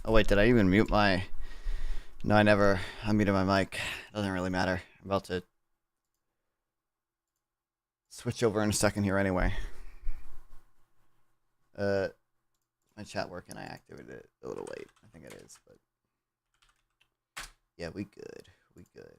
Oh wait, did I even mute my... No, I never unmuted my mic. Doesn't really matter. I'm about to switch over in a second here anyway. My chat working, I activated it a little late. I think it is, but... Yeah, we good. We good.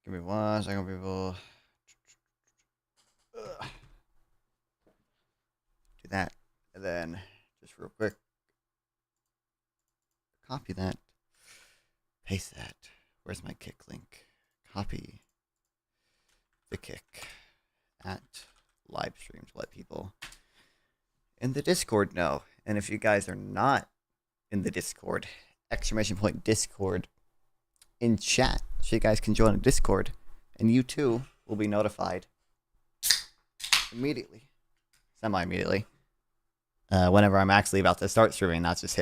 Give me 1 second, people. Ugh. Do that. And then, just real quick, copy that. Paste that. Where's my kick link? Copy the kick at live stream to let people in the Discord know. And if you guys are not in the Discord, exclamation point Discord in chat so you guys can join the Discord, and you too will be notified immediately, semi-immediately, whenever I'm actually about to start streaming, not just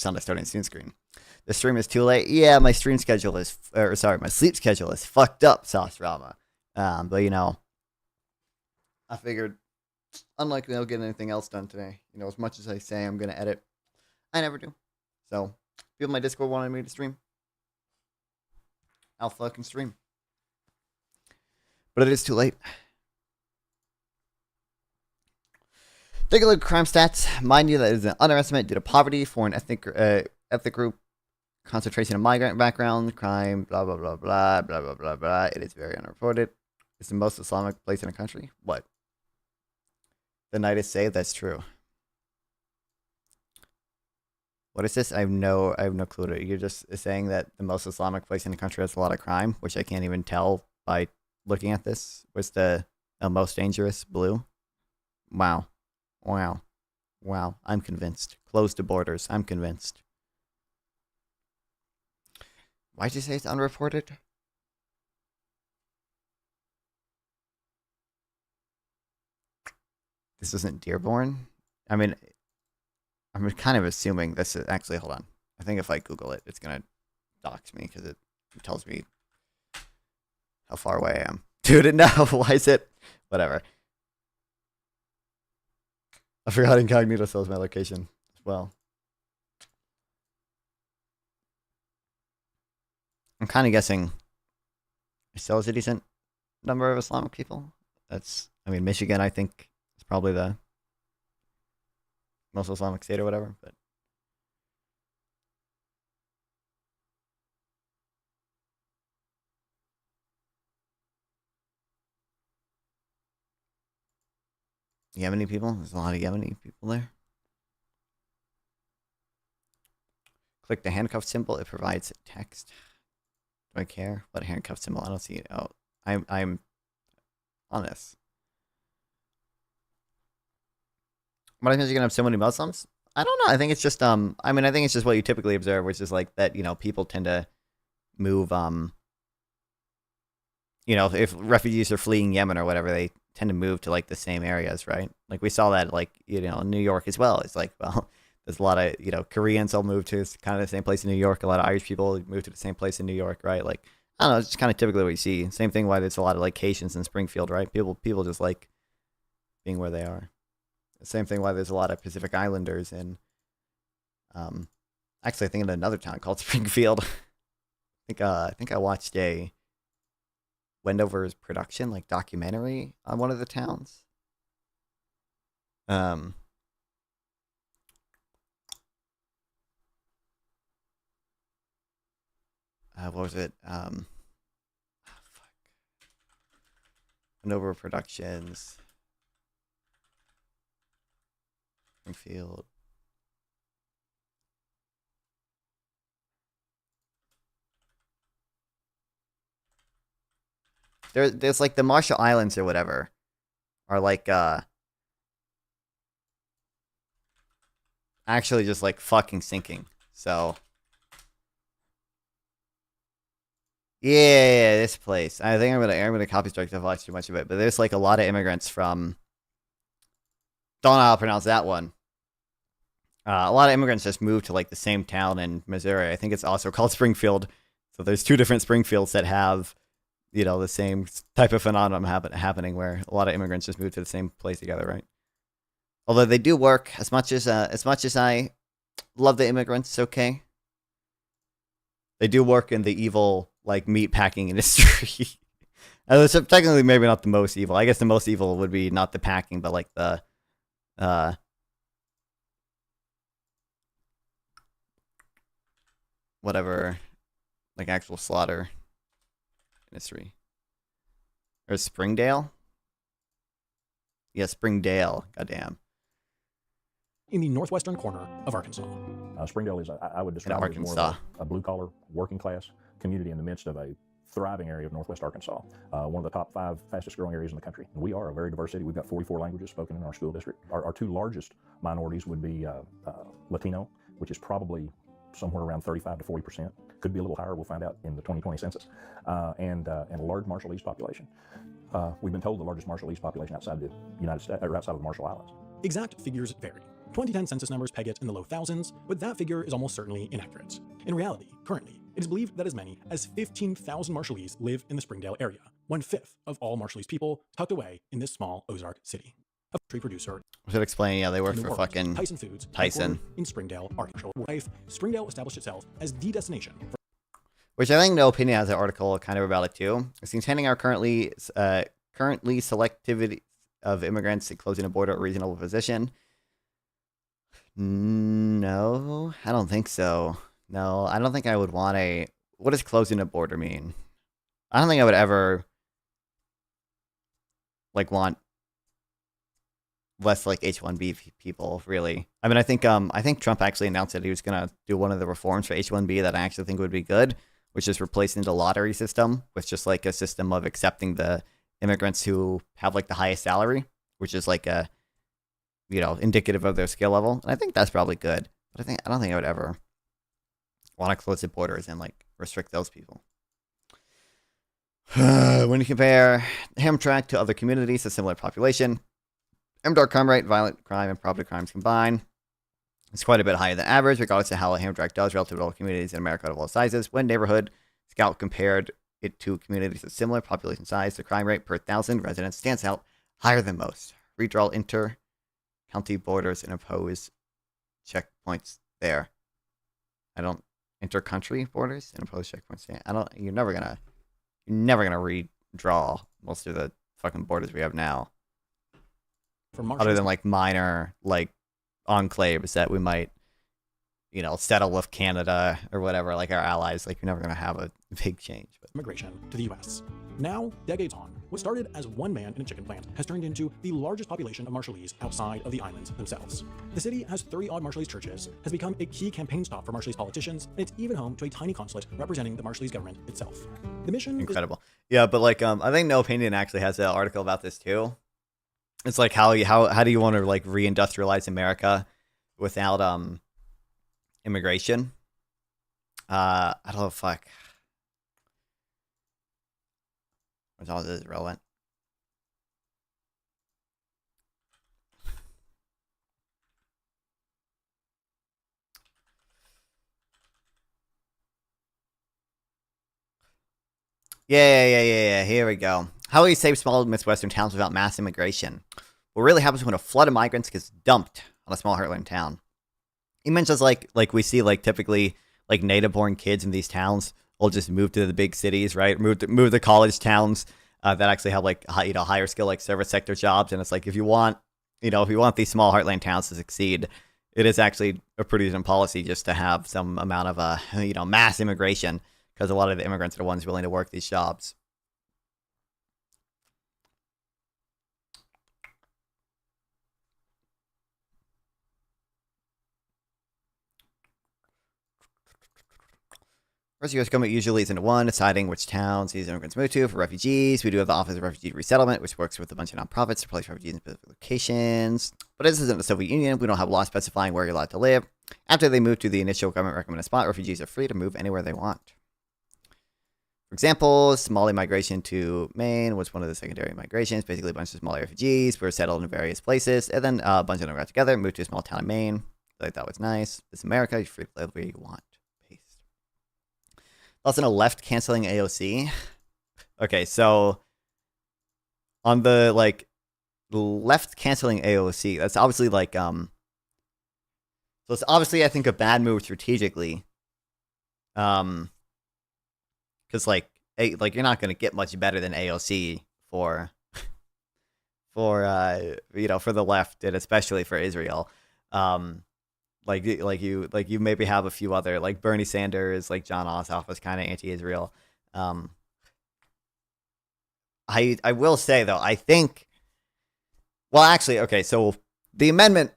on the starting stream screen. The stream is too late. Yeah, my stream schedule is, my sleep schedule is fucked up, Sauce Rama. But you know, I figured, unlikely I'll get anything else done today. You know, as much as I say I'm gonna edit, I never do. So, people in my Discord wanted me to stream, I'll fucking stream. But it is too late. Take a look at crime stats. Mind you, that is an underestimate due to poverty, foreign ethnic group, concentration of migrant background, crime, blah, blah, blah, blah, blah, blah, blah, blah. It is very unreported. It's the most Islamic place in the country. What? The night is saved? That's true. What is this? I have no clue. You're just saying that the most Islamic place in the country has a lot of crime, which I can't even tell by looking at this. What's the most dangerous? Blue? Wow. Wow. Wow. I'm convinced. Close the borders. I'm convinced. Why'd you say it's unreported? This isn't Dearborn? I mean, I'm kind of assuming this is... Actually, hold on. I think if I Google it, it's going to dox me because it tells me how far away I am. Dude, no. Why is it? Whatever. I forgot incognito sells my location as well. I'm kind of guessing it sells a decent number of Islamic people. That's, I mean, Michigan, I think, is probably the most Islamic state or whatever, but. Yemeni people? There's a lot of Yemeni people there. Click the handcuff symbol. It provides text. Do I care? What handcuff symbol? I don't see it. Oh, I'm on this. What happens? You're gonna have so many Muslims? I don't know. I think it's just I mean, I think it's just what you typically observe, which is like that. You know, people tend to move. You know, if refugees are fleeing Yemen or whatever, they tend to move to like the same areas, right? Like we saw that, like, you know, in New York as well. It's like, well, there's a lot of, you know, Koreans all move to kind of the same place in New York. A lot of Irish people move to the same place in New York, right? Like, I don't know, it's just kind of typically what you see. Same thing why there's a lot of like Haitians in Springfield, right? People just like being where they are. Same thing why there's a lot of Pacific Islanders in actually I think in another town called Springfield. I think I watched a Wendover's production, like documentary on one of the towns. What was it? Fuck. Wendover Productions. Springfield. There's like the Marshall Islands or whatever are like actually just like fucking sinking. So Yeah, this place. I think I'm gonna copy strike to watch too much of it, but there's like a lot of immigrants from. Don't know how to pronounce that one. A lot of immigrants just moved to like the same town in Missouri. I think it's also called Springfield. So there's two different Springfields that have, the same type of phenomenon happening where a lot of immigrants just move to the same place together, right? Although they do work as much as I love the immigrants. Okay, they do work in the evil like meat packing industry. So technically, maybe not the most evil. I guess the most evil would be not the packing, but like the uh, whatever, like actual slaughter industry. Or Springdale? Yeah, Springdale. Goddamn. In the northwestern corner of Arkansas. Springdale is, I would describe it as more of a blue-collar, working-class community in the midst of a thriving area of northwest Arkansas, one of the top 5 fastest-growing areas in the country. We are a very diverse city. We've got 44 languages spoken in our school district. Our 2 largest minorities would be Latino, which is probably somewhere around 35 to 40%. Could be a little higher. We'll find out in the 2020 census. And a large Marshallese population. We've been told the largest Marshallese population outside the United States, or outside of the Marshall Islands. Exact figures vary. 2010 census numbers peg it in the low thousands, but that figure is almost certainly inaccurate. In reality, currently, it is believed that as many as 15,000 Marshallese live in the Springdale area, 1/5 of all Marshallese people tucked away in this small Ozark city. A tree producer. I should explain, yeah, they work for fucking Tyson Foods. Tyson. In Springdale, Arkansas. Wife, Springdale established itself as the destination for. Which I think No Opinion has an article kind of about it too. It's containing our currently selectivity of immigrants and closing a border at a reasonable position. No, I don't think so. No, I don't think I would want a. What does closing a border mean? I don't think I would ever like want less like H-1B people. Really, I mean, I think Trump actually announced that he was gonna do one of the reforms for H-1B that I actually think would be good, which is replacing the lottery system with just like a system of accepting the immigrants who have like the highest salary, which is like a indicative of their skill level. And I think that's probably good. But I don't think I would ever want to close the borders and like restrict those people. When you compare Hamtramck to other communities of similar population, Hamtramck crime rate, violent crime, and property crimes combined is quite a bit higher than average, regardless of how Hamtramck does relative to all communities in America of all sizes. When Neighborhood Scout compared it to communities of similar population size, the crime rate per 1,000 residents stands out higher than most. Redraw inter-county borders and impose checkpoints there. Inter-country borders and impose checkpoints there. You're never gonna redraw most of the fucking borders we have now. Other than like minor like enclaves that we might settle with Canada or whatever, like our allies. Like you're never gonna have a big change. But immigration to the U.S. Now, decades on, what started as one man in a chicken plant has turned into the largest population of Marshallese outside of the islands themselves. The city has 30-odd Marshallese churches, has become a key campaign stop for Marshallese politicians, and it's even home to a tiny consulate representing the Marshallese government itself. The mission incredible. Yeah, but like I think No Opinion actually has an article about this too. It's like how do you want to like reindustrialize America without immigration? I don't know. Fuck. Which all this is relevant. Yeah. Here we go. How will you save small Midwestern towns without mass immigration? What really happens when a flood of migrants gets dumped on a small heartland town? He mentions like we see like typically like native-born kids in these towns will just move to the big cities, right? Move to college towns that actually have like higher skill like service sector jobs. And it's like if you want these small heartland towns to succeed, it is actually a pretty decent policy just to have some amount of mass immigration, because a lot of the immigrants are the ones willing to work these jobs. First, U.S. government usually leads into one, deciding which towns these immigrants move to. For refugees, we do have the Office of Refugee Resettlement, which works with a bunch of nonprofits to place refugees in specific locations. But this isn't the Soviet Union. We don't have laws specifying where you're allowed to live. After they move to the initial government recommended spot, refugees are free to move anywhere they want. For example, Somali migration to Maine was one of the secondary migrations. Basically, a bunch of Somali refugees were settled in various places, and then a bunch of them got together, moved to a small town in Maine. Like that was nice. This is America. You're free to live where you want. Paste. Also, no left canceling AOC. Okay, so on the left canceling AOC, that's obviously so it's obviously I think a bad move strategically. Because you're not going to get much better than AOC for the left, and especially for Israel. You maybe have a few other, like Bernie Sanders, like John Ossoff was kind of anti-Israel. I will say though, I think, well, actually, okay, so the amendment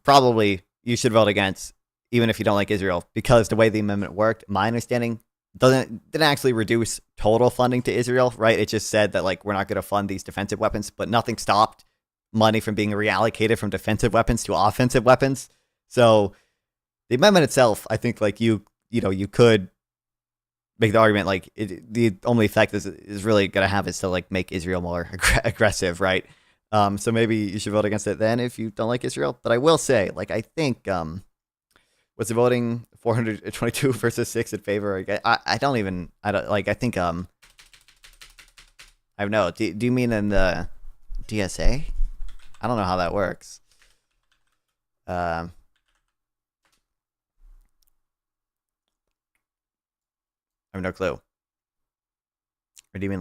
probably you should vote against, even if you don't like Israel, because the way the amendment worked, my understanding, didn't actually reduce total funding to Israel, right? It just said that we're not going to fund these defensive weapons, but nothing stopped money from being reallocated from defensive weapons to offensive weapons. So the amendment itself, I think you could make the argument the only effect is really going to have is to make Israel more aggressive, right? So maybe you should vote against it then if you don't like Israel. But I will say, I think was the voting 422 versus 6 in favor? I think I don't know. Do you mean in the DSA? I don't know how that works. I have no clue. Or do you mean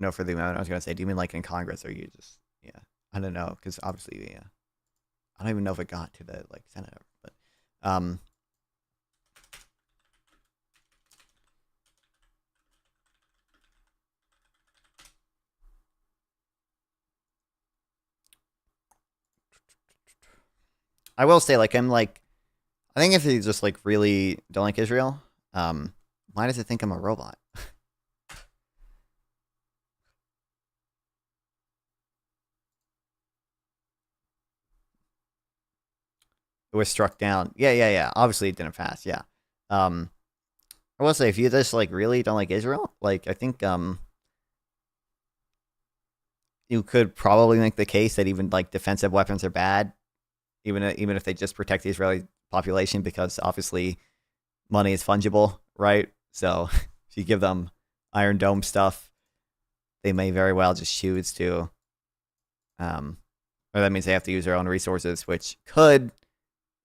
no, for the amendment? I was gonna say, do you mean in Congress, or you just I don't know, because obviously I don't even know if it got to the Senate, but I will say I think if you just really don't like Israel, why does it think I'm a robot? It was struck down. Yeah. Obviously, it didn't pass. Yeah. I will say, if you just really don't like Israel, I think you could probably make the case that even defensive weapons are bad, even if they just protect the Israeli population, because obviously money is fungible, right? So if you give them Iron Dome stuff, they may very well just choose to, or that means they have to use their own resources, which could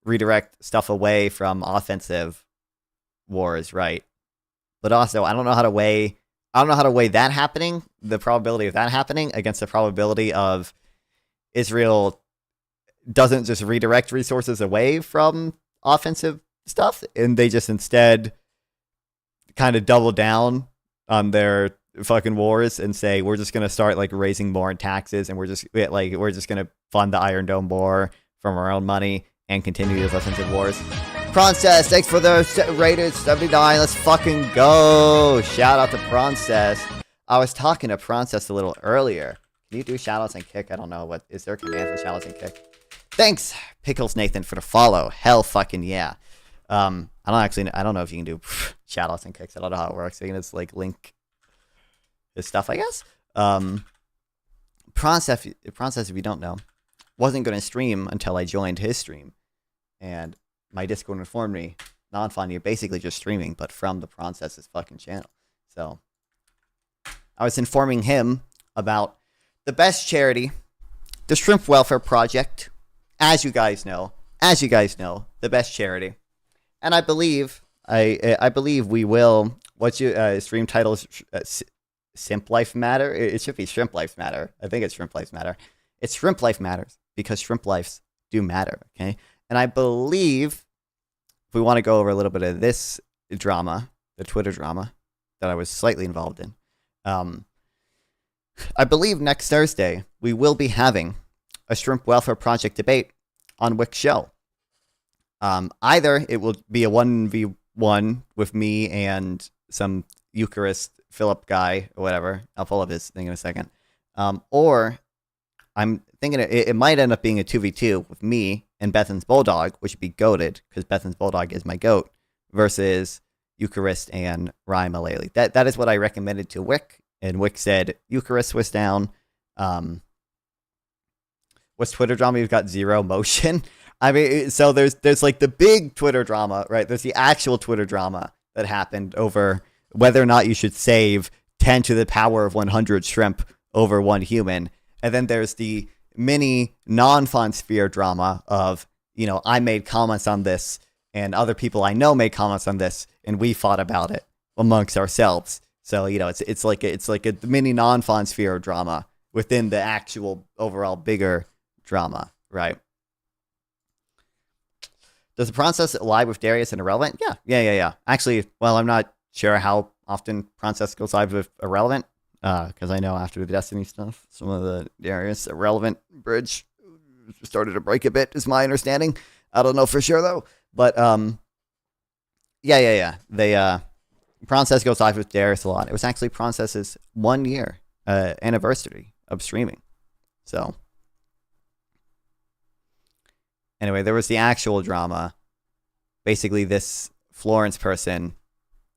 redirect stuff away from offensive wars, right? But also, I don't know how to weigh that happening, the probability of that happening, against the probability of Israel doesn't just redirect resources away from offensive stuff, and they just instead kind of double down on their fucking wars and say, we're just gonna start raising more in taxes, and we're just gonna fund the Iron Dome war from our own money and continue these offensive wars. Prancess, thanks for the rated 79. Let's fucking go. Shout out to Prancess. I was talking to Prancess a little earlier. Can you do shoutouts and kick? I don't know. Is there a command for shoutouts and kick? Thanks, Pickles Nathan, for the follow. Hell fucking yeah. I don't know if you can do shoutouts and kicks. I don't know how it works. You can just link his stuff, I guess. Prancess, if you don't know, wasn't going to stream until I joined his stream. And my Discord informed me, non-fun, you're basically just streaming, but from the Prancess's fucking channel. So I was informing him about the best charity, the Shrimp Welfare Project. As you guys know, the best charity. And I believe we will. What's your stream title? Simp Life Matter? It should be Shrimp Life Matter. I think it's Shrimp Life Matter. It's Shrimp Life Matters, because shrimp lives do matter, okay? And I believe, if we want to go over a little bit of this drama, the Twitter drama that I was slightly involved in, I believe next Thursday we will be having a Shrimp Welfare Project debate on Wick's show. Either it will be a 1v1 with me and some Eucharist Philip guy or whatever. I'll pull up his thing in a second. Or I'm thinking it might end up being a 2v2 with me and Bethan's Bulldog, which would be goated, because Bethan's Bulldog is my goat, versus Eucharist and Ryan Mullally. That is what I recommended to Wick, and Wick said Eucharist was down. What's Twitter drama? You've got zero motion. I mean, so there's like the big Twitter drama, right? There's the actual Twitter drama that happened over whether or not you should save 10 to the power of 100 shrimp over one human. And then there's the mini non-fun sphere drama of, I made comments on this and other people I know made comments on this and we fought about it amongst ourselves. So, it's like a mini non-fun sphere drama within the actual overall bigger drama, right? Does the process live with Darius and Irrelevant? Yeah. Actually, well, I'm not sure how often Process goes live with Irrelevant, because I know after the Destiny stuff, some of the Darius Irrelevant bridge started to break a bit, is my understanding. I don't know for sure though, but yeah. They Process goes live with Darius a lot. It was actually Process's 1 year anniversary of streaming, so. Anyway, there was the actual drama. Basically, this Florence person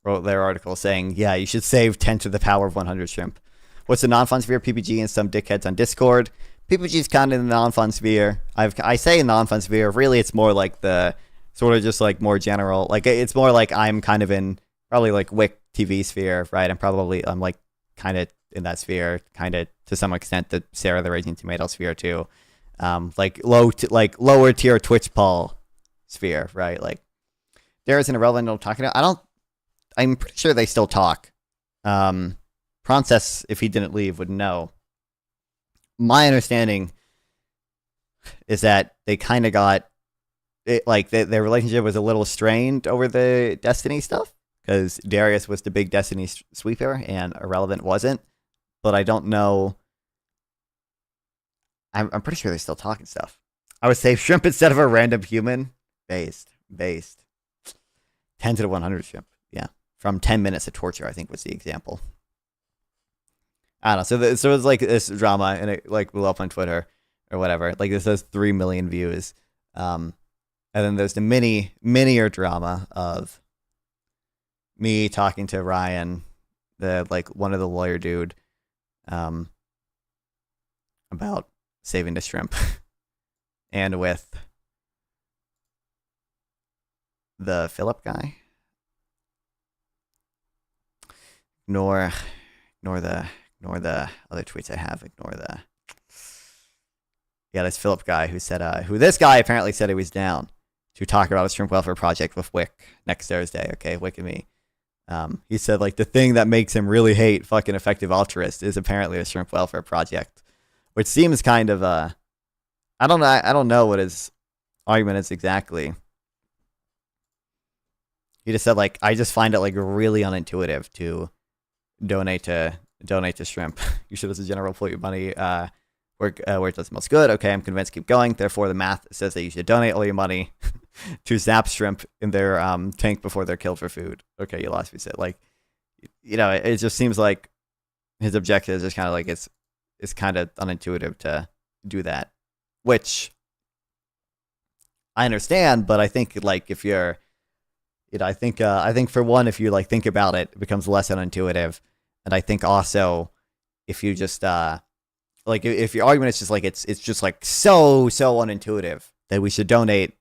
wrote their article saying, yeah, you should save 10 to the power of 100 shrimp. What's the non-fun sphere? PPG and some dickheads on Discord. PPG is kind of in the non-fun sphere. I say non-fun sphere. Really, it's more like the sort of just like more general. Like, it's more like I'm kind of in probably like Wick TV sphere, right? I'm like kind of in that sphere, kind of to some extent the Sarah the Raging Tomato sphere too. Like lower tier Twitch Paul sphere, right? Like Darius and Irrelevant don't talk about. I'm pretty sure they still talk. Process, if he didn't leave, would know. My understanding is that they kind of got it, like their relationship was a little strained over the Destiny stuff because Darius was the big Destiny sweeper and Irrelevant wasn't. But I don't know. I'm pretty sure they're still talking stuff. I would say shrimp instead of a random human. Based. 10 to the 100 shrimp. Yeah. From 10 minutes of torture, I think was the example. I don't know. So it was like this drama and it like blew up on Twitter or whatever. Like this has 3 million views. And then there's the minier drama of me talking to Ryan, one of the lawyer dude, about saving the shrimp, and with the Philip guy. Ignore the other tweets I have. This Philip guy who said who this guy apparently said he was down to talk about a shrimp welfare project with Wick next Thursday. Okay, Wick and me. He said like the thing that makes him really hate fucking effective altruist is apparently a shrimp welfare project. Which seems kind of I don't know what his argument is exactly. He just said like I just find it like really unintuitive to donate to shrimp. You should as a general put your money where it does the most good. Okay, I'm convinced. Keep going. Therefore, the math says that you should donate all your money to zap shrimp in their tank before they're killed for food. Okay, you lost me. Said like, it just seems like his objective is just kind of like it's kind of unintuitive to do that, which I understand, but I think like if you're, I think for one, if you like think about it, it becomes less unintuitive, and I think also if you just like if your argument is just like it's just like so unintuitive that we should donate,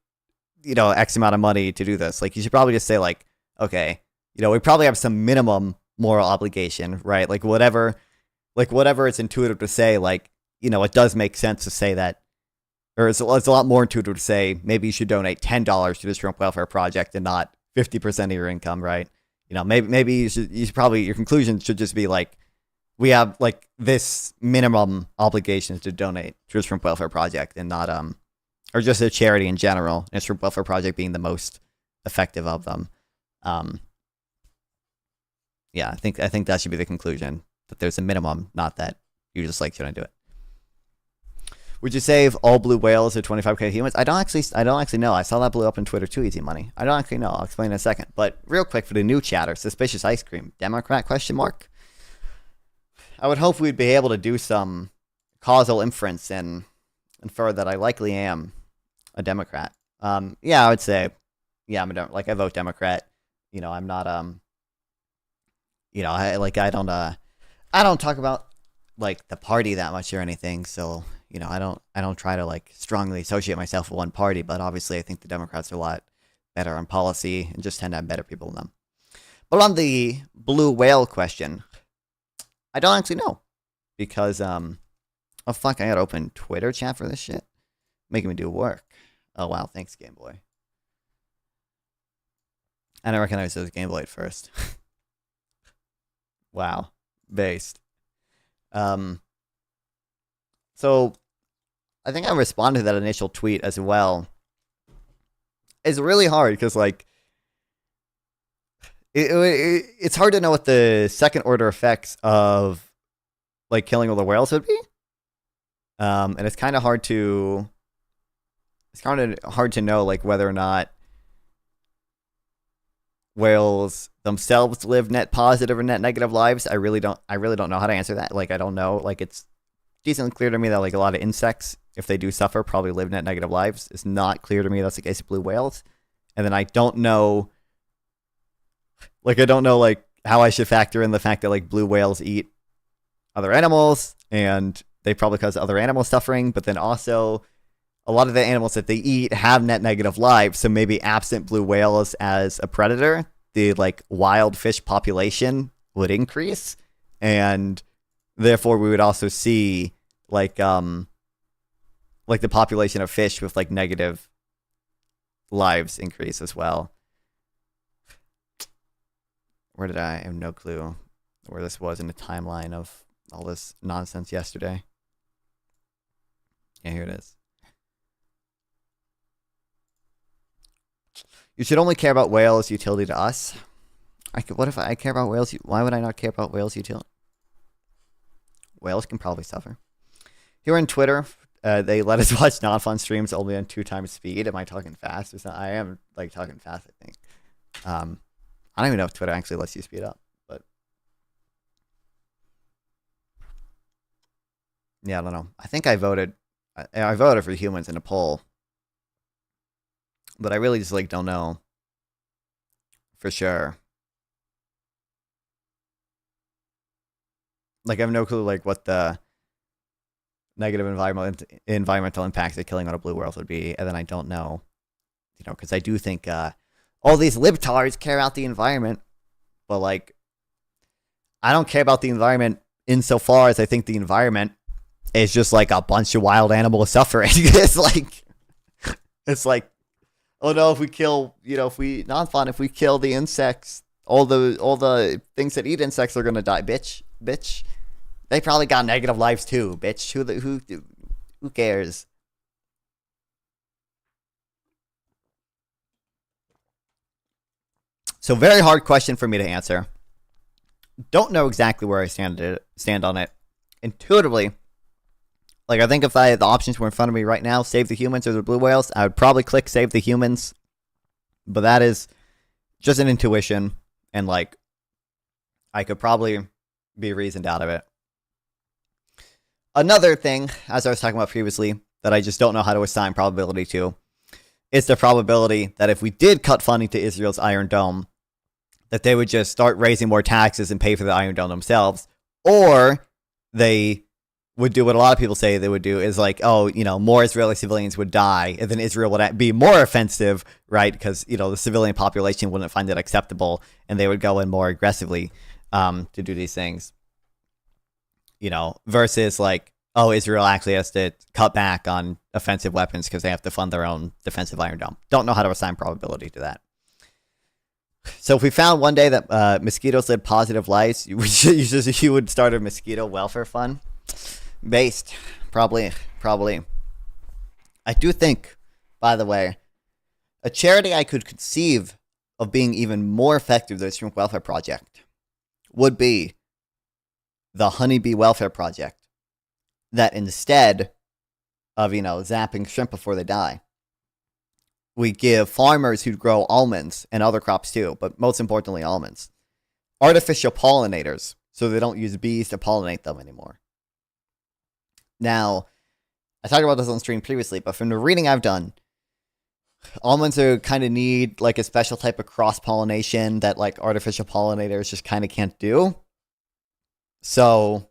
X amount of money to do this, like you should probably just say like, okay, we probably have some minimum moral obligation, right? Like whatever it's intuitive to say, like, it does make sense to say that, or it's a lot more intuitive to say maybe you should donate $10 to the shrimp welfare project and not 50% of your income, right? Maybe you should probably, your conclusion should just be like, we have like this minimum obligation to donate to the shrimp welfare project and not, or just a charity in general, and shrimp welfare project being the most effective of them. Yeah, I think that should be the conclusion. That there's a minimum, not that you just like shouldn't do it. Would you save all blue whales or 25k humans? I don't actually know. I saw that blew up on Twitter too, Easy Money. I don't actually know. I'll explain in a second. But real quick for the new chatter, suspicious ice cream, Democrat question mark. I would hope we'd be able to do some causal inference and infer that I likely am a Democrat. Yeah, I would say, yeah, I vote Democrat. I'm not I don't talk about like the party that much or anything, so I don't try to like strongly associate myself with one party, but obviously I think the Democrats are a lot better on policy and just tend to have better people than them. But on the blue whale question, I don't actually know because oh fuck, I gotta open Twitter chat for this shit, making me do work. Oh wow, thanks Game Boy. I didn't recognize it was Game Boy at first. Wow, based. So I think I responded to that initial tweet as well. It's really hard because like it's hard to know what the second order effects of like killing all the whales would be. And it's kind of hard to know like whether or not whales themselves live net positive or net negative lives. I really don't know how to answer that. Like I don't know. Like it's decently clear to me that like a lot of insects, if they do suffer, probably live net negative lives. It's not clear to me that's the case of blue whales. And then I don't know like how I should factor in the fact that like blue whales eat other animals and they probably cause other animal suffering, but then also a lot of the animals that they eat have net negative lives, so maybe absent blue whales as a predator, the like wild fish population would increase, and therefore we would also see like the population of fish with like negative lives increase as well. I have no clue where this was in the timeline of all this nonsense yesterday. Yeah, here it is. You should only care about whales' utility to us. What if I care about whales? Why would I not care about whales' utility? Whales can probably suffer. Here on Twitter, they let us watch non-fun streams only on 2 times speed. Am I talking fast? I am like talking fast, I think. I don't even know if Twitter actually lets you speed up, but yeah, I don't know. I think I voted for humans in a poll, but I really just like don't know for sure. Like I have no clue like what the negative environmental impacts of killing on a blue whale would be, and then I don't know, because I do think all these libtards care about the environment, but like I don't care about the environment insofar as I think the environment is just like a bunch of wild animals suffering. It's like, oh no, if we kill, if we kill the insects, all the things that eat insects are gonna die, bitch. They probably got negative lives too, bitch. Who cares? So very hard question for me to answer. Don't know exactly where I stand on it. Intuitively, like I think if the options were in front of me right now, save the humans or the blue whales, I would probably click save the humans. But that is just an intuition, and like I could probably be reasoned out of it. Another thing, as I was talking about previously, that I just don't know how to assign probability to, is the probability that if we did cut funding to Israel's Iron Dome, that they would just start raising more taxes and pay for the Iron Dome themselves, or they would do what a lot of people say they would do, is like, more Israeli civilians would die, and then Israel would be more offensive, right? Because, the civilian population wouldn't find it acceptable, and they would go in more aggressively to do these things. Versus like, Israel actually has to cut back on offensive weapons because they have to fund their own defensive Iron Dome. Don't know how to assign probability to that. So if we found one day that mosquitoes live positive lives, you would start a mosquito welfare fund. Based. Probably. I do think, by the way, a charity I could conceive of being even more effective than the Shrimp Welfare Project would be the Honeybee Welfare Project. That instead of, zapping shrimp before they die, we give farmers who grow almonds and other crops too, but most importantly almonds, artificial pollinators so they don't use bees to pollinate them anymore. Now, I talked about this on stream previously, but from the reading I've done, Almonds are kind of need like a special type of cross pollination that like artificial pollinators just kind of can't do. So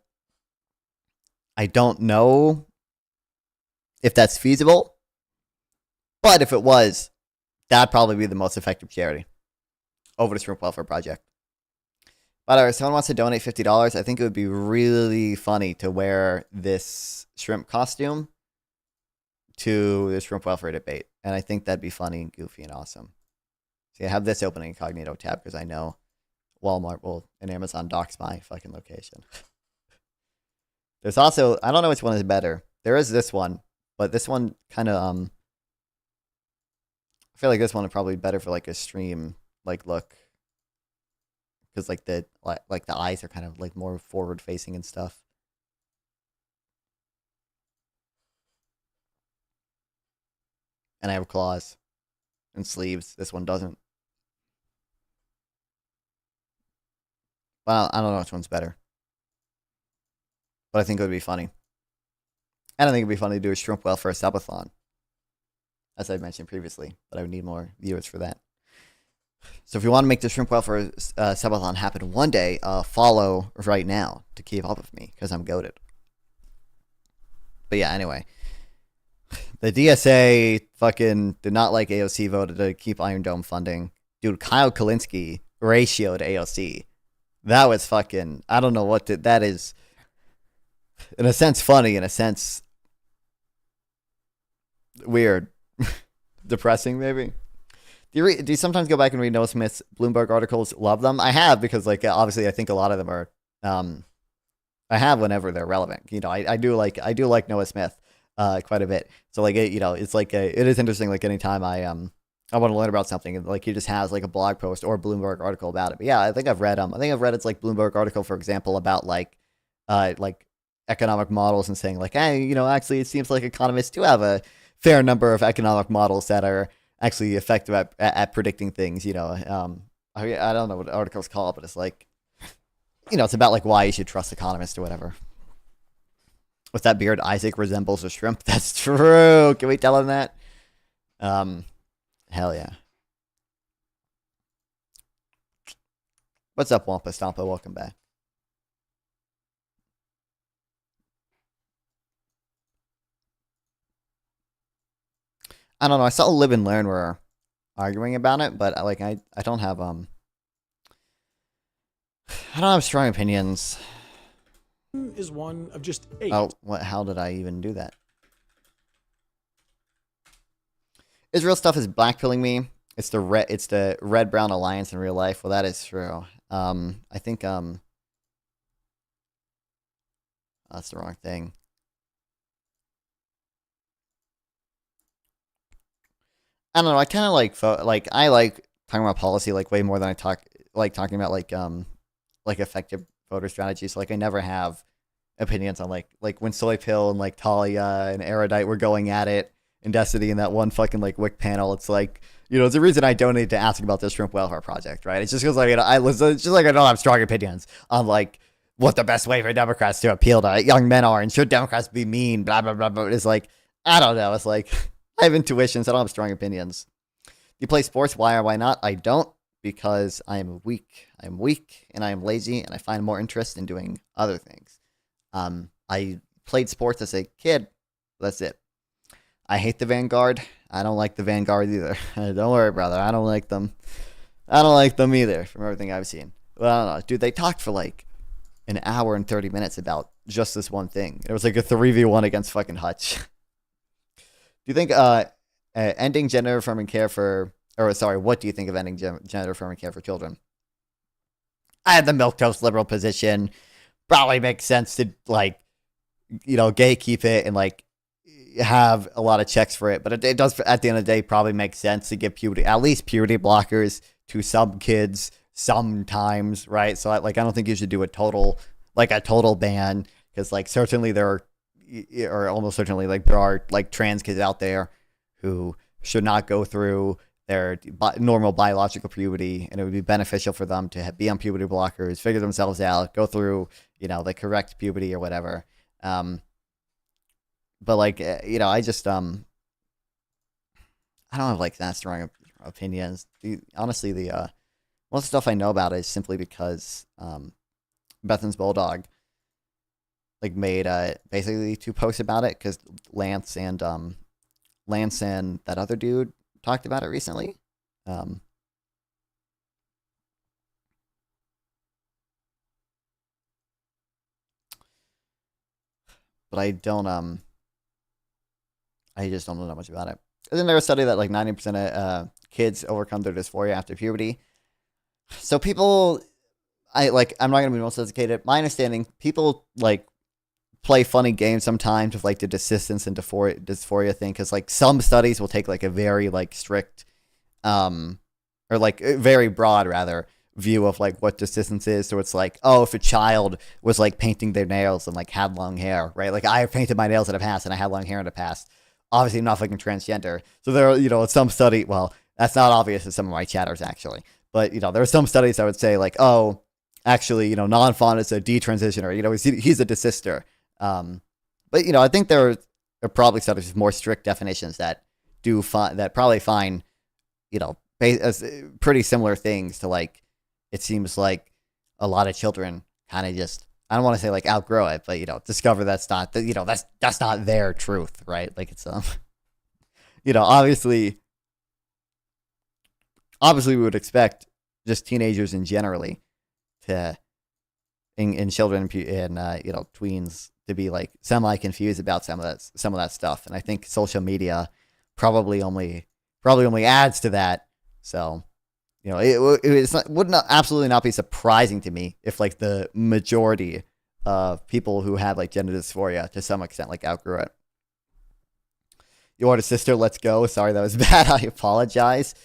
I don't know if that's feasible, but if it was, that'd probably be the most effective charity over the Shrimp Welfare Project. By the way, if someone wants to donate $50, I think it would be really funny to wear this shrimp costume to the Shrimp Welfare debate. And I think that'd be funny and goofy and awesome. See, I have this open incognito tab because I know Walmart will and Amazon docs my fucking location. There's also, I don't know which one is better. There is this one, but this one kind of, I feel like this one would probably be better for like a stream like look. Because like the eyes are kind of like more forward facing and stuff. And I have claws and sleeves. This one doesn't. Well, I don't know which one's better. But I think it would be funny. And I think it would be funny to do a shrimp welfare subathon. As I mentioned previously. But I would need more viewers for that. So if you want to make the shrimp welfare subathon happen one day, follow right now to keep up with me. Because I'm goated. But yeah, anyway. The DSA fucking did not like AOC voted to keep Iron Dome funding. Dude, Kyle Kalinske ratioed AOC. That was fucking, I don't know what that is. In a sense funny, in a sense weird. Depressing maybe. Do you sometimes go back and read Noah Smith's Bloomberg articles? Love them? I have because like obviously I think a lot of them are I have whenever they're relevant. You know, I do like Noah Smith quite a bit. So like it's like it is interesting like anytime I want to learn about something and like he just has like a blog post or a Bloomberg article about it. But yeah, I think I've read it's like Bloomberg article for example about like economic models and saying like, hey, actually it seems like economists do have a fair number of economic models that are actually effective at predicting things, I don't know what the article's called, but it's like, it's about like why you should trust economists or whatever. With that beard, Isaac resembles a shrimp. That's true. Can we tell him that? Hell yeah. What's up, Wampa Stompa? Welcome back. I don't know. I saw Live and Learn were arguing about it, but like I don't have I don't have strong opinions. Is one of just 8. Oh, what? How did I even do that? Israel stuff is blackpilling me. It's the red brown alliance in real life. Well, that is true. I think that's the wrong thing. I don't know. I kind of I like talking about policy like way more than I talking about like effective voter strategies. So, like I never have opinions on like when Soy Pill and like Talia and Erudite were going at it in Destiny in that one fucking like Wick panel. It's like it's the reason I donated to asking about this Shrimp Welfare Project, right? It's just because like it's just like I don't have strong opinions on like what the best way for Democrats to appeal to young men are and should Democrats be mean, blah blah blah blah. It's like I don't know. It's like I have intuitions. I don't have strong opinions. Do you play sports? Why or why not? I don't because I am weak. I'm weak and I am lazy and I find more interest in doing other things. I played sports as a kid. That's it. I hate the Vanguard. I don't like the Vanguard either. Don't worry, brother. I don't like them. I don't like them either from everything I've seen. Well, I don't know. Dude, they talked for like an hour and 30 minutes about just this one thing. It was like a 3v1 against fucking Hutch. Do you think ending gender affirming care what do you think of ending gender affirming care for children? I had the milquetoast liberal position. Probably makes sense to like, gatekeep it and like have a lot of checks for it. But it does at the end of the day probably make sense to give at least puberty blockers to some kids sometimes, right? So I don't think you should do a total ban because like certainly there are. Or almost certainly, like there are like trans kids out there who should not go through their normal biological puberty, and it would be beneficial for them to be on puberty blockers, figure themselves out, go through the correct puberty or whatever. But like I just I I don't have like that strong opinions. Honestly, the most stuff I know about it is simply because Bethan's Bulldog like made basically 2 posts about it because Lance and that other dude talked about it recently. Um, but I just don't know that much about it. Isn't there a study that like 90% of kids overcome their dysphoria after puberty? So people, I'm not gonna be most educated. My understanding, people like play funny games sometimes with like the desistance and dysphoria thing, because like some studies will take like a very like strict, or like very broad rather view of like what desistance is. So it's like, oh, if a child was like painting their nails and like had long hair, right? Like I painted my nails in the past and I had long hair in the past. Obviously, I'm not fucking transgender. So there are, some study. Well, that's not obvious in some of my chatters actually, but there are some studies that would say like, oh, actually, non-fawn is a detransitioner. He's a desister. But I think there are probably studies with more strict definitions that probably find pretty similar things to like. It seems like a lot of children kind of just, I don't want to say like outgrow it, but discover that's not that's not their truth, right? Like it's obviously we would expect just teenagers in generally to in children and tweens to be like semi confused about some of that stuff, and I think social media probably only adds to that. So it would not absolutely not be surprising to me if like the majority of people who had like gender dysphoria to some extent like outgrew it. You are a sister, let's go. Sorry, that was bad. I apologize.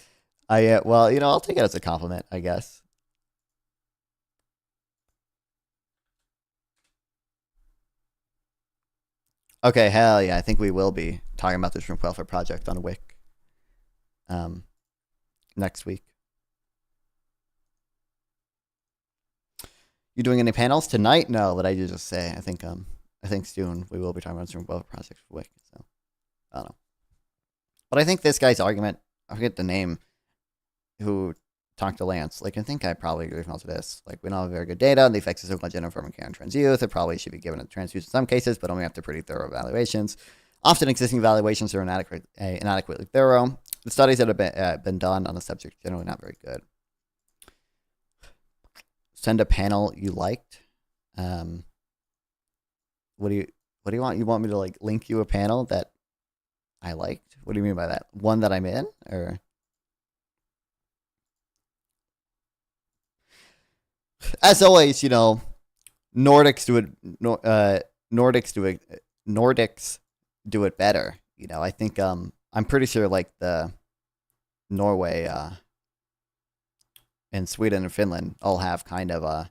Well, I'll take it as a compliment, I guess. Okay, hell yeah. I think we will be talking about the Shrimp Welfare Project on Wick next week. You doing any panels tonight? No, but I did just say I think soon we will be talking about the Shrimp Welfare Project for Wick. So I don't know. But I think this guy's argument, I forget the name, who talked to Lance, like I think I probably agree with most of this. Like we don't have very good data on the effects of so-called gender affirming care in trans youth. It probably should be given to trans youth in some cases, but only after pretty thorough evaluations. Often existing evaluations are inadequately thorough. The studies that have been done on the subject are generally not very good. Send a panel you liked. What do you want? You want me to like link you a panel that I liked? What do you mean by that? One that I'm in, or? As always, Nordics do it better. I think I'm pretty sure like the Norway and Sweden and Finland all have kind of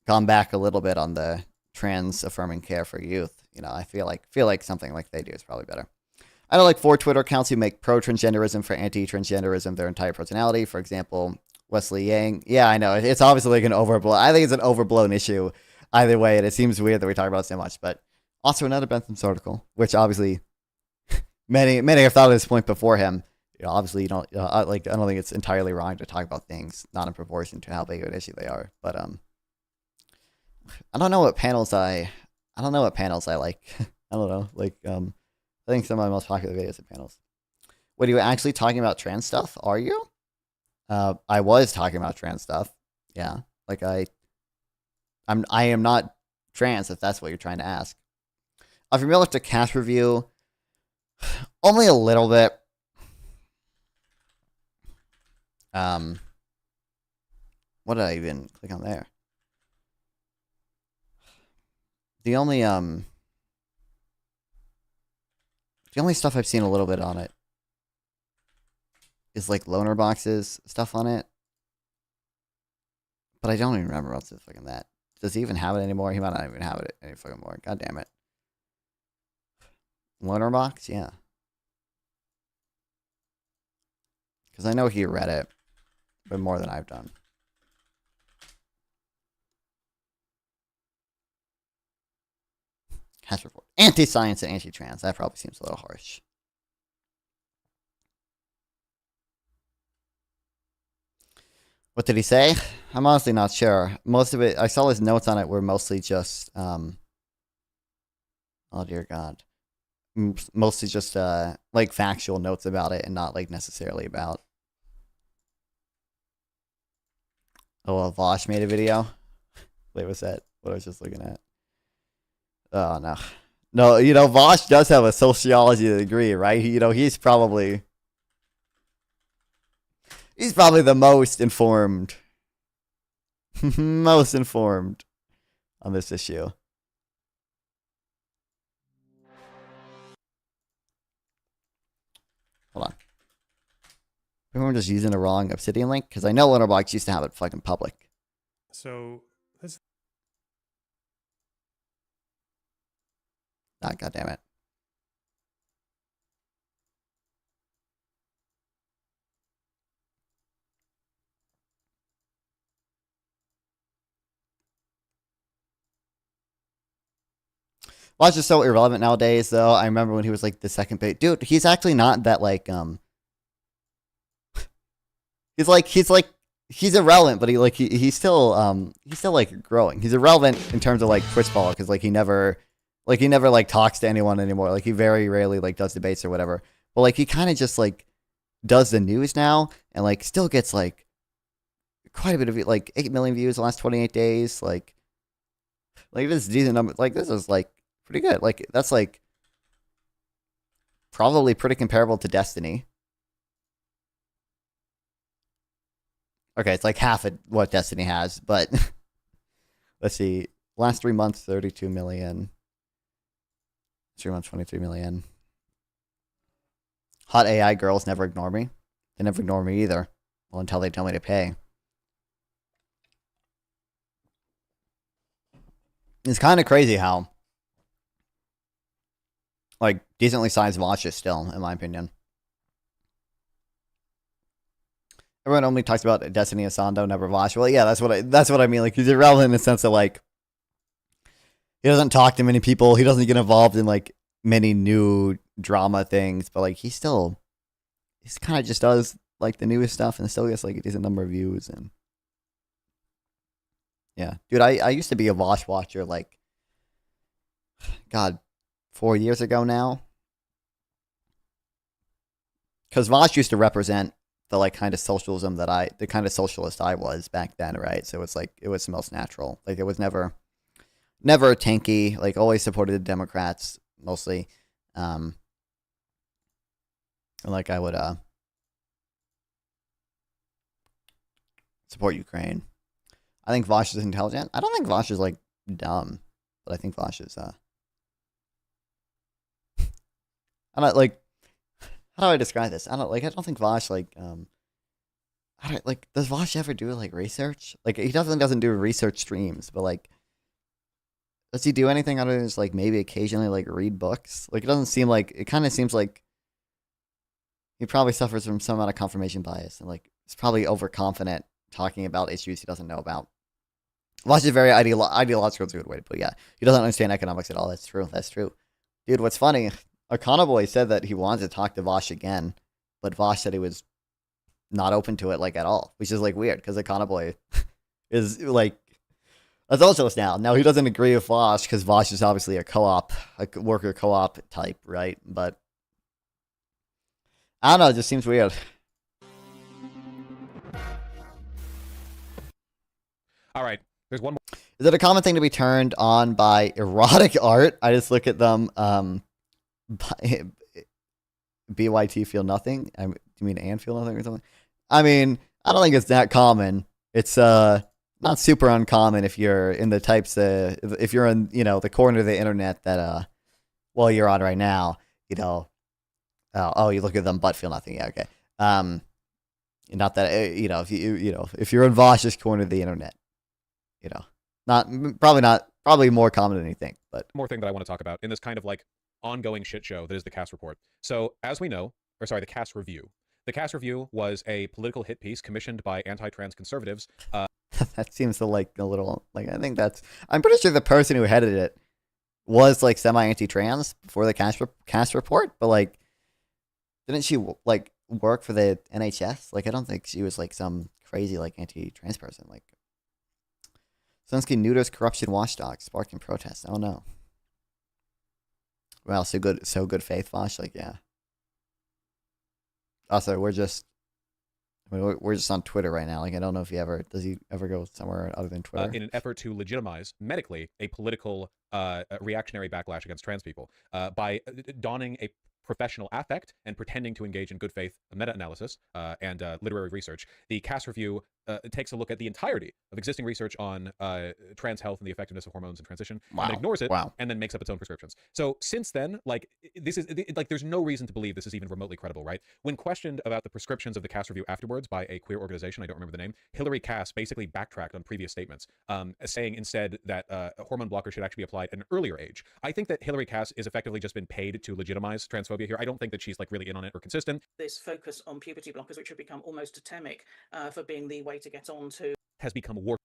gone back a little bit on the trans affirming care for youth. I feel like something like they do is probably better. I know like 4 Twitter accounts who make pro transgenderism for anti transgenderism their entire personality. For example, Wesley Yang. Yeah, I know. It's obviously like an overblown. I think it's an overblown issue either way, and it seems weird that we talk about it so much. But also another Bentham's article, which obviously many have thought of this point before him. Obviously you don't I don't think it's entirely wrong to talk about things not in proportion to how big of an issue they are. But I don't know what panels I like. I don't know. Like I think some of my most popular videos are panels. What are you actually talking about trans stuff? Are you? I was talking about trans stuff. Yeah. Like I am not trans if that's what you're trying to ask. Are you familiar with the cash review? Only a little bit. What did I even click on there? The only stuff I've seen a little bit on it is like loaner boxes stuff on it, but I don't even remember what's the fucking that. Does he even have it anymore? He might not even have it any fucking more. God damn it. Loaner box, yeah. Because I know he read it, but more than I've done. Hash report. Anti-science and anti-trans. That probably seems a little harsh. What did he say? I'm honestly not sure. Most of it, I saw his notes on it were mostly just, oh dear God. Mostly just, like factual notes about it and not like necessarily about. Oh, Vosh made a video. Wait, what's that? What I was just looking at. Oh, no. No, you know, Vosh does have a sociology degree, right? You know, he's probably the most informed. Most informed on this issue. Hold on. Everyone just using the wrong Obsidian link? Because I know Letterboxd used to have it fucking public. So this. Ah, God damn it. Watch is so irrelevant nowadays, though. I remember when he was like the second page. Dude, he's actually not that like he's irrelevant, but he's still like growing. He's irrelevant in terms of like Twitch ball because like he never like talks to anyone anymore. Like he very rarely like does debates or whatever. But like he kind of just like does the news now and like still gets like quite a bit of like 8 million views the last 28 days. Like this is decent number. Like this is like pretty good. Like that's like probably pretty comparable to Destiny. Okay, it's like half of what Destiny has, but let's see. Last 3 months, 32 million. 3 months, 23 million. Hot AI girls never ignore me. They never ignore me either. Well, until they tell me to pay. It's kind of crazy how like decently sized watches still, in my opinion. Everyone only talks about Destiny and Sando, never Vosh. Well, yeah, that's what I mean. Like he's irrelevant in the sense that like he doesn't talk to many people. He doesn't get involved in like many new drama things, but like he's kind of just does like the newest stuff and still gets like a decent number of views. And yeah, dude, I used to be a Vosh watcher like, God, 4 years ago now. Because Vosh used to represent the like kind of socialism the kind of socialist I was back then, right? So it's like it was the most natural. Like it was never tanky. Like always supported the Democrats mostly. And like I would support Ukraine. I think Vosh is intelligent. I don't think Vosh is like dumb, but I think Vosh is I'm not like. How do I describe this? I don't think Vosh like does Vosh ever do like research? Like he doesn't do research streams, but like does he do anything other than just like maybe occasionally like read books? Like it kind of seems like he probably suffers from some amount of confirmation bias and like is probably overconfident talking about issues he doesn't know about. Vosh is very ideological is a good way to put it. Yeah. He doesn't understand economics at all. That's true. Dude, what's funny? Boy said that he wanted to talk to Vosh again, but Vosh said he was not open to it like at all, which is like weird because Boy is like a socialist now. Now he doesn't agree with Vosh because Vosh is obviously a worker co-op type, right? But I don't know, it just seems weird. All right, there's one more. Is it a common thing to be turned on by erotic art? I just look at them. BYT feel nothing. Do you mean and feel nothing or something? I mean, I don't think it's that common. It's not super uncommon if you're in the types if you're in the corner of the internet that you're on right now. You look at them but feel nothing. Yeah, okay. Not that if you're in Vosh's corner of the internet, probably more common than you think. But more thing that I want to talk about in this kind of like ongoing shit show that is the Cast Report. So as we know, the Cast Review. The Cast Review was a political hit piece commissioned by anti-trans conservatives. That seems to like a little like I'm pretty sure the person who headed it was like semi anti-trans before the Cast Report, but like didn't she like work for the NHS. Like, I don't think she was like some crazy like anti-trans person. Like, Zelensky neuters corruption watchdog sparking protests. Oh no. Well, so good faith, Vosh. Like, yeah. Also, we're just on Twitter right now. Like, I don't know if does he ever go somewhere other than Twitter? In an effort to legitimize medically a political reactionary backlash against trans people by donning a professional affect and pretending to engage in good faith meta-analysis and literary research. The Cass Review takes a look at the entirety of existing research on trans health and the effectiveness of hormones and transition, and then ignores it, and then makes up its own prescriptions. So since then, like, this is like, there's no reason to believe this is even remotely credible, right? When questioned about the prescriptions of the Cass Review afterwards by a queer organization, I don't remember the name, Hillary Cass basically backtracked on previous statements, saying instead that hormone blockers should actually be applied at an earlier age. I think that Hillary Cass is effectively just been paid to legitimize transphobia here. I don't think that she's like really in on it or consistent. This focus on puberty blockers, which have become almost totemic for being the way to get on to, has become a war.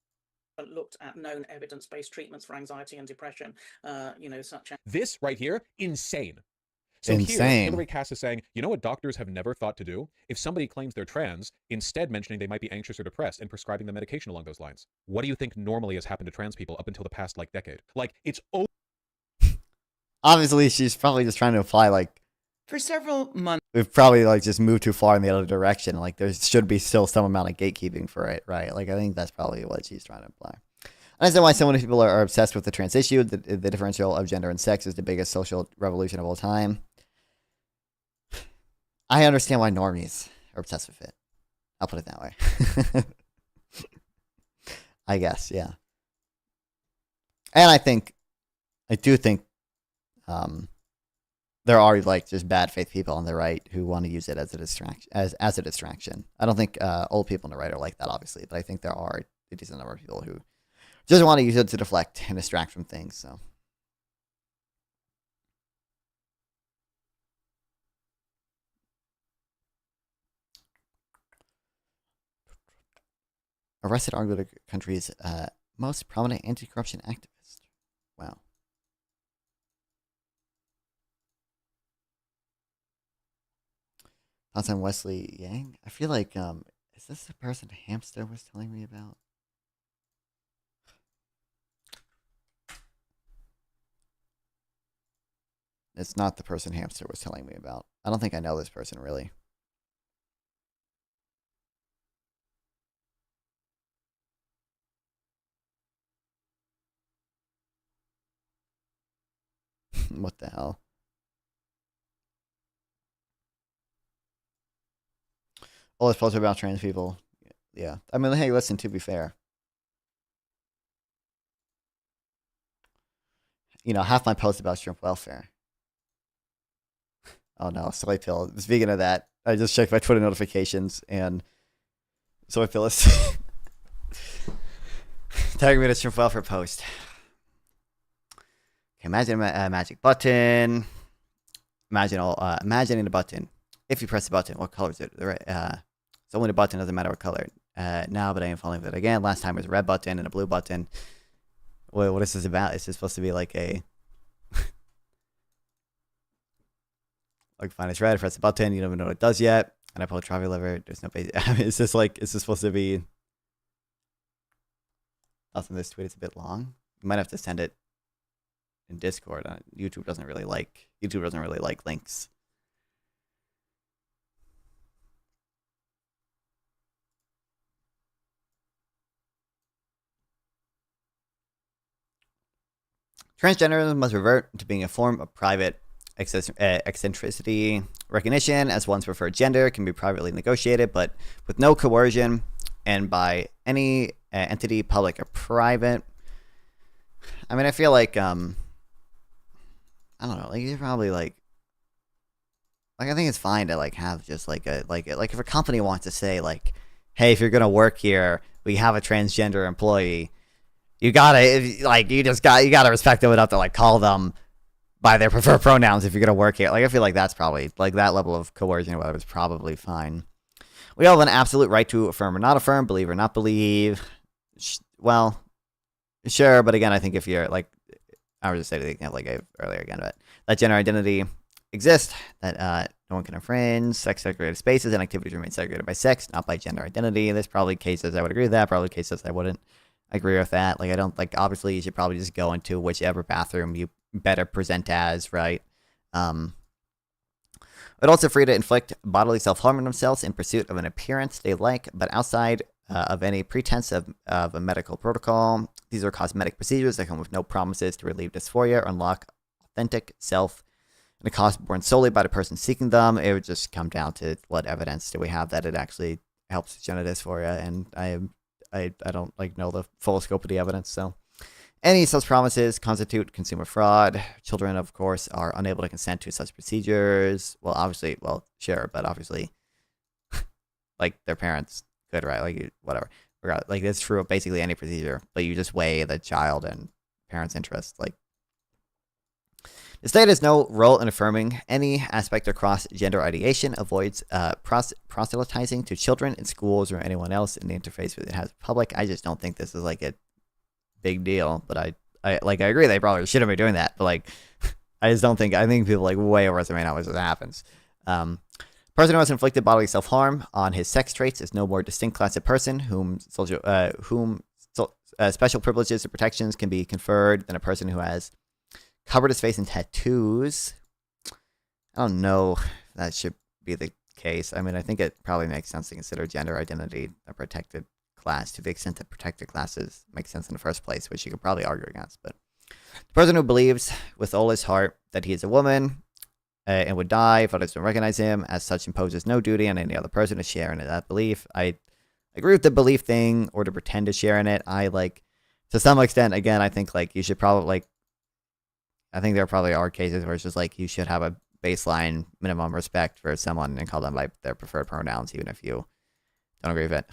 Looked at known evidence-based treatments for anxiety and depression, such as this right here, insane. So insane. Here, Hillary Cass is saying, you know what doctors have never thought to do? If somebody claims they're trans, instead mentioning they might be anxious or depressed and prescribing the medication along those lines. What do you think normally has happened to trans people up until the past like decade? Like, it's obviously she's probably just trying to apply like for several months. We've probably like just moved too far in the other direction. Like, there should be still some amount of gatekeeping for it, right? Like, I think that's probably what she's trying to imply. I understand why so many people are obsessed with the trans issue. The differential of gender and sex is the biggest social revolution of all time. I understand why normies are obsessed with it. I'll put it that way. I guess, yeah. And I do think there are like just bad faith people on the right who want to use it as a distraction. I don't think old people on the right are like that, obviously, but I think there are a decent number of people who just want to use it to deflect and distract from things. So, arrested arguably the country's most prominent anti-corruption activist. Wow. Thoughts on Wesley Yang? I feel like, is this the person Hamster was telling me about? It's not the person Hamster was telling me about. I don't think I know this person, really. What the hell? All this posts about trans people. Yeah. I mean, hey, listen, to be fair. You know, half my posts about shrimp welfare. Oh no, soy pill. Speaking of that, I just checked my Twitter notifications and soy pill is tagging me to shrimp welfare post. Okay, imagine a magic button. Imagining the button. If you press the button, what color is it? It's only the button, doesn't matter what color. Now, but I am falling with it again. Last time it was a red button and a blue button. What is this about? Is this supposed to be like a like fine, it's red, press the button, you don't even know what it does yet. And I pull a trophy lever, there's no base. I mean, is this supposed to be nothing? This tweet is a bit long. You might have to send it in Discord. YouTube doesn't really like links. Transgenderism must revert to being a form of private eccentricity. Recognition as one's preferred gender can be privately negotiated, but with no coercion, and by any entity, public or private. I mean, I feel like I don't know. Like, you're probably like I think it's fine to like have just like if a company wants to say like, hey, if you're gonna work here, we have a transgender employee. You gotta respect them enough to like call them by their preferred pronouns if you're gonna work here. Like, I feel like that's probably like that level of coercion or whatever is probably fine. We all have an absolute right to affirm or not affirm, believe or not believe. Well, sure, but again, I think if you're like, I was just saying the example like I gave earlier again, but that gender identity exist, that no one can infringe, sex segregated spaces and activities remain segregated by sex, not by gender identity. There's probably cases I would agree with that, probably cases I wouldn't agree with that. Like, I don't, like, obviously you should probably just go into whichever bathroom you better present as, right? But also free to inflict bodily self-harm on themselves in pursuit of an appearance they like, but outside of any pretense of a medical protocol. These are cosmetic procedures that come with no promises to relieve dysphoria or unlock authentic self, and a cost borne solely by the person seeking them. It would just come down to what evidence do we have that it actually helps gender dysphoria, and I don't like know the full scope of the evidence. So any such promises constitute consumer fraud. Children, of course, are unable to consent to such procedures. Well, obviously, well, sure, but obviously, like, their parents could, right? Like, whatever. Like, it's true of basically any procedure, but you just weigh the child and parents' interests. Like, the state has no role in affirming any aspect of cross-gender ideation, avoids proselytizing to children in schools or anyone else in the interface with it has public. I just don't think this is, like, a big deal, but I agree they probably shouldn't be doing that, but, like, I think people, like, way overestimate how much this happens. Person who has inflicted bodily self-harm on his sex traits is no more distinct class of person whom special privileges or protections can be conferred than a person who has covered his face in tattoos. I don't know if that should be the case. I mean, I think it probably makes sense to consider gender identity a protected class to the extent that protected classes make sense in the first place, which you could probably argue against. But the person who believes with all his heart that he is a woman and would die if others don't recognize him as such imposes no duty on any other person to share in that belief. I agree with the belief thing, or to pretend to share in it. I, like, to some extent, again, I think, like, you should probably, like, I think there probably are cases where it's just, like, you should have a baseline minimum respect for someone and call them by their preferred pronouns, even if you don't agree with it.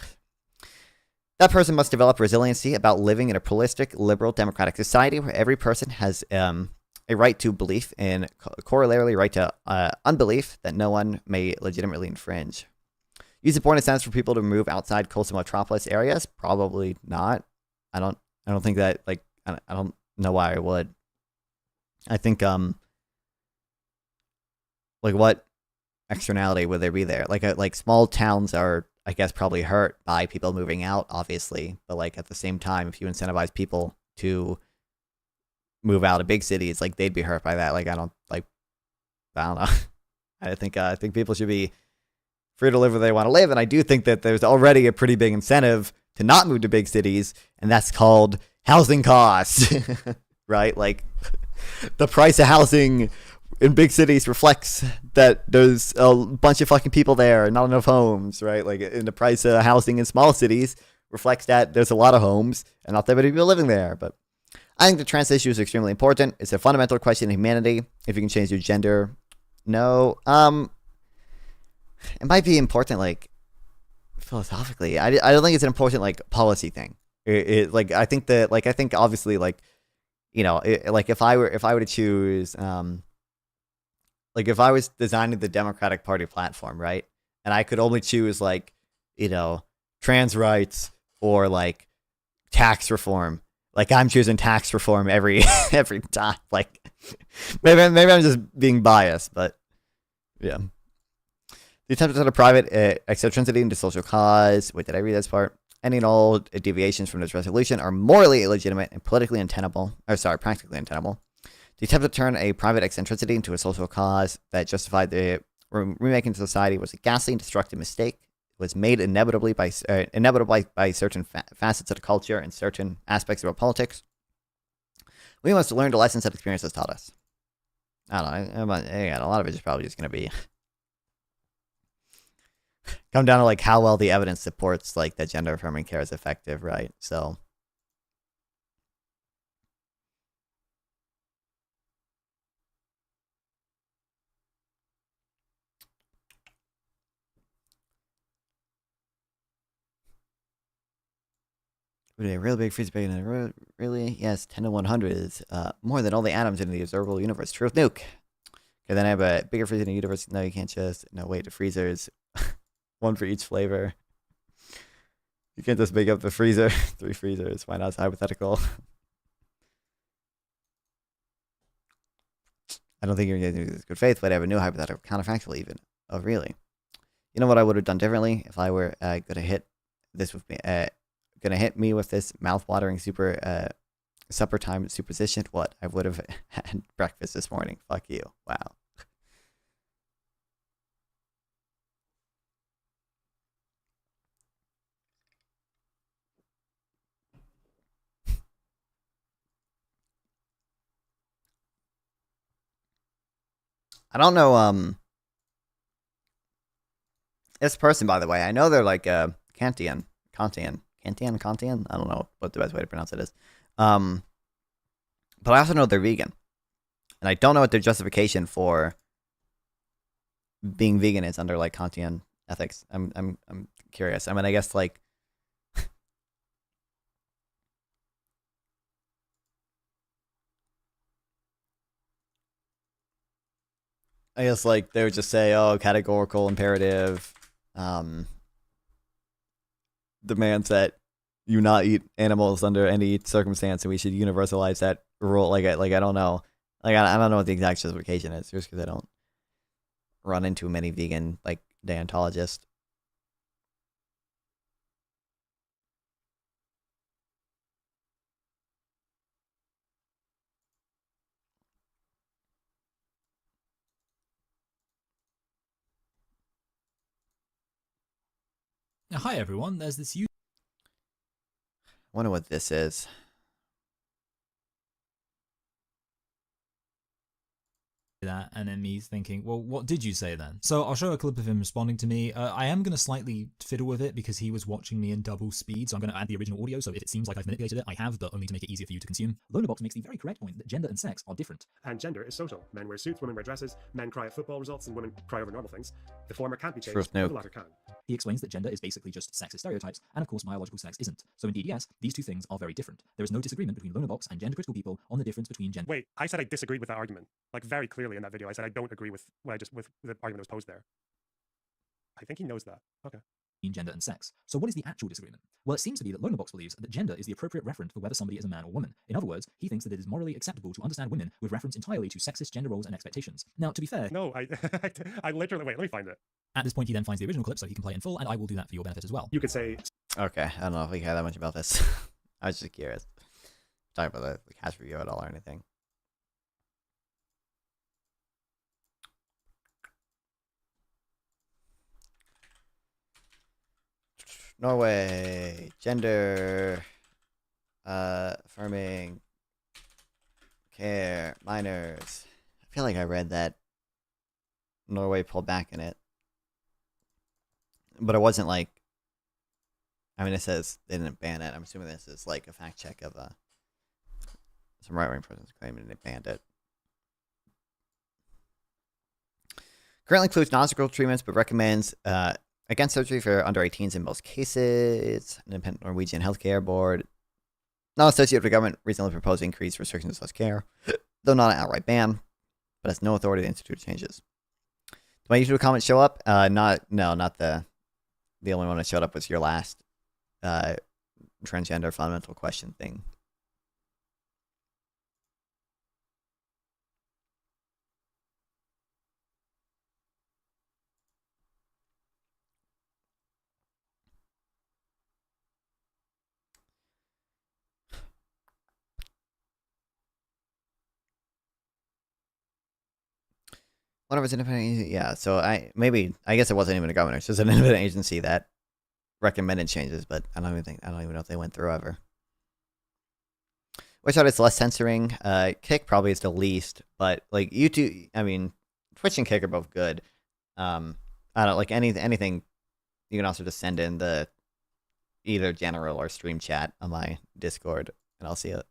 That person must develop resiliency about living in a pluralistic, liberal, democratic society where every person has a right to belief and corollarily right to unbelief that no one may legitimately infringe. Use the point of sense for people to move outside coastal metropolis areas? Probably not. I don't think that, like, I don't know why I would. I think, like, what externality would there be there? Like small towns are, I guess, probably hurt by people moving out, obviously. But, like, at the same time, if you incentivize people to move out of big cities, like, they'd be hurt by that. Like, I don't know. I think people should be free to live where they want to live. And I do think that there's already a pretty big incentive to not move to big cities, and that's called housing costs, right? Like, the price of housing in big cities reflects that there's a bunch of fucking people there and not enough homes, right? Like, in the price of housing in small cities reflects that there's a lot of homes and not that many people living there. But I think the trans issue is extremely important. It's a fundamental question in humanity. If you can change your gender, no. It might be important, like, philosophically. I don't think it's an important, like, policy thing. I think obviously, like, you know, like, if I were to choose, like, if I was designing the Democratic Party platform, right, and I could only choose, like, you know, trans rights or, like, tax reform. Like, I'm choosing tax reform every time. Like, maybe I'm just being biased, but yeah. The attempt to turn a private eccentricity into social cause. Wait, did I read this part? Any and all deviations from this resolution are morally illegitimate and practically untenable. The attempt to turn a private eccentricity into a social cause that justified the remaking society was a ghastly and destructive mistake. It was made inevitably by certain facets of the culture and certain aspects of our politics. We must learn the lessons that experience has taught us. I don't know. Again, a lot of it is probably just going to be come down to, like, how well the evidence supports, like, that gender affirming care is effective, right? So a real big freeze big, really? Yes, 10 to 100 is more than all the atoms in the observable universe. Truth nuke. Okay, then I have a bigger freezer in the universe. No, you can't just, no, wait, the freezers. One for each flavor. You can't just make up the freezer. 3 freezers. Why not? It's hypothetical. I don't think you're going to do this good faith, but I have a new hypothetical counterfactual even. Oh, really? You know what I would have done differently if I were going to hit this with me? Going to hit me with this mouth-watering supper time superstition? What? I would have had breakfast this morning. Fuck you. Wow. I don't know, this person, by the way, I know they're like, Kantian. I don't know what the best way to pronounce it is. But I also know they're vegan. And I don't know what their justification for being vegan is under, like, Kantian ethics. I'm curious. I mean, I guess, like, they would just say, oh, categorical imperative demands that you not eat animals under any circumstance, and we should universalize that rule. Like I don't know. Like, I don't know what the exact justification is, just because I don't run into many vegan, like, deontologists. Hi everyone, there's this I wonder what this is. that, and then me thinking, well, what did you say then? So I'll show a clip of him responding to me. I am going to slightly fiddle with it because he was watching me in double speed, so I'm going to add the original audio, so if it seems like I've manipulated it, I have, but only to make it easier for you to consume. Lonerbox makes the very correct point that gender and sex are different. And gender is social. Men wear suits, women wear dresses, men cry at football results, and women cry over normal things. The former can't be changed, Truth but note. the latter can. He explains that gender is basically just sexist stereotypes, and of course biological sex isn't. So indeed, yes, these two things are very different. There is no disagreement between Lonerbox and gender-critical people on the difference between gender. Wait, I said I disagreed with that argument. Like, very clearly in that video, I said I don't agree with what with the argument that was posed there. I think he knows that. Okay. Gender and sex. So what is the actual disagreement? Well, it seems to be that Lonerbox believes that gender is the appropriate referent for whether somebody is a man or woman. In other words, he thinks that it is morally acceptable to understand women with reference entirely to sexist gender roles and expectations. Now, to be fair... No, I literally... Wait, let me find it. At this point, he then finds the original clip so he can play it in full, and I will do that for your benefit as well. You could say... Okay, I don't know if we care that much about this. I was just curious. Talking about the cast review at all or anything. Norway, gender, affirming, care, minors. I feel like I read that Norway pulled back in it. But it wasn't like, I mean, it says they didn't ban it. I'm assuming this is like a fact check of some right-wing person's claiming they banned it. Currently includes non-surgical treatments, but recommends against surgery for under 18s in most cases. An independent Norwegian healthcare board, not associated with the government, recently proposed increased restrictions to such care, though not an outright ban, but has no authority to institute changes. Did my YouTube comments show up? Not the only one that showed up was your last transgender fundamental question thing. One of its independent agency, yeah. So I guess it wasn't even a governor. It's just an independent agency that recommended changes, but I don't even know if they went through ever. Which out it's less censoring. Kick probably is the least, but like YouTube, I mean, Twitch and Kick are both good. I don't like anything. You can also just send in the either general or stream chat on my Discord, and I'll see it.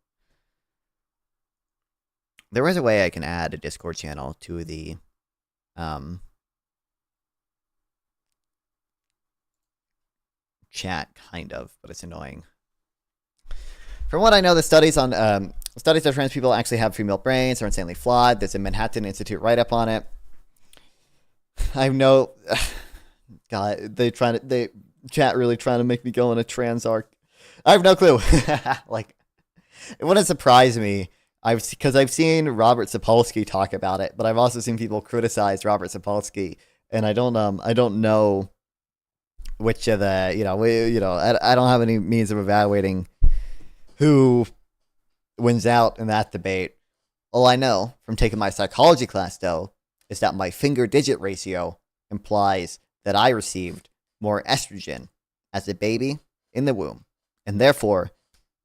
There is a way I can add a Discord channel to the chat, kind of, but it's annoying. From what I know, the studies on studies that trans people actually have female brains are insanely flawed. There's a Manhattan Institute write-up on it. I know, God, they chat really trying to make me go on a trans arc. I have no clue. Like, it wouldn't surprise me. I've seen Robert Sapolsky talk about it, but I've also seen people criticize Robert Sapolsky, and I don't know which of the I don't have any means of evaluating who wins out in that debate. All I know from taking my psychology class, though, is that my finger digit ratio implies that I received more estrogen as a baby in the womb, and therefore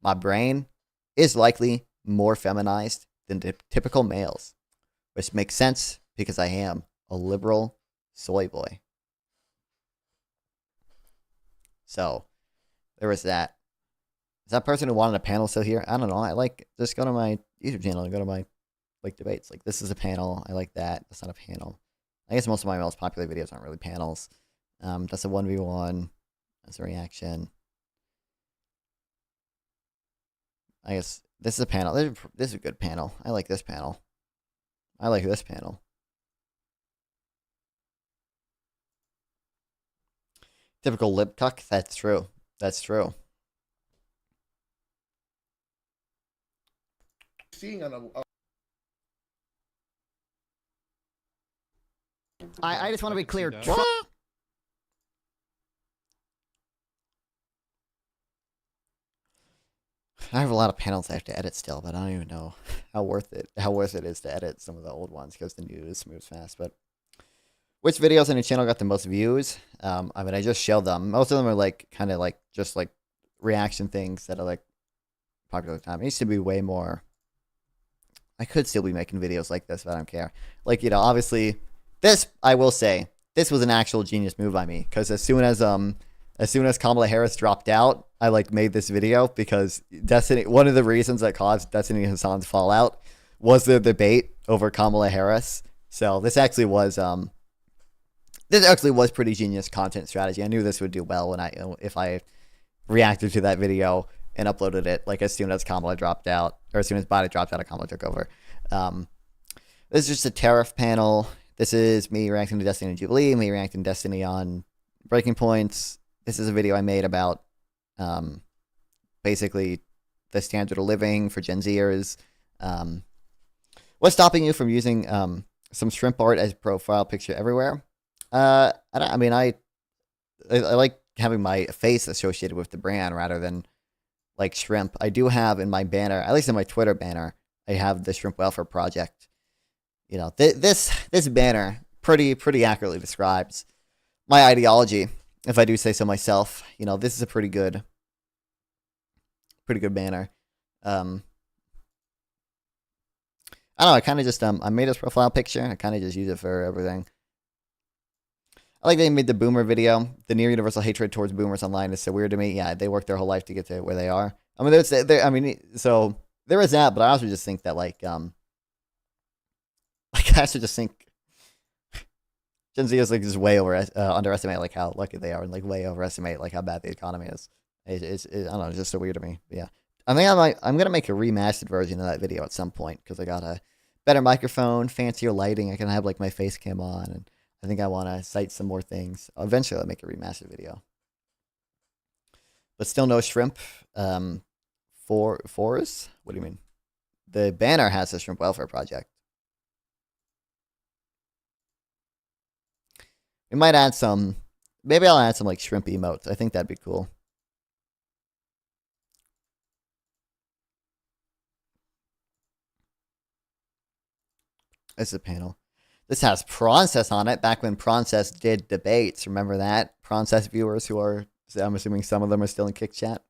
my brain is likely more feminized than typical males, which makes sense because I am a liberal soy boy. So there was that. Is that person who wanted a panel still here? I don't know. Just go to my YouTube channel and go to my debates. Like, this is a panel. I like that. That's not a panel. I guess most of my most popular videos aren't really panels. That's a 1v1. That's a reaction. I guess this is a panel. This is a good panel. I like this panel. I like this panel. Typical lip cuck. That's true. That's true. Seeing on a I just want to be clear. I have a lot of panels I have to edit still, but I don't even know how worth it is to edit some of the old ones because the news moves fast. But which videos on your channel got the most views? I mean, I just showed them. Most of them are like kind of like just like reaction things that are like popular at the time. It used to be way more. I could still be making videos like this, but I don't care. Like, obviously, this, I will say, this was an actual genius move by me because as soon as Kamala Harris dropped out, I made this video because one of the reasons that caused Destiny Hassan's fallout was the debate over Kamala Harris. So this actually was pretty genius content strategy. I knew this would do well if I reacted to that video and uploaded it as soon as Kamala dropped out, or as soon as Biden dropped out and Kamala took over. This is just a tariff panel. This is me reacting to Destiny and Jubilee, me reacting to Destiny on Breaking Points. This is a video I made about basically the standard of living for Gen Zers. What's stopping you from using some shrimp art as profile picture everywhere? I like having my face associated with the brand rather than shrimp. I do have in my banner, at least in my Twitter banner, I have the Shrimp Welfare Project. This banner pretty accurately describes my ideology, if I do say so myself. This is a pretty good banner. I don't know. I kind of just I made this profile picture. I kind of just use it for everything. I like they made the boomer video. The near universal hatred towards boomers online is so weird to me. Yeah, they worked their whole life to get to where they are. I mean, so there is that, but I also just think that I also just think Gen Z is just way underestimate how lucky they are, and way overestimate how bad the economy is. I don't know, it's just so weird to me. But yeah, I think I'm gonna make a remastered version of that video at some point because I got a better microphone, fancier lighting. I can have my face cam on, and I think I want to cite some more things. Eventually, I'll make a remastered video. But still no shrimp. Fours? What do you mean? The banner has the Shrimp Welfare Project. We might add some. Maybe I'll add some shrimp emotes. I think that'd be cool. This is a panel. This has Process on it. Back when Process did debates, remember that? Process viewers who are, I'm assuming some of them are still in Kick Chat.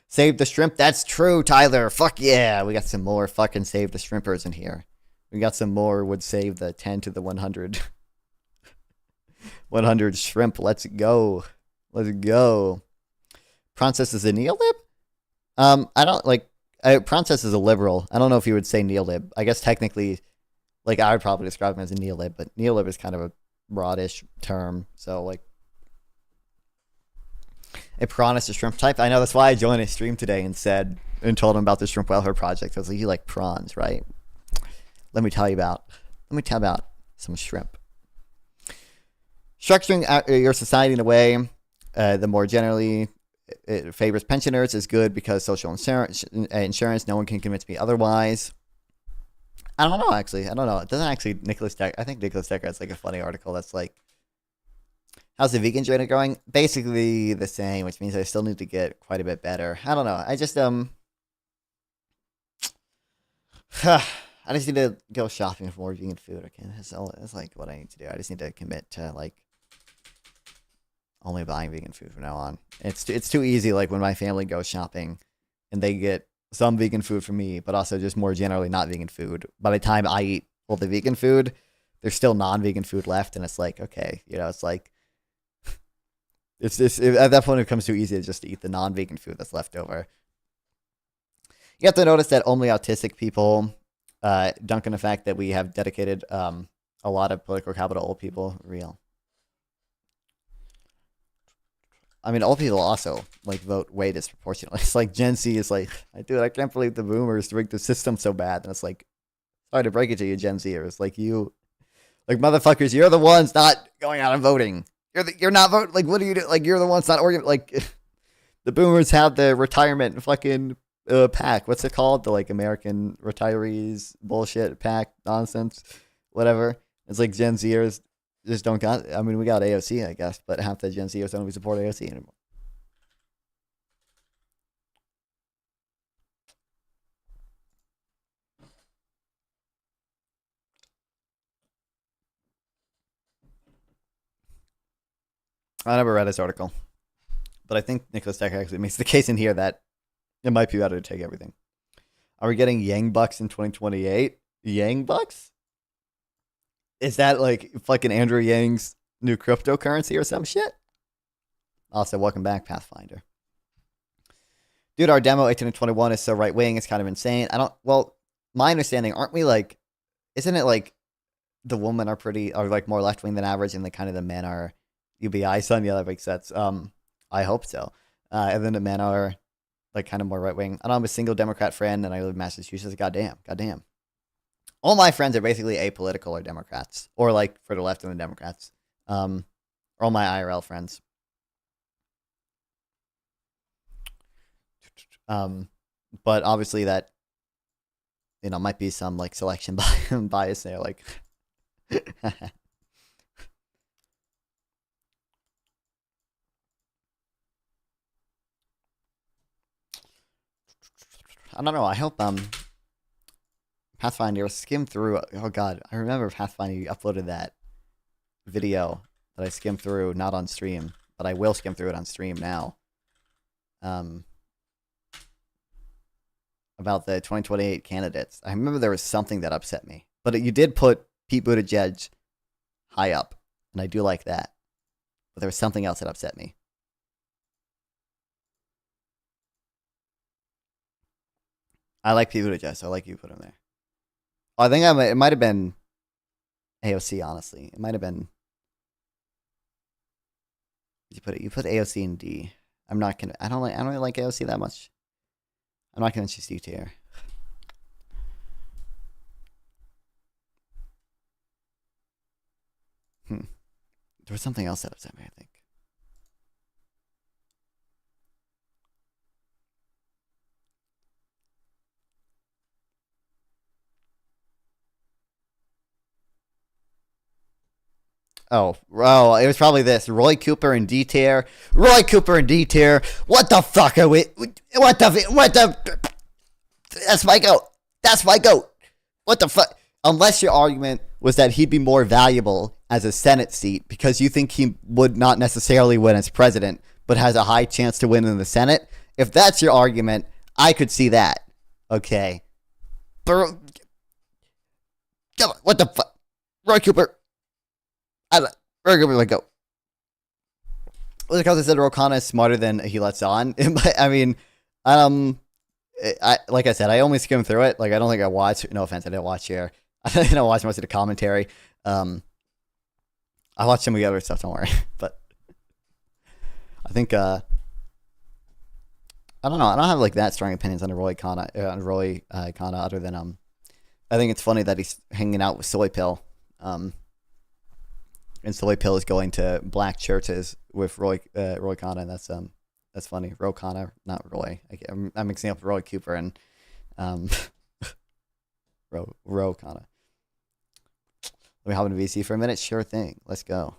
Save the shrimp. That's true, Tyler. Fuck yeah. We got some more fucking Save the Shrimpers in here. We got some more would save the 10 to the 100. 100 shrimp. Let's go. Let's go. Process is a neolib? I don't Process is a liberal. I don't know if you would say neolib. I guess technically, I would probably describe him as a neolib, but neolib is kind of a broadish term. So, a prawn is a shrimp type. I know, that's why I joined a stream today and told him about the Shrimp Welfare Project. I was like, you like prawns, right? Let me tell you about some shrimp. Structuring your society in a way the more generally it favors pensioners is good because social insurance, no one can convince me otherwise. I don't know, actually. I don't know. It doesn't actually, Nicholas Decker, I think Nicholas Decker has like a funny article that's like, how's the vegan journey going? Basically the same, which means I still need to get quite a bit better. I don't know. I just I just need to go shopping for more vegan food. Okay, that's like what I need to do. I just need to commit to like only buying vegan food from now on. It's too easy. Like when my family goes shopping, and they get some vegan food from me, but also just more generally not vegan food. By the time I eat all the vegan food, there's still non-vegan food left, and it's like, okay, it's like at that point it becomes too easy to just eat the non-vegan food that's left over. You have to notice that only autistic people dunk on the fact that we have dedicated a lot of political capital to old people. Real. I mean, old people also like vote way disproportionately. It's like Gen Z is like, dude, I can't believe the boomers rigged the system so bad. And it's like, sorry to break it to you, Gen Zers. Like motherfuckers, you're the ones not going out and voting. You're not voting. Like, what do you do? Like, you're the ones not organizing. Like, the boomers have the retirement fucking pack. What's it called? The like American retirees bullshit pack nonsense, whatever. It's like Gen Zers just don't got. I mean, we got AOC, I guess, but half the Gen Zers don't even support AOC anymore. I never read this article, but I think Nicholas Decker actually makes the case in here that it might be better to take everything. Are we getting Yang Bucks in 2028? Yang Bucks? Is that like fucking Andrew Yang's new cryptocurrency or some shit? Also, welcome back, Pathfinder. Dude, our demo 18 and 21 is so right wing, it's kind of insane. Well, my understanding, aren't we like, isn't it like the women are like more left wing than average and the men are UBI son? Yeah, that makes sense. I hope so. And then the men are like kind of more right wing. I'm a single Democrat friend and I live in Massachusetts. Goddamn. All my friends are basically apolitical or Democrats, or like for the left of the Democrats. All my IRL friends. But obviously that, might be some like selection bias there. Like, I don't know. I hope Pathfinder skimmed through. Oh god, I remember Pathfinder. You uploaded that video that I skimmed through, not on stream, but I will skim through it on stream now. About the 2028 candidates. I remember there was something that upset me, but you did put Pete Buttigieg high up, and I do like that. But there was something else that upset me. I like Pete Buttigieg, so I like you put him there. I think it might have been AOC, honestly. It might have been. You put AOC in D. I don't really like AOC that much. I'm not gonna choose D tier. There was something else that upset me, I think. Oh, it was probably this. Roy Cooper in D tier. Roy Cooper in D tier. What the fuck are we? What the? That's my goat. That's my goat. What the fuck? Unless your argument was that he'd be more valuable as a Senate seat because you think he would not necessarily win as president, but has a high chance to win in the Senate. If that's your argument, I could see that. Okay. But, what the fuck? Roy Cooper. Roy Cooper, like, go. Well, because I said Rokana is smarter than he lets on. I mean, like I said, I only skimmed through it. Like, I don't think I watched. No offense, I didn't watch here. I didn't watch most of the commentary. I watched some of the other stuff. Don't worry. But I think I don't know. I don't have like that strong opinions on Roy Khanna, other than I think it's funny that he's hanging out with Soy Pill. And Soy Pill is going to black churches with Roy Khanna. That's funny. Roy Khanna, not Roy. I'm mixing up Roy Cooper and Row kind of. Let me hop into VC for a minute. Sure thing. Let's go.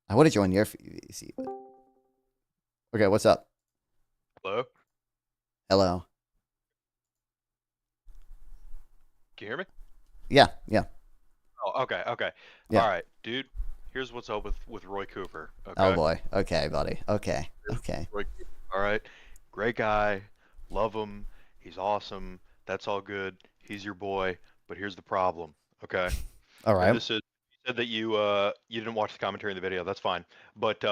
I would have joined your VC, but okay. What's up? Hello? Hello. Can you hear me? Yeah. Yeah. Oh, okay, okay. Yeah. All right, dude. Here's what's up with Roy Cooper. Okay. Oh boy. Okay, buddy. Okay. Okay. Roy Cooper, all right. Great guy. Love him. He's awesome. That's all good. He's your boy. But here's the problem. Okay. All right. This is you said that you didn't watch the commentary in the video. That's fine. But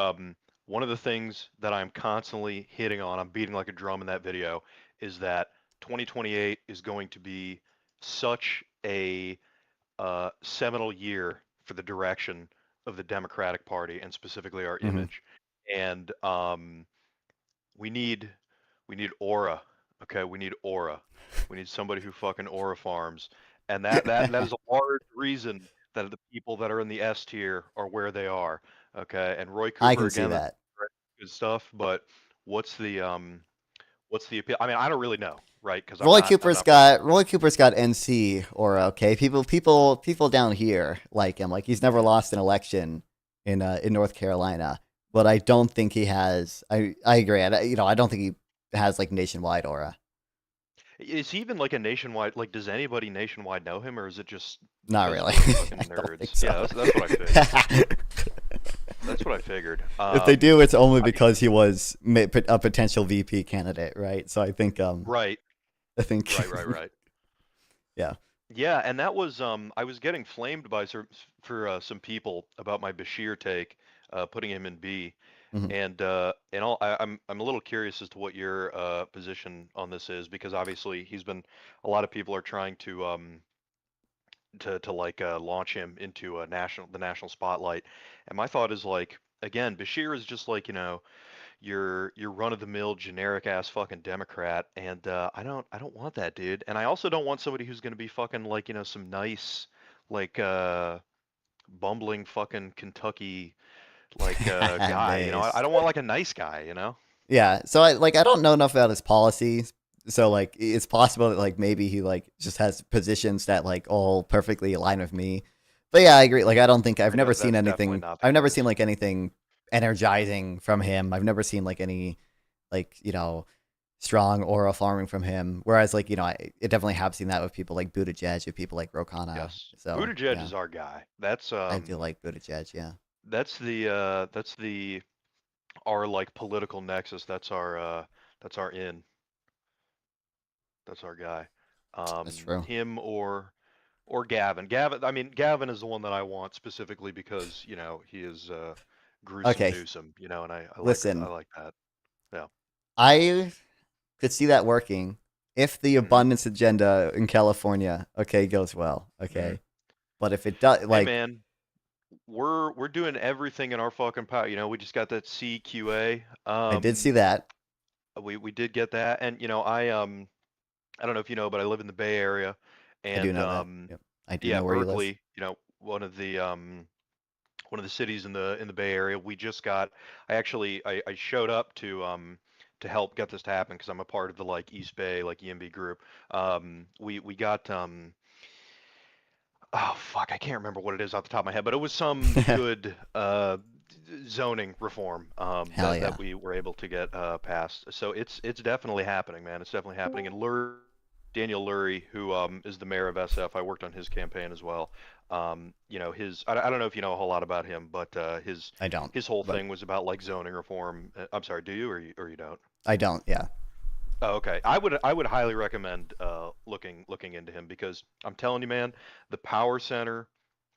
one of the things that I'm constantly hitting on, I'm beating like a drum in that video, is that 2028 is going to be such a seminal year for the direction of the Democratic Party and specifically our Mhm. image. And we need aura. Okay, we need aura. We need somebody who fucking aura farms, and that is a large reason that the people that are in the S tier are where they are. Okay, and Roy Cooper I can see again, that's that. good stuff. But what's the appeal? I mean, I don't really know, right? Because Roy Cooper's got NC or okay. People down here like him. Like he's never lost an election in North Carolina, but I don't think he has. I agree. I don't think he has like nationwide aura. Is he even like a nationwide? Like, does anybody nationwide know him, or is it just Not because really. we're fucking I don't think nerds? so. Yeah, that's what I figured. That's what I figured. If they do, it's only because he was a potential VP candidate, right? So I think Right, I think right. Yeah. Yeah, and that was I was getting flamed by some people about my Bashir take, putting him in B, Mhm. and I'm a little curious as to what your position on this is because obviously a lot of people are trying to like launch him into the national spotlight, and my thought is like again Bashir is just like your run of the mill generic ass fucking Democrat, and I don't want that dude, and I also don't want somebody who's gonna be fucking like some nice like bumbling fucking Kentucky like guy, I Nice. don't want like a nice guy. Yeah. So I don't know enough about his policies. So like it's possible that like maybe he like just has positions that like all perfectly align with me. But yeah, I agree. Like I don't think I've never seen That's definitely anything. not the I've never case. seen like anything energizing from him. I've never seen like any like strong aura farming from him. Whereas like I definitely have seen that with people like Buttigieg, with people like Rokana. Yes, So Buttigieg yeah, is our guy. That's I do like Buttigieg. Yeah. that's the our like political nexus. That's our in. That's our guy. That's true. Him or Gavin. Gavin is the one that I want specifically because he is gruesome Okay. Newsom. And I Listen. like that. Yeah. I could see that working if the abundance agenda in California, goes well. Okay. But if it does, Hey like, man, we're doing everything in our fucking power. We just got that CQA. I did see that. We did get that, and I don't know if you know, but I live in the Bay Area, I do and know that. Yep. I do yeah, know where you live. Berkeley, one of the cities in the Bay Area. I showed up to help get this to happen because I'm a part of the like East Bay like EMB group. We got oh fuck, I can't remember what it is off the top of my head, but it was some good zoning reform Hell yeah. that we were able to get passed. So it's definitely happening, man. It's definitely happening. And Daniel Lurie, who is the mayor of SF, I worked on his campaign as well. I don't know if you know a whole lot about him, but I don't. his whole thing was about like zoning reform. I'm sorry, do you or you don't? I don't. Yeah. Oh, okay. I would highly recommend looking into him because I'm telling you, man, the power center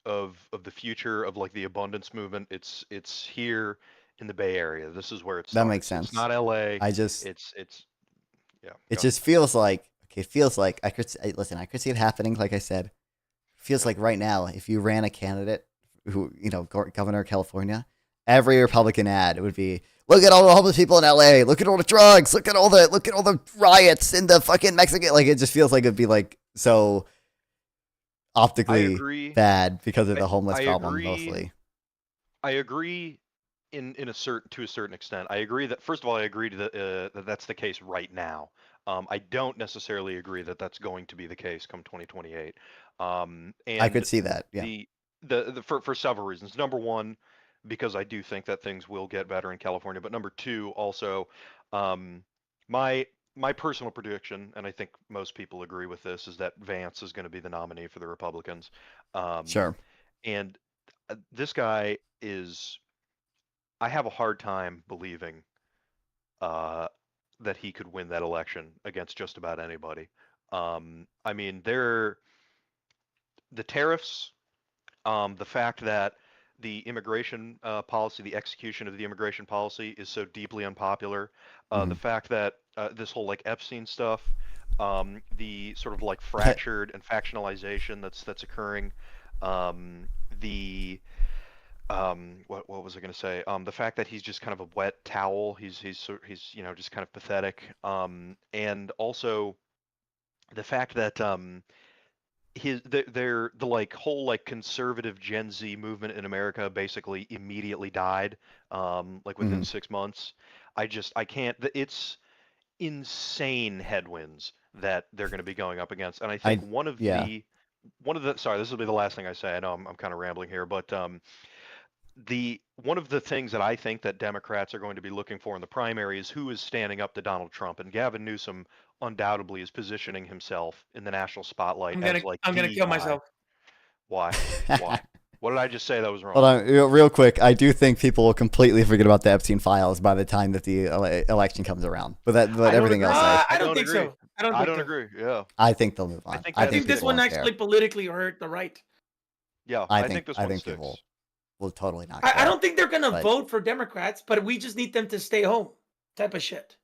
of the future of like the abundance movement, it's here in the Bay Area. This is where it starts. That makes sense. It's not LA. I just it's yeah. it just feels like I could listen. I could see it happening. Like I said, feels like right now, if you ran a candidate who governor of California, every Republican ad would be, look at all the homeless people in LA, look at all the drugs, look at all the riots in the fucking Mexican. Like it just feels like it'd be like so optically bad because of the homeless problem mostly. I agree in a certain extent. I agree that first of all, I agree that that's the case right now. I don't necessarily agree that that's going to be the case come 2028. I could And see that. Yeah. for several reasons. Number one, because I do think that things will get better in California. But number two, also, um, my my personal prediction, and I think most people agree with this, is that Vance is going to be the nominee for the Republicans. Sure. And this guy is. I have a hard time believing uh, that he could win that election against just about anybody. I mean, the tariffs, the fact that the immigration policy, the execution of the immigration policy is so deeply unpopular, the fact that this whole like Epstein stuff, the sort of like fractured and factionalization that's occurring, the what was I going to say? The fact that he's just kind of a wet towel. He's just kind of pathetic. And also the fact that the like whole like conservative Gen Z movement in America basically immediately died like within 6 months. I can't. It's insane headwinds that they're going to be going up against, and I think one of the sorry, this will be the last thing I say. I know I'm kind of rambling here, but the one of the things that I think that Democrats are going to be looking for in the primary is who is standing up to Donald Trump, and Gavin Newsom undoubtedly is positioning himself in the national spotlight as like I'm gonna the kill guy. myself. Why? Why? What did I just say that was wrong? Hold on, real quick. I do think people will completely forget about the Epstein files by the time that the election comes around. But everything else, I don't think agree. so. I don't agree. Yeah. I think they'll move on. I think this one actually politically hurt the right. Yeah, I think this one sticks. people will totally not. I don't think they're gonna vote for Democrats, but we just need them to stay home, type of shit.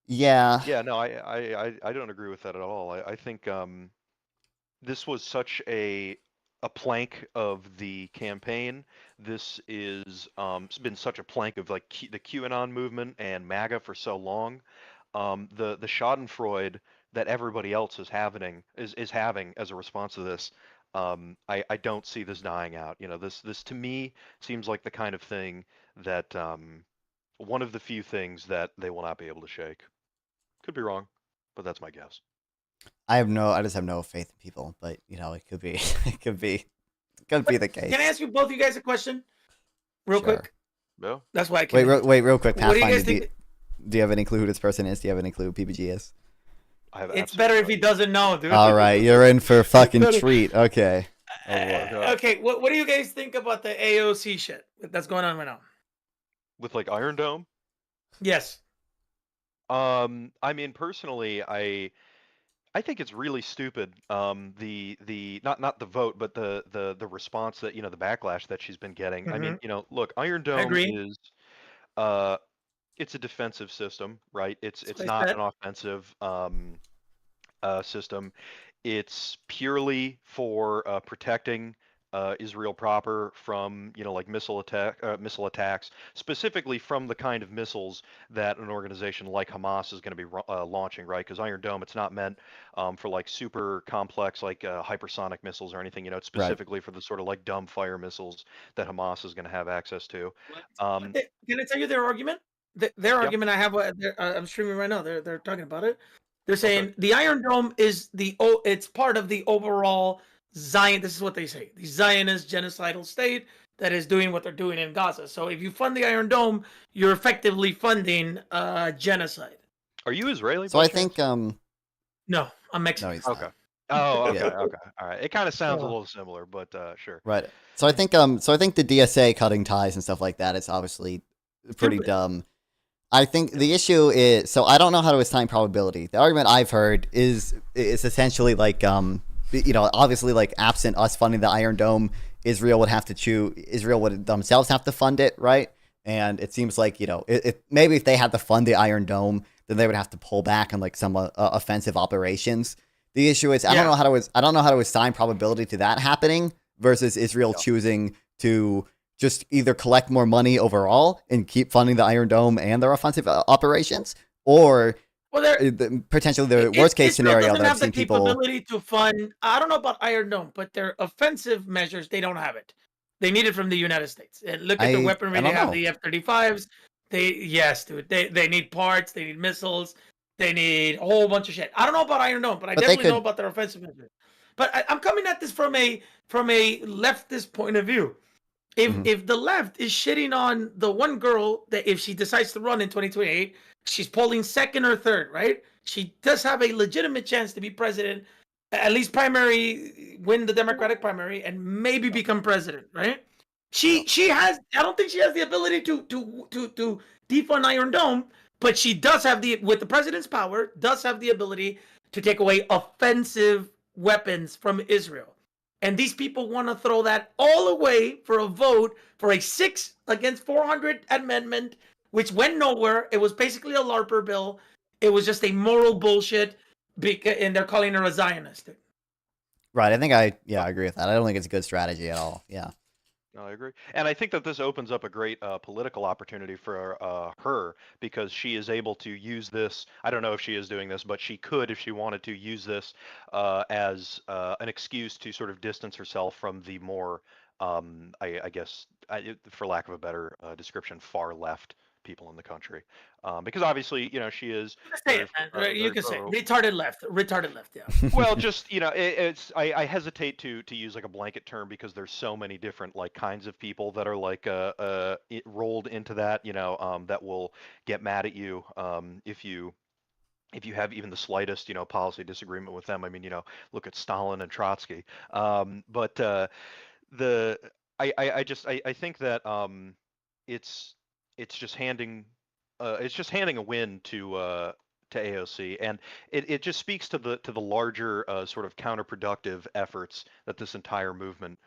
Yeah. Yeah. No, I don't agree with that at all. I think this was such a plank of the campaign. This is it's been such a plank of like the QAnon movement and MAGA for so long. The Schadenfreude that everybody else is having as a response to this. I don't see this dying out. This to me seems like the kind of thing that one of the few things that they will not be able to shake. Could be wrong, but that's my guess. I just have no faith in people, but it could be, could be the case. Can I ask you both you guys a question, real quick? No. That's why I can't. Wait, real quick. What do you guys think? Do you have any clue who this person is? Do you have any clue who PPG is? It's better if he doesn't know, dude. All right, you're in for a fucking treat. Okay. Okay, what do you guys think about the AOC shit that's going on right now? With like Iron Dome? Yes. I mean, personally, I think it's really stupid. The not the vote, but the response that the backlash that she's been getting. I mean, look, Iron Dome is it's a defensive system, right? It's not an offensive system. It's purely for protecting Israel proper from like missile attacks, specifically from the kind of missiles that an organization like Hamas is going to be launching, right? Because Iron Dome, it's not meant for like super complex like hypersonic missiles or anything. It's specifically for the sort of like dumb fire missiles that Hamas is going to have access to. Can I tell you their argument? Their argument, I have. I'm streaming right now. They're talking about it. They're saying the Iron Dome is it's part of the overall Zion. This is what they say: the Zionist genocidal state that is doing what they're doing in Gaza. So if you fund the Iron Dome, you're effectively funding genocide. Are you Israeli? So I think no, I'm Mexican. No, he's okay. not. Oh, okay, okay, all right. It kind of sounds a little similar, but sure. Right. So I think the DSA cutting ties and stuff like that is obviously pretty dumb. I think the issue is, so I don't know how to assign probability. The argument I've heard is essentially like obviously like absent us funding the Iron Dome, Israel would themselves have to fund it, right? And it seems like maybe if they had to fund the Iron Dome, then they would have to pull back on like some offensive operations. The issue is I don't know how to assign probability to that happening versus Israel choosing to just either collect more money overall and keep funding the Iron Dome and their offensive operations, or potentially the worst case scenario that I've seen people capability to fund. I don't know about Iron Dome, but their offensive measures, they don't have it. They need it from the United States. And look at the weaponry they have, the F-35s. Yes, dude. They need parts. They need missiles. They need a whole bunch of shit. I don't know about Iron Dome, but I definitely know about their offensive measures. But I'm coming at this from a leftist point of view. If the left is shitting on the one girl that if she decides to run in 2028, she's polling second or third, right? She does have a legitimate chance to be president, at least primary, win the Democratic primary, and maybe become president, right? She has. I don't think she has the ability to defund Iron Dome, but she does have with the president's power, does have the ability to take away offensive weapons from Israel. And these people want to throw that all away for a vote for a 6 against 400 amendment, which went nowhere. It was basically a LARPer bill. It was just a moral bullshit, and they're calling her a Zionist. Right. I think I agree with that. I don't think it's a good strategy at all. Yeah. No, I agree. And I think that this opens up a great political opportunity for her because she is able to use this. I don't know if she is doing this, but she could, if she wanted to, use this as an excuse to sort of distance herself from the more, I guess, for lack of a better description, far left people in the country. Because obviously, she is. You can say retarded left, yeah. Well, just I hesitate to use like a blanket term because there's so many different like kinds of people that are like rolled into that, that will get mad at you if you have even the slightest policy disagreement with them. I mean, look at Stalin and Trotsky. But I think that it's just handing a win to AOC, and it just speaks to the larger sort of counterproductive efforts that this entire movement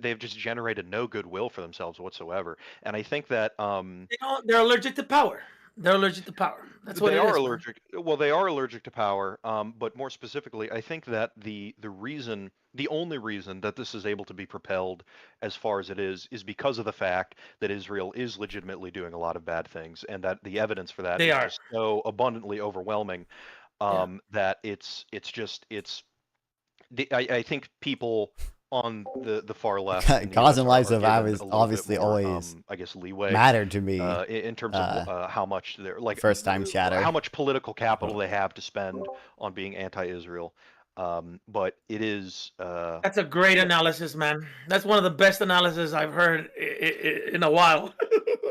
they've just generated no goodwill for themselves whatsoever. And I think that they're allergic to power. They're allergic to power. That's what they are allergic. Man. Well, they are allergic to power. But more specifically, I think that the only reason that this is able to be propelled as far as it is because of the fact that Israel is legitimately doing a lot of bad things, and that the evidence for that is just so abundantly overwhelming that I think people on the far left, Gaza lives have obviously always, I guess, leeway mattered to me in terms of how much they're like first time chatter, how much political capital they have to spend on being anti-Israel. But it is. That's a great analysis, man. That's one of the best analysis I've heard in a while.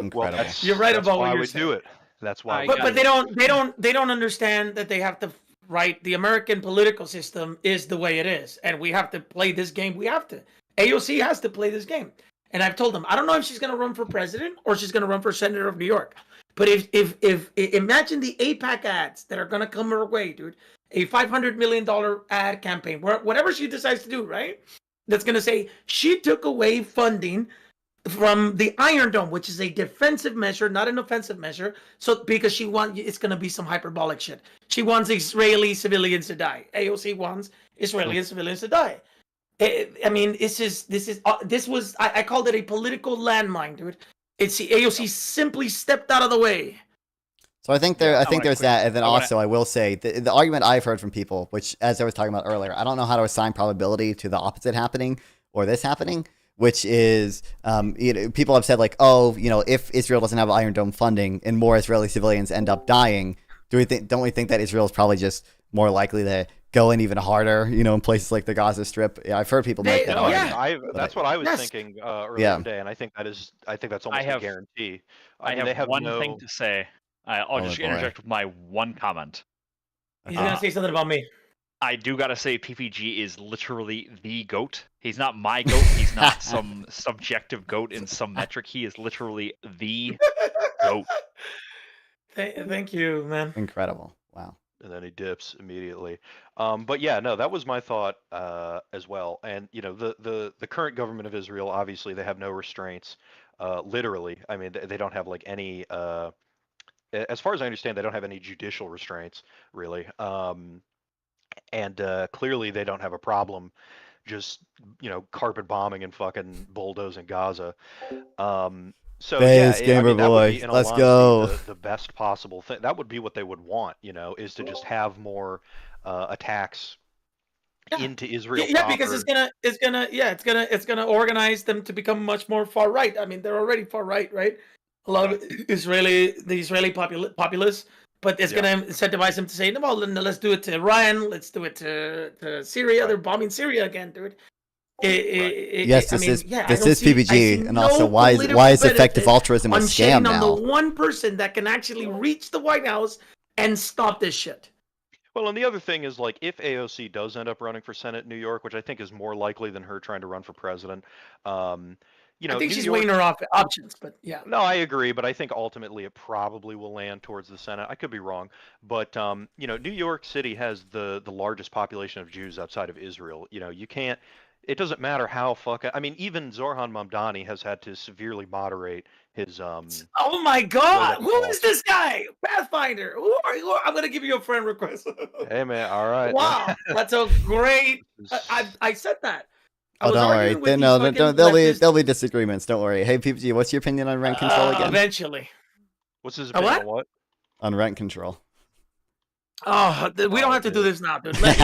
Incredible. Well, you're right about what you're saying. Do it. That's why. But they don't understand that they have to. Right, the American political system is the way it is, and we have to play this game. We have to. AOC has to play this game, and I've told them I don't know if she's going to run for president or she's going to run for senator of New York. But if imagine the AIPAC ads that are going to come her way, dude, a $500 million ad campaign, whatever she decides to do, right? That's going to say she took away funding from the Iron Dome, which is a defensive measure, not an offensive measure. So because it's going to be some hyperbolic shit. She wants Israeli civilians to die. AOC wants Israeli civilians to die. I mean, I called it a political landmine, dude. AOC simply stepped out of the way. So I think there's that, and then I will say the argument I've heard from people, which as I was talking about earlier, I don't know how to assign probability to the opposite happening or this happening. Which is, people have said like, oh, if Israel doesn't have Iron Dome funding and more Israeli civilians end up dying, don't we think that Israel is probably just more likely to go in even harder, in places like the Gaza Strip? Yeah, I've heard people make that argument. That's what I was thinking earlier today, and I think that's almost a guarantee. I have one thing to say. I'll just interject with my one comment. He's gonna say something about me. I do gotta say, PPG is literally the GOAT. He's not my GOAT. He's not some subjective GOAT in some metric. He is literally the GOAT. Thank you, man. Incredible. Wow. And then he dips immediately. But yeah, no, that was my thought as well. And the current government of Israel, obviously, they have no restraints. Literally, I mean, they don't have like any. As far as I understand, they don't have any judicial restraints, really. And clearly they don't have a problem just carpet bombing and fucking bulldozing Gaza. So gamer boy, let's go. The best possible thing that would be what they would want, is to just have more attacks into Israel. Yeah, because it's gonna organize them to become much more far right. I mean, they're already far right, right? A lot of the Israeli populace, but it's gonna incentivize them to say, no, well, let's do it to Iran, let's do it to Syria. They're bombing Syria again, dude. Yes, this is I PPG, and also no why is political effective benefit altruism a on scam shitting now? on the one person that can actually reach the White House and stop this shit. Well, and the other thing is, like, if AOC does end up running for Senate in New York, which I think is more likely than her trying to run for president, you know, I think New she's York, weighing her options, but yeah. no, I agree, but I think ultimately it probably will land towards the Senate. I could be wrong, but you know, New York City has the largest population of Jews outside of Israel. You know, you can't. It doesn't matter how I mean, even Zorhan Mamdani has had to severely moderate his Oh my God! Who is this guy? Pathfinder. Who are you? I'm gonna give you a friend request. Hey man, all right. Wow, that's a great. I said that. Oh, don't worry. There'll be disagreements. Don't worry. Hey, PPG, what's your opinion on rent control again? Eventually. What's his opinion on what? On rent control. Oh, we don't have to do this now, dude. Let's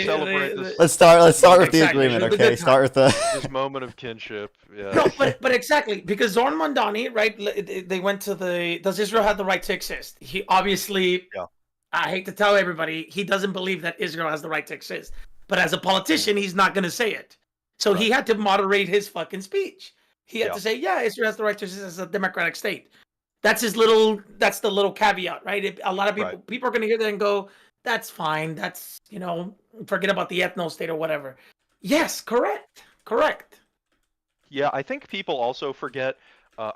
celebrate this. Let's start with the agreement, okay? Start with this moment of kinship. Yeah. No, but exactly, because Zorn Mondani, right? They went to does Israel have the right to exist? He obviously, I hate to tell everybody, he doesn't believe that Israel has the right to exist. But as a politician, he's not going to say it. So he had to moderate his fucking speech. He had to say, yeah, Israel has the right to exist as a democratic state. That's the little caveat, right? A lot of people are going to hear that and go, that's fine. That's, forget about the ethno state or whatever. Yes, correct. Yeah, I think people also forget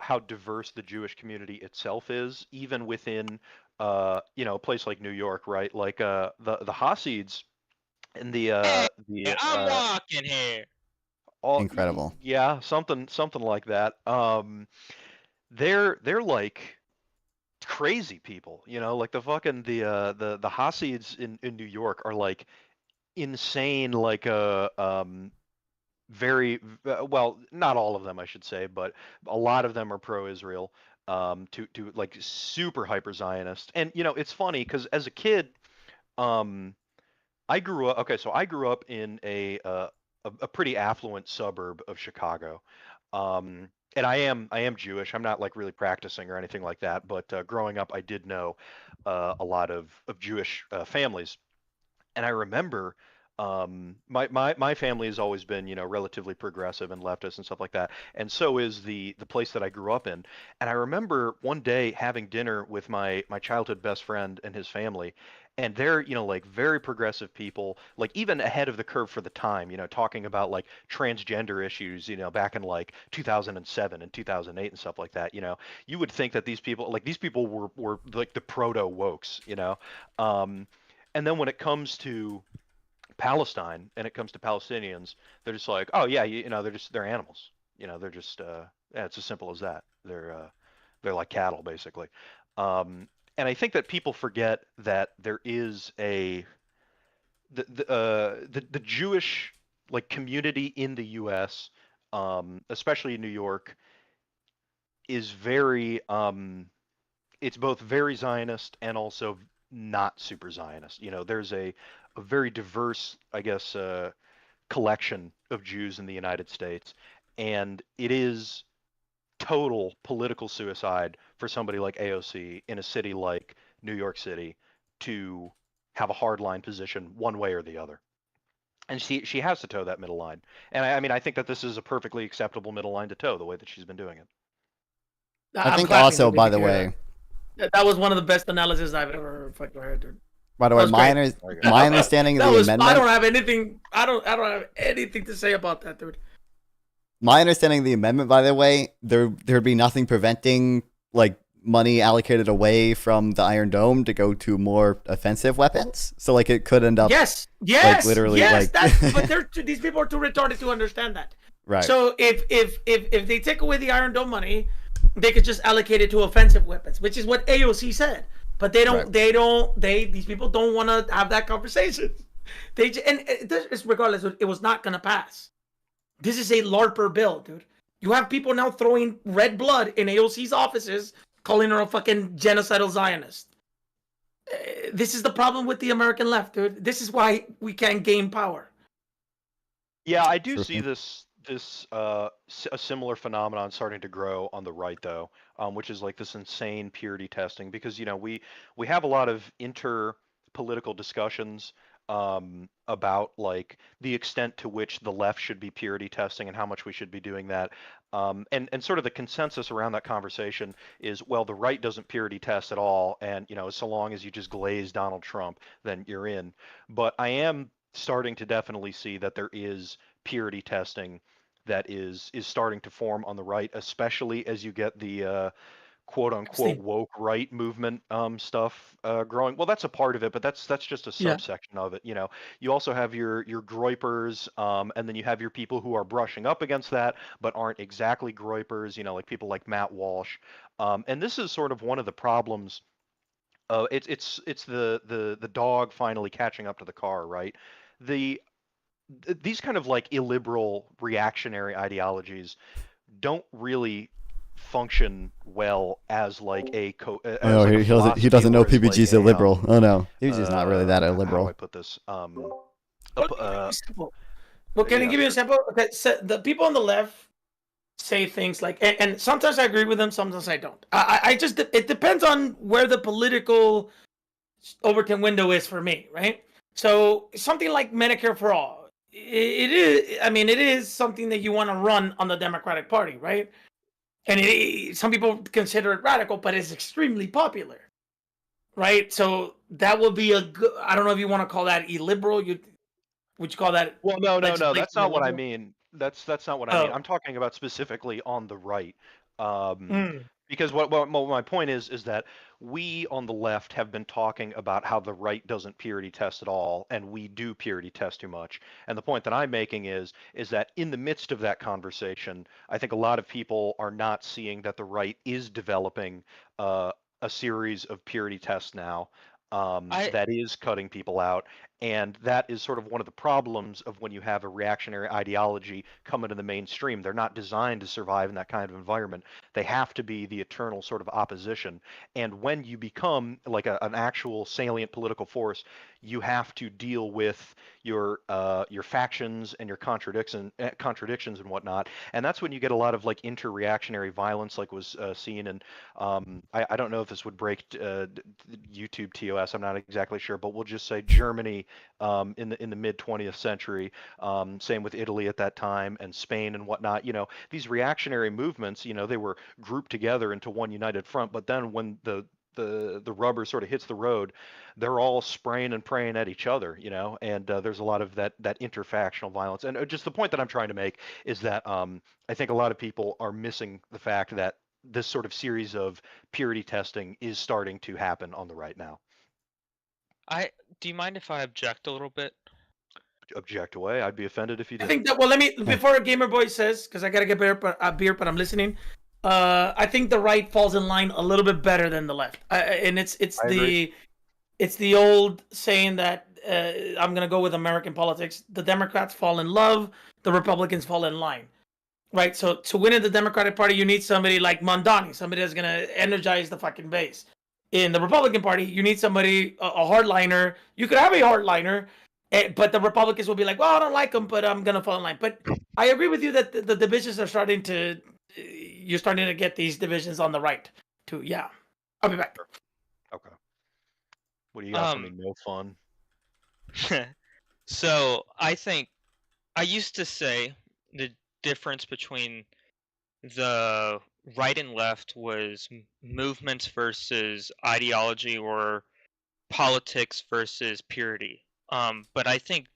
how diverse the Jewish community itself is, even within, a place like New York, right? Like the Hasids and the I'm walking here. Incredible. Yeah, something like that. They're like crazy people, like the fucking the Hasids in New York are like insane, like very well, not all of them I should say, but a lot of them are pro-Israel, to like super hyper Zionist. And it's funny because as a kid, I grew up in a pretty affluent suburb of Chicago. And I am Jewish. I'm not like really practicing or anything like that, but growing up, I did know a lot of Jewish families, and I remember my family has always been relatively progressive and leftist and stuff like that, and so is the place that I grew up in. And I remember one day having dinner with my childhood best friend and his family, and they're like very progressive people, like even ahead of the curve for the time, talking about like transgender issues, back in like 2007 and 2008 and stuff like that. You would think that these people were like the proto wokes, and then when it comes to Palestine and it comes to Palestinians, they're just like, oh yeah, they're animals. They're just it's as simple as that. They're like cattle basically. And I think that people forget that there is the Jewish like community in the U.S., especially in New York, is very it's both very Zionist and also not super Zionist. There's a very diverse, I guess, collection of Jews in the United States, and it is total political suicide for somebody like AOC in a city like New York City to have a hardline position one way or the other. And she has to toe that middle line. And I mean, I think that this is a perfectly acceptable middle line to toe the way that she's been doing it. I think also, by the way, that was one of the best analysis I've ever fucking heard, dude. By the way, my understanding of the amendment. I don't have anything. I don't have anything to say about that, dude. My understanding of the amendment, by the way, there'd be nothing preventing like money allocated away from the Iron Dome to go to more offensive weapons. So like it could end up yes, like, literally yes, like but these people are too retarded to understand that. Right. So if they take away the Iron Dome money, they could just allocate it to offensive weapons, which is what AOC said. But they don't. Right. These people don't want to have that conversation. It's regardless. It was not gonna pass. This is a LARPer bill, dude. You have people now throwing red blood in AOC's offices, calling her a fucking genocidal Zionist. This is the problem with the American left, dude. This is why we can't gain power. Yeah, I do see Interesting. a similar phenomenon starting to grow on the right though, which is like this insane purity testing because we have a lot of political discussions about like the extent to which the left should be purity testing and how much we should be doing that. And sort of the consensus around that conversation is, well, the right doesn't purity test at all, and so long as you just glaze Donald Trump, then you're in. But I am starting to definitely see that there is purity testing that is starting to form on the right, especially as you get the quote unquote Epstein. woke right movement stuff growing. Well, that's a part of it, but that's just a Yeah. subsection of it. You also have your groypers, and then you have your people who are brushing up against that, but aren't exactly groypers. Like people like Matt Walsh. And this is sort of one of the problems. It's the dog finally catching up to the car, right? The these kind of like illiberal reactionary ideologies don't really function well as like as Oh, like a he philosophy doesn't know or as like PPG's a illiberal. Oh no, PPG's not really that how do I illiberal. put this Well, can I yeah, give you an sure. example? Okay, so the people on the left say things like, and sometimes I agree with them, sometimes I don't. I just, it depends on where the political Overton window is for me, right? So something like Medicare for all, it is. I mean, it is something that you want to run on the Democratic Party, right? And some people consider it radical, but it's extremely popular, right? So that would be a good. I don't know if you want to call that illiberal. Would you call that Well, no, legislation that's not what I illiberal? mean. That's not what I mean. Oh, I'm talking about specifically on the right. Um, mm, because what my point is that we on the left have been talking about how the right doesn't purity test at all, and we do purity test too much. And the point that I'm making is that in the midst of that conversation, I think a lot of people are not seeing that the right is developing uh, a series of purity tests now. I That is cutting people out. And that is sort of one of the problems of when you have a reactionary ideology come into the mainstream. They're not designed to survive in that kind of environment. They have to be the eternal sort of opposition. And when you become like an actual salient political force, you have to deal with your factions and your contradictions and whatnot. And that's when you get a lot of like inter-reactionary violence, like was seen. And I don't know if this would break YouTube TOS. I'm not exactly sure, but we'll just say Germany in the mid 20th century. Same with Italy at that time and Spain and whatnot. These reactionary movements, they were grouped together into one united front. But then when the rubber sort of hits the road, they're all spraying and praying at each other, and there's a lot of that interfactional violence. And just the point that I'm trying to make is that I think a lot of people are missing the fact that this sort of series of purity testing is starting to happen on the right now. do you mind if I object a little bit? Object away. I'd be offended if you I didn't. think that. Well, let me before Gamer Boy says, because I gotta get beer, but I'm listening. I think the right falls in line a little bit better than the left, and it's I agree. the old saying that I'm gonna go with American politics. The Democrats fall in love, the Republicans fall in line, right? So to win in the Democratic Party, you need somebody like Mondani, somebody that's gonna energize the fucking base. In the Republican Party, you need somebody a hardliner. You could have a hardliner, but the Republicans will be like, "Well, I don't like him, but I'm gonna fall in line." But I agree with you that the divisions are starting to. You're starting to get these divisions on the right too. Yeah, I'll be back. Okay. What do you got for me? No fun. So I think I used to say the difference between the right and left was movements versus ideology or politics versus purity. But I think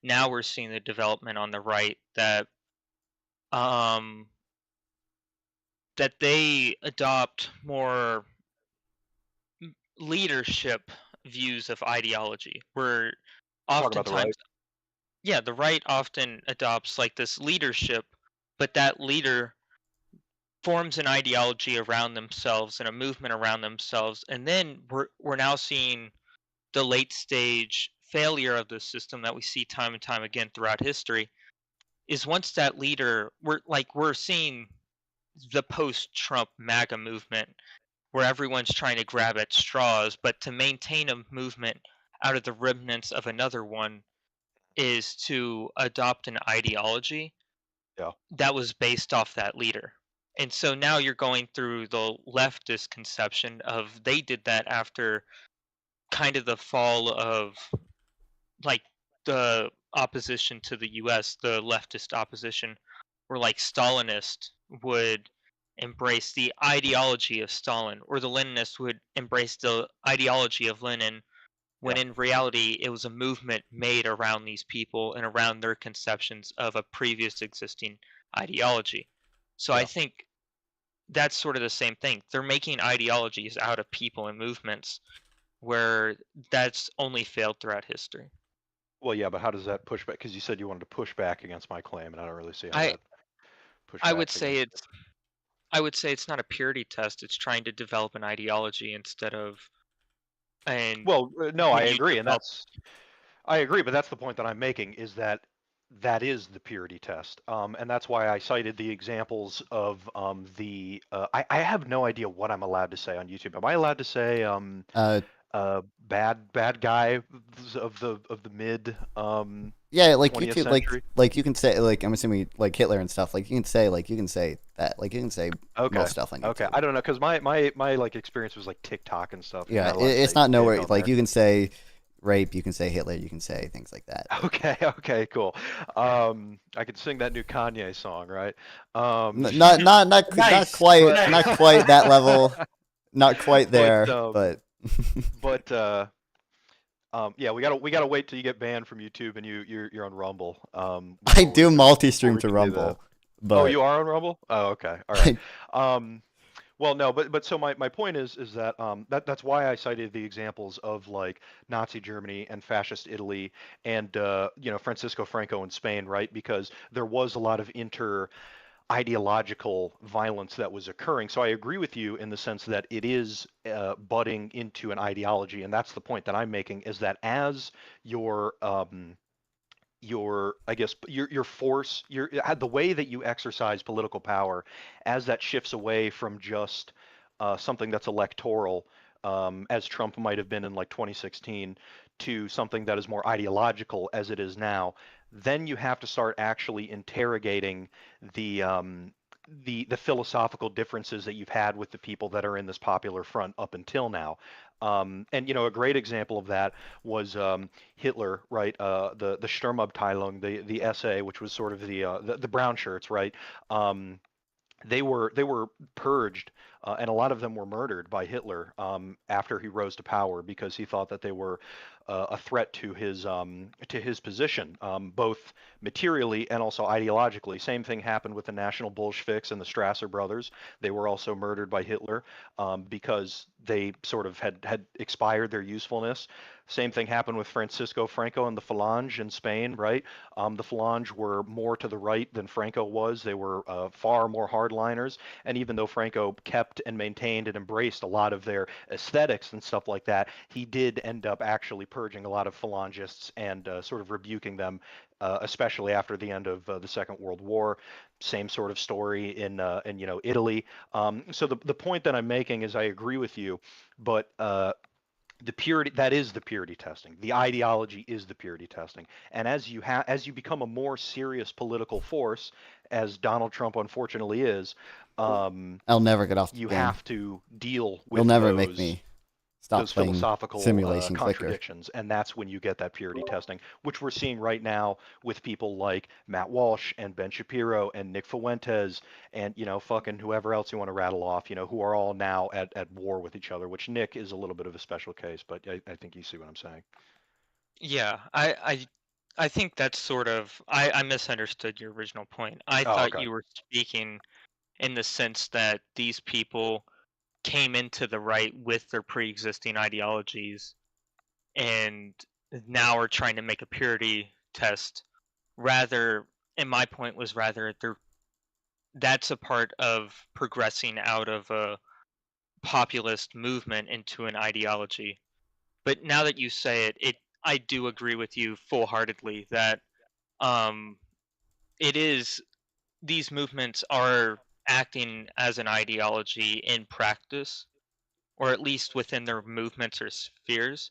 now we're seeing the development on the right um, that they adopt more leadership views of ideology, where Talking about the right. oftentimes, yeah, the right often adopts like this leadership, but that leader forms an ideology around themselves and a movement around themselves, and then we're now seeing the late stage failure of the system that we see time and time again throughout history is once that leader we're seeing the post Trump MAGA movement where everyone's trying to grab at straws, but to maintain a movement out of the remnants of another one is to adopt an ideology Yeah. that was based off that leader. And so now you're going through the leftist conception of they did that after kind of the fall of like the opposition to the US, the leftist opposition, where like Stalinists would embrace the ideology of Stalin, or the Leninists would embrace the ideology of Lenin, when Yeah. in reality it was a movement made around these people and around their conceptions of a previous existing ideology. So I Yeah. think that's sort of the same thing. They're making ideologies out of people and movements where that's only failed throughout history. Well, yeah, but how does that push back? Because you said you wanted to push back against my claim, and I don't really see how I that push I would backs say against it's I would say it's not a purity test. It's trying to develop an ideology instead of and Well, no, I when you agree, and develop I agree, but that's the point that I'm making is that that is the purity test, and that's why I cited the examples of the. I have no idea what I'm allowed to say on YouTube. Am I allowed to say bad guy of the mid Yeah, like 20th YouTube, century? like you can say, like I'm assuming, like Hitler and stuff. Like you can say that, like you can say Okay. most stuff on YouTube. Okay. I don't know, because my like experience was like TikTok and stuff. You're Yeah, not allowed to it's say not pig nowhere. on Like there. you can say rape, you can say Hitler, you can say things like that. But Okay. Okay. Cool. I could sing that new Kanye song, right? not Nice, quite, nice. not quite that level, not quite there, but but but yeah, we gotta wait till you get banned from YouTube and you're on Rumble. I Before we do can before multi-stream we to can do that. Rumble, Oh, but you are on Rumble? Oh, okay. All right. Well, no, but so my point is that that's why I cited the examples of like Nazi Germany and fascist Italy and Francisco Franco in Spain, right? Because there was a lot of ideological violence that was occurring. So I agree with you in the sense that it is budding into an ideology, and that's the point that I'm making is that as your I guess your force the way that you exercise political power as that shifts away from just something that's electoral as Trump might have been in like 2016 to something that is more ideological as it is now, then you have to start actually interrogating the the philosophical differences that you've had with the people that are in this popular front up until now. And a great example of that was Hitler, right? The Sturmabteilung, the SA, which was sort of the brown shirts, right? They were purged, and a lot of them were murdered by Hitler after he rose to power because he thought that they were a threat to his position, both materially and also ideologically. Same thing happened with the National Bolsheviks and the Strasser brothers. They were also murdered by Hitler because they sort of had expired their usefulness. Same thing happened with Francisco Franco and the Falange in Spain, right? The Falange were more to the right than Franco was. They were far more hardliners. And even though Franco kept and maintained and embraced a lot of their aesthetics and stuff like that, he did end up actually purging a lot of Phalangists and sort of rebuking them, especially after the end of the Second World War. Same sort of story in Italy. So the point that I'm making is I agree with you, but the purity that is the purity testing. The ideology is the purity testing. And as you become a more serious political force, as Donald Trump unfortunately is, I'll never get off the you game. have to deal You'll with never make me stop those playing philosophical Simulation Clicker. contradictions, and that's when you get that purity testing, which we're seeing right now with people like Matt Walsh and Ben Shapiro and Nick Fuentes and fucking whoever else you want to rattle off, who are all now at war with each other. Which Nick is a little bit of a special case, but I think you see what I'm saying. Yeah, I think that's sort of I misunderstood your original point. I Oh, thought okay. you were speaking in the sense that these people came into the right with their pre-existing ideologies and now are trying to make a purity test rather, and my point was rather that's a part of progressing out of a populist movement into an ideology. But now that you say it I do agree with you full-heartedly that um it is these movements are acting as an ideology in practice, or at least within their movements or spheres.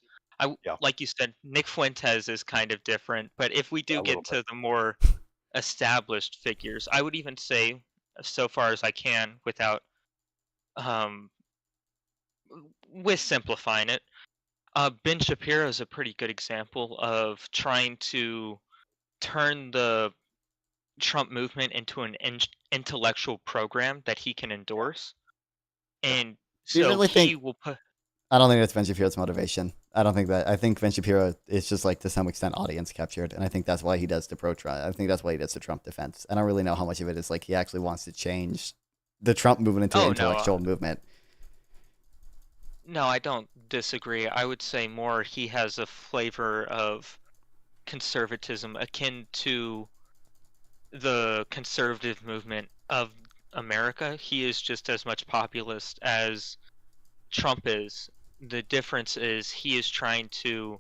Like you said, Nick Fuentes is kind of different, but if we do get to the more established figures, I would even say, so far as I can, without with simplifying it, Ben Shapiro is a pretty good example of trying to turn the Trump movement into an intellectual program that he can endorse, and Do you so really he think? will put. I don't think that's Ben Shapiro's motivation. I don't think that. I think Ben Shapiro is just like to some extent audience captured, and I think that's why he does the pro-Trump. I think that's why he does the Trump defense. I don't really know how much of it is like he actually wants to change the Trump movement into an intellectual movement. No, I don't disagree. I would say more he has a flavor of conservatism akin to the conservative movement of America. He is just as much populist as Trump is. The difference is he is trying to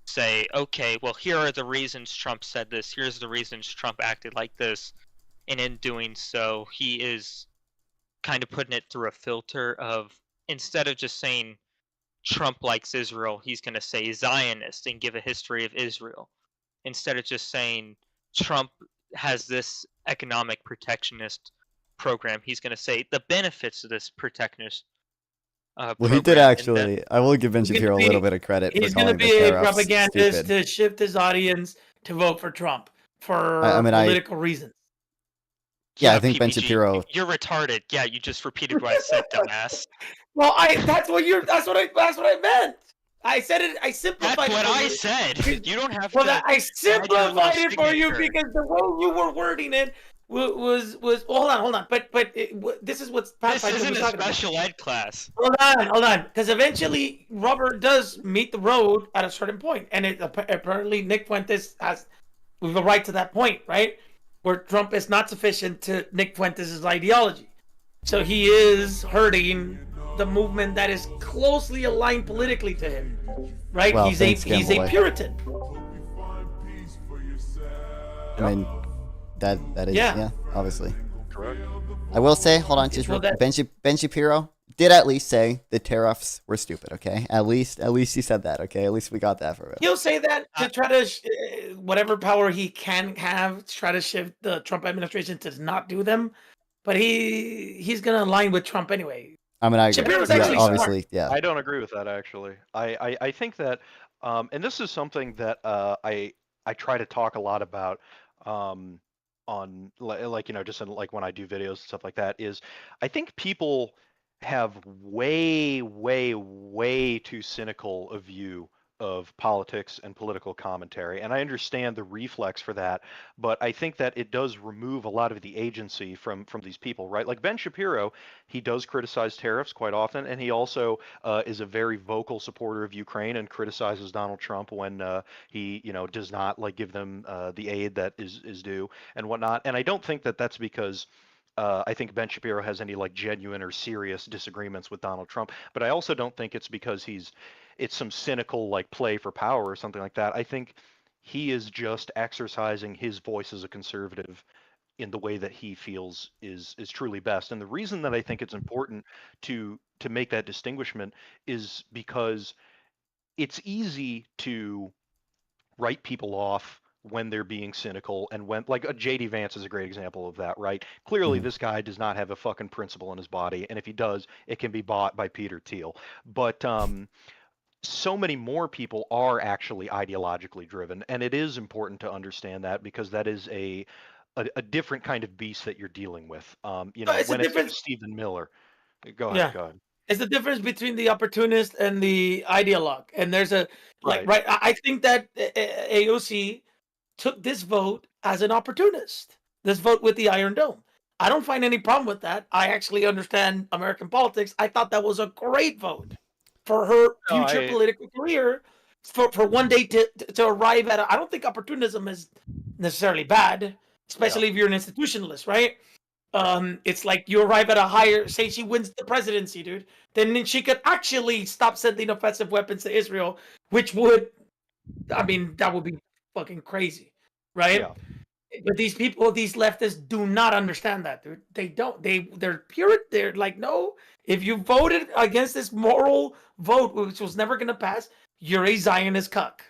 say, okay, well, here are the reasons Trump said this. Here's the reasons Trump acted like this. And in doing so, he is kind of putting it through a filter of, instead of just saying Trump likes Israel, he's going to say Zionist and give a history of Israel. Instead of just saying Trump has this economic protectionist program, he's going to say the benefits of this protectionist well, he did actually. I will give Ben Shapiro a little bit of credit. He's going to be a propagandist to shift his audience to vote for Trump for political reasons. Yeah, I think PPG, Ben Shapiro. You're retarded. Yeah, you just repeated what I said, dumbass. Well, that's what I meant. I said it. I simplified. That's what I said. You don't have to. Well, I simplified it for you because the way you were wording it was. Hold on. But this is what's. This isn't a special ed class. Hold on. Because eventually, rubber does meet the road at a certain point, and apparently Nick Fuentes has the right to that point, right? Where Trump is not sufficient to Nick Fuentes' ideology. So he is hurting the movement that is closely aligned politically to him. Right? Well, he's a Puritan. I mean, that is, yeah, obviously. Correct. I will say, hold on, just Ben Shapiro did at least say the tariffs were stupid, okay? At least he said that, okay? At least we got that for him. He'll say that to try to, whatever power he can have, to try to shift the Trump administration to not do them. But he's going to align with Trump anyway. I mean, I agree. Obviously, yeah. I don't agree with that, actually. I think that, and this is something that I try to talk a lot about on, like, just in, like, when I do videos and stuff like that, is I think people have way too cynical a view of politics and political commentary, and I understand the reflex for that, but I think that it does remove a lot of the agency from these people, right? Like Ben Shapiro, he does criticize tariffs quite often, and he also is a very vocal supporter of Ukraine and criticizes Donald Trump when he does not give them the aid that is due and whatnot. And I don't think that that's because I think Ben Shapiro has any genuine or serious disagreements with Donald Trump, but I also don't think it's because it's some cynical play for power or something like that. I think he is just exercising his voice as a conservative in the way that he feels is truly best. And the reason that I think it's important to make that distinguishment is because it's easy to write people off when they're being cynical, and when J.D. Vance is a great example of that, right? Clearly, this guy does not have a fucking principle in his body, and if he does, it can be bought by Peter Thiel. But so many more people are actually ideologically driven, and it is important to understand that because that is a different kind of beast that you're dealing with. When it's Stephen Miller. Go ahead. It's the difference between the opportunist and the ideologue, and there's a right. I think that AOC took this vote as an opportunist. This vote with the Iron Dome. I don't find any problem with that. I actually understand American politics. I thought that was a great vote for her future political career, for one day to arrive at I don't think opportunism is necessarily bad, especially if you're an institutionalist, right? It's like you arrive at a higher, say she wins the presidency, dude, then she could actually stop sending offensive weapons to Israel, which would, that would be fucking crazy, right? But these people, these leftists, do not understand that, dude. They don't. They're pure. They're like, no. If you voted against this moral vote, which was never gonna pass, you're a Zionist cuck.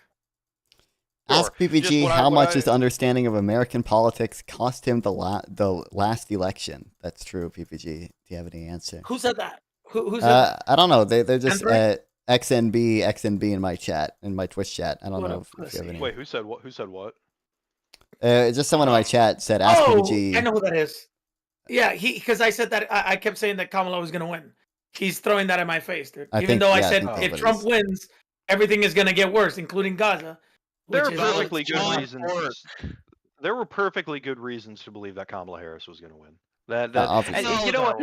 Ask PPG how much his understanding of American politics cost him the last election. That's true, PPG. Do you have any answer? Who said that? Who said that? I don't know. They're just XNB in my chat, in my Twitch chat. I don't know if you have any. Wait, who said what? Who said what? Just someone in my chat said, ask PPG. I know who that is. Yeah, because I said that I kept saying that Kamala was gonna win. He's throwing that in my face, dude. Even though I said if Trump wins, everything is gonna get worse, including Gaza. There are perfectly good reasons. There were perfectly good reasons to believe that Kamala Harris was going to win. And you know what?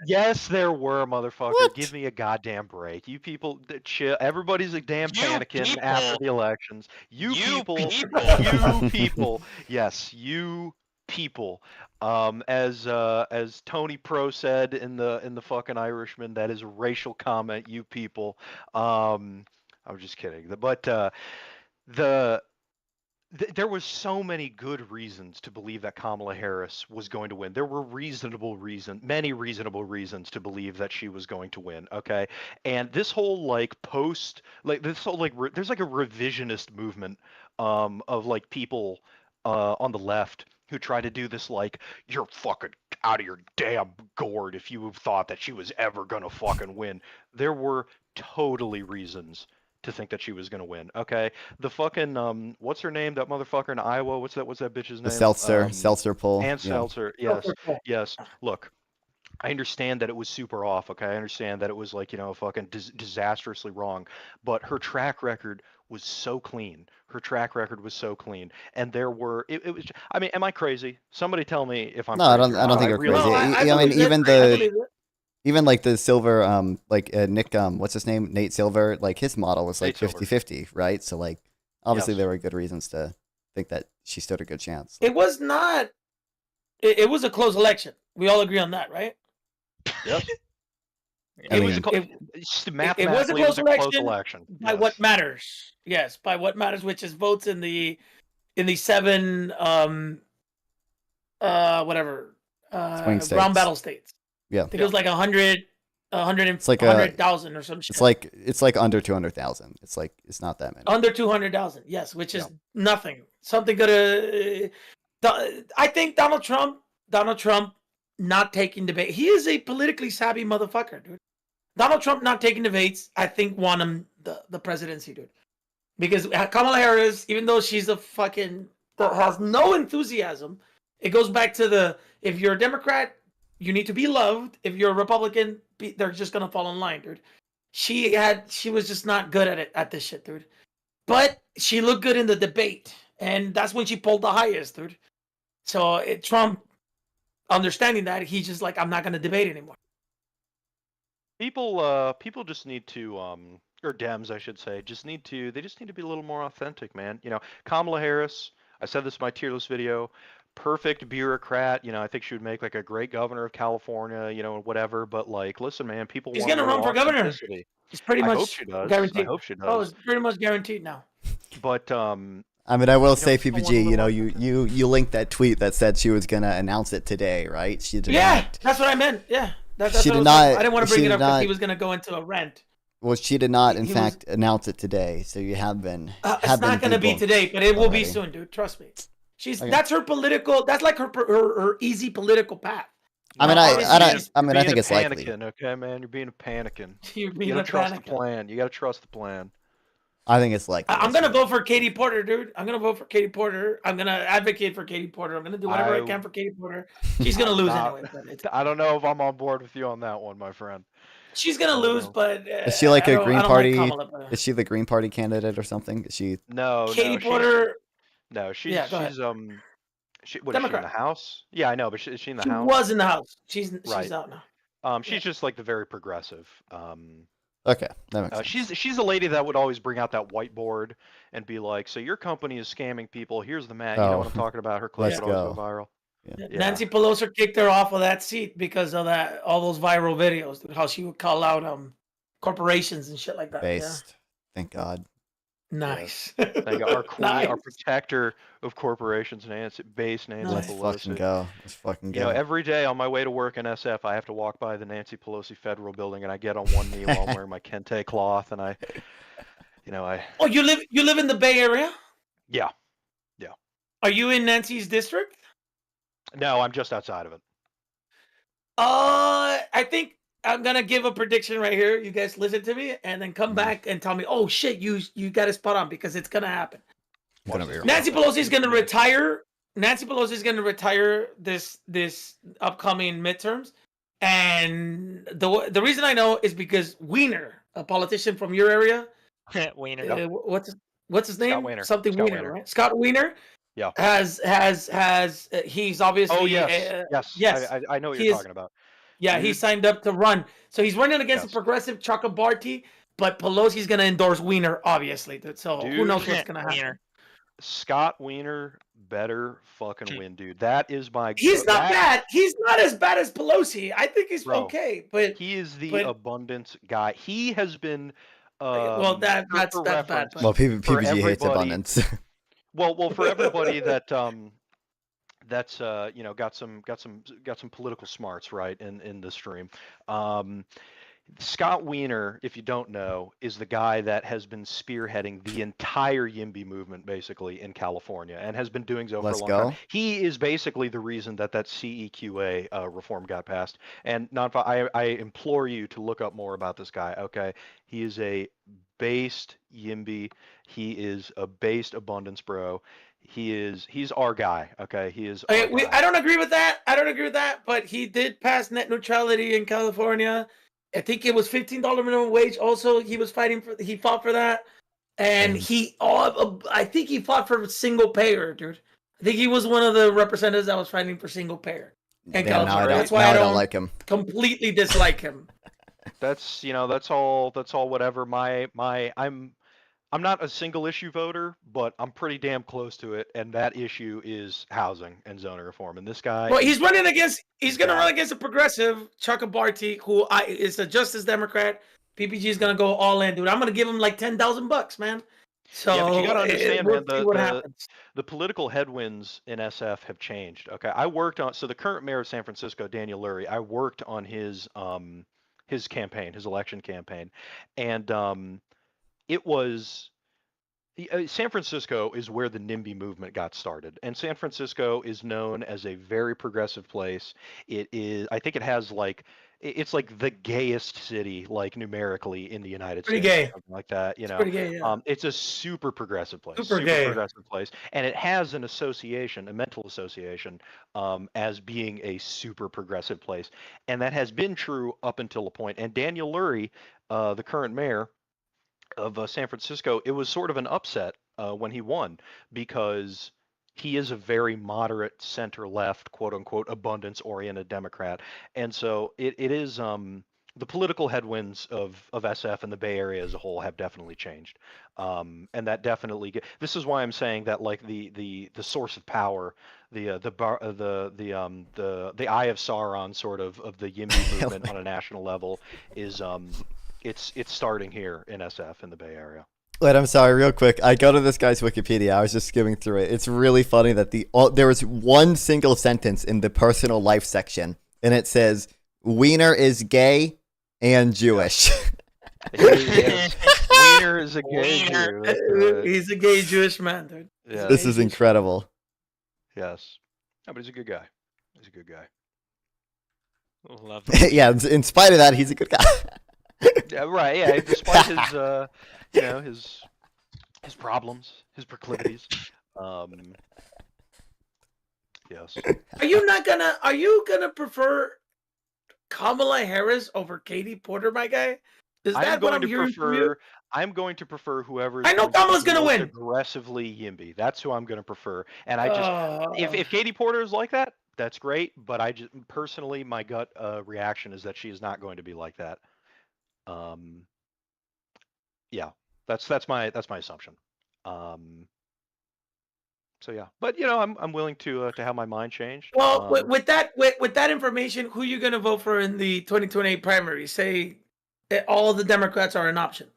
Yes, there were, motherfucker. What? Give me a goddamn break. You people, chill. Everybody's a damn panicking after the elections. You people. Yes, you people. As Tony Pro said in the fucking Irishman, that is a racial comment. You people. I'm just kidding. But there was so many good reasons to believe that Kamala Harris was going to win. There were many reasonable reasons to believe that she was going to win. Okay, and this whole there's like a revisionist movement of like people on the left who try to do this like, you're fucking out of your damn gourd if you thought that she was ever gonna fucking win. There were totally reasons to think that she was going to win. Okay, the fucking what's her name? That motherfucker in Iowa. What's that bitch's name? The Seltzer poll. And Seltzer. Yes. Look, I understand that it was super off. Okay, I understand that it was like, fucking disastrously wrong. But her track record was so clean. And there were. It was. I mean, am I crazy? Somebody tell me if I'm. No, crazy I don't think you're crazy. I mean, even like the Silver, Nick, what's his name? Nate Silver, like his model was like 50-50, right? So like, obviously there were good reasons to think that she stood a good chance. It was not, it was a close election. We all agree on that, right? Yes. It was a close election by what matters. Yes, by what matters, which is votes in the 7, round battle states. Yeah, I think it was like 100,000 or some shit. It's like under 200,000. It's not that many. Under 200,000, yes, which is nothing. Something gonna. I think Donald Trump not taking debate. He is a politically savvy motherfucker, dude. Donald Trump not taking debates, I think, won him the presidency, dude. Because Kamala Harris, even though she's a fucking that has no enthusiasm, it goes back to if you're a Democrat, you need to be loved. If you're a Republican, they're just gonna fall in line, dude. She was just not good at this shit, dude. But she looked good in the debate, and that's when she pulled the highest, dude. So Trump, understanding that, he's just like, I'm not gonna debate anymore. People just need to or Dems, I should say, they just need to be a little more authentic, man. Kamala Harris. I said this in my tier list video. Perfect bureaucrat, I think she would make like a great governor of California, whatever. But like, listen, man, people. He's gonna run for governor. It's pretty much I hope she does. Guaranteed. I hope she does. Oh, it's pretty much guaranteed now. But I mean, I will say, PPG, you linked that tweet that said she was gonna announce it today, right? She did. Yeah, that's what I meant. Yeah, that's she what did not. I didn't want to bring it up because he was gonna go into a rant. Well, she did not, in fact, announce it today. So you have been. It's not gonna be today, but it will be soon, dude. Trust me. That's her political. That's like her easy political path. I think it's likely. Okay, man, you're being a panicking. You gotta trust the plan. You gotta trust the plan. I think it's likely. I'm gonna vote for Katie Porter, dude. I'm gonna vote for Katie Porter. I'm gonna advocate for Katie Porter. I'm gonna do whatever I can for Katie Porter. She's gonna lose anyway. I don't know if I'm on board with you on that one, my friend. She's gonna lose, but is she like a Green Party? Is she the Green Party candidate or something? Is she? No, Katie Porter. No, she's Democrat. Is she in the House? Yeah, I know, but is she in the House? She was in the House. She's out now. She's just like the very progressive. Okay, that makes sense. She's a lady that would always bring out that whiteboard and be like, "So your company is scamming people. Here's the map." You know what I'm talking about? Her clip would always go viral. Yeah. Nancy Pelosi kicked her off of that seat because of all those viral videos, how she would call out corporations and shit like that. Based. Yeah. Thank God. Nice. Thank you. Our queen, Nice. our protector of corporations, Nancy Let's Pelosi. fucking go. Let's fucking You know, go. every day on my way to work in SF, I have to walk by the Nancy Pelosi Federal Building, and I get on one knee while I'm wearing my kente cloth, and I. Oh, you live in the Bay Area? Yeah. Are you in Nancy's district? No, I'm just outside of it. I think I'm gonna give a prediction right here. You guys listen to me, and then come back and tell me, "Oh shit, you got it spot on," because it's gonna happen. Nancy Pelosi is gonna retire. Nancy Pelosi is gonna retire this upcoming midterms, and the reason I know is because Wiener, a politician from your area, Wiener. What's his name? Wiener. Something Scott Wiener, Wiener. right? Scott Wiener. Yeah. Has he's obviously Oh yes, yes. I know what you're talking about. Yeah, he signed up to run. So he's running against a progressive Chakrabarti, but Pelosi's going to endorse Wiener, obviously. So who knows what's going to happen. Scott Wiener better fucking win, dude. That is my. He's not bad. He's not as bad as Pelosi. I think he's okay, but he is the abundance guy. He has been. Well, that's bad. But... Well, PPG hates abundance. well, for everybody that that's got some political smarts right in the stream. Scott Wiener, if you don't know, is the guy that has been spearheading the entire YIMBY movement basically in California and has been doing so for a long time. He is basically the reason that CEQA reform got passed. And I implore you to look up more about this guy. Okay, he is a based YIMBY. He is a based abundance bro. He's our guy. Okay, he is. I don't agree with that. But he did pass net neutrality in California. I think it was $15 minimum wage. Also, he fought for that, and I think he fought for single payer, dude. I think he was one of the representatives that was fighting for single payer. That's why I don't like him. Completely dislike him. That's all whatever. I'm not a single issue voter, but I'm pretty damn close to it, and that issue is housing and zoning reform. And this guy, well, he's going to run against a progressive, Chakrabarti, who is a Justice Democrat. PPG is going to go all in, dude. I'm going to give him like $10,000, man. So yeah, but you got to understand, man, the political headwinds in SF have changed. Okay, I worked on the current mayor of San Francisco, Daniel Lurie. I worked on his campaign, his election campaign, and it was San Francisco is where the NIMBY movement got started, and San Francisco is known as a very progressive place. It is, I think, it has it's like the gayest city, like numerically in the United States, gay, something like that. Pretty gay, yeah. It's a super progressive place, progressive place, and it has an association, a mental association, as being a super progressive place, and that has been true up until a point. And Daniel Lurie, the current mayor of San Francisco, it was sort of an upset when he won, because he is a very moderate center left, quote unquote, abundance oriented Democrat. And so it is the political headwinds of SF and the Bay Area as a whole have definitely changed. And that definitely this is why I'm saying that like the source of power, the eye of Sauron sort of the YIMBY movement on a national level is it's starting here in SF in the Bay Area. Wait, I'm sorry, real quick. I go to this guy's Wikipedia. I was just skimming through it. It's really funny that there was one single sentence in the personal life section, and it says, Wiener is gay and Jewish. Wiener is a gay Jew. He's a gay Jewish man, dude. Yeah. This is incredible. Yes. No, but he's a good guy. He's a good guy. Love it. Yeah, in spite of that, he's a good guy. Yeah, right. Yeah, despite his his problems, his proclivities. Yes. Are you gonna prefer Kamala Harris over Katie Porter, my guy? Is that what I'm hearing from you? I'm going to prefer whoever's. I know Kamala's gonna win. Aggressively YIMBY. That's who I'm going to prefer. And I just, if Katie Porter is like that, that's great. But I just personally, my gut reaction is that she is not going to be like that. Yeah, that's my assumption. So yeah, but I'm willing to have my mind changed. Well, with that information, who are you gonna vote for in the 2028 primary? Say that all the Democrats are an option.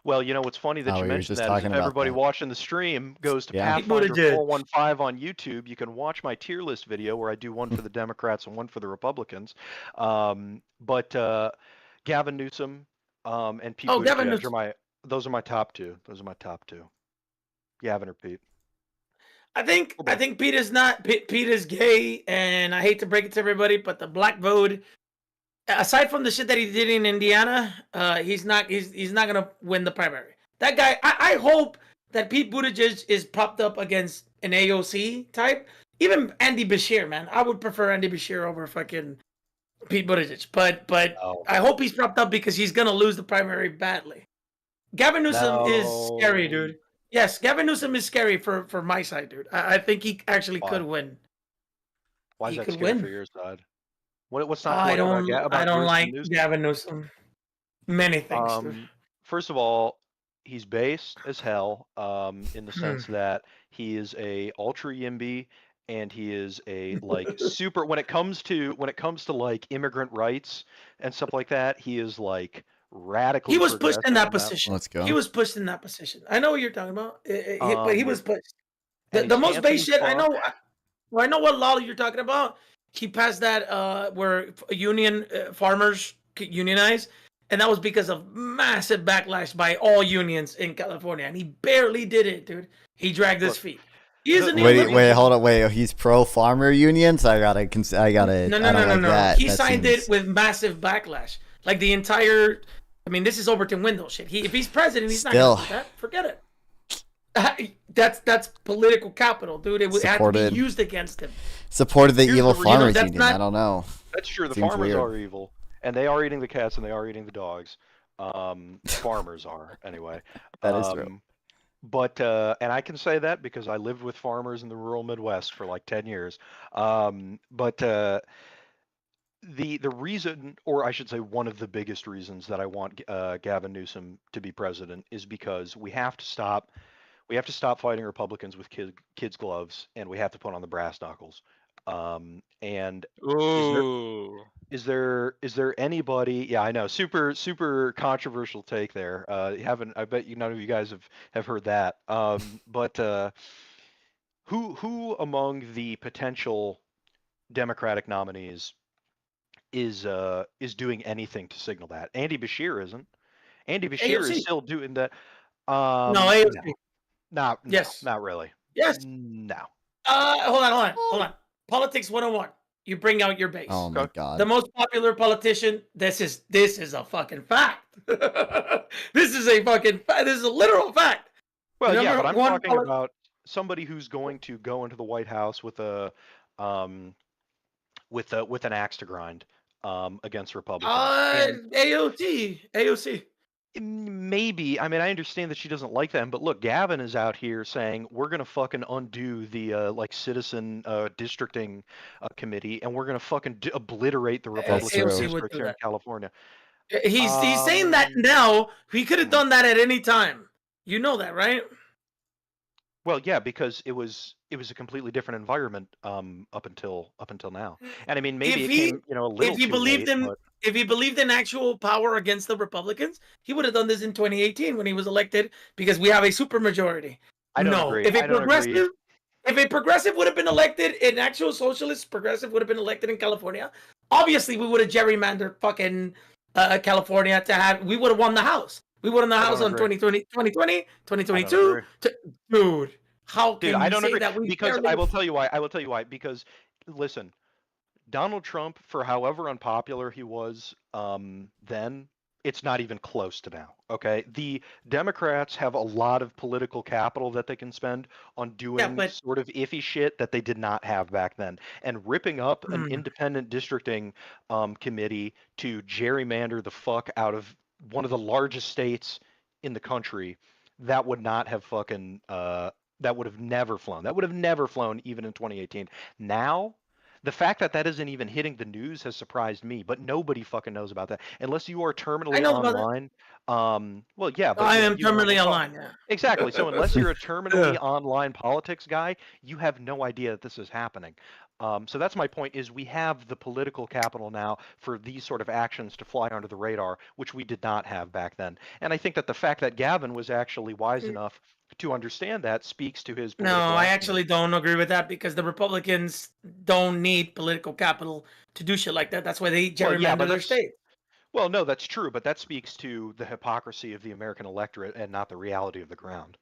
Well, you know what's funny that Oh, you we were mentioned just that is talking if about everybody that. watching the stream goes to Yeah. Pathfinder Buttigieg. 415 on YouTube, you can watch my tier list video where I do one for the Democrats and one for the Republicans. But Gavin Newsom and Pete Oh, Gavin Buttigieg Newsom. those are my top two. Those are my top two. Gavin or Pete. I think Pete is not. Pete is gay, and I hate to break it to everybody, but the black vote, aside from the shit that he did in Indiana, he's not gonna win the primary. That guy, I hope that Pete Buttigieg is propped up against an AOC type. Even Andy Bashir, man, I would prefer Andy Bashir over fucking Pete Buttigieg. But I hope he's propped up because he's gonna lose the primary badly. Gavin Newsom is scary, dude. Yes, Gavin Newsom is scary for my side, dude. I think he actually could win. Why is He that could scary win. for your side? What's not I to like about don't Bruce like Newsom? Gavin Newsom. Many things, dude. First of all, he's based as hell in the sense that he is a ultra yimby and he is a like super when it comes to like immigrant rights and stuff like that, he is like radically He was pushed in that progressive on position. Let's go. He was pushed in that position. I know what you're talking about, but he was pushed. and The he's most base handsome as shit I fuck. know. I know what law you're talking about. He passed that where union farmers could unionize, and that was because of massive backlash by all unions in California, and he barely did it, dude. He dragged his feet. He isn't Wait, hold on, wait. He's pro farmer unions. I gotta. No. I don't like that. He That signed seems... it with massive backlash. Like the entire. I mean, this is Overton Windows shit. If he's president, he's not gonna do that. Forget it. That's political capital, dude. It had to be used against him. Supported the evil farmers union. Not, I don't know. That's true. The Seems farmers weird. are evil, and they are eating the cats and they are eating the dogs. Farmers are anyway. That is true. But and I can say that because I lived with farmers in the rural Midwest for like 10 years. But the reason, or I should say one of the biggest reasons that I want Gavin Newsom to be president is because we have to stop fighting Republicans with kids' gloves, and we have to put on the brass knuckles. And is there anybody? Yeah, I know, super controversial take there. I bet none of you guys have heard that. But who among the potential Democratic nominees is doing anything to signal that? Andy Bashir isn't. Andy Bashir is still doing that. No, AOC. No, yes. Not really. Yes. No. Hold on. Politics 101. You bring out your base. Oh my god. The most popular politician. This is a fucking fact. This is a literal fact. Well, yeah, but I'm talking about somebody who's going to go into the White House with an axe to grind against Republicans. AOC. Maybe. I mean, I understand that she doesn't like them, but look, Gavin is out here saying we're gonna fucking undo the like citizen districting committee, and we're gonna fucking obliterate the Republican districts here in California. He's saying that now. He could have done that at any time. You know that, right? Well, yeah, because it was a completely different environment up until now. And I mean, maybe it came, a little too late, but... If he believed in actual power against the Republicans, he would have done this in 2018 when he was elected because we have a supermajority. I don't agree. If a progressive would have been elected, an actual socialist progressive would have been elected in California, obviously we would have gerrymandered fucking California we would have won the House. We won the House on 2020, 2022. Dude, how can I don't say agree that? Because I will tell you why. Because listen, Donald Trump, for however unpopular he was then, it's not even close to now. Okay, the Democrats have a lot of political capital that they can spend on doing sort of iffy shit that they did not have back then, and ripping up an independent districting committee to gerrymander the fuck out of one of the largest states in the country, that would not have fucking that would have never flown. That would have never flown even in 2018. Now, the fact that isn't even hitting the news has surprised me, but nobody fucking knows about that unless you are terminally online. Well, yeah, but I am terminally online. Yeah, exactly. So unless you're a terminally online politics guy, you have no idea that this is happening. So that's my point, is we have the political capital now for these sort of actions to fly under the radar, which we did not have back then. And I think that the fact that Gavin was actually wise enough to understand that speaks to his No, political I acumen. actually don't agree with that because the Republicans don't need political capital to do shit like that. That's why they gerrymander their state. Well, no, that's true, but that speaks to the hypocrisy of the American electorate and not the reality of the ground.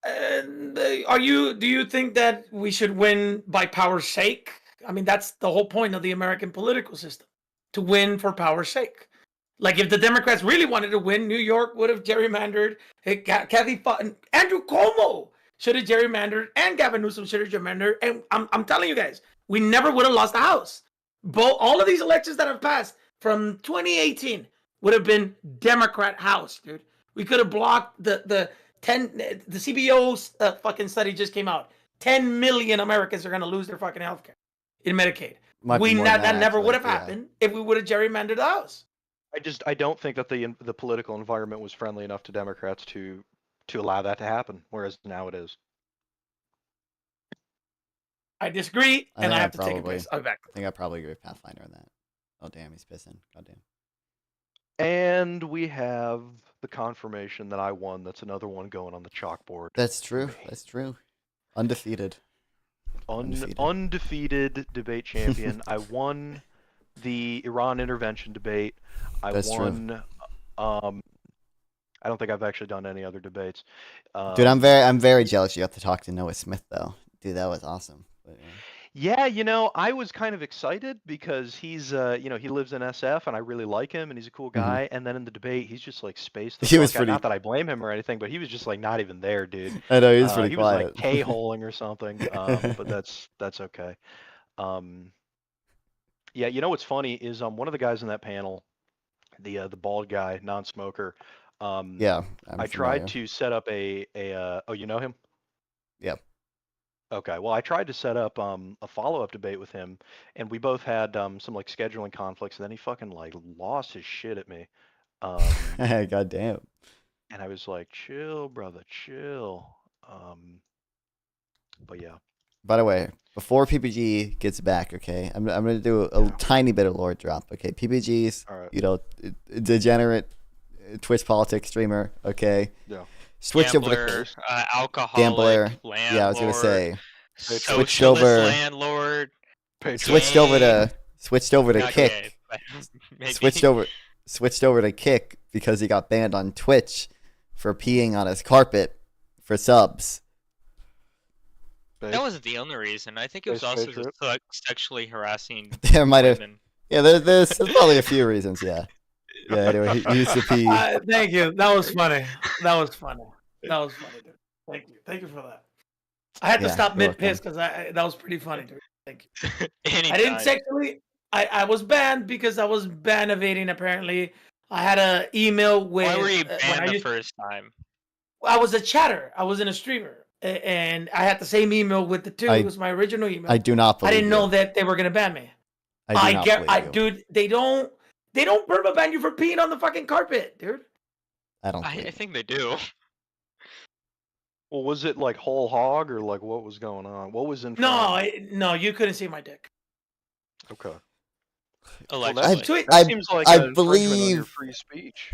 Do you think that we should win by power's sake? I mean, that's the whole point of the American political system, to win for power's sake. Like, if the Democrats really wanted to win, New York would have gerrymandered. Andrew Cuomo should have gerrymandered, and Gavin Newsom should have gerrymandered. And I'm telling you guys, we never would have lost the House. All of these elections that have passed from 2018 would have been Democrat House, dude. We could have blocked the CBO fucking study just came out. 10 million Americans are going to lose their fucking healthcare in Medicaid. That never would have happened if we would have gerrymandered the House. I don't think that the political environment was friendly enough to Democrats to allow that to happen, whereas now it is. I disagree, and I have to take a piss. I'll be back. I think I probably agree with Pathfinder on that. Oh damn, he's pissing. Goddamn. And we have the confirmation that I won. That's another one going on the chalkboard. That's true. That's true. Undefeated. Undefeated debate champion. I won the Iran intervention debate. That's won. True. I don't think I've actually done any other debates. Dude, I'm very jealous you got to talk to Noah Smith though. Dude, that was awesome. But, yeah, I was kind of excited because he's, he lives in SF and I really like him and he's a cool guy. Mm-hmm. And then in the debate, he's just like spaced. He was pretty. Not that I blame him or anything, but he was just like not even there, dude. I know he was pretty quiet. He was like K-holing or something. But that's okay. Yeah, what's funny is one of the guys in that panel, the bald guy, non-smoker. Yeah, I tried to set up a oh, you know him? Yep. Okay, well, I tried to set up a follow-up debate with him, and we both had some like scheduling conflicts, and then he fucking like lost his shit at me. God damn. And I was like, chill, brother, chill. But yeah. By the way, before PPG gets back, okay, I'm gonna do a tiny bit of lore drop. Okay, PPG's, degenerate Twitch politics streamer. Okay. Yeah. Switched Gambler, over to alcoholic, gambler. landlord, Yeah, I was gonna say. Switched over. Landlord. Switched over to Kick. Switched over to Kick because he got banned on Twitch for peeing on his carpet for subs. That wasn't the only reason. I think it was also just sexually harassing. There might have. Yeah, there's probably a few reasons. Yeah. Yeah. Anyway, he used to pee. Thank you. That was funny. That was funny, dude. Thank you for that. I had to stop mid piss because that was pretty funny, dude. Thank you. I didn't sexually. I was banned because I was ban evading. Apparently, I had an email with. Why were you banned the first time? I was a chatter. I wasn't a streamer, and I had the same email with the two. It was my original email. I do not believe. I didn't know that they were gonna ban me. Dude, they don't perma ban you for peeing on the fucking carpet, dude. I think they do. Well, was it like whole hog or like what was going on? What was in? No, you couldn't see my dick. Okay. Allegedly. I believe free speech.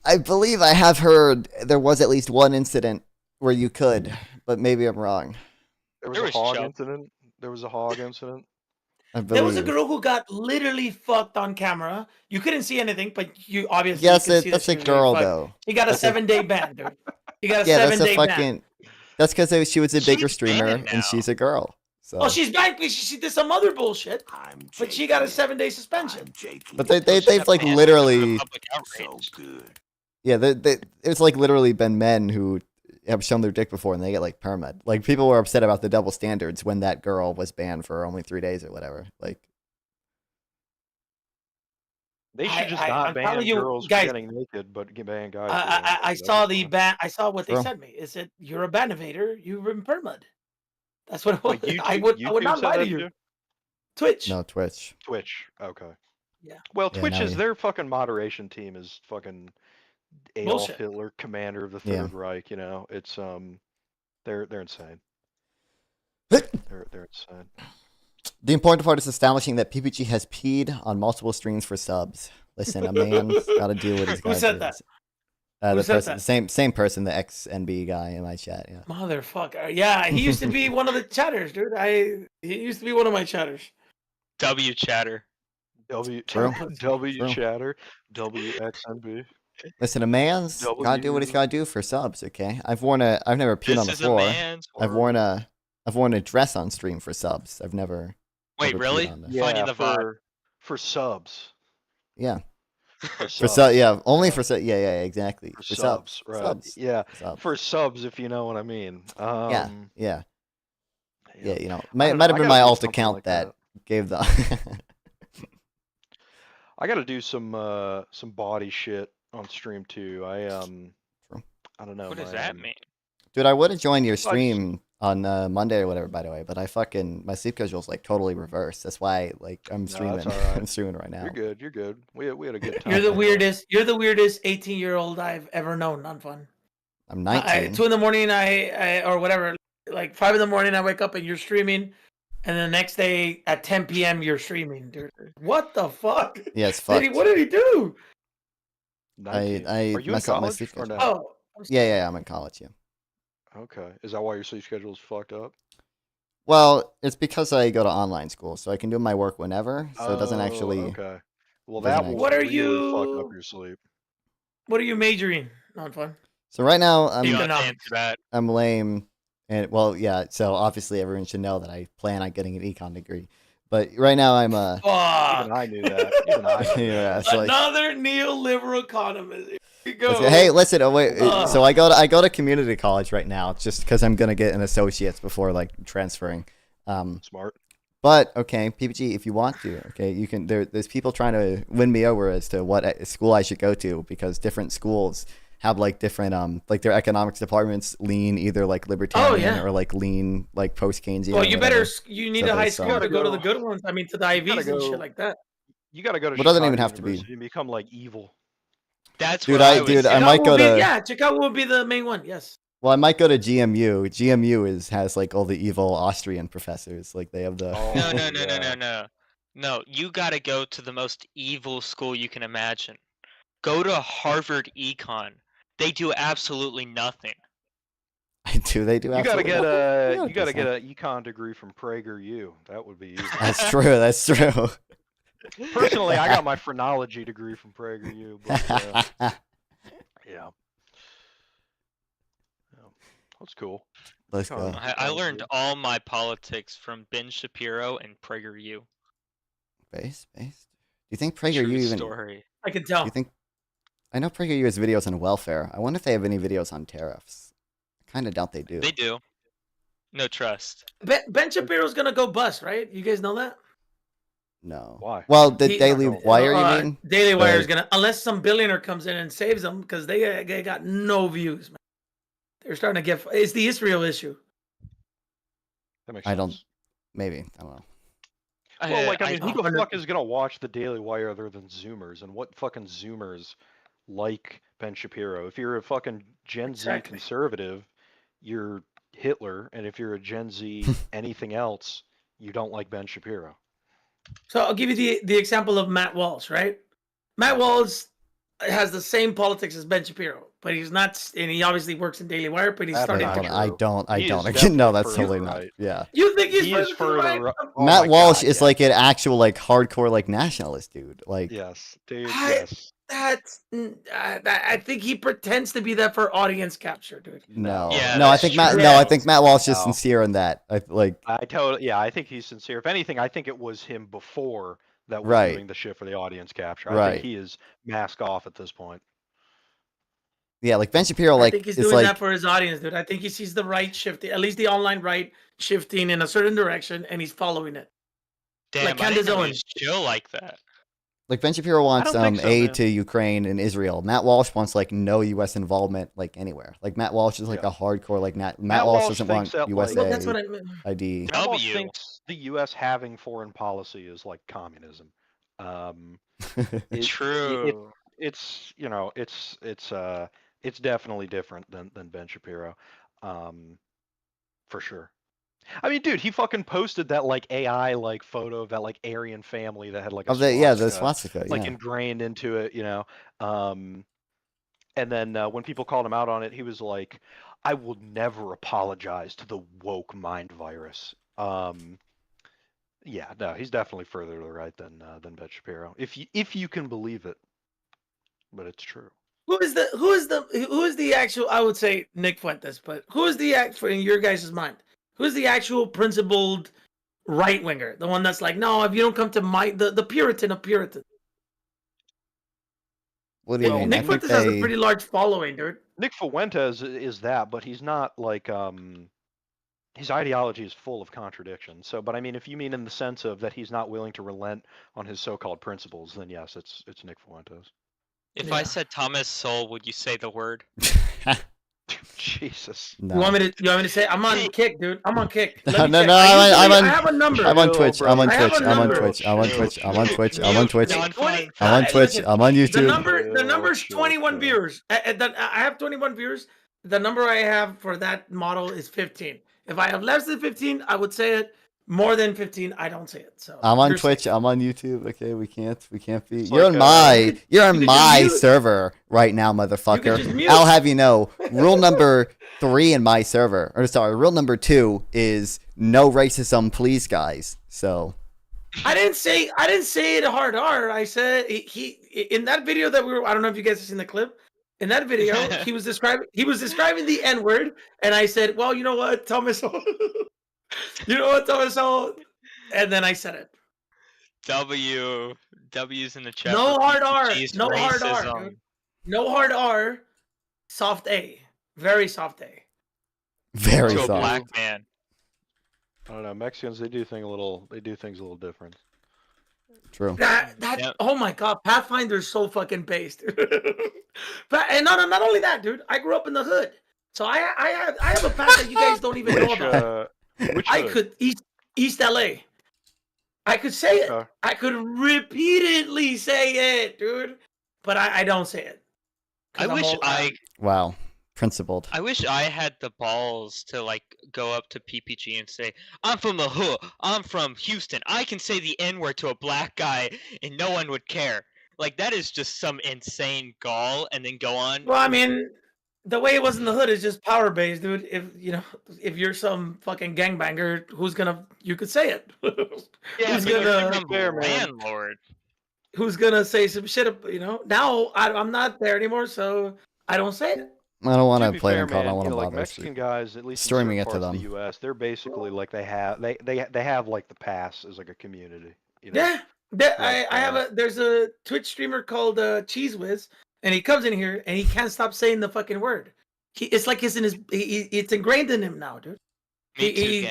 I believe I have heard there was at least one incident where you could, but maybe I'm wrong. There was a hog incident. There was a hog incident. There was a girl who got literally fucked on camera. You couldn't see anything, but you obviously that's a girl though. She got a 7-day ban, dude. She got a 7-day ban. That's because she was a bigger streamer and she's a girl. So. Oh, she's banned because she did some other bullshit. But she got a 7-day suspension. But they've like literally. So good. Yeah, it's like literally been men who have shown their dick before and they get like permit. Like people were upset about the double standards when that girl was banned for only 3 days or whatever. Like they should just not ban girls for getting naked, but ban guys. I saw the ban. I saw what they sent me. It said you're a ban evader. You've been permit. That's what it was. I would not lie to you. Twitch. No, Twitch. Twitch. Okay. Yeah. Well, Twitch is their fucking moderation team is fucking Adolf Hitler, commander of the Third Reich. It's they're insane. They're insane. The important part is establishing that PPG has peed on multiple streams for subs. Listen, a man's got to do what he's got to do. Who said that? The person, the same person, the ex-NB guy in my chat. Yeah. Motherfucker. Yeah, he used to be one of the chatters, dude. He used to be one of my chatters. W chatter. W True. chatter. WXNB. Listen, a man's got to do what he's got to do for subs. Okay, I've never peed on the floor. I've worn a dress on stream for subs. I've never. Wait, really? Yeah, for subs. Yeah. For subs. Yeah, only for subs. Yeah, exactly. For subs, right? Subs. Yeah, subs. for subs, if you know what I mean. Yeah. You know, might have been my alt account like that gave the. I got to do some body shit on stream too. I don't know. What does that mean? Dude, I would have joined your stream on Monday or whatever, by the way, but my sleep schedule's like totally reversed. That's why I'm streaming. No, right. I'm streaming right now. You're good. We had a good time. You're the weirdest 18-year-old I've ever known. Not fun. I'm 19. 2 a.m, I or whatever, like 5 a.m, I wake up and you're streaming, and the next day at 10 p.m. you're streaming, dude. What the fuck? Yeah, it's fucked. What did he do? I Are you messed in up my college sleep or schedule. no? Oh. Yeah, I'm in college. Yeah. Okay. Is that why your sleep schedule is fucked up? Well, it's because I go to online school, so I can do my work whenever. So it doesn't actually. Okay. Well, that will What are really you? fuck up your sleep. What are you majoring? Not fun. So right now I'm lame, and well, yeah. So obviously everyone should know that I plan on getting an econ degree, but right now I'm Fuck. Even I knew that. Even I knew yeah. that. It's like, Another neoliberal economist. Here we go. hey, listen. Oh wait. So I go to community college right now, just because I'm gonna get an associate's before like transferring. Smart. But okay, PPG, if you want to, okay, you can. There's people trying to win me over as to what school I should go to because different schools have like different like their economics departments lean either like libertarian or like lean like post Keynesian. Well, you need a high school to go to the good ones. I mean, to the IVs and shit like that. You got to go to. Well, it doesn't even have to be. And become like evil. That's dude. what I might go to. Yeah, Chicago will be the main one. Yes. Well, I might go to GMU. GMU has like all the evil Austrian professors. Like they have the. No. You gotta go to the most evil school you can imagine. Go to Harvard Econ. They do absolutely nothing. Do they do? You gotta get a. You gotta get an econ degree from PragerU. That would be easy. That's true. That's true. Personally, I got my phrenology degree from PragerU. But, yeah. That's cool. Let's go. I learned all my politics from Ben Shapiro and PragerU. Base? Do you think PragerU even? Story. I can tell. Do you think? I know PragerU has videos on welfare. I wonder if they have any videos on tariffs. I kind of doubt they do. They do. No trust. Ben Shapiro's gonna go bust, right? You guys know that? No. Why? Well, the Daily Wire, you mean? Daily Wire is gonna, unless some billionaire comes in and saves them, because they got no views, man. They're starting to get. It's the Israel issue. That makes sense. Maybe. I don't know. Well, like, I mean, who the fuck is gonna watch the Daily Wire other than Zoomers? And what fucking Zoomers like Ben Shapiro? If you're a fucking Gen Z conservative, you're Hitler, and if you're a Gen Z anything else, you don't like Ben Shapiro. So I'll give you the example of Matt Walsh, right? Matt Walsh has the same politics as Ben Shapiro, but he's not, and he obviously works in Daily Wire, but he's starting to. I don't. No, that's totally not. Yeah. You think he's further right? Matt Walsh is like an actual like hardcore like nationalist dude. Like yes, dude. Yes. I think he pretends to be that for audience capture, dude. No, yeah, no, I think Matt Walsh is sincere in that. I think he's sincere. If anything, I think it was him before that was doing the shit for the audience capture. I think he is mask off at this point. Yeah, like Ben Shapiro, like I think he's doing that for his audience, dude. I think he sees the right shifting, at least the online right shifting in a certain direction, and he's following it. Damn, like I didn't know he was chill like that. Like Ben Shapiro wants aid to Ukraine and Israel. Matt Walsh wants like no U.S. involvement like anywhere. Like Matt Walsh is like a hardcore like Matt Walsh doesn't want USA that's what I meant. ID. Matt Walsh thinks the U.S. having foreign policy is like communism. True. It's it's definitely different than Ben Shapiro, for sure. I mean, dude, he fucking posted that like AI like photo of that like Aryan family that had like a Of the swastika, like yeah. ingrained into it, you know. And then when people called him out on it, he was like, "I will never apologize to the woke mind virus." Yeah, no, he's definitely further to the right than Ben Shapiro, if you can believe it, but it's true. Who is the actual? I would say Nick Fuentes, but who is the actual in your guys' mind? Who is the actual principled right winger? The one that's like, no, if you don't come to the Puritan of Puritan. What do you mean? I Nick think Fuentes has a pretty large following, dude. Nick Fuentes is that, but he's not like his ideology is full of contradictions. So, but I mean, if you mean in the sense of that he's not willing to relent on his so-called principles, then yes, it's Nick Fuentes. If I said Thomas Sowell, would you say the word? Jesus. No. You want me to say? I'm on kick, dude. I'm on kick. No, I have a number. I'm on Twitch. I'm on I have Twitch. a I'm on number. Twitch. I'm on Twitch. I'm on Twitch. I'm on Twitch. I'm on Twitch. I'm I'm on Twitch. I'm on YouTube. The number's 21 viewers. I have 21 viewers. The number I have for that model is 15. If I have less than 15, I would say it. More than 15, I don't say it. So I'm on Twitch. I'm on YouTube. Okay, we can't be. You're on my server right now, motherfucker. I'll have you know. Rule number 3 in my server, or sorry, rule number 2 is no racism, please, guys. So. I didn't say it hard R. I said he in that video that I don't know if you guys have seen the clip. In that video, he was describing the N-word, and I said, well, you know what, Thomas. You know what, Thomas? And then I said it. W's in the chat. No hard R. No hard R. Dude. No hard R. Soft A. Very soft A. Very soft. To a black man. I don't know. Mexicans, they do things a little different. True. Oh my God, Pathfinder's so fucking based. And not only that, dude. I grew up in the hood, so I have a path that you guys don't even know about. I could East LA. I could say it. I could repeatedly say it, dude. But I don't say it. Wow. Principled. I wish I had the balls to like go up to PPG and say, I'm from the hood. I'm from Houston. I can say the N-word to a black guy and no one would care. Like that is just some insane gall and then go on. Well, I mean, the way it was in the hood is just power based, dude. If you're some fucking gangbanger, you could say it. Yeah, who's gonna landlord? Who's gonna say some shit? Now I'm not there anymore, so I don't say it. I don't want to play them called. I don't want to like bother. Mexican guys, at least streaming in it to them. The U.S., they're basically like they have like the pass as like a community. You know? Yeah, there's a Twitch streamer called Cheese Whiz, and he comes in here and he can't stop saying the fucking word. It's like it's in his. It's ingrained in him now, dude.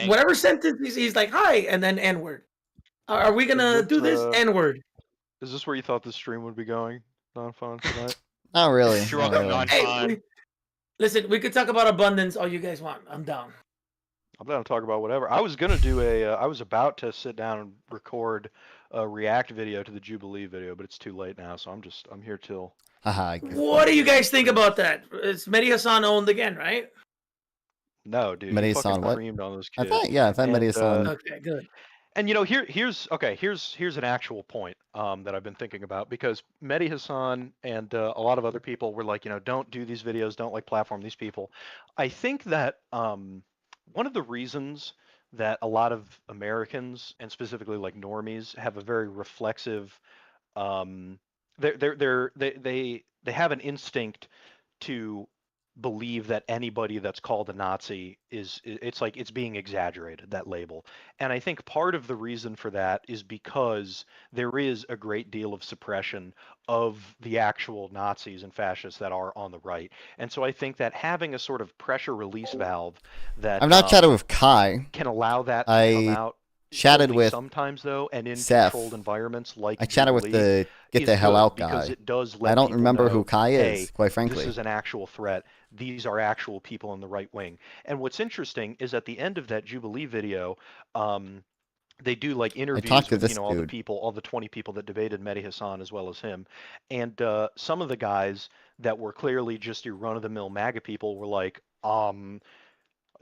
Whatever sentence he's like hi and then N word. Are we gonna do this N word? Is this where you thought the stream would be going, Don Fon, tonight? Not really. Not really. Hey, listen, we could talk about abundance all you guys want. I'm down. I'm down to talk about whatever. I was gonna do I was about to sit down and record a React video to the Jubilee video, but it's too late now, so I'm here till. What do you guys think about that? It's Mehdi Hassan owned again, right? No, dude. Mehdi Hassan what? Creamed on those I kids. thought Mehdi Hassan. Okay, good. And here's an actual point that I've been thinking about, because Mehdi Hassan and a lot of other people were like, don't do these videos, don't like platform these people. I think that one of the reasons that a lot of Americans, and specifically like normies, have a very reflexive, they have an instinct to believe that anybody that's called a Nazi it's like it's being exaggerated, that label. And I think part of the reason for that is because there is a great deal of suppression of the actual Nazis and fascists that are on the right. And so I think that having a sort of pressure release valve that I've not chatted with Kai. Can allow that to come out. Chatted with sometimes though, and in Seth. Controlled environments like I chatted with the get the hell out guy. It does let I don't people remember know, who Kai is, hey, quite frankly. This is an actual threat. These are actual people on the right wing. And what's interesting is at the end of that Jubilee video, they do like interviews with all the people, all the 20 people that debated Mehdi Hassan as well as him. And some of the guys that were clearly just your run-of-the-mill MAGA people were like,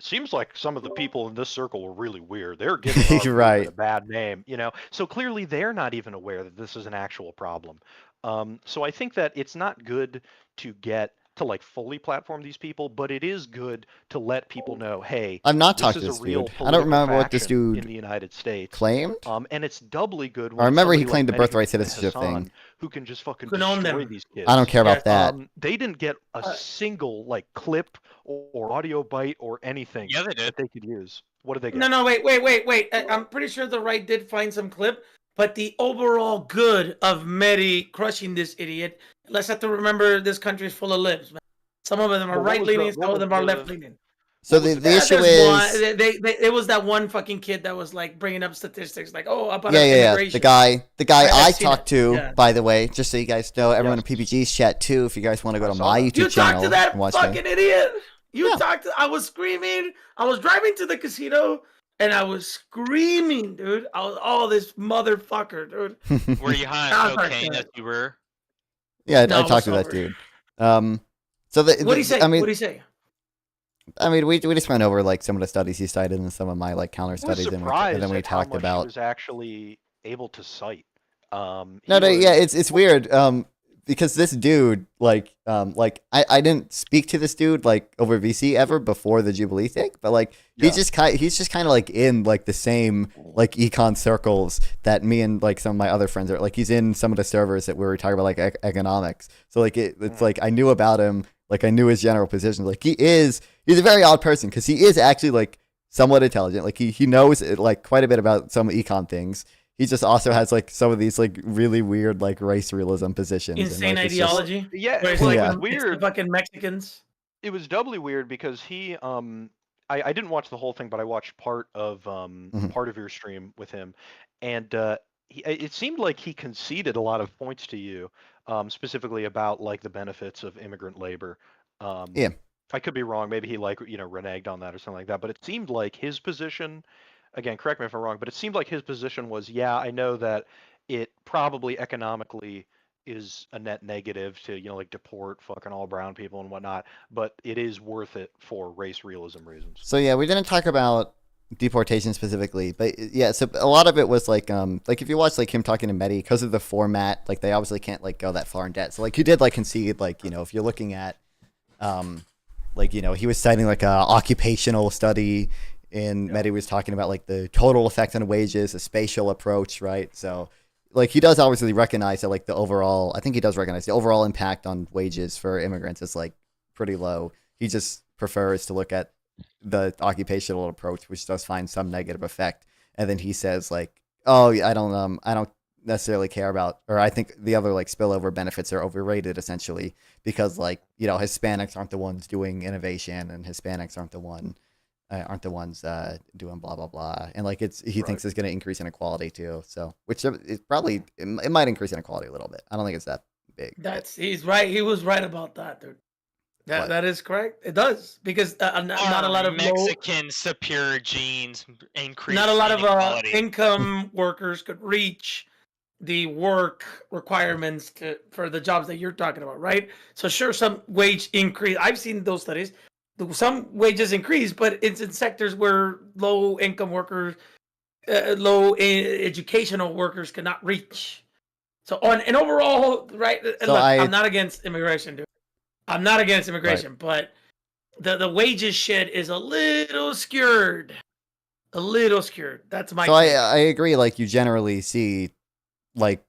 seems like some of the people in this circle were really weird. They're giving our movement Right. a bad name, you know. So clearly they're not even aware that this is an actual problem. So I think that it's not good to get to like fully platform these people, but it is good to let people know, hey, I've not this talked is to a this real dude. I don't political remember what this faction in dude the United States. claimed. And it's doubly good I when it's remember he somebody claimed like the birthright Mehdi citizenship Hassan thing. who can just fucking Can own destroy them. these kids. I don't care about that. They didn't get a single like clip or audio bite or anything Yeah, they did. that they could use. What did they get? No, wait. I'm pretty sure the right did find some clip, but the overall good of Mehdi crushing this idiot. Let's have to remember this country is full of libs, man. Some of them are But what right was the- leaning, what some of was them are the- left leaning. So what was the issue There's is one, it was that one fucking kid that was like bringing up statistics, like, oh, about yeah. immigration. The guy I've I seen talked it. to, Yeah. by the way, just so you guys know, everyone Yes. in PPG's chat too. If you guys want to go I to saw my that. YouTube You channel talked to that and watch fucking me. idiot. You Yeah. talked to, I was screaming. I was driving to the casino and I was screaming, dude. I was, oh, this motherfucker, dude. Were you high Sounds on like cocaine that. as you were? Yeah, No, I I'm talked to that sober. dude. So What'd he say? I mean, What'd he say? we just went over like some of the studies he cited and some of my like counter I was studies, surprised and then we at how talked much about. he was actually able to cite. No, He yeah, was- it's weird. Because this dude, like I didn't speak to this dude like over VC ever before the Jubilee thing, but like Yeah. he's just kind of like in like the same like econ circles that me and like some of my other friends are. Like he's in some of the servers that we were talking about like economics. So like it's like I knew about him, like I knew his general position. Like he's a very odd person because he is actually like somewhat intelligent. Like he knows like quite a bit about some econ things. He just also has like some of these like really weird like race realism positions. Insane and, like, it's just- ideology. Yeah, Where it's well, like, it Yeah. was it's weird. the fucking Mexicans. It was doubly weird because he I didn't watch the whole thing, but I watched part of part of your stream with him, and it seemed like he conceded a lot of points to you, specifically about like the benefits of immigrant labor. Yeah. I could be wrong. Maybe he like reneged on that or something like that. But it seemed like his position, again, correct me if I'm wrong, but it seemed like his position was, yeah, I know that it probably economically is a net negative to like deport fucking all brown people and whatnot, but it is worth it for race realism reasons. So yeah, we didn't talk about deportation specifically, but yeah, so a lot of it was like if you watch like him talking to Mehdi, because of the format, like they obviously can't like go that far in debt. So like he did like concede, like if you're looking at like he was citing like a occupational study, and Mehdi was talking about like the total effect on wages, a spatial approach, right? So like he does obviously recognize that like the overall, I think he does recognize the overall impact on wages for immigrants is like pretty low. He just prefers to look at the occupational approach, which does find some negative effect. And then he says like, oh, I don't necessarily care about, or I think the other like spillover benefits are overrated essentially because like, Hispanics aren't the ones doing innovation, and Hispanics aren't the ones doing blah blah blah, and like he thinks it's going to increase inequality too. So which is probably it might increase inequality a little bit. I don't think it's that big. He's right. He was right about that, dude. That is correct. It does because not a lot of Mexican superior genes increase. not a lot of inequality. income workers could reach the work requirements for the jobs that you're talking about, right? So sure, some wage increase. I've seen those studies. Some wages increase, but it's in sectors where low income workers, low educational workers cannot reach. So and overall, right? So Look, I'm not against immigration, dude. I'm not against immigration, Right. but the wages shit is a little skewed. A little skewed. That's my. So I agree. Like you generally see like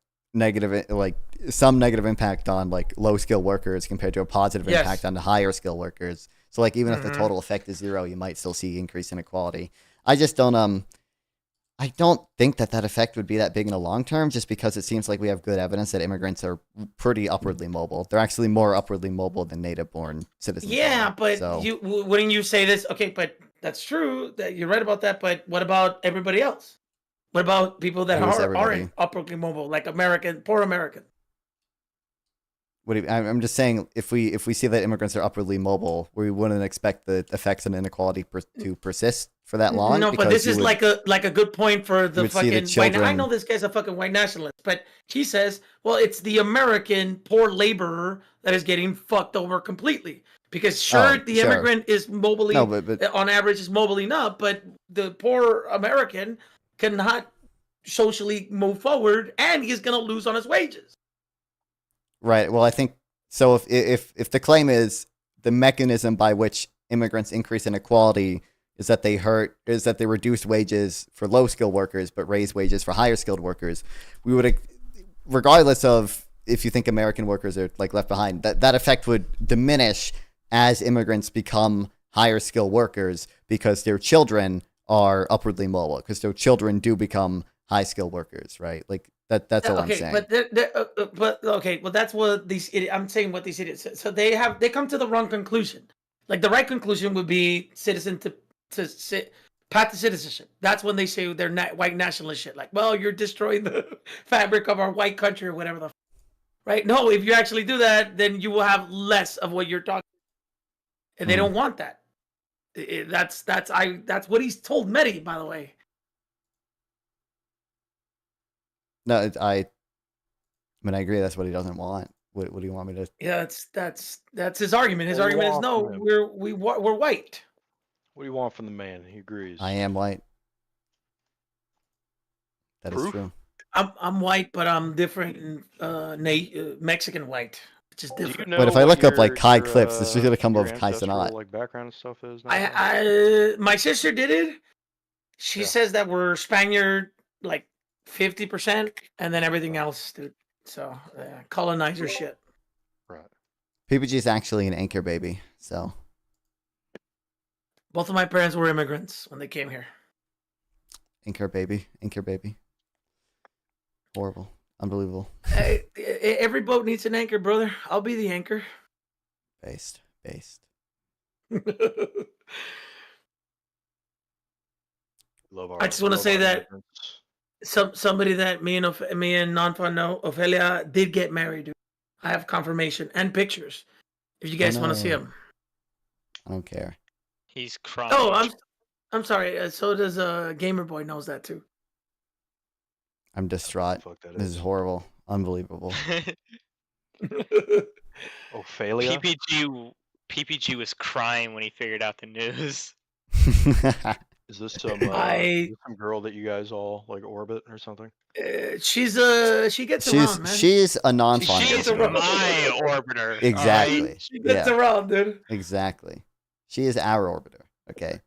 some negative impact on like low skill workers compared to a positive Yes. impact on the higher skill workers. So like even if the Mhm. total effect is 0, you might still see increased inequality. I just don't I don't think that effect would be that big in the long term, just because it seems like we have good evidence that immigrants are pretty upwardly mobile. They're actually more upwardly mobile than native-born citizens. Yeah, are. but So- wouldn't you say this? Okay, but that's true. That you're right about that. But what about everybody else? What about people that Who is aren't everybody? upwardly mobile, like poor American? I'm just saying, if we see that immigrants are upwardly mobile, we wouldn't expect the effects and inequality to persist for that long. No, but because this you is would- like a good point for the would see the fucking. I children- know this guy's a fucking white nationalist, but he says, well, it's the American poor laborer that is getting fucked over completely. Because sure, the sure. immigrant is mobily, No, but on average, is mobile enough, but the poor American cannot socially move forward, and he's going to lose on his wages. Right. Well, I think so. If the claim is the mechanism by which immigrants increase inequality is that they reduce wages for low skilled workers but raise wages for higher skilled workers, we would, regardless of if you think American workers are like left behind, that effect would diminish as immigrants become higher skilled workers because their children are upwardly mobile, because their children do become high skilled workers, right? Like that's all I'm saying. But okay, well that's what these I'm saying what these idiots said. So they come to the wrong conclusion. Like the right conclusion would be citizen to path to citizenship. That's when they say they're white nationalist shit. Like, well, you're destroying the fabric of our white country or whatever the right? No, if you actually do that, then you will have less of what you're talking. And they don't want that. That's what he's told Mehdi, by the way. No, I mean, I agree. That's what he doesn't want. What do you want me to? Yeah, that's his argument. His argument is no, we're white. What do you want from the man? He agrees. I am white. That is true. I'm white, but I'm different. Mexican white, which is different. But if I look up like Kai clips, it's just gonna come up with Kai Sanat. Like background and stuff is. My sister did it. She says that we're Spaniard, like 50%, and then everything else, dude. So colonizer shit. Right. PPG is actually an anchor baby, so. Both of my parents were immigrants when they came here. Anchor baby. Horrible. Unbelievable. Every boat needs an anchor, brother. I'll be the anchor. Based. I just want to say that somebody that me and Nonfun know, Ophelia, did get married. Dude. I have confirmation and pictures. If you guys want to see them. I don't care. He's crying. Oh, I'm sorry. So does Gamer Boy knows that too. I'm distraught. This is horrible. Unbelievable. Ophelia? PPG was crying when he figured out the news. Is this some girl that you guys all like orbit or something? She gets around, man. She's a non-fun. She's my orbiter. Exactly. Right? She gets around, dude. Exactly. She is our orbiter. Okay.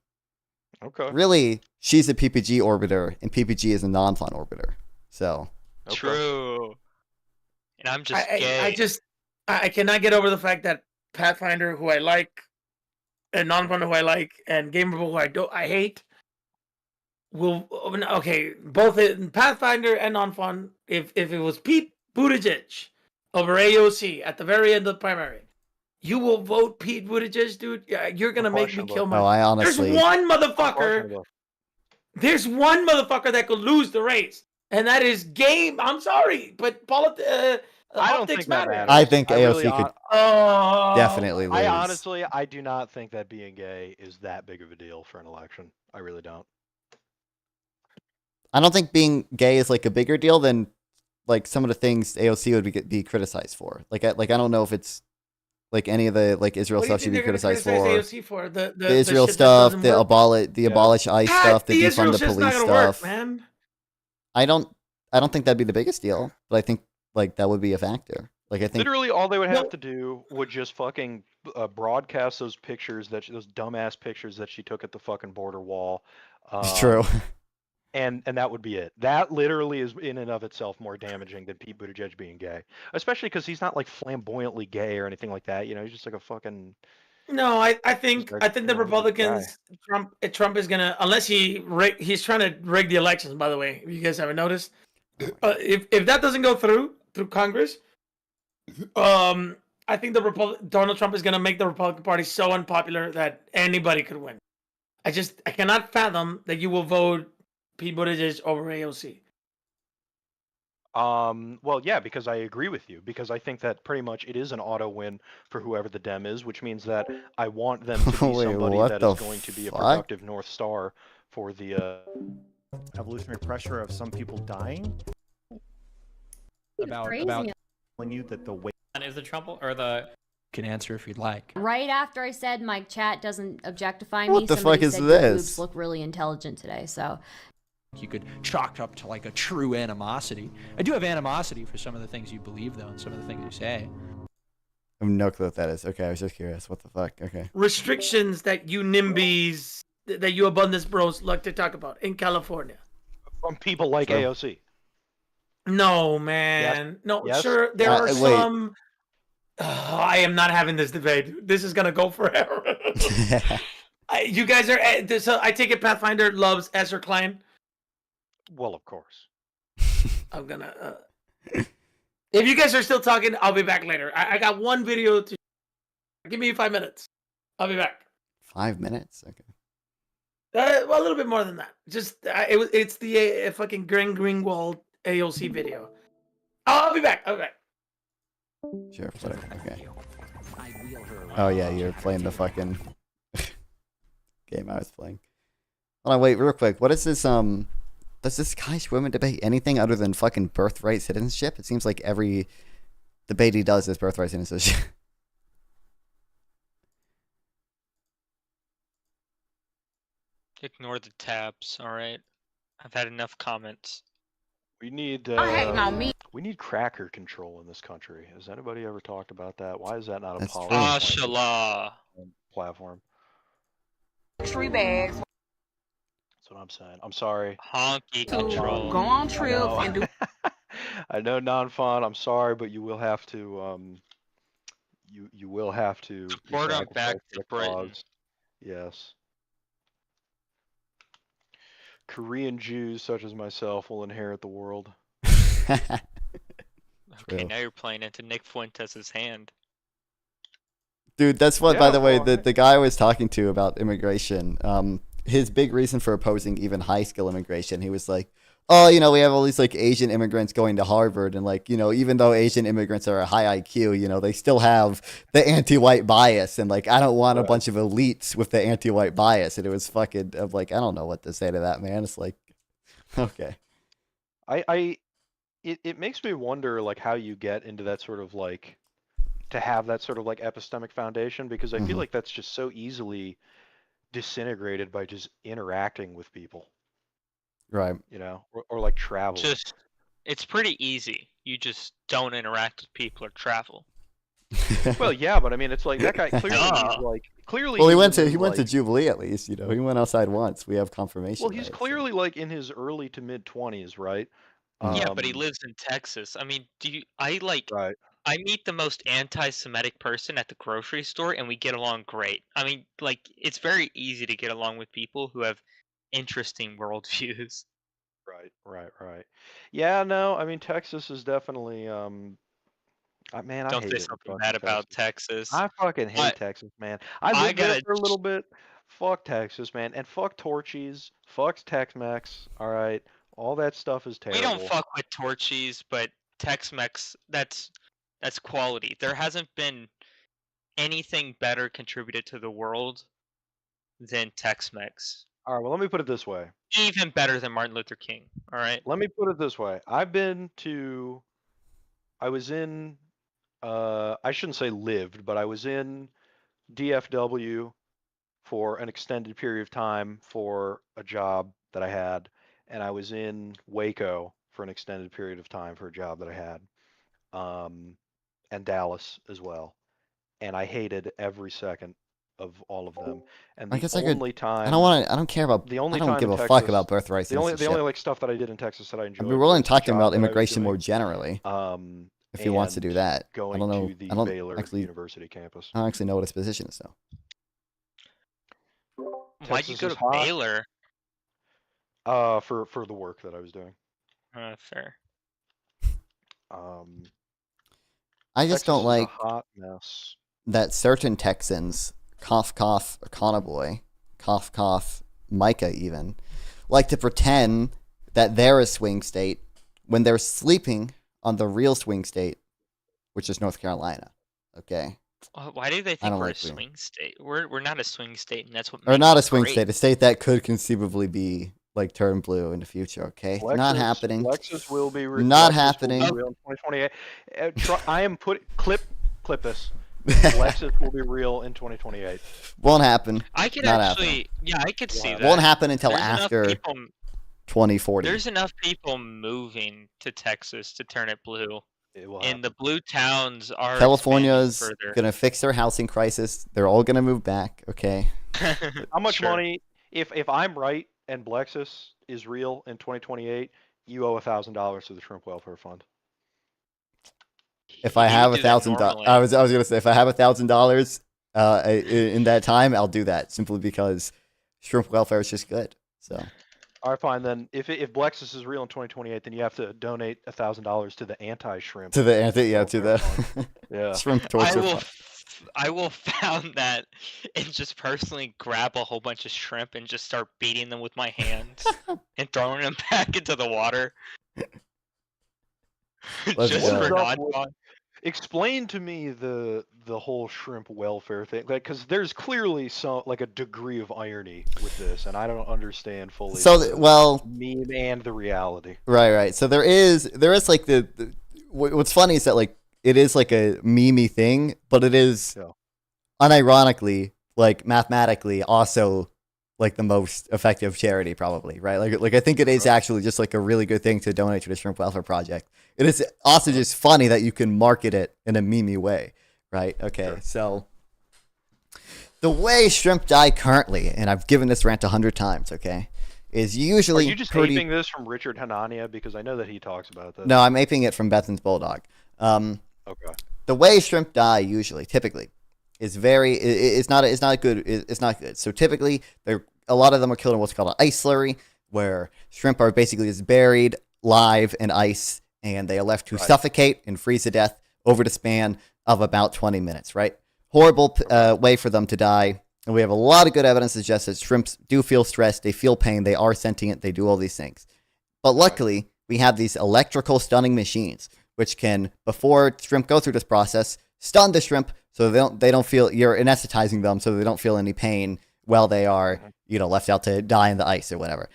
Really, she's a PPG orbiter, and PPG is a non-fun orbiter. So. True. And I'm just gay. I cannot get over the fact that Pathfinder, who I like, and Non-Fun, who I like, and Gamerable, who I hate, will both in Pathfinder and Non-Fun. If it was Pete Buttigieg over AOC at the very end of the primary, you will vote Pete Buttigieg, dude. Yeah, you're gonna make me kill my. No, I honestly. There's one motherfucker. There's one motherfucker that could lose the race, and that is Game. I'm sorry, but politics matter. I think AOC could definitely lose. I do not think that being gay is that big of a deal for an election. I really don't. I don't think being gay is like a bigger deal than like some of the things AOC would be criticized for. Like I don't know if it's like any of the like Israel stuff she'd be criticized for. AOC for? The Israel stuff, the abolish ICE stuff, the defund the police stuff. Work, man. I don't think that'd be the biggest deal, but I think like that would be a factor. Like I think literally all they would have to do would just fucking broadcast those pictures those dumbass pictures that she took at the fucking border wall. It's true. And that would be it. That literally is in and of itself more damaging than Pete Buttigieg being gay, especially because he's not like flamboyantly gay or anything like that. You know, he's just like a fucking. No, I think the Republicans, Trump is gonna, unless he's trying to rig the elections. By the way, if you guys haven't noticed, if that doesn't go through Congress, I think Donald Trump is gonna make the Republican Party so unpopular that anybody could win. I cannot fathom that you will vote Pete Buttigieg over AOC. Well, yeah, because I agree with you. Because I think that pretty much it is an auto win for whoever the Dem is, which means that I want them to be somebody that is going to be a productive North Star for the evolutionary pressure of some people dying. About telling you that the way is the Trump or the can answer if you'd like. Right after I said my chat doesn't objectify me, What the somebody fuck is said your this? boobs look really intelligent today. So You could chalk up to like a true animosity. I do have animosity for some of the things you believe, though, and some of the things you say. I have no clue what that is. Okay, I was just curious. What the fuck? Okay. Restrictions that you NIMBYs, that you Abundance Bros like to talk about in California. From people like True. AOC. No, man. No, Yes. sure. There are wait. some. I am not having this debate. This is gonna go forever. You guys are. I take it Pathfinder loves Ezra Klein. Well, of course. I'm gonna. If you guys are still talking, I'll be back later. I got one video to. Give me 5 minutes. I'll be back. 5 minutes. Okay. Well, a little bit more than that. Just it's the fucking Greenwald AOC video. I'll be back. I'll be back. Sure. Whatever. Okay. Oh yeah, you're playing the fucking game I was playing. Hold on, wait, real quick. What is this? Does this Kaish women debate anything other than fucking birthright citizenship? It seems like every debate he does is birthright citizenship. Ignore the tabs, alright? I've had enough comments. We need we need cracker control in this country. Has anybody ever talked about that? Why is that not a That's policy true. Mashallah. platform? Tree bags. That's what I'm saying. I'm sorry. Honky control. Go on trips and do. I know non-fun. I'm sorry, but you will have to you will have to Report on back sacrifice to the Britain. cause. Yes. Korean Jews such as myself will inherit the world. Okay, True. now you're playing into Nick Fuentes' hand. Dude, that's what, by Yeah, the way, well, the guy I was talking to about immigration, his big reason for opposing even high skill immigration, he was like, oh, you know, we have all these like Asian immigrants going to Harvard, and like, you know, even though Asian immigrants are a high IQ, you know, they still have the anti-white bias, and like, I don't want a bunch of elites with the anti-white bias. And it was fucking, I'm like, I don't know what to say to that, man. It's like, okay. It makes me wonder like how you get into that sort of like to have that sort of like epistemic foundation, because I feel like that's just so easily disintegrated by just interacting with people, Right. you know, or like travel. Just, it's pretty easy. You just don't interact with people or travel. Well, yeah, but I mean, it's like that guy clearly he's like clearly. Well, he he's went in to his, like- Jubilee at least, you know. He went outside once. We have confirmation. Well, he's of it, so. clearly like in his early to mid 20s, right? Yeah, but he lives in Texas. I mean, Right. I meet the most anti-Semitic person at the grocery store, and we get along great. I mean, like, it's very easy to get along with people who have interesting worldviews. Right. Yeah, no, I mean Texas is definitely man, I Don't hate say it. something Fucking bad about Texas. I fucking hate But Texas, man. I I lived there gotta for a little bit. Fuck Texas, man, and fuck Torchies. Fuck Tex-Mex. All right, all that stuff is we terrible. don't fuck with Torchies, but Tex-Mex, that's quality. There hasn't been anything better contributed to the world than Tex-Mex. All right, well, let me put it this way. Even better than Martin Luther King. All right. Let me put it this way. I was in, I shouldn't say lived, but I was in DFW for an extended period of time for a job that I had, and I was in Waco for an extended period of time for a job that I had, and Dallas as well, and I hated every second of all of them. And I the guess I could. only time I don't want to. I don't care about. the only I don't time give in a fuck Texas- about birthright the only citizenship. like stuff that I did in Texas that I I enjoyed. mean, we're only was the talking job about that I was immigration more doing, generally. If he wants to do and that, I going don't know. to the I don't Baylor actually. University campus. I don't actually know what his position is though. Why'd you Texas go is to hot. Baylor? For the work that I was doing. Fair. I just Texas don't is a like hot mess. that certain Texans, cough cough, Boy, cough cough, Micah even, like to pretend that they're a swing state when they're sleeping on the real swing state, which is North Carolina. Okay. Why do they I think don't we're like a swing state? We're not a swing state, and that's what Or makes not a us swing great. state, a state that could conceivably be like turn blue in the future. Okay, not happening. Lexus will be Not Lexus happening. Will be real in 2028. I am clip this. Lexus will be real in 2028. Won't happen. I could Not actually, happening. yeah, I could see that. Won't happen until There's after enough people, 2040. There's enough people moving to Texas to turn it blue. And the blue towns are California's expanding further. gonna fix their housing crisis. They're all gonna move back. Okay. How much Sure. money? If I'm right and Blexus is real in 2028, you owe $1,000 to the Shrimp Welfare Fund. If I have $1,000, I was gonna say if I have $1,000 in that time, I'll do that simply because shrimp welfare is just good. So. All right, fine then. If Blexus is real in 2028, then you have to donate $1,000 to the anti-shrimp. To the yeah. shrimp torture fund. I will found that and just personally grab a whole bunch of shrimp and just start beating them with my hands and throwing them back into the water. Let's go. Explain to me the whole shrimp welfare thing, like, because there's clearly some like a degree of irony with this, and I don't understand fully. So the meme and the reality. Right. So there is like what's funny is that like it is like a meme-y thing, but it is unironically, like mathematically, also like the most effective charity, probably, right? Like I think it is actually just like a really good thing to donate to the Shrimp Welfare Project. It is also just funny that you can market it in a meme-y way, right? Okay, so the way shrimp die currently, and I've given this rant 100 times, okay, is usually Are you just aping this from Richard Hanania? Because I know that he talks about this. No, I'm aping it from Bethan's Bulldog. Okay. The way shrimp die usually, typically, is it's not good. So typically, a lot of them are killed in what's called an ice slurry, where shrimp are basically just buried live in ice, and they are left to suffocate and freeze to death over the span of about 20 minutes. Right? Horrible way for them to die. And we have a lot of good evidence to suggest that shrimps do feel stress, they feel pain, they are sentient, they do all these things. But luckily, we have these electrical stunning machines, which can, before shrimp go through this process, stun the shrimp so they don't feel, you're anesthetizing them so they don't feel any pain while they are, left out to die in the ice or whatever.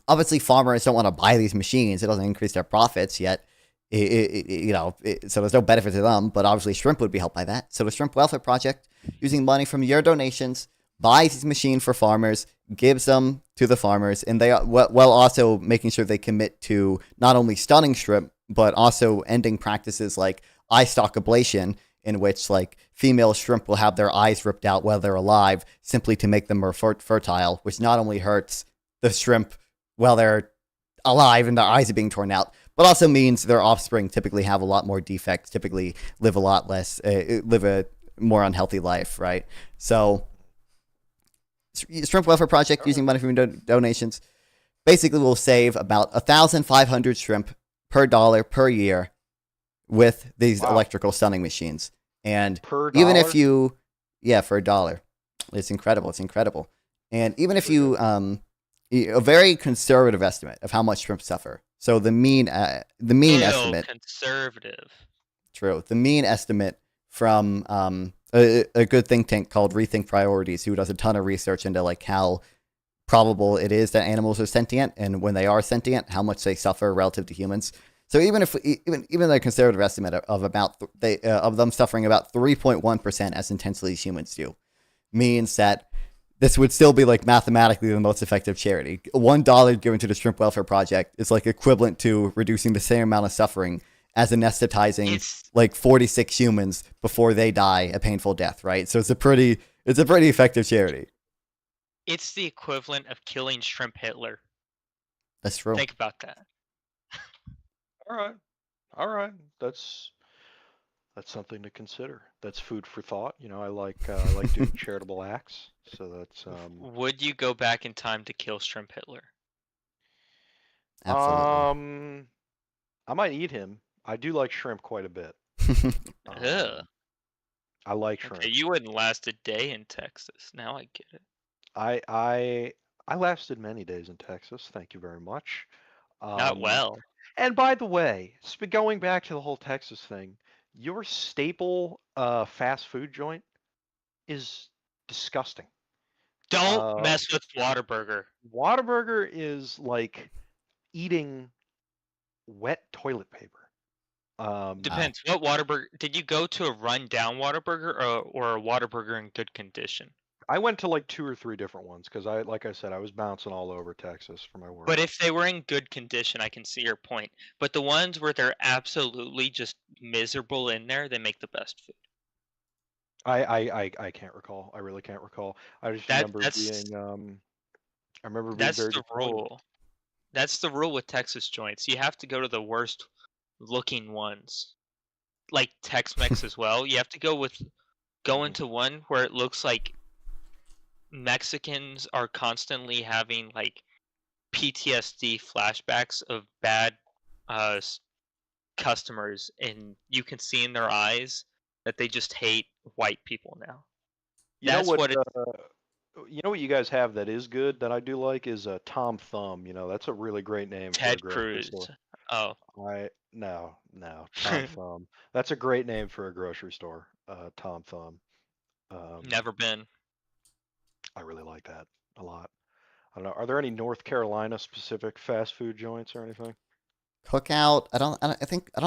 Obviously, farmers don't want to buy these machines. It doesn't increase their profits yet. So there's no benefit to them, but obviously shrimp would be helped by that. So the Shrimp Welfare Project, using money from your donations, buys these machines for farmers, gives them to the farmers, and they while also making sure they commit to not only stunning shrimp, but also ending practices like eye stalk ablation, in which like female shrimp will have their eyes ripped out while they're alive, simply to make them more fertile, which not only hurts the shrimp while they're alive and their eyes are being torn out, but also means their offspring typically have a lot more defects, typically live a lot less, live a more unhealthy life, right? So, Shrimp Welfare Project, using money from donations, basically will save about 1,500 shrimp per dollar per year with these electrical stunning machines. And even if you, for $1, it's incredible. And even if you, a very conservative estimate of how much shrimp suffer. So the mean estimate. Conservative. True. The mean estimate from a good think tank called Rethink Priorities, who does a ton of research into like how probable it is that animals are sentient, and when they are sentient, how much they suffer relative to humans. So even the conservative estimate of of them suffering about 3.1% as intensely as humans do, means that this would still be like mathematically the most effective charity. $1 given to the Shrimp Welfare Project is like equivalent to reducing the same amount of suffering as anesthetizing like 46 humans before they die a painful death, right? So it's a pretty effective charity. It's the equivalent of killing Shrimp Hitler. That's true. Think about that. All right. That's something to consider. That's food for thought. I like doing charitable acts. So that's Would you go back in time to kill Shrimp Hitler? Absolutely. I might eat him. I do like shrimp quite a bit. I like shrimp. Okay, you wouldn't last a day in Texas. Now I get it. I lasted many days in Texas. Thank you very much. Not well. And by the way, going back to the whole Texas thing, your staple fast food joint is disgusting. Don't mess with Whataburger. Whataburger is like eating wet toilet paper. Depends. What Whataburger did you go to? A run-down Whataburger or a Whataburger in good condition? I went to like 2 or 3 different ones because like I said, I was bouncing all over Texas for my work. But if they were in good condition, I can see your point. But the ones where they're absolutely just miserable in there, they make the best food. I can't recall. I really can't recall. I just remember being I remember being That's very the disappointed. rule. That's the rule with Texas joints. You have to go to the worst looking ones, like Tex-Mex as well. You have to go into one where it looks like Mexicans are constantly having like PTSD flashbacks of bad customers, and you can see in their eyes that they just hate white people now. You That's know what it, you know what you guys have that is good that I do like is Tom Thumb. You know, that's a really great name for a Ted grocery Cruz. store. Oh, no, Tom Thumb. That's a great name for a grocery store. Tom Thumb. Never been. I really like that a lot. I don't know. Are there any North Carolina specific fast food joints or anything? Cookout. I don't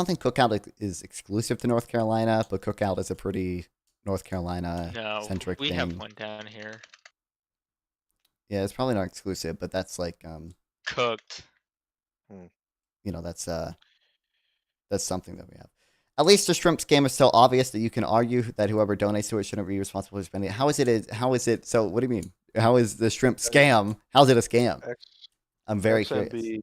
think Cookout is exclusive to North Carolina, but Cookout is a pretty North Carolina centric we thing. have one down here. Yeah, it's probably not exclusive, but that's like Cooked. You know, that's something that we have. At least the shrimp scam is so obvious that you can argue that whoever donates to it shouldn't be responsible for spending it. How is it? So what do you mean? How is the shrimp scam? How's it a scam? I'm very curious.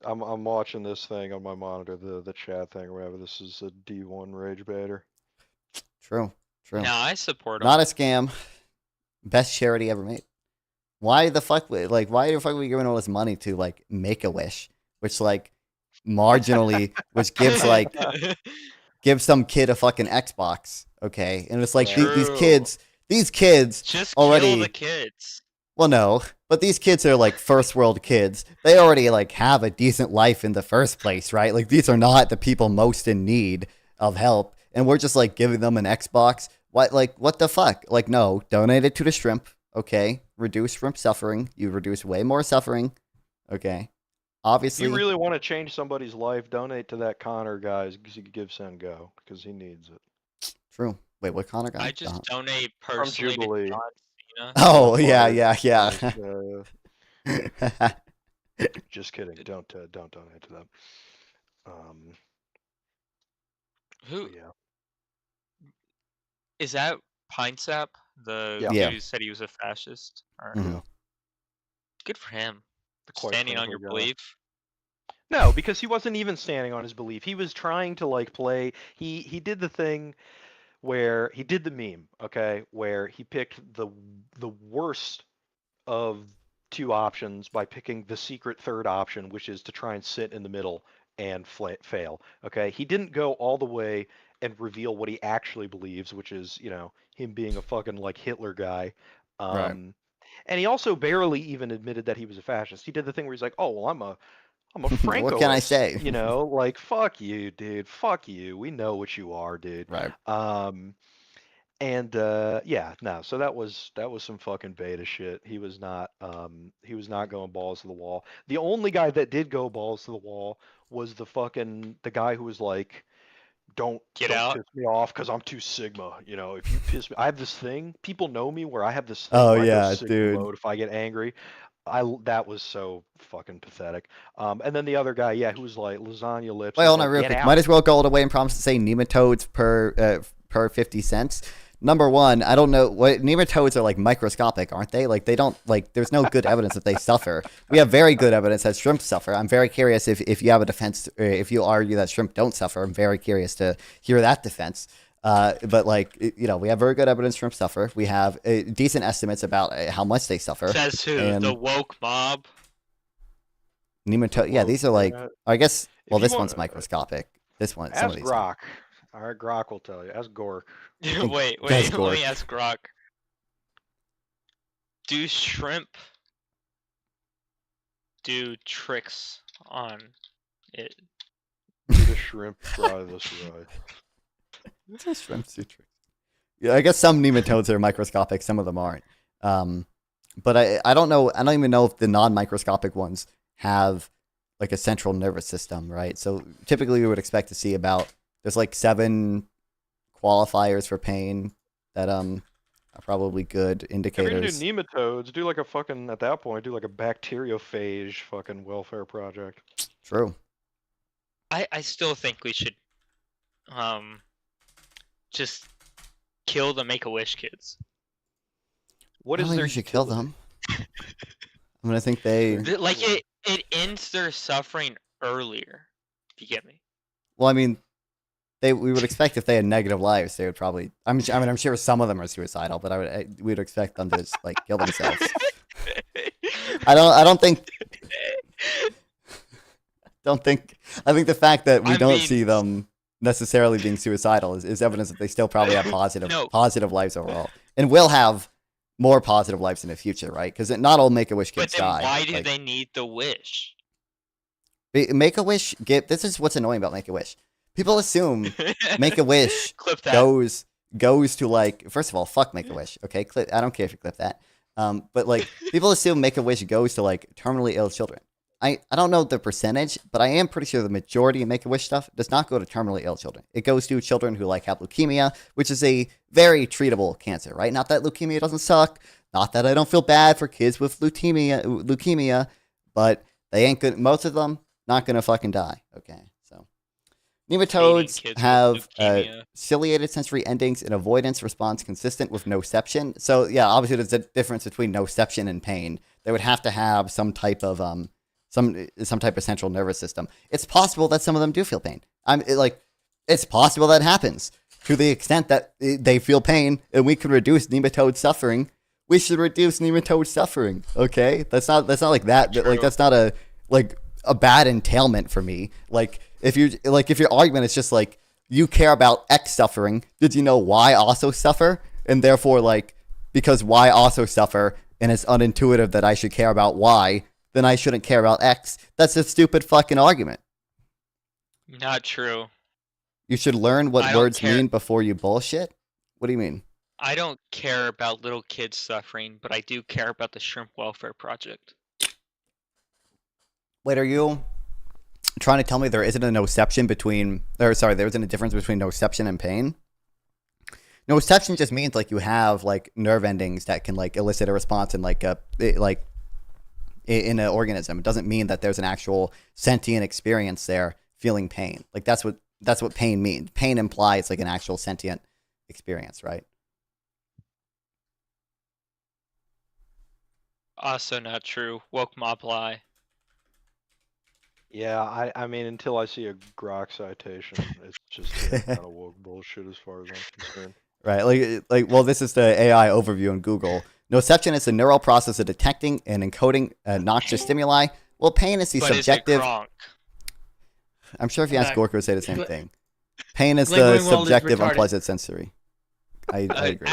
I'm watching this thing on my monitor, the chat thing or whatever. This is a D1 rage baiter. True. No, I support him. Not a scam. Best charity ever made. Why the fuck are we giving all this money to like Make-A-Wish, which like marginally, which gives some kid a fucking Xbox, okay? And it's like these kids just already kill the kids. Well, no, but these kids are like first world kids. They already like have a decent life in the first place, right? Like these are not the people most in need of help, and we're just like giving them an Xbox. What the fuck? Like, no, donate it to the shrimp, okay? Reduce shrimp suffering. You reduce way more suffering, okay? Obviously, if you really want to change somebody's life, donate to that Connor guy. Give Send Go because he needs it. True. Wait, what Connor guy? I just donate personally to John Cena. Oh yeah. Just kidding. Don't donate to them. Who? Yeah. Is that Pine Sap? The Yeah. dude who said he was a fascist? Mhm. Good for him. Quite Standing on frankly, your yeah. belief. No, because he wasn't even standing on his belief. He was trying to like play. He did the thing where he did the meme, okay, where he picked the worst of two options by picking the secret third option, which is to try and sit in the middle and fail. Okay, he didn't go all the way and reveal what he actually believes, which is, you know, him being a fucking like Hitler guy. Right. And he also barely even admitted that he was a fascist. He did the thing where he's like, "Oh, well, I'm a Francoist." What can I say? You know, like, fuck you, dude. Fuck you. We know what you are, dude. Right. Yeah, no. So that was some fucking beta shit. He was not going balls to the wall. The only guy that did go balls to the wall was the guy who was like, don't piss me off because I'm too Sigma. You know, if you piss me, I have this thing. People know me where I have this thing. Oh, where I go yeah, Sigma dude. mode if I get angry. That was so fucking pathetic. And then the other guy, yeah, who was like lasagna lips. Wait, hold on, like, real "Get quick. out." Might as well go all the way and promise to say nematodes per 50 cents. Number one, I don't know what nematodes are like microscopic, aren't they? Like they don't like. There's no good evidence that they suffer. We have very good evidence that shrimp suffer. I'm very curious if you have a defense, if you argue that shrimp don't suffer. I'm very curious to hear that defense. But like you know, we have very good evidence shrimp suffer. We have decent estimates about how much they suffer. Says who? And The woke mob. nematode. Yeah, these are like. I guess. Well, If you this want- one's microscopic. This one. Some Ask of these. Grok. All right, Grok will tell you. Ask Gork. wait, That's let Gork. me ask Grok. Do shrimp do tricks on it? The shrimp fry this right. It's a shrimp suture. Yeah, I guess some nematodes are microscopic, some of them aren't. But I don't know. I don't even know if the non-microscopic ones have like a central nervous system, right? So typically we would expect to see there's like 7 qualifiers for pain that are probably good If you're indicators. gonna do nematodes, do like a fucking, at that point, do like a bacteriophage fucking welfare project. True. I still think we should just kill the Make-A-Wish kids. What I is don't think there you should kill them. I mean, I think they. Like it ends their suffering earlier. If you get me. Well, I mean, we would expect if they had negative lives, they would probably. I'm sure some of them are suicidal, but we would expect them to just like kill themselves. I don't think. I think the fact that we don't see them necessarily being suicidal is evidence that they still probably have positive lives overall, and will have more positive lives in the future, right? Because not all Make-A-Wish kids But then die. why do they need the wish? Make-A-Wish this is what's annoying about Make-A-Wish. People assume Make-A-Wish goes to like, first of all, fuck Make-A-Wish. Okay, I don't care if you clip that. But like people assume Make-A-Wish goes to like terminally ill children. I don't know the percentage, but I am pretty sure the majority of Make-A-Wish stuff does not go to terminally ill children. It goes to children who like have leukemia, which is a very treatable cancer, right? Not that leukemia doesn't suck, not that I don't feel bad for kids with leukemia, but they ain't good. Most of them not gonna fucking die. Okay, so nematodes have ciliated sensory endings and avoidance response consistent with noception. So yeah, obviously there's a difference between noception and pain. They would have to have some type of some type of central nervous system. It's possible that some of them do feel pain. It's possible that happens to the extent that they feel pain, and we can reduce nematode suffering. We should reduce nematode suffering. Okay, that's not like that. Like that's not a bad entailment for me. Like if your argument is just like you care about X suffering, did you know Y also suffer, and therefore like because Y also suffer, and it's unintuitive that I should care about Y, then I shouldn't care about X. That's a stupid fucking argument. Not true. You should learn what words mean before you bullshit? What do you mean? I don't care about little kids suffering, but I do care about the Shrimp Welfare Project. Wait, are you trying to tell me there isn't a noception there isn't a difference between noception and pain? Noception just means like you have like nerve endings that can like elicit a response in in an organism. It doesn't mean that there's an actual sentient experience there feeling pain. Like that's what pain means. Pain implies like an actual sentient experience, right? Also not true. Woke mob lie. Yeah, I mean, until I see a Grok citation, it's just kind of woke bullshit as far as I'm concerned. Right, well, this is the AI overview on Google. Noception is the neural process of detecting and encoding noxious stimuli. Well, pain is the subjective. I'm sure if you ask Gorka, would say the same thing. Pain is the subjective, unpleasant sensory. I agree.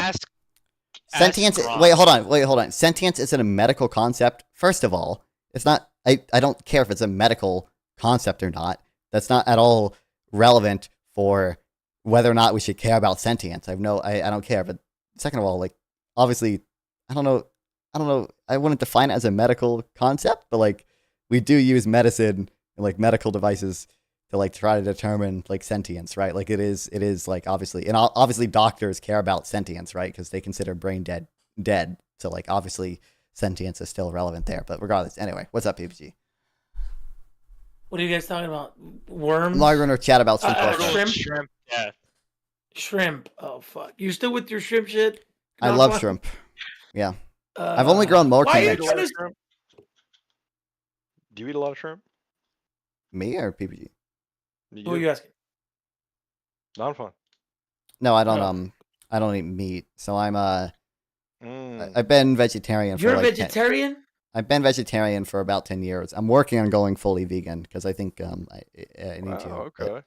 Sentience. Wait, hold on. Sentience isn't a medical concept. First of all, it's not. I don't care if it's a medical concept or not. That's not at all relevant for whether or not we should care about sentience. I don't care. But second of all, like obviously, I don't know. I wouldn't define it as a medical concept, but like we do use medicine and like medical devices to like try to determine like sentience, right? Like it is like obviously doctors care about sentience, right? Because they consider brain dead. So like obviously sentience is still relevant there. But regardless, anyway, what's up, PPG? What are you guys talking about? Worms? Log runner chat about shrimp. Shrimp. Yeah. Shrimp. Oh fuck! You still with your shrimp shit? I love shrimp. Yeah. I've only grown more conviction. Do you eat a lot of shrimp? Me or PPG? Who are you asking? Not fun. No, I don't. I don't eat meat, so I'm I've been vegetarian. You're a vegetarian? I've been vegetarian for about 10 years. I'm working on going fully vegan because I think I need to. Okay.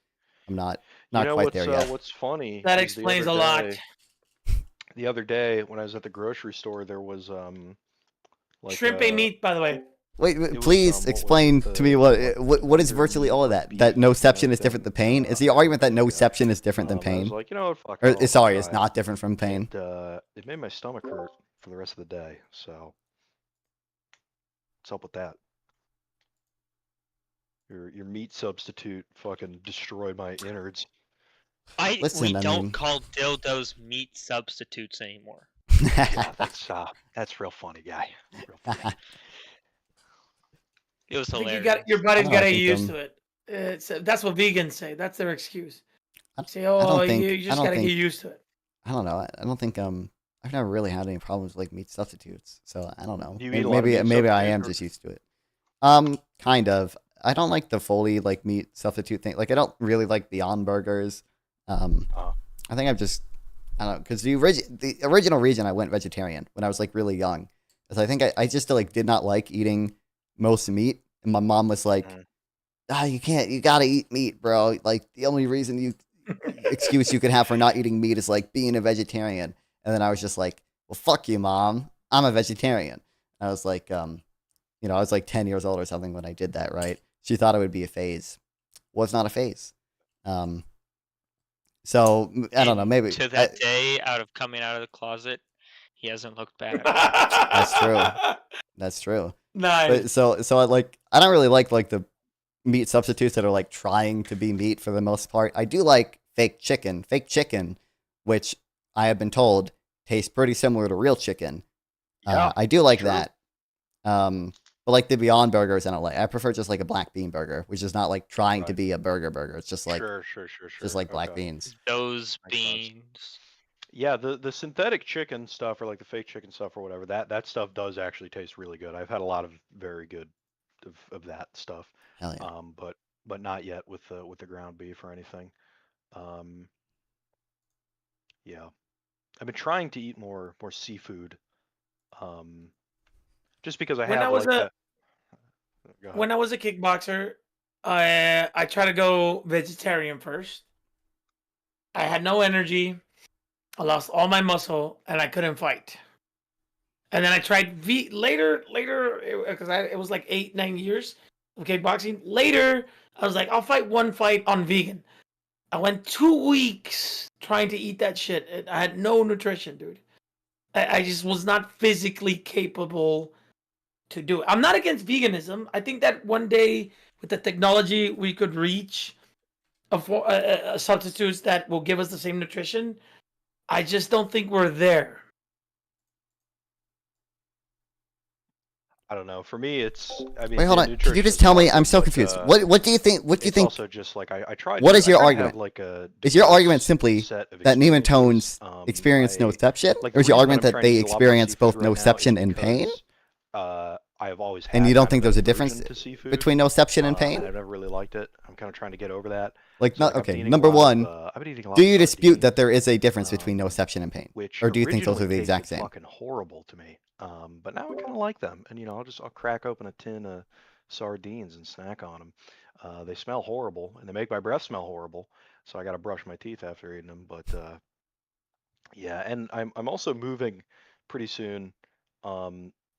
I'm not quite there yet. What's funny? That explains a lot. The other day when I was at the grocery store, there was like shrimp ain't meat, by the way. Wait, please explain to me what is virtually all of that? That noception is different than pain? Is the argument that noception is different than pain? I was like, you know what, fuck it. Sorry, it's not different from pain. It made my stomach hurt for the rest of the day. So what's up with that? Your meat substitute fucking destroyed my innards. We don't call dildos meat substitutes anymore. Yeah, that's real funny, guy. Real funny. It was I think hilarious. your body's got to get used to it. That's what vegans say. That's their excuse. Say, oh, you just got to get used to it. I don't know. I don't think I've never really had any problems with like meat substitutes, so I don't know. You eat a lot of meat Maybe I am substitute, or- just used to it. Kind of. I don't like the fully like meat substitute thing. Like I don't really like Beyond Burgers. I think I don't know, because the original reason I went vegetarian when I was like really young is I think I just like did not like eating most meat, and my mom was like, you gotta eat meat, bro. Like the only reason excuse you could have for not eating meat is like being a vegetarian. And then I was just like, well, fuck you, mom. I'm a vegetarian. I was like, I was like 10 years old or something when I did that, right? She thought it would be a phase. Well, it's not a phase. So I don't know. Maybe to that day, coming out of the closet, he hasn't looked back. That's true. That's true. Nice. But so I don't really like the meat substitutes that are like trying to be meat for the most part. I do like fake chicken, which I have been told tastes pretty similar to real chicken. Yeah, I do like true. that. But like the Beyond Burgers, I don't like. I prefer just like a black bean burger, which is not like trying to be a burger. It's just like Sure. just like black Okay. beans. Those beans. Yeah, the synthetic chicken stuff or like the fake chicken stuff or whatever, that stuff does actually taste really good. I've had a lot of very good of that stuff. Hell yeah. But not yet with the ground beef or anything. Yeah. I've been trying to eat more seafood. Just because I When I have was like a- Go ahead. When I was a kickboxer, I tried to go vegetarian first. I had no energy. I lost all my muscle, and I couldn't fight. And then I tried later, because it was like 8-9 years of kickboxing. Later, I was like, I'll fight one fight on vegan. I went 2 weeks trying to eat that shit. I had no nutrition, dude. I just was not physically capable to do it. I'm not against veganism. I think that one day with the technology we could reach substitutes that will give us the same nutrition. I just don't think we're there. I don't know. For me, it's. I mean, Wait, hold the on. Can you nutrition just is tell me? awesome, I'm so but, confused. What do you think? What do you it's think? also just like I tried. What to- is your I kinda argument? have, like, a Is your diverse argument simply set of that Neiman experiences. Tones experience I- noception, like, or is the your reason argument I'm that trying to they eat a lot more experience seafood both right now is noception and pain? because, I have always had And you don't kind think of there's an a difference aversion to seafood. between noception and pain? And I've never really liked it. I'm kind of trying to get over that. Like, So, not like, I've been okay. eating a Number lot one, of, I've been eating a lot do of you dispute that sardines, there is a difference between noception and pain, which or do you think those are originally the exact tasted same? fucking horrible to me. But now I kind of like them, and I'll crack open a tin of sardines and snack on them. They smell horrible, and they make my breath smell horrible, so I got to brush my teeth after eating them. But yeah, and I'm also moving pretty soon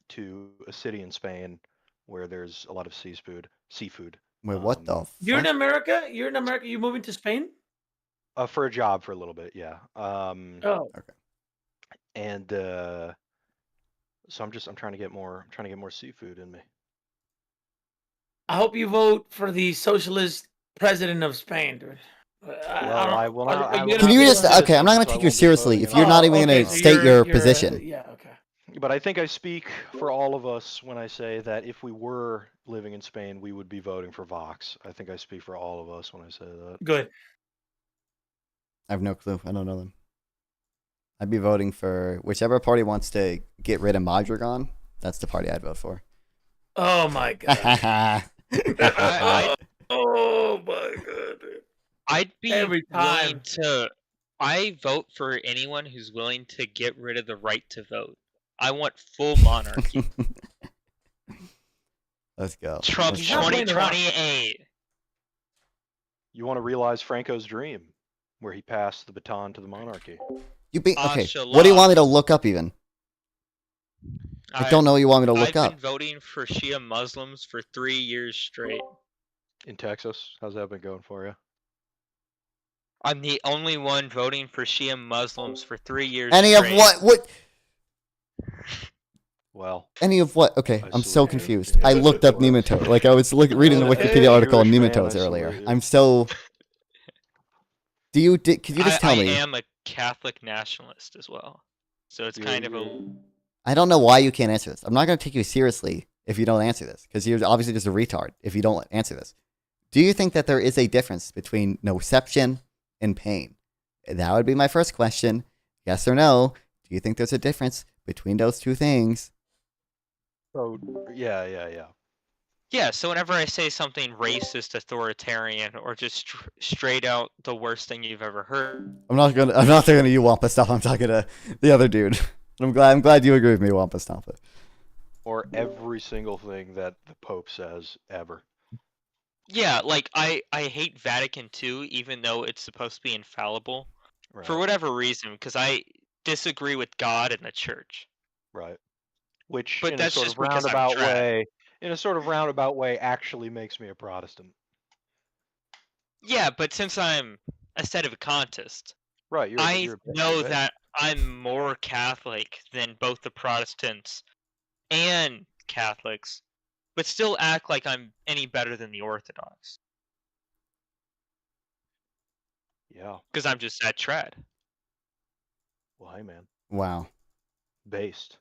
to a city in Spain where there's a lot of seafood. Wait, what the? You're in fuck? America. You're in America. You moving to Spain? For a job for a little bit, yeah. Oh, okay. And so I'm trying to get more seafood in me. I hope you vote for the socialist president of Spain, dude. I will not. Can you just okay? I'm not gonna take you seriously if you're not even gonna state your position. Yeah, okay. But I think I speak for all of us when I say that if we were living in Spain, we would be voting for Vox. I think I speak for all of us when I say that. Good. I have no clue. I don't know them. I'd be voting for whichever party wants to get rid of Mondragon. That's the party I'd vote for. Oh my god. Oh my god. I'd be Every willing time. to. I vote for anyone who's willing to get rid of the right to vote. I want full monarchy. Let's go. Trump Let's go. 2028. You want to realize Franco's dream, where he passed the baton to the monarchy. You be okay. Ashallah. What do you want me to look up even? I don't know what you want me to look I've up. been voting for Shia Muslims for 3 years straight. In Texas, how's that been going for you? I'm the only one voting for Shia Muslims for 3 years Any straight. of what? Well, Any of what? Okay, I'm so salute you. confused. Yeah, I looked up well, nematode. Like I was reading the Wikipedia article on Jewish man, nematodes I earlier. salute you. I'm so. Could you just tell I me? am a Catholic nationalist as well, so it's kind of a. I don't know why you can't answer this. I'm not going to take you seriously if you don't answer this, because you're obviously just a retard if you don't answer this. Do you think that there is a difference between nociception and pain? That would be my first question. Yes or no? Do you think there's a difference between those two things? So yeah. Yeah, so whenever I say something racist, authoritarian, or just straight out the worst thing you've ever heard. I'm not talking to you, Wampa Stomp. I'm talking to the other dude. I'm glad you agree with me, Wampa Stomp. Or every single thing that the Pope says ever. Yeah, like I hate Vatican II, even though it's supposed to be infallible, for whatever reason, because I disagree with God and the Church. Right. Which, But in a that's sort just of because I'm roundabout way, actually makes me a Protestant. Yeah, but since I'm a sedevacantist, right, I know that I'm more Catholic than both the Protestants and Catholics, but still act like I'm any better than the Orthodox. Yeah. Because I'm just that trad. Well, hey, man. Wow. Based.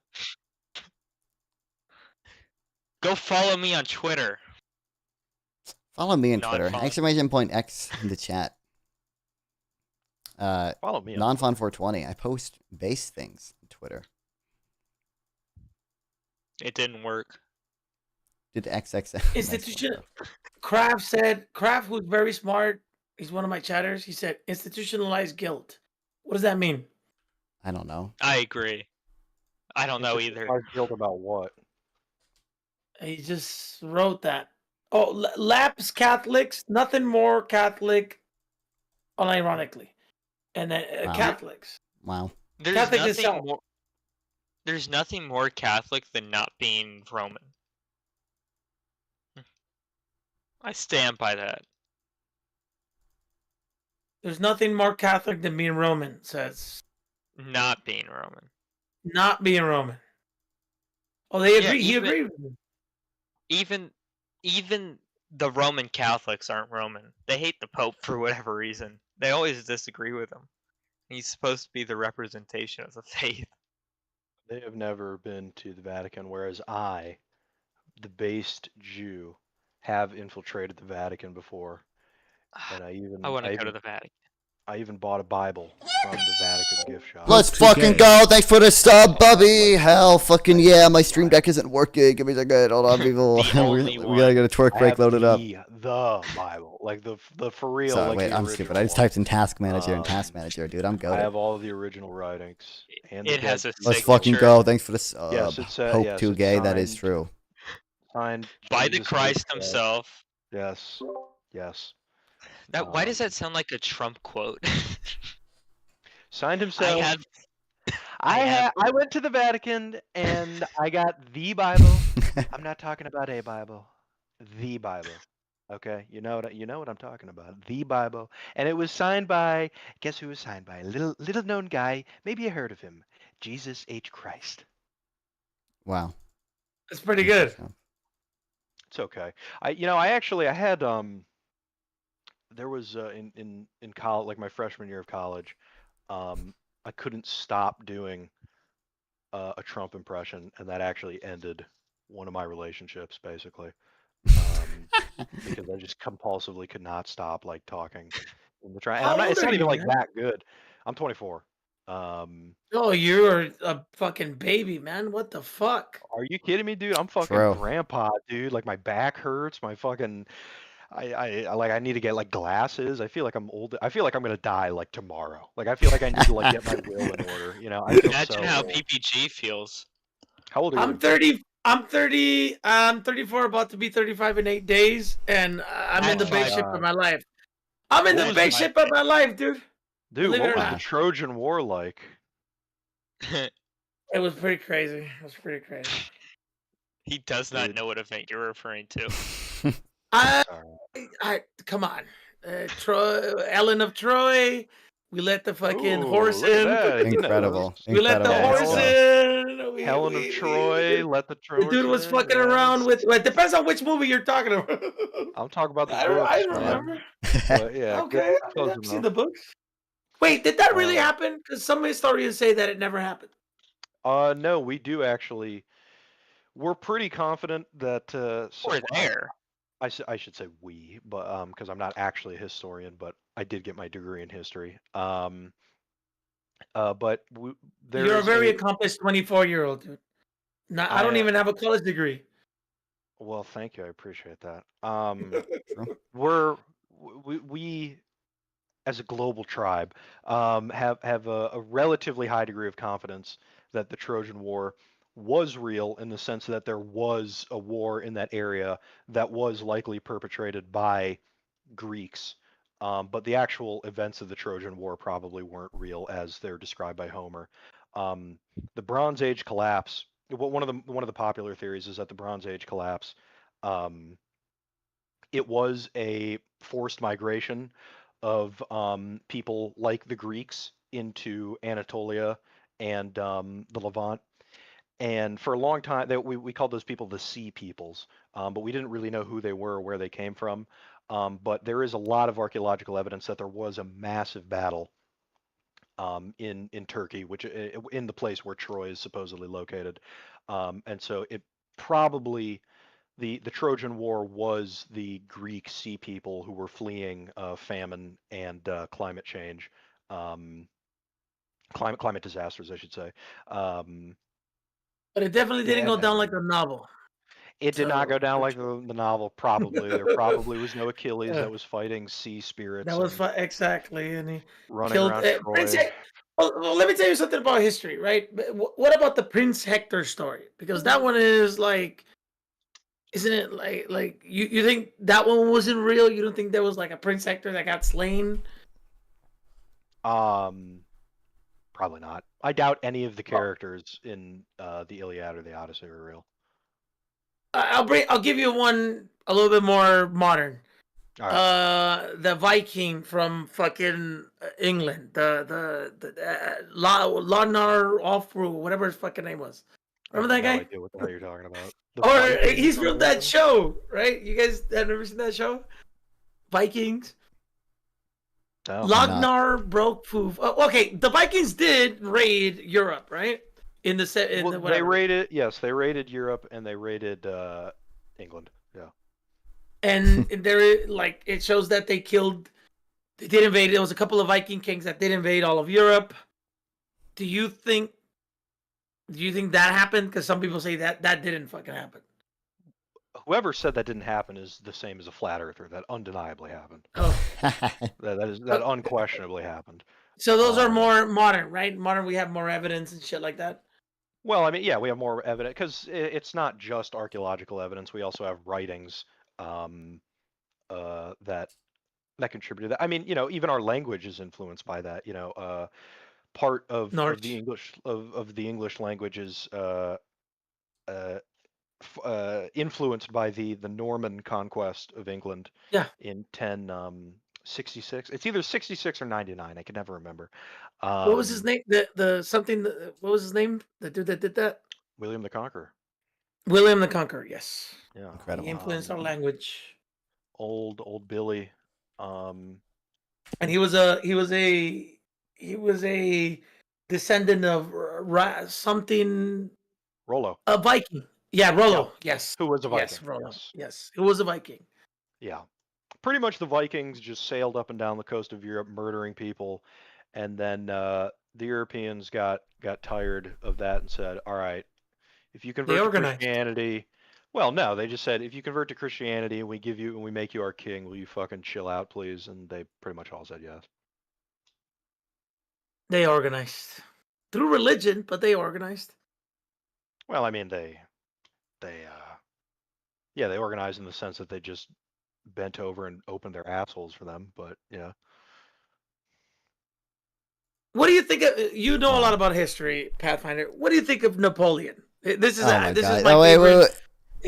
Go follow me on Twitter. Follow me on Not Twitter. follow- Exclamation point X in the chat. Follow me on Nonfun420. I post base things on Twitter. It didn't work. Did XXX. Institution. Kraft, who's very smart, he's one of my chatters. He said institutionalized guilt. What does that mean? I don't know. I agree. I don't know either. Guilt about what? He just wrote that. Oh, lapse Catholics, nothing more Catholic, unironically. And then Wow. Catholics. Wow. There's Catholic nothing itself. more. There's nothing more Catholic than not being Roman. I stand by that. There's nothing more Catholic than being Roman, says. Not being Roman. Not being Roman. Oh, they agree. He agreed with me. Even the Roman Catholics aren't Roman. They hate the Pope for whatever reason. They always disagree with him. He's supposed to be the representation of the faith. They have never been to the Vatican, whereas I, the based Jew, have infiltrated the Vatican before. And I want to go to the Vatican. I even bought a Bible from the Vatican gift shop. Let's fucking go. Thanks for the sub, Bubby. Hell fucking yeah. My stream deck isn't working. Give me a second. Hold on, people. we gotta get a twerk break loaded up. The Bible. Like the for real. Sorry, like wait, I'm stupid. I just typed in Task Manager and Task Manager, dude. I'm I goated. have all the original writings. And It has a Let's fucking go. Thanks for the sub. Yes, it's Hope yes, too it's gay. That is signed- true. Signed By the Jesus Christ Christ. himself. Yes. Yes. Why does that sound like a Trump quote? Signed himself. I went to the Vatican and I got the Bible. I'm not talking about a Bible. The Bible. Okay, you know what I'm talking about. The Bible, and it was signed by. Guess who was signed by? A little known guy. Maybe you heard of him. Jesus H. Christ. Wow. That's pretty good. It's okay. I actually had there was in college, like my freshman year of college, I couldn't stop doing a Trump impression, and that actually ended one of my relationships, basically. Because I just compulsively could not stop like talking in the try. And it's not even like that good. I'm 24. Oh, you're a fucking baby, man. What the fuck? Are you kidding me, dude? I'm fucking True. grandpa, dude. Like my back hurts. My fucking, I need to get like glasses. I feel like I'm old. I feel like I'm gonna die like tomorrow. Like I feel like I need to like get my will in order. You know. I feel Imagine so how old. PPG feels. How old are you? I'm 30. I'm 30. I'm 34, about to be 35 in 8 days, and I'm in the big ship of my life. I'm in the big ship of my life, dude. Dude, Believe it what or was not. the Trojan War like? It was pretty crazy. It was pretty crazy. He does not know what event you're referring to. I come on, Troy, Ellen of Troy. We let the fucking Ooh, horse look at in. that. He Incredible. knows. We let the Incredible. horse Let's go. in. Helen of Troy, let the The dude was Trojans fucking in. around with. Well, it depends on which movie you're talking about. I'm talking about the I books, remember. man. But yeah, Okay, close I've seen enough. the books. Wait, did that really Uh, happen? Because some historians say that it never happened. No, we do actually. We're pretty confident that. We're there. I should say we, but because I'm not actually a historian, but I did get my degree in history. But You're a very accomplished 24-year-old, dude. Not, I don't even have a college degree. Well, thank you. I appreciate that. We as a global tribe have a relatively high degree of confidence that the Trojan War was real in the sense that there was a war in that area that was likely perpetrated by Greeks. But the actual events of the Trojan War probably weren't real as they're described by Homer. The Bronze Age collapse. One of the popular theories is that the Bronze Age collapse. It was a forced migration of people like the Greeks into Anatolia and the Levant. And for a long time, we called those people the Sea Peoples, but we didn't really know who they were or where they came from. But there is a lot of archaeological evidence that there was a massive battle in Turkey, which in the place where Troy is supposedly located. And so it probably the Trojan War was the Greek Sea People who were fleeing famine and climate change, climate disasters, I should say. But it definitely didn't go down like the novel. It did not go down like the novel. Probably there probably was no Achilles that was fighting sea spirits. That was exactly, and he running killed around Troy. Well, let me tell you something about history, right? What about the Prince Hector story? Because that one is like, isn't it like you think that one wasn't real? You don't think there was like a Prince Hector that got slain? Probably not. I doubt any of the characters in the Iliad or the Odyssey are real. I'll give you one a little bit more modern. All right. The Viking from fucking England, the Lanar Offru, whatever his fucking name was. Remember that guy? No idea what the hell you're talking about. Or he's from that show, right? You guys have never seen that show? Vikings. No, Lagnar broke Poof. Oh, okay, the Vikings did raid Europe, right? They raided. Yes, they raided Europe and they raided England. Yeah. And there, it shows that they did invade. There was a couple of Viking kings that did invade all of Europe. Do you think that happened? Because some people say that didn't fucking happen. Whoever said that didn't happen is the same as a flat earther. That undeniably happened. Oh. that unquestionably happened. So those are more modern, right? Modern, we have more evidence and shit like that. Well, I mean, yeah, we have more evidence because it's not just archaeological evidence. We also have writings that contribute to that. I mean, even our language is influenced by that. Part of the English language is influenced by the Norman conquest of England. Yeah. In 1066. It's either 66 or 99. I can never remember. What was his name? What was his name? The dude that did that? William the Conqueror. William the Conqueror. Yes. Yeah. Incredible. He influenced our language. Old Billy. And he was a descendant of something. Rollo. A Viking. Yeah, Rollo. Yeah. Yes. Who was a Viking? Yes, Rollo. Yes. Who was a Viking? Yeah. Pretty much the Vikings just sailed up and down the coast of Europe murdering people, and then the Europeans got tired of that and said, all right, if you convert to Christianity, well, no, they just said, if you convert to Christianity and we make you our king, will you fucking chill out, please? And they pretty much all said yes. They organized through religion, but they organized. Well, I mean, they organized in the sense that they just bent over and opened their assholes for them, but yeah. What do you think you know a lot about history, Pathfinder. What do you think of Napoleon? This is my wait.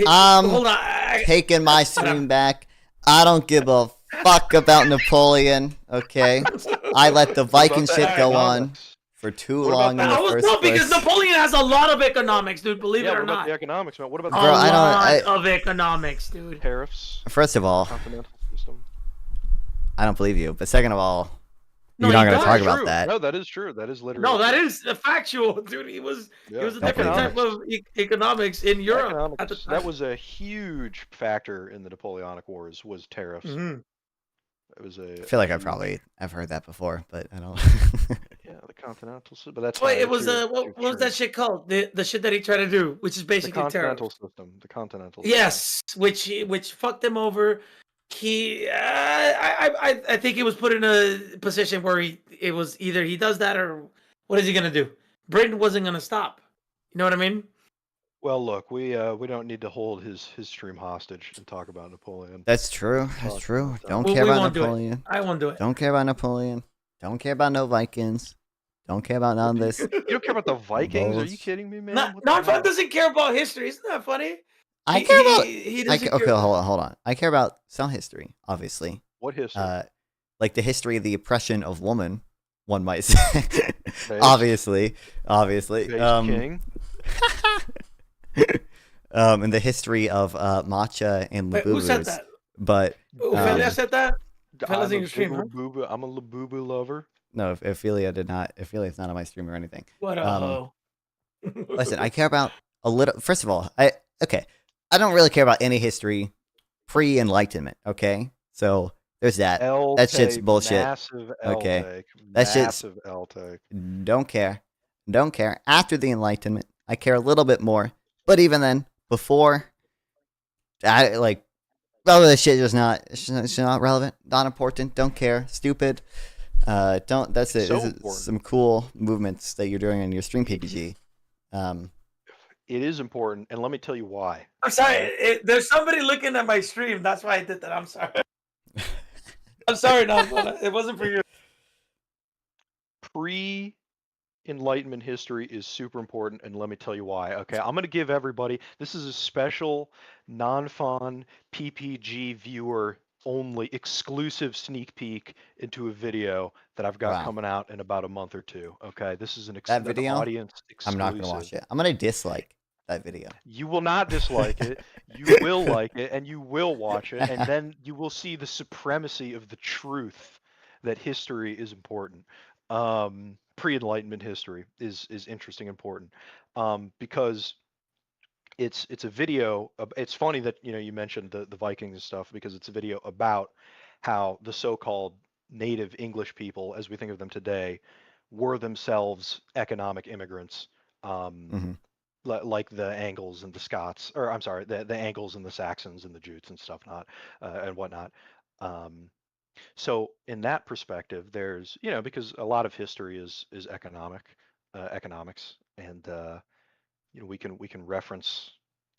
Hold on. Taking my stream back. I don't give a fuck about Napoleon. Okay, I let the Viking shit go on for too long in the first place. Because Napoleon has a lot of economics, dude. Believe it or what about not. the economics, man? What about A lot of economics, dude. Tariffs. First of all, continental system. I don't believe you. But second of all, you're not going to talk about that. No, that is true. That is literally No, that is factual, dude. He was a different type of economics in Europe at the time. That was a huge factor in the Napoleonic Wars. Was tariffs. Mm-hmm. It was I feel like I've heard that before, but I don't. Yeah, the continental system. But that's Wait, it was what was that shit called? The shit that he tried to do, which is basically the continental tariff. system. The continental. Yes, which fucked him over. He, I think he was put in a position where it was either he does that or what is he gonna do? Britain wasn't gonna stop. You know what I mean? Well, look, we don't need to hold his stream hostage and talk about Napoleon. That's true. That's true. Don't care about Napoleon. I won't do it. Don't care about Napoleon. Don't care about no Vikings. Don't care about none of this. You don't care about the Vikings? Are you kidding me, man? Non-fun doesn't care about history. Isn't that funny? I care about. Okay, hold on. I care about some history, obviously. What history? Like the history of the oppression of woman, one might say. Obviously. King. And the history of matcha and labubus. Who said that? But Ophelia said that. Opelia's in your stream, huh? I'm a labubu lover. No, Ophelia did not. Ophelia's not on my stream or anything. What a hoe. Listen, I care about a little. First of all, I don't really care about any history pre-Enlightenment. Okay, so there's that. That shit's bullshit. Massive okay, that shit's L-take. Don't care. After the Enlightenment, I care a little bit more. But even then, before, this shit is not. It's not relevant. Not important. Don't care. Stupid. Don't. That's it. So this is some cool movements that you're doing on your stream, PPG. It is important, and let me tell you why. I'm sorry. There's somebody looking at my stream. That's why I did that. I'm sorry. I'm sorry, no, it wasn't for you. Pre-Enlightenment history is super important, and let me tell you why. Okay, I'm going to give everybody. This is a special, non-fun PPG viewer only exclusive sneak peek into a video that I've got coming out in about a month or two. Okay, this is an audience exclusive. I'm not gonna watch it. I'm gonna dislike that video. You will not dislike it. You will like it, and you will watch it, and then you will see the supremacy of the truth that history is important. Pre-Enlightenment history is interesting, important, because it's a video. It's funny that you mentioned the Vikings and stuff, because it's a video about how the so-called native English people, as we think of them today, were themselves economic immigrants, like the Angles and the Scots, or I'm sorry, the Angles and the Saxons and the Jutes and stuff, and whatnot. So in that perspective, there's because a lot of history is economics, and we can reference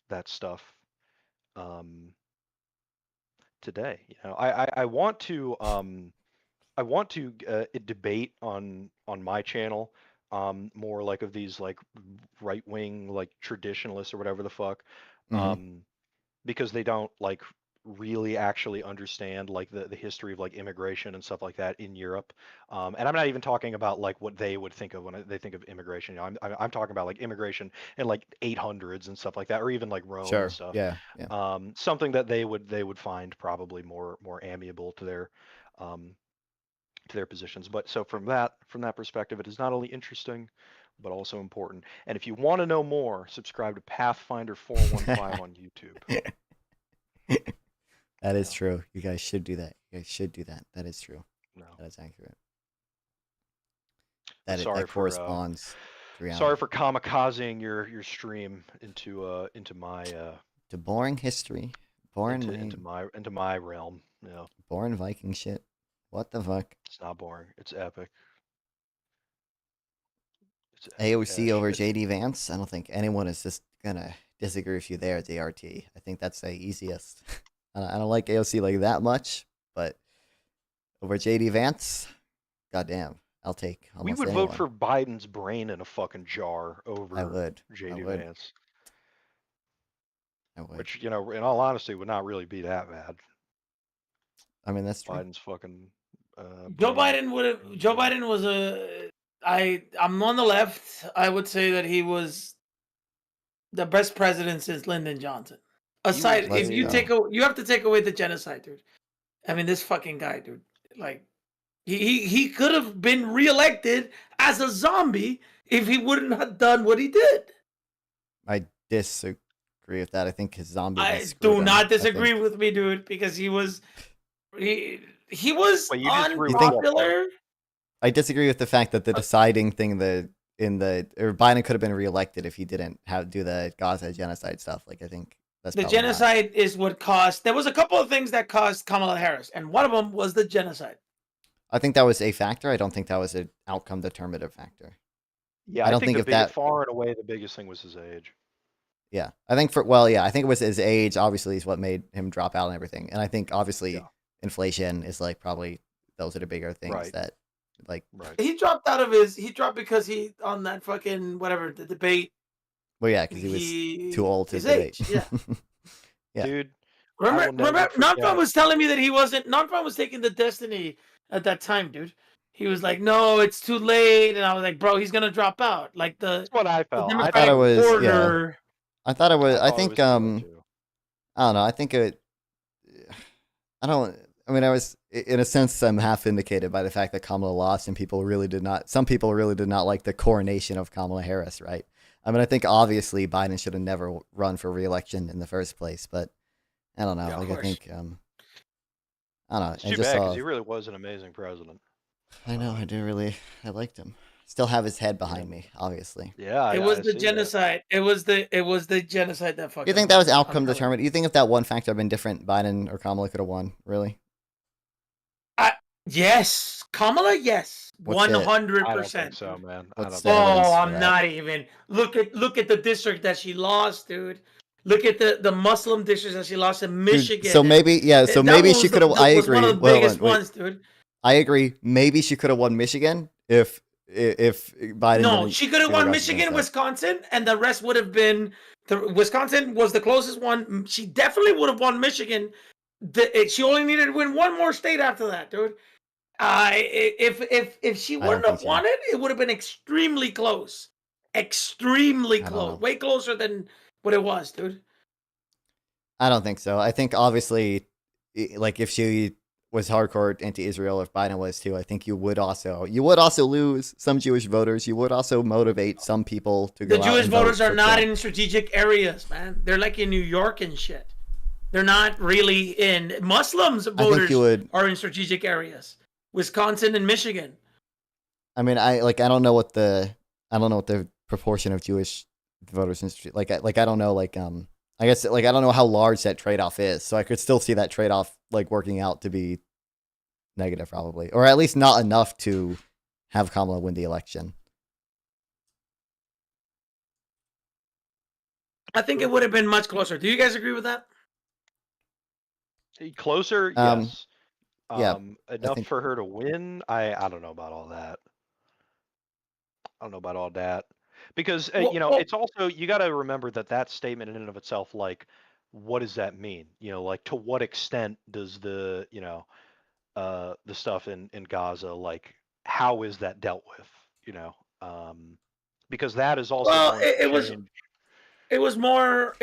that stuff today. I want to debate on my channel more like of these like right wing like traditionalists or whatever the fuck, because they don't like really actually understand like the history of like immigration and stuff like that in Europe, and I'm not even talking about like what they would think of when they think of immigration. I'm talking about like immigration in like 800s and stuff like that, or even like Rome and stuff. Yeah. Something that they would find probably more amiable to their positions. But so from that perspective, it is not only interesting but also important. And if you want to know more, subscribe to Pathfinder 415 on YouTube. That is true. You guys should do that. That is true. No. That is accurate. That corresponds to reality. Sorry for kamikazing your stream into my to boring history. Into my realm. Yeah. Boring Viking shit. What the fuck? It's not boring. It's epic. AOC over JD Vance. I don't think anyone is just gonna disagree with you there, DRT. I think that's the easiest. I don't like AOC like that much, but over JD Vance, goddamn, I'll take almost We would anyone. vote for Biden's brain in a fucking jar over I would. JD Vance. I would. Which, in all honesty, would not really be that bad. I mean, that's true. Biden's fucking Joe Biden would have. Joe Biden was a. I'm on the left. I would say that he was the best president since Lyndon Johnson. Aside, if you you have to take away the genocide, dude. I mean, this fucking guy, dude. Like, he could have been reelected as a zombie if he wouldn't have done what he did. I disagree with that. I think his zombie. I do not disagree with me, dude, because he was unpopular. I disagree with the fact that the deciding thing Biden could have been reelected if he didn't do the Gaza genocide stuff. Like, I think that's the genocide is what caused. There was a couple of things that caused Kamala Harris, and one of them was the genocide. I think that was a factor. I don't think that was an outcome determinative factor. Yeah, I don't think far and away the biggest thing was his age. Yeah, I think I think it was his age. Obviously, is what made him drop out and everything. And I think obviously inflation is like probably those are the bigger things that like. Right. He dropped out of his. He dropped because he on that fucking whatever the debate. Well, yeah, because he was too old to debate. Yeah. Yeah, dude. Remember, Nonfun was telling me that he wasn't. Nonfun was taking the Destiny at that time, dude. He was like, "No, it's too late," and I was like, "Bro, he's gonna drop out." Like That's what I felt. I thought it was. Yeah. I thought it was. I think. I don't know. I think it. I don't. I mean, I was in a sense. I'm half vindicated by the fact that Kamala lost, and people really did not. Some people really did not like the coronation of Kamala Harris, right? I mean, I think obviously Biden should have never run for re-election in the first place, but I don't know. Yeah, like, I think. I don't know. It's too bad because he really was an amazing president. I know. I liked him. Still have his head behind me, obviously. Yeah, it was the genocide. It was the genocide that fucked. You think that was outcome determined? You think if that one factor had been different, Biden or Kamala could have won? Really? Yes, Kamala. Yes, 100%. So, man. I'm not even. Look at the district that she lost, dude. Look at the Muslim districts that she lost in Michigan. Dude, so maybe, yeah. So maybe she could have. I agree. One of the biggest ones, dude. I agree. Maybe she could have won Michigan if Biden. No, she could have won Michigan, Wisconsin, and the rest would have been. Wisconsin was the closest one. She definitely would have won Michigan. She only needed to win one more state after that, dude. If she wouldn't have won it, it would have been extremely close. Extremely close. Way closer than what it was, dude. I don't think so. I think obviously, like if she was hardcore anti-Israel, if Biden was too, I think you would also lose some Jewish voters. You would also motivate some people to go out. The Jewish voters are not in strategic areas, man. They're like in New York and shit. They're not really in Muslims. Voters are in strategic areas, Wisconsin and Michigan. I mean, I don't know what the proportion of Jewish voters in I don't know I guess I don't know how large that trade-off is. So I could still see that trade-off working out to be negative probably, or at least not enough to have Kamala win the election. I think it would have been much closer. Do you guys agree with that? Closer, yes. Yeah. Enough for her to win. I don't know about all that. Because it's also, you got to remember that statement in and of itself, what does that mean? To what extent does the stuff in Gaza, how is that dealt with? Because that is also it was more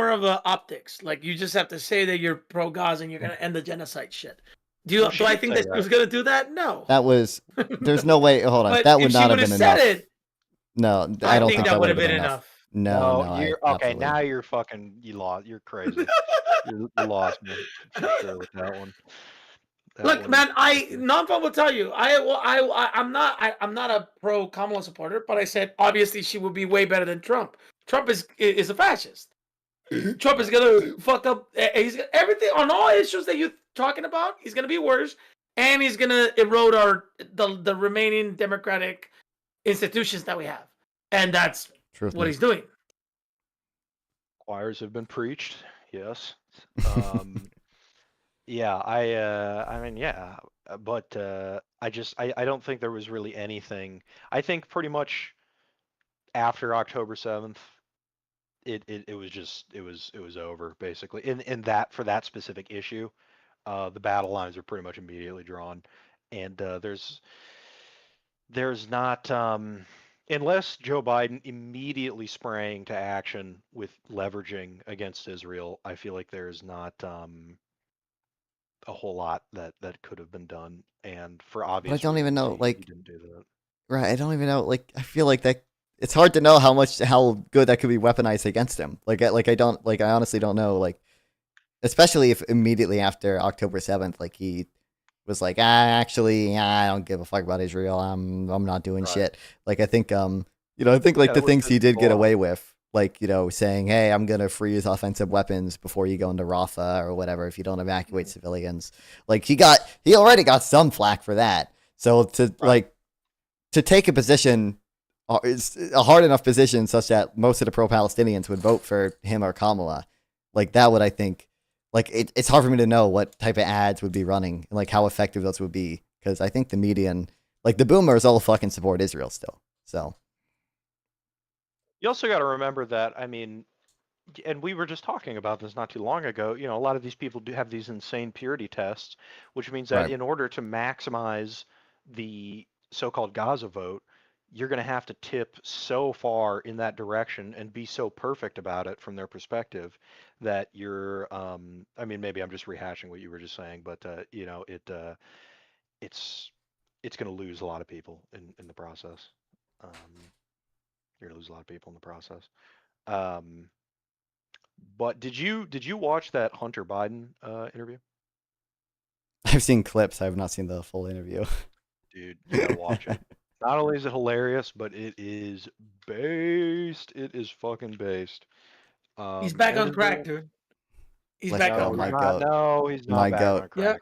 of a optics. You just have to say that you're pro Gaza and you're gonna end the genocide shit. Do I think that she was gonna do that? No. That was. There's no way. Hold on. That would not have been enough. No, I don't think that would have been enough. No, okay. Now you're fucking. You lost. You're crazy. you lost me for sure with that one. Look, man. Nonfun will tell you. I'm not a pro Kamala supporter, but I said obviously she would be way better than Trump. Trump is a fascist. Trump is gonna fuck up. He's everything on all issues that you're talking about. He's gonna be worse, and he's gonna erode the remaining democratic institutions that we have, and that's what he's doing. Choirs have been preached. Yes. Yeah. I mean, yeah. But I don't think there was really anything. I think pretty much after October 7th. It was over basically in that for that specific issue. The battle lines are pretty much immediately drawn, and there's not unless Joe Biden immediately sprang to action with leveraging against Israel. I feel like there's not a whole lot that could have been done, and for But I obvious don't even reasons, know, he like, didn't do that. right? I don't even know. Like, I feel like that. It's hard to know how good that could be weaponized against him. I honestly don't know. Like, especially if immediately after October 7th, like he was like, actually, I don't give a fuck about Israel. I'm not doing shit. Like, I think I think like Yeah, the that would things piss he did people get off. away with, like, saying, hey, I'm gonna freeze offensive weapons before you go into Rafah or whatever if you don't evacuate civilians. Like, he already got some flack for that. So to take a position, it's a hard enough position such that most of the pro-Palestinians would vote for him or Kamala. Like, that would, I think, like, it's hard for me to know what type of ads would be running and like how effective those would be, because I think the median, like the boomers, all fucking support Israel still. So You also got to remember that, I mean, and we were just talking about this not too long ago. You know, a lot of these people do have these insane purity tests, which means that right, in order to maximize the so-called Gaza vote, you're going to have to tip so far in that direction and be so perfect about it from their perspective that you're. I mean, maybe I'm just rehashing what you were just saying, but it's going to lose a lot of people in the process. You're going to lose a lot of people in the process. Um, But did you watch that Hunter Biden interview? I've seen clips. I have not seen the full interview. Dude, you gotta watch it. Not only is it hilarious, but it is based. It is fucking based. He's back And on his crack, dude. He's Let's back no, go, on he's my crack. not. goat, No, he's not my back goat. on Yep. crack.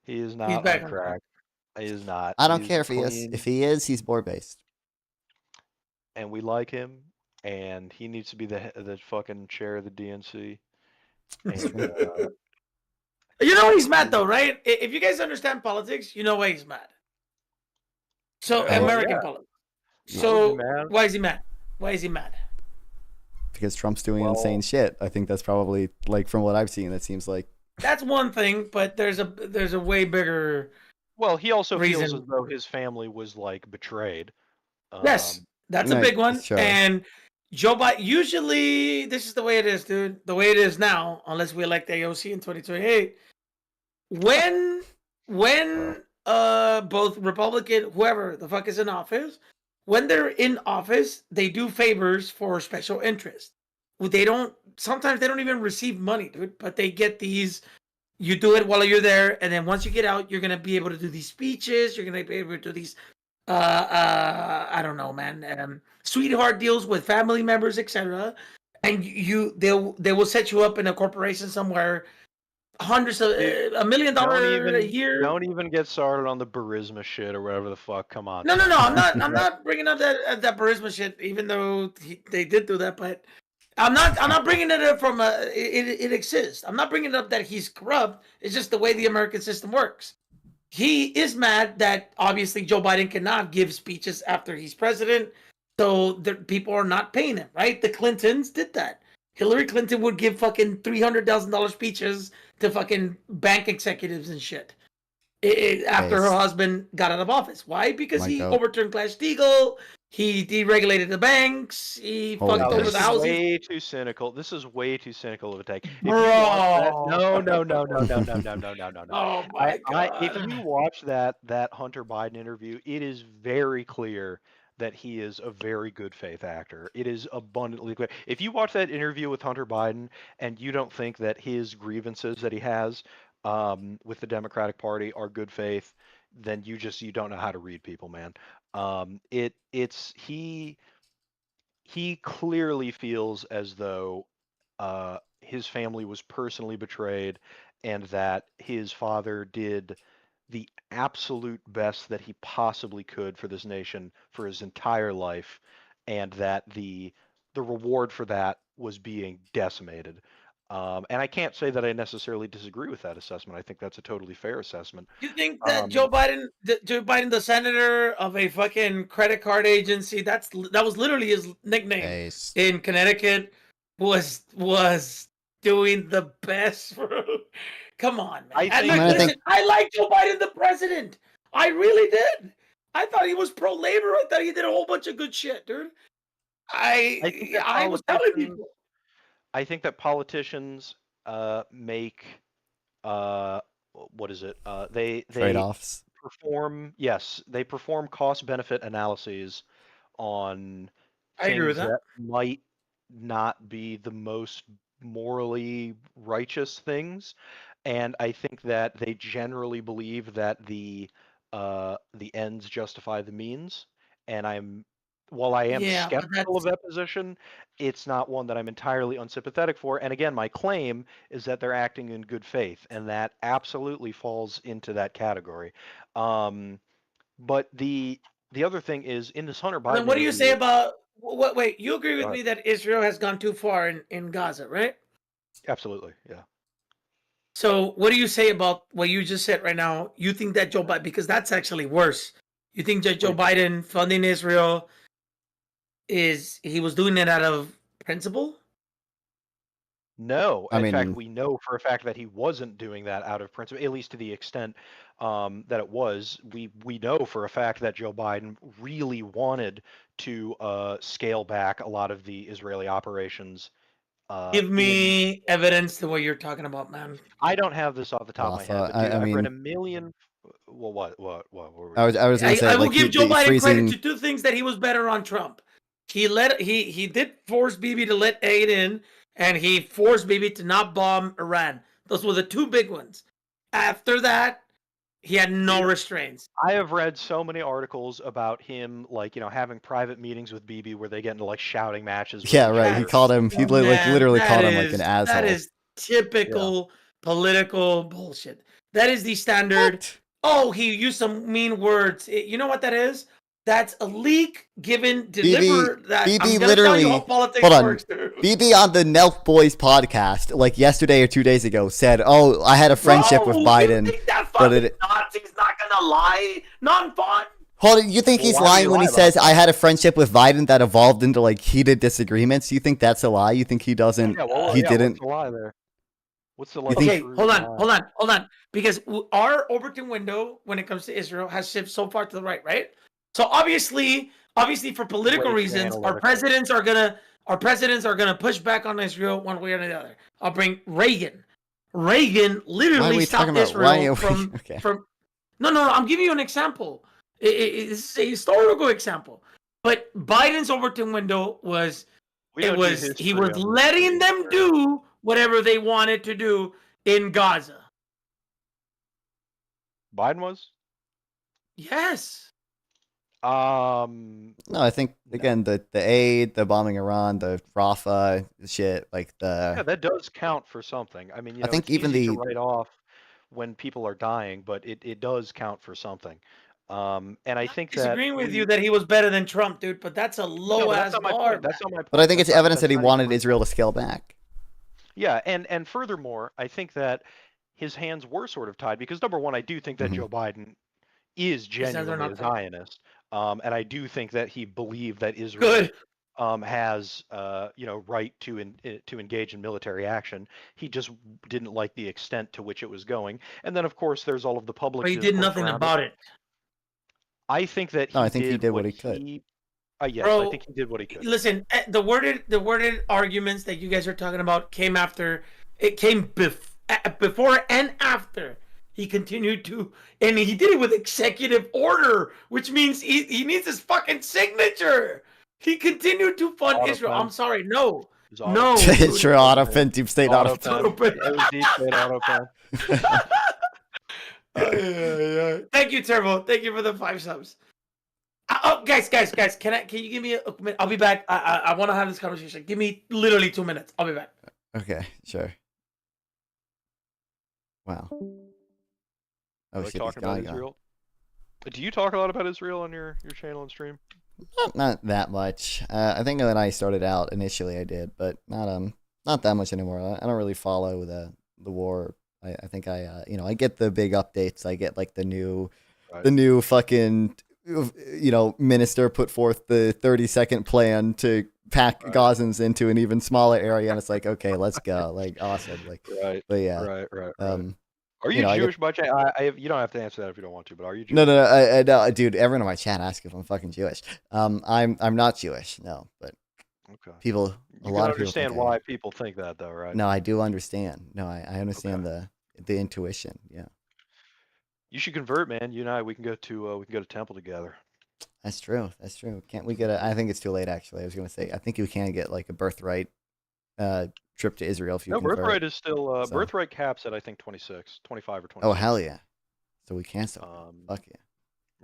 He is He's not back on on crack. crack. He is not. I He don't is care a if he is. clean, If he is, he's board based. and we like him, and he needs to be the fucking chair of the DNC. And You know he's mad though, right? If you guys understand politics, you know why he's mad. So American politics. So why is he mad? Why is he mad? Because Trump's doing Well- insane shit. I think that's probably, like, from what I've seen, that seems like. That's one thing, but there's a way bigger. Well, he also feels reason. as though his family was like betrayed. Yes, that's a Right, big one. sure. And Joe Biden, usually this is the way it is, dude. The way it is now, unless we elect AOC in 2028. When both Republican, whoever the fuck is in office, when they're in office, they do favors for special interest. Sometimes they don't even receive money, dude, but they get these. You do it while you're there, and then once you get out, you're gonna be able to do these speeches. You're gonna be able to do these I don't know, man, sweetheart deals with family members, etc. And they will set you up in a corporation somewhere, hundreds of $1 million a year. Don't even get started on the Burisma shit or whatever the fuck. Come on. No, I'm not bringing up that Burisma shit, even though they did do that, but I'm not bringing it up from it exists. I'm not bringing it up that he's corrupt. It's just the way the American system works. He is mad that obviously Joe Biden cannot give speeches after he's president, so people are not paying him, right? The Clintons did that. Hillary Clinton would give fucking $300,000 speeches to fucking bank executives and shit after her husband got out of office. Why? Because he overturned Glass-Steagall. He deregulated the banks. He fucked over the housing. This is way too cynical. This is way too cynical of a take. Bro. No. Oh my God. If you watch that Hunter Biden interview, it is very clear that he is a very good faith actor. It is abundantly clear. If you watch that interview with Hunter Biden and you don't think that his grievances that he has with the Democratic Party are good faith, then you don't know how to read people, man. He clearly feels as though his family was personally betrayed, and that his father did the absolute best that he possibly could for this nation for his entire life, and that the reward for that was being decimated. And I can't say that I necessarily disagree with that assessment. I think that's a totally fair assessment. You think that Joe Biden, the senator of a fucking credit card agency, that was literally his nickname in Connecticut, was doing the best? Come on, man. I like Joe Biden, the president. I really did. I thought he was pro-labor. I thought he did a whole bunch of good shit, dude. I was telling people. I think that politicians make what is it? They Trade-offs. they perform cost benefit analyses on I agree with things that. might not be the most morally righteous things, and I think that they generally believe that the ends justify the means. And while I am Yeah, but skeptical of that's that position, it's not one that I'm entirely unsympathetic for. And again, my claim is that they're acting in good faith, and that absolutely falls into that category. But the other thing is in this Hunter Biden then what do you say interview. about what? Wait, you agree with Go ahead. me that Israel has gone too far in Gaza, right? Absolutely, yeah. So what do you say about what you just said right now? You think that Joe Biden, because that's actually worse. You think that Joe Biden funding Israel he was doing it out of principle? No, I in fact, mean- we know for a fact that he wasn't doing that out of principle, at least to the extent that it was. We know for a fact that Joe Biden really wanted to scale back a lot of the Israeli operations. Give me evidence to what you're talking about, man. I don't have this off the top of my head, but dude, I've read a mean, million. Well, what were I was gonna say I will like give Joe the Biden freezing. credit to two things that he was better on Trump. He did force Bibi to let aid in, and he forced Bibi to not bomb Iran. Those were the two big ones. After that, he had no restraints. I have read so many articles about him, like, having private meetings with Bibi where they get into like shouting matches. With Yeah, each right. other. He called him. He literally called him like an asshole. That is typical political bullshit. That is the standard. What? Oh, he used some mean words. You know what that is? That's a leak delivered. That BB I'm gonna literally. tell you how politics Hold on. works, dude. BB on the Nelf Boys podcast, like yesterday or 2 days ago, said, "Oh, I had a friendship with Biden." You think that but fucking Nazi's not gonna lie? Non-fun. Hold on, you think Well, he's why do lying you when he lie about says, that? "I had a friendship with Biden that evolved into like heated disagreements"? You think that's a lie? You think he doesn't? He didn't. What's the lie there? What's the lie? Okay, hold on. Because our Overton window, when it comes to Israel, has shifted so far to the right, right? So obviously, for political Way too reasons, our analytical. presidents are gonna push back on Israel one way or the other. I'll bring Reagan. Reagan literally we stopped talking about- Israel why are we- from okay. from. No. I'm giving you an example. This is a historical example. But Biden's Overton window was We don't do he history was on this letting them do whatever they wanted to do in Gaza. Biden was? Yes. No, I think again the aid, the bombing Iran, the Rafah shit, like Yeah, that does count for something. I mean, I think it's even easy to the- write off when people are dying, but it does count for something. And I think that Disagreeing with you that he was better than Trump, dude, but that's a low but ass that's not my bar. point. That's not my point. But I think it's That's not- evidence that he that's not even wanted my Israel to scale back. Yeah, and furthermore, I think that his hands were sort of tied because number one, I do think that Mhm. Joe Biden is hands are genuinely not a tied. Zionist, and I do think that he believed that Israel has right to engage in military action. He just didn't like the extent to which it was going, and then of course there's all of the public. But he did discourse nothing around about it. I think that he No, I think he did what he could. Yes, Bro, I think he did what he could. Listen, the worded arguments that you guys are talking about came after. It came before and after. He continued to, and he did it with executive order, which means he needs his fucking signature. He continued to fund Israel. I'm sorry, no. It's true, autopen, deep state autopen. It was deep state autopen. Thank you, Turbo. Thank you for the 5 subs. Oh, guys, can you give me a minute? I'll be back. I want to have this conversation. Give me literally 2 minutes. I'll be back. Okay, sure. Wow. Oh Like shit, he's talking about gone. Israel. Do you talk a lot about Israel on your channel and stream? Not that much. I think when I started out initially, I did, but not that much anymore. I don't really follow the war. I think I get the big updates. I get like the new fucking minister put forth the 30-second plan to pack Gazans into an even smaller area, and it's like, okay, let's go, like awesome, like right, but yeah, right. Are you you know, I get Jewish, by chance? You don't have to answer that if you don't want to, but are you Jewish? no, no, dude. Everyone in my chat asks if I'm fucking Jewish. I'm not Jewish, no, but Okay. people, a You can lot of people think understand I am. why people think that, though, right? No, I do understand. No, I understand Okay. the intuition. Yeah, You should convert, man. You and I, we can go to temple together. that's true. That's true. Can't we get a? I think it's too late. Actually, I was gonna say. I think you can get like a birthright trip to Israel if you No, convert. birthright is still So. birthright caps at I think 26, 25 or 26. Oh hell yeah! So we can still. Fuck yeah.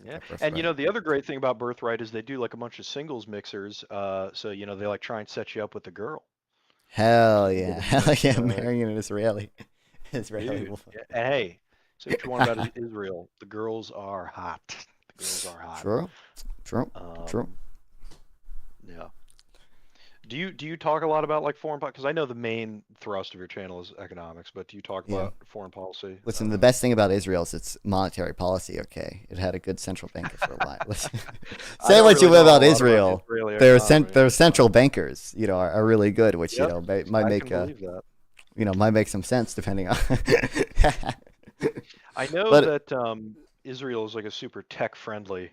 Yeah, Get and you birthright. know the other great thing about birthright is they do like a bunch of singles mixers. So you know they like try and set you up with the girl. Hell So you yeah! get a Hell nice, yeah! Marrying an Israeli. Israeli dude. wolf. And hey, say what you want about Israel, the girls are hot. The girls are hot. True. True. True. Yeah. Do you talk a lot about like foreign policy? Because I know the main thrust of your channel is economics, but do you talk about foreign policy? Listen, the best thing about Israel is its monetary policy. Okay, it had a good central banker for a while. Say what you will about Israel, their central bankers, you know, are really good, which you know might make might make some sense depending on. I know that Israel is like a super tech friendly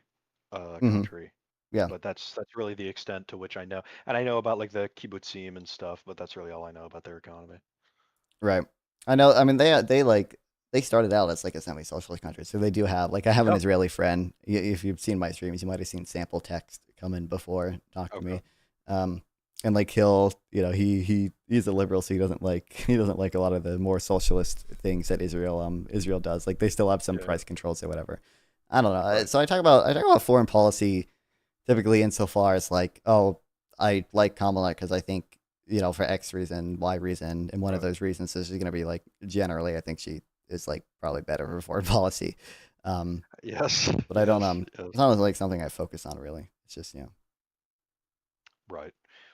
country. Yeah. But that's really the extent to which I know. And I know about like the kibbutzim and stuff, but that's really all I know about their economy. Right. I know. I mean, they started out as like a semi-socialist country, so they do have like I have an Israeli friend. If you've seen my streams, you might have seen sample text come in before talk to me. And like he'll, you know, he's a liberal, so he doesn't like a lot of the more socialist things that Israel does. Like they still have some price controls or whatever. I don't know. So I talk about foreign policy. Typically, insofar as like, oh, I like Kamala because I think, you know, for X reason, Y reason, and one of those reasons is she's going to be like, generally, I think she is like probably better for foreign policy. Yes. But I don't, it's not like something I focus on really. It's just, you know. Right.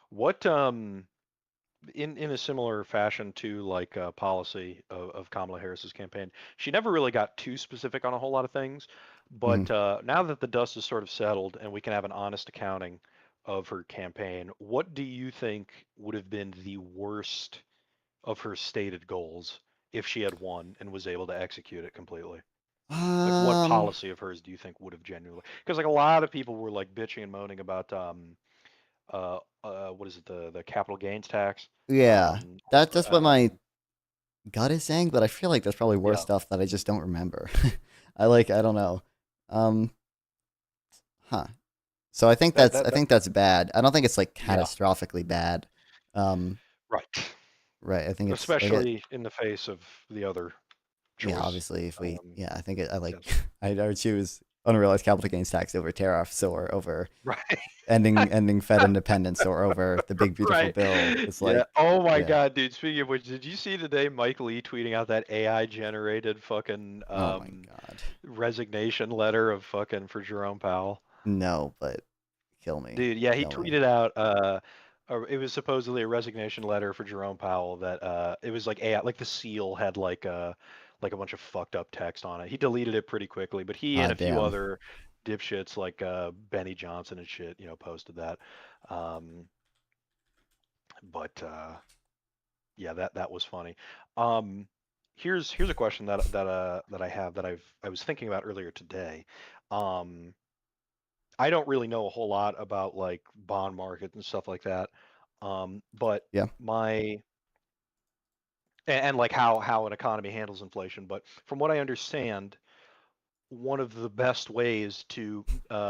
What, in a similar fashion to like policy of Kamala Harris's campaign, she never really got too specific on a whole lot of things. But now that the dust is sort of settled and we can have an honest accounting of her campaign, what do you think would have been the worst of her stated goals if she had won and was able to execute it completely? Like what policy of hers do you think would have genuinely? Because like a lot of people were like bitching and moaning about what is it, the capital gains tax? Yeah, that's what my gut is saying, but I feel like there's probably worse stuff that I just don't remember. I don't know. So I think that's bad. I don't think it's like catastrophically bad. Right. Right. I think it's especially in the face of the other choice. Yeah, obviously if we I think I would choose unrealized capital gains tax over tariffs or over ending Fed independence or over the big beautiful bill. It's like oh my god, dude. Speaking of which, did you see today Mike Lee tweeting out that AI generated fucking oh my god resignation letter of fucking for Jerome Powell? No, but kill me. Dude, yeah, he tweeted out it was supposedly a resignation letter for Jerome Powell that it was like AI, like the seal had like a bunch of fucked up text on it. He deleted it pretty quickly, but he and a few other dipshits like Benny Johnson and shit, you know, posted that. Yeah, that was funny. Here's a question that I have that I was thinking about earlier today. I don't really know a whole lot about like bond market and stuff like that. But and like how an economy handles inflation. But from what I understand, one of the best ways to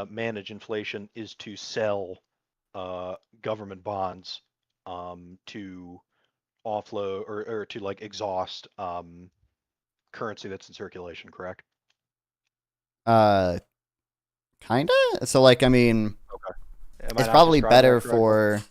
manage inflation is to sell government bonds to offload or to like exhaust currency that's in circulation, correct? Kinda. So like I mean, it's probably better for.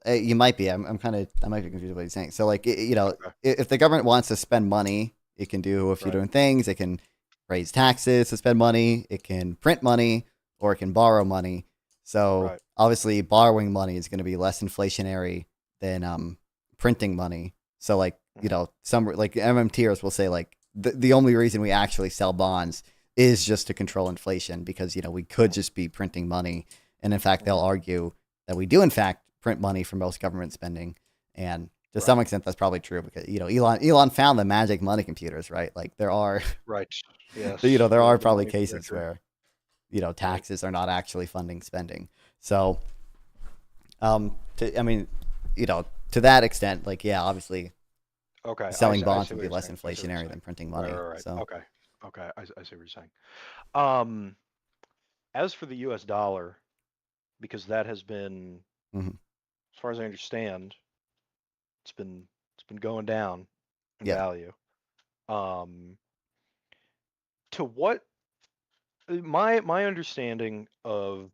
You might be. I might be confused with what you're saying. So like you know, if the government wants to spend money, it can do a few different things. It can raise taxes to spend money. It can print money, or it can borrow money. So obviously, borrowing money is going to be less inflationary than printing money. So like you know, some like MMTers will say like the only reason we actually sell bonds is just to control inflation because you know we could just be printing money, and in fact they'll argue that we do in fact print money for most government spending, and to some extent that's probably true because Elon found the magic money computers, right? Like there are Right. Yes. there are The probably money cases projector. where taxes are not actually funding spending. So to that extent, like obviously Okay. selling I bonds see would what be you're less saying. I see what you're inflationary saying. than printing money. Right. So Okay. Okay. I see what you're saying. As for the U.S. dollar, because that has been, Mhm. as far as I understand, it's been going down in Yeah. value. To what my understanding of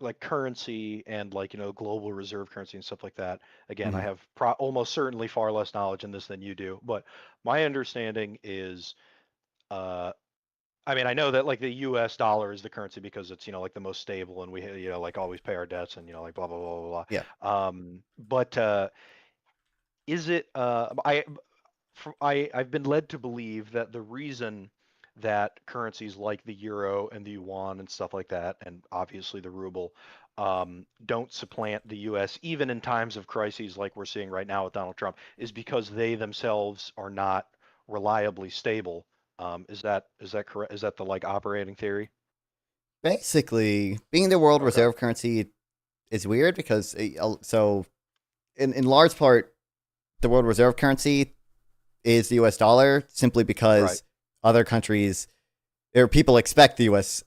like currency and like global reserve currency and stuff like that. Again, I Mhm. have almost certainly far less knowledge in this than you do, but my understanding is, I mean, I know that like the U.S. dollar is the currency because it's like the most stable and we like always pay our debts and like blah blah blah blah blah. Yeah. But is it I've been led to believe that the reason that currencies like the euro and the yuan and stuff like that, and obviously the ruble, don't supplant the U.S. even in times of crises like we're seeing right now with Donald Trump, is because they themselves are not reliably stable. Is that correct? Is that the like operating theory? Basically, being the world Okay. reserve currency is weird because so in large part the world reserve currency is the US dollar simply because Right. other countries or people expect the US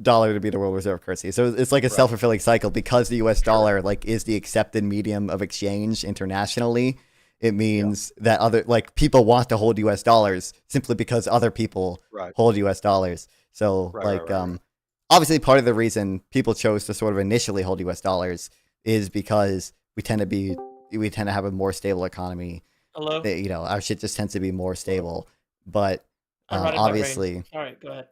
dollar to be the world reserve currency. So it's like a Right. self-fulfilling cycle because the US dollar like is the accepted medium of exchange internationally. It means that other like people want to hold US dollars simply because other people Right. hold US dollars. So Right. Right. obviously part of the reason people chose to sort of initially hold US dollars is because we tend to have a more stable economy. Hello? Our shit just tends to be more stable. But I'm rotting my brain. obviously, All right, go ahead.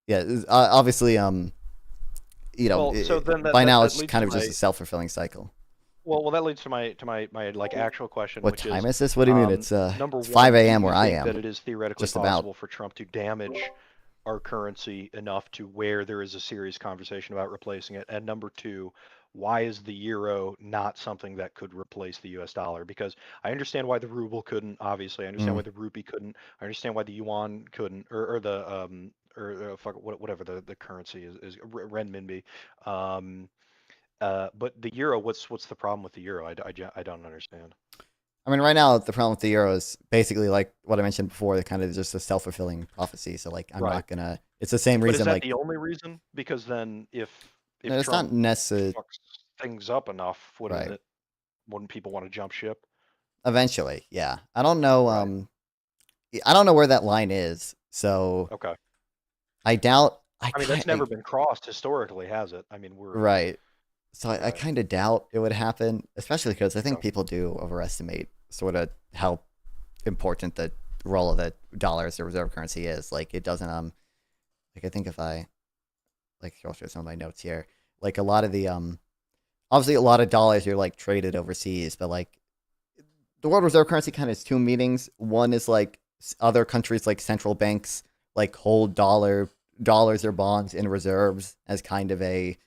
yeah, obviously, Well, so then by now that it's leads kind to of just my a self-fulfilling cycle. well, that leads to my like actual question, What which time is, is this? What do you mean? It's number 5 one, do a.m. you where I think that am. it is theoretically Just about. possible for Trump to damage our currency enough to where there is a serious conversation about replacing it? And number two, why is the euro not something that could replace the US dollar? Because I understand why the ruble couldn't, obviously. I understand Mm. why the rupee couldn't. I understand why the yuan couldn't, or the whatever the currency is renminbi. But the euro, what's the problem with the euro? I don't understand. I mean, right now the problem with the euro is basically like what I mentioned before. The kind of just a self-fulfilling prophecy. So like, I'm Right. not gonna. It's the same But is reason. that Like, the only reason? Because then if no, it's Trump not necessary. fucks things up enough, Right. Wouldn't people want to jump ship? Eventually, yeah. I don't know. Right. I don't know where that line is. So Okay. I doubt. I mean, that's never been crossed historically, has it? I mean, we're Right. So I Right. kind of doubt it would happen, especially because I think Okay. people do overestimate sort of how important the role of the dollar as a reserve currency is. Like it doesn't like I think if I like I'll show some of my notes here. Like a lot of the obviously a lot of dollars are like traded overseas, but like the world reserve currency kind of has two meanings. One is like other countries like central banks like hold dollars or bonds in reserves as kind of a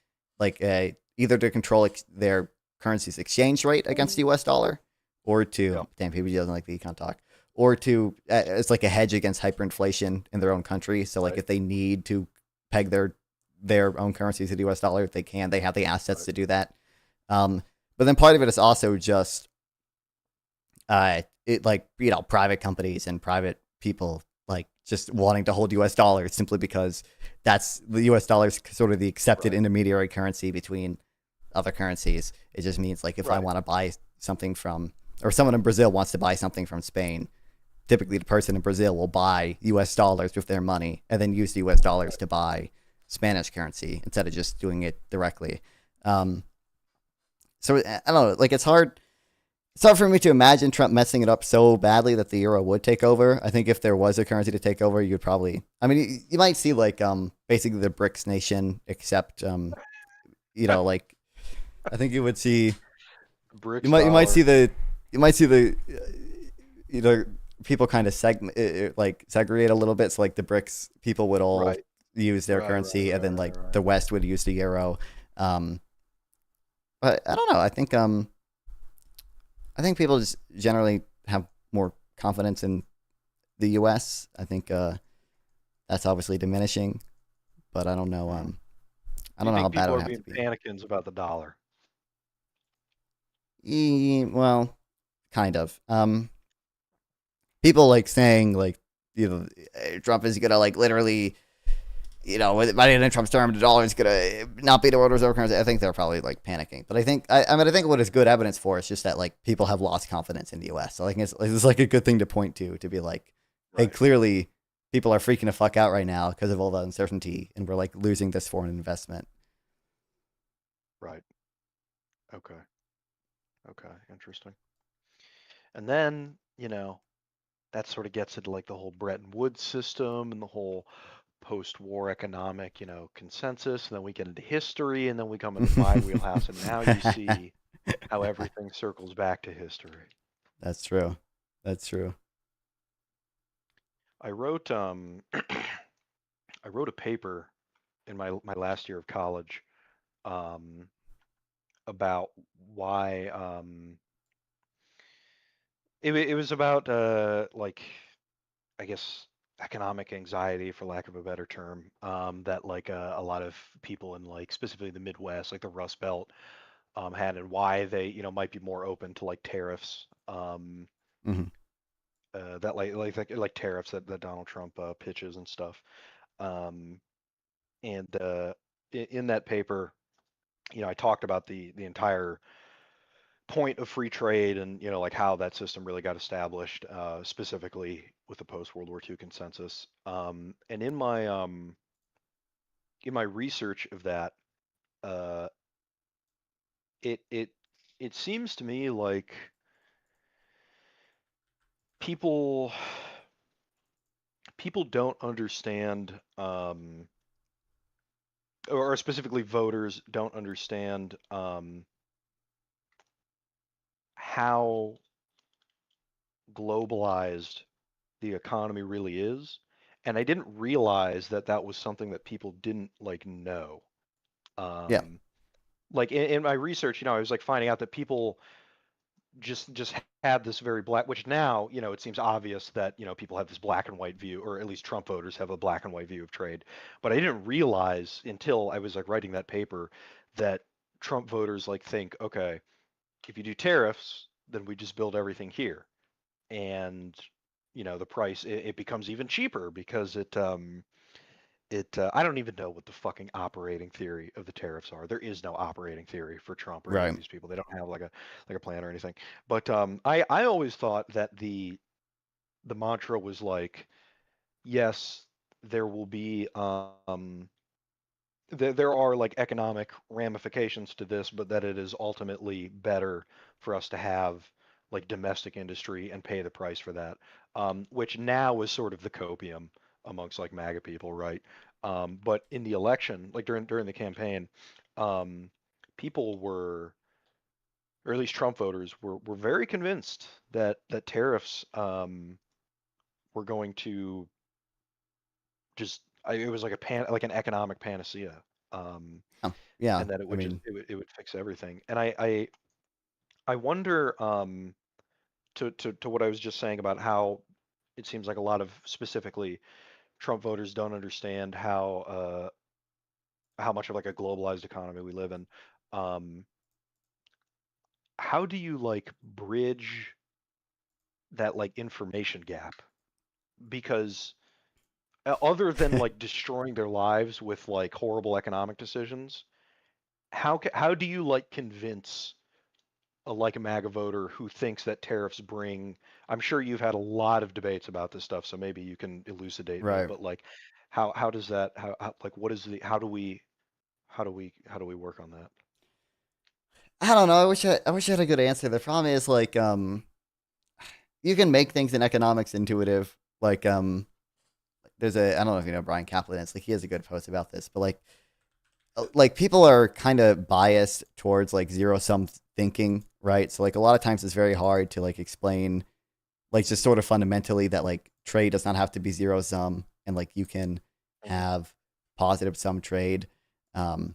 like a either to control their currency's exchange rate against the U.S. dollar, or to damn PBG doesn't like the econ talk, or to it's like a hedge against hyperinflation in their own country. So like if they need to peg their own currency to the U.S. dollar, if they can, they have the assets to do that. But then part of it is also just it like private companies and private people like just wanting to hold U.S. dollars simply because that's the U.S. dollar is sort of the accepted intermediary currency between other currencies. It just means like if I want to buy something from, or someone in Brazil wants to buy something from Spain, typically the person in Brazil will buy U.S. dollars with their money and then use the U.S. dollars to buy Spanish currency instead of just doing it directly. So I don't know, like it's hard for me to imagine Trump messing it up so badly that the euro would take over. I think if there was a currency to take over, you'd probably, I mean, you might see like basically the BRICS nation, except like I think you would see BRICS you might see the people kind of segregate a little bit. So like the BRICS people would all use their currency, and then like the West would use the euro. But I don't know. I think I think people just generally have more confidence in the U.S. I think that's obviously diminishing, but I don't know. I don't know how bad it would have to be. People are being panicans about the dollar. Well, kind of. People like saying like, Trump is gonna like literally, by the end of Trump's term, the dollar is gonna not be the world reserve currency. I think they're probably like panicking. But I think what is good evidence for is just that like people have lost confidence in the U.S. So I think it's like a good thing to point to be like, hey, clearly people are freaking the fuck out right now because of all the uncertainty, and we're like losing this foreign investment. Right. Okay. Interesting. And then, that sort of gets into like the whole Bretton Woods system and the whole post-war economic, consensus. And then we get into history, and then we come into my wheelhouse, and now you see how everything circles back to history. That's true. I wrote I wrote a paper in my last year of college about why it was about like, I guess, economic anxiety, for lack of a better term, that like a lot of people in like specifically the Midwest, like the Rust Belt, had, and why they might be more open to like tariffs, that like tariffs that Donald Trump pitches and stuff, and in that paper, I talked about the entire point of free trade, and like how that system really got established, specifically with the post World War II consensus. And in my research of that, it seems to me like people don't understand, or specifically voters don't understand how globalized the economy really is. And I didn't realize that that was something that people didn't like know. Yeah. Like in my research, I was like finding out that people just had this very black, which now, it seems obvious that, people have this black and white view, or at least Trump voters have a black and white view of trade. But I didn't realize until I was like writing that paper that Trump voters like think, okay, if you do tariffs, then we just build everything here. And, the price, it becomes even cheaper because I don't even know what the fucking operating theory of the tariffs are. There is no operating theory for Trump or any of Right. these people. They don't have like a plan or anything. But I always thought that the mantra was like, yes, there will be there are like economic ramifications to this, but that it is ultimately better for us to have like domestic industry and pay the price for that, which now is sort of the copium amongst like MAGA people, right? But in the election, like during the campaign, people were, or at least Trump voters were very convinced that tariffs were going to just, it was like like an economic panacea, Yeah. and that it would it would fix everything. And I wonder, to what I was just saying about how it seems like a lot of specifically Trump voters don't understand how much of like a globalized economy we live in. How do you like bridge that like information gap? Because other than like destroying their lives with like horrible economic decisions, how do you like convince like a MAGA voter who thinks that tariffs bring? I'm sure you've had a lot of debates about this stuff, so maybe you can elucidate me. Right. But like, how does that, how like what is the, how do we work on that? I don't know. I wish I had a good answer. The problem is like you can make things in economics intuitive. Like there's I don't know if you know Brian Kaplan. It's like he has a good post about this, but like people are kind of biased towards like zero sum thinking, right? So like a lot of times it's very hard to like explain like just sort of fundamentally that like trade does not have to be zero sum, and like you can have positive sum trade. But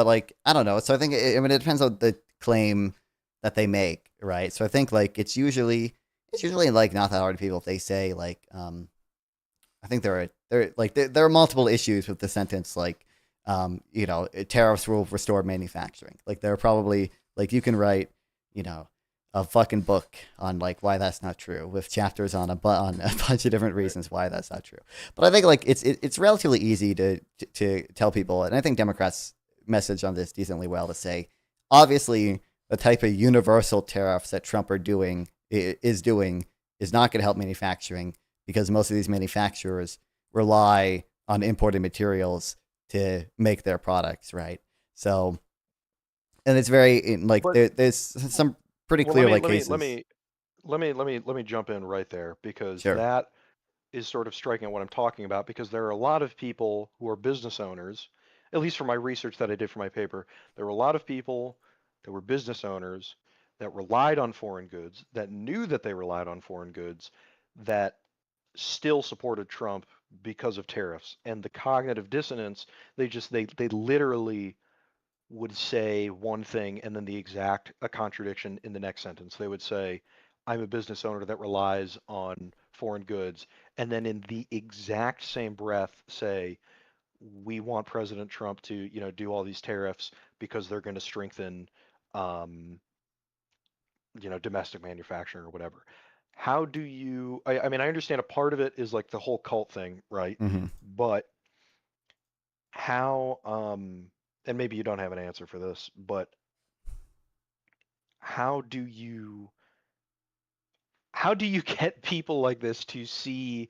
like I don't know. So I think it depends on the claim that they make, right? So I think like it's usually like not that hard to people if they say like I think there are multiple issues with the sentence like tariffs will restore manufacturing. Like there are probably like you can write a fucking book on like why that's not true with chapters on a bunch of different reasons why that's not true. But I think like it's relatively easy to tell people, and I think Democrats message on this decently well to say, obviously the type of universal tariffs that Trump is doing is not going to help manufacturing because most of these manufacturers rely on imported materials to make their products, right? So, and it's very like there's some pretty clear cases. Let me jump in right there because that is sort of striking at what I'm talking about because there are a lot of people who are business owners, at least from my research that I did for my paper, there were a lot of people that were business owners that relied on foreign goods, that knew that they relied on foreign goods, that still supported Trump because of tariffs. And the cognitive dissonance, they literally would say one thing and then the exact contradiction in the next sentence. They would say, I'm a business owner that relies on foreign goods. And then in the exact same breath say, we want President Trump to, do all these tariffs because they're going to strengthen, domestic manufacturing or whatever. How do you, I mean, I understand a part of it is like the whole cult thing, right? Mm-hmm. But how, and maybe you don't have an answer for this, but how do you get people like this to see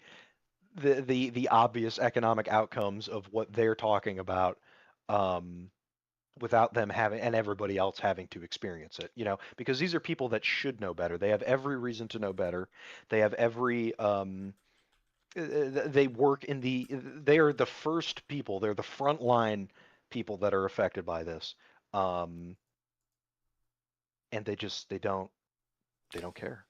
the obvious economic outcomes of what they're talking about without them having and everybody else having to experience it, because these are people that should know better. They have every reason to know better. They have every they work in they are the first people, they're the front line people that are affected by this, and they don't care.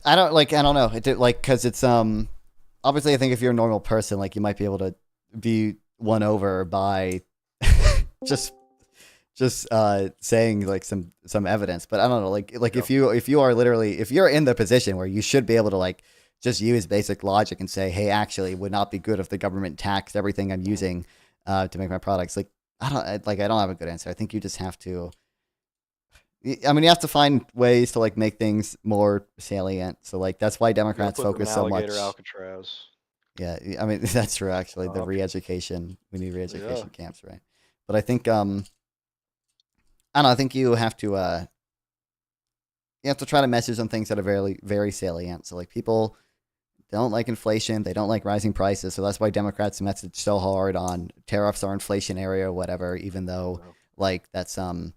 I don't know because it's obviously I think if you're a normal person, like you might be able to be won over by just saying like some evidence, but I don't know, like if you are literally, if you're in the position where you should be able to like just use basic logic and say, hey, actually it would not be good if the government taxed everything I'm using to make my products. Like I don't have a good answer. I think you just have to, I mean, you have to find ways to like make things more salient. So like that's why Democrats focus so much. Alcatraz. Yeah, I mean that's true actually. The re-education, we need re-education camps, right? But I think I don't know, I think you have to try to message on things that are very, very salient. So like people don't like inflation, they don't like rising prices, so that's why Democrats message so hard on tariffs are inflationary or whatever, even though like that's the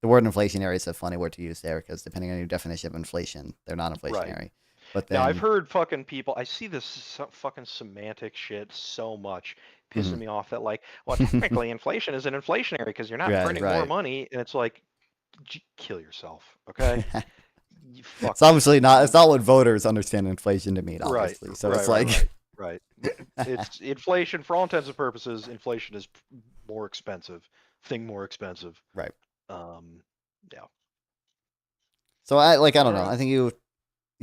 word inflationary is a funny word to use there because depending on your definition of inflation, they're not inflationary. Right. But then, yeah, I've heard fucking people. I see this fucking semantic shit so much, pissing me off. That like, well, technically, inflation isn't inflationary because you're not printing more money, and it's like, kill yourself, okay? It's obviously not. It's not what voters understand inflation to mean, obviously. Right. So it's like, right. It's inflation for all intents and purposes. Inflation is more expensive. Thing more expensive. Right. Yeah. So I don't know. I think you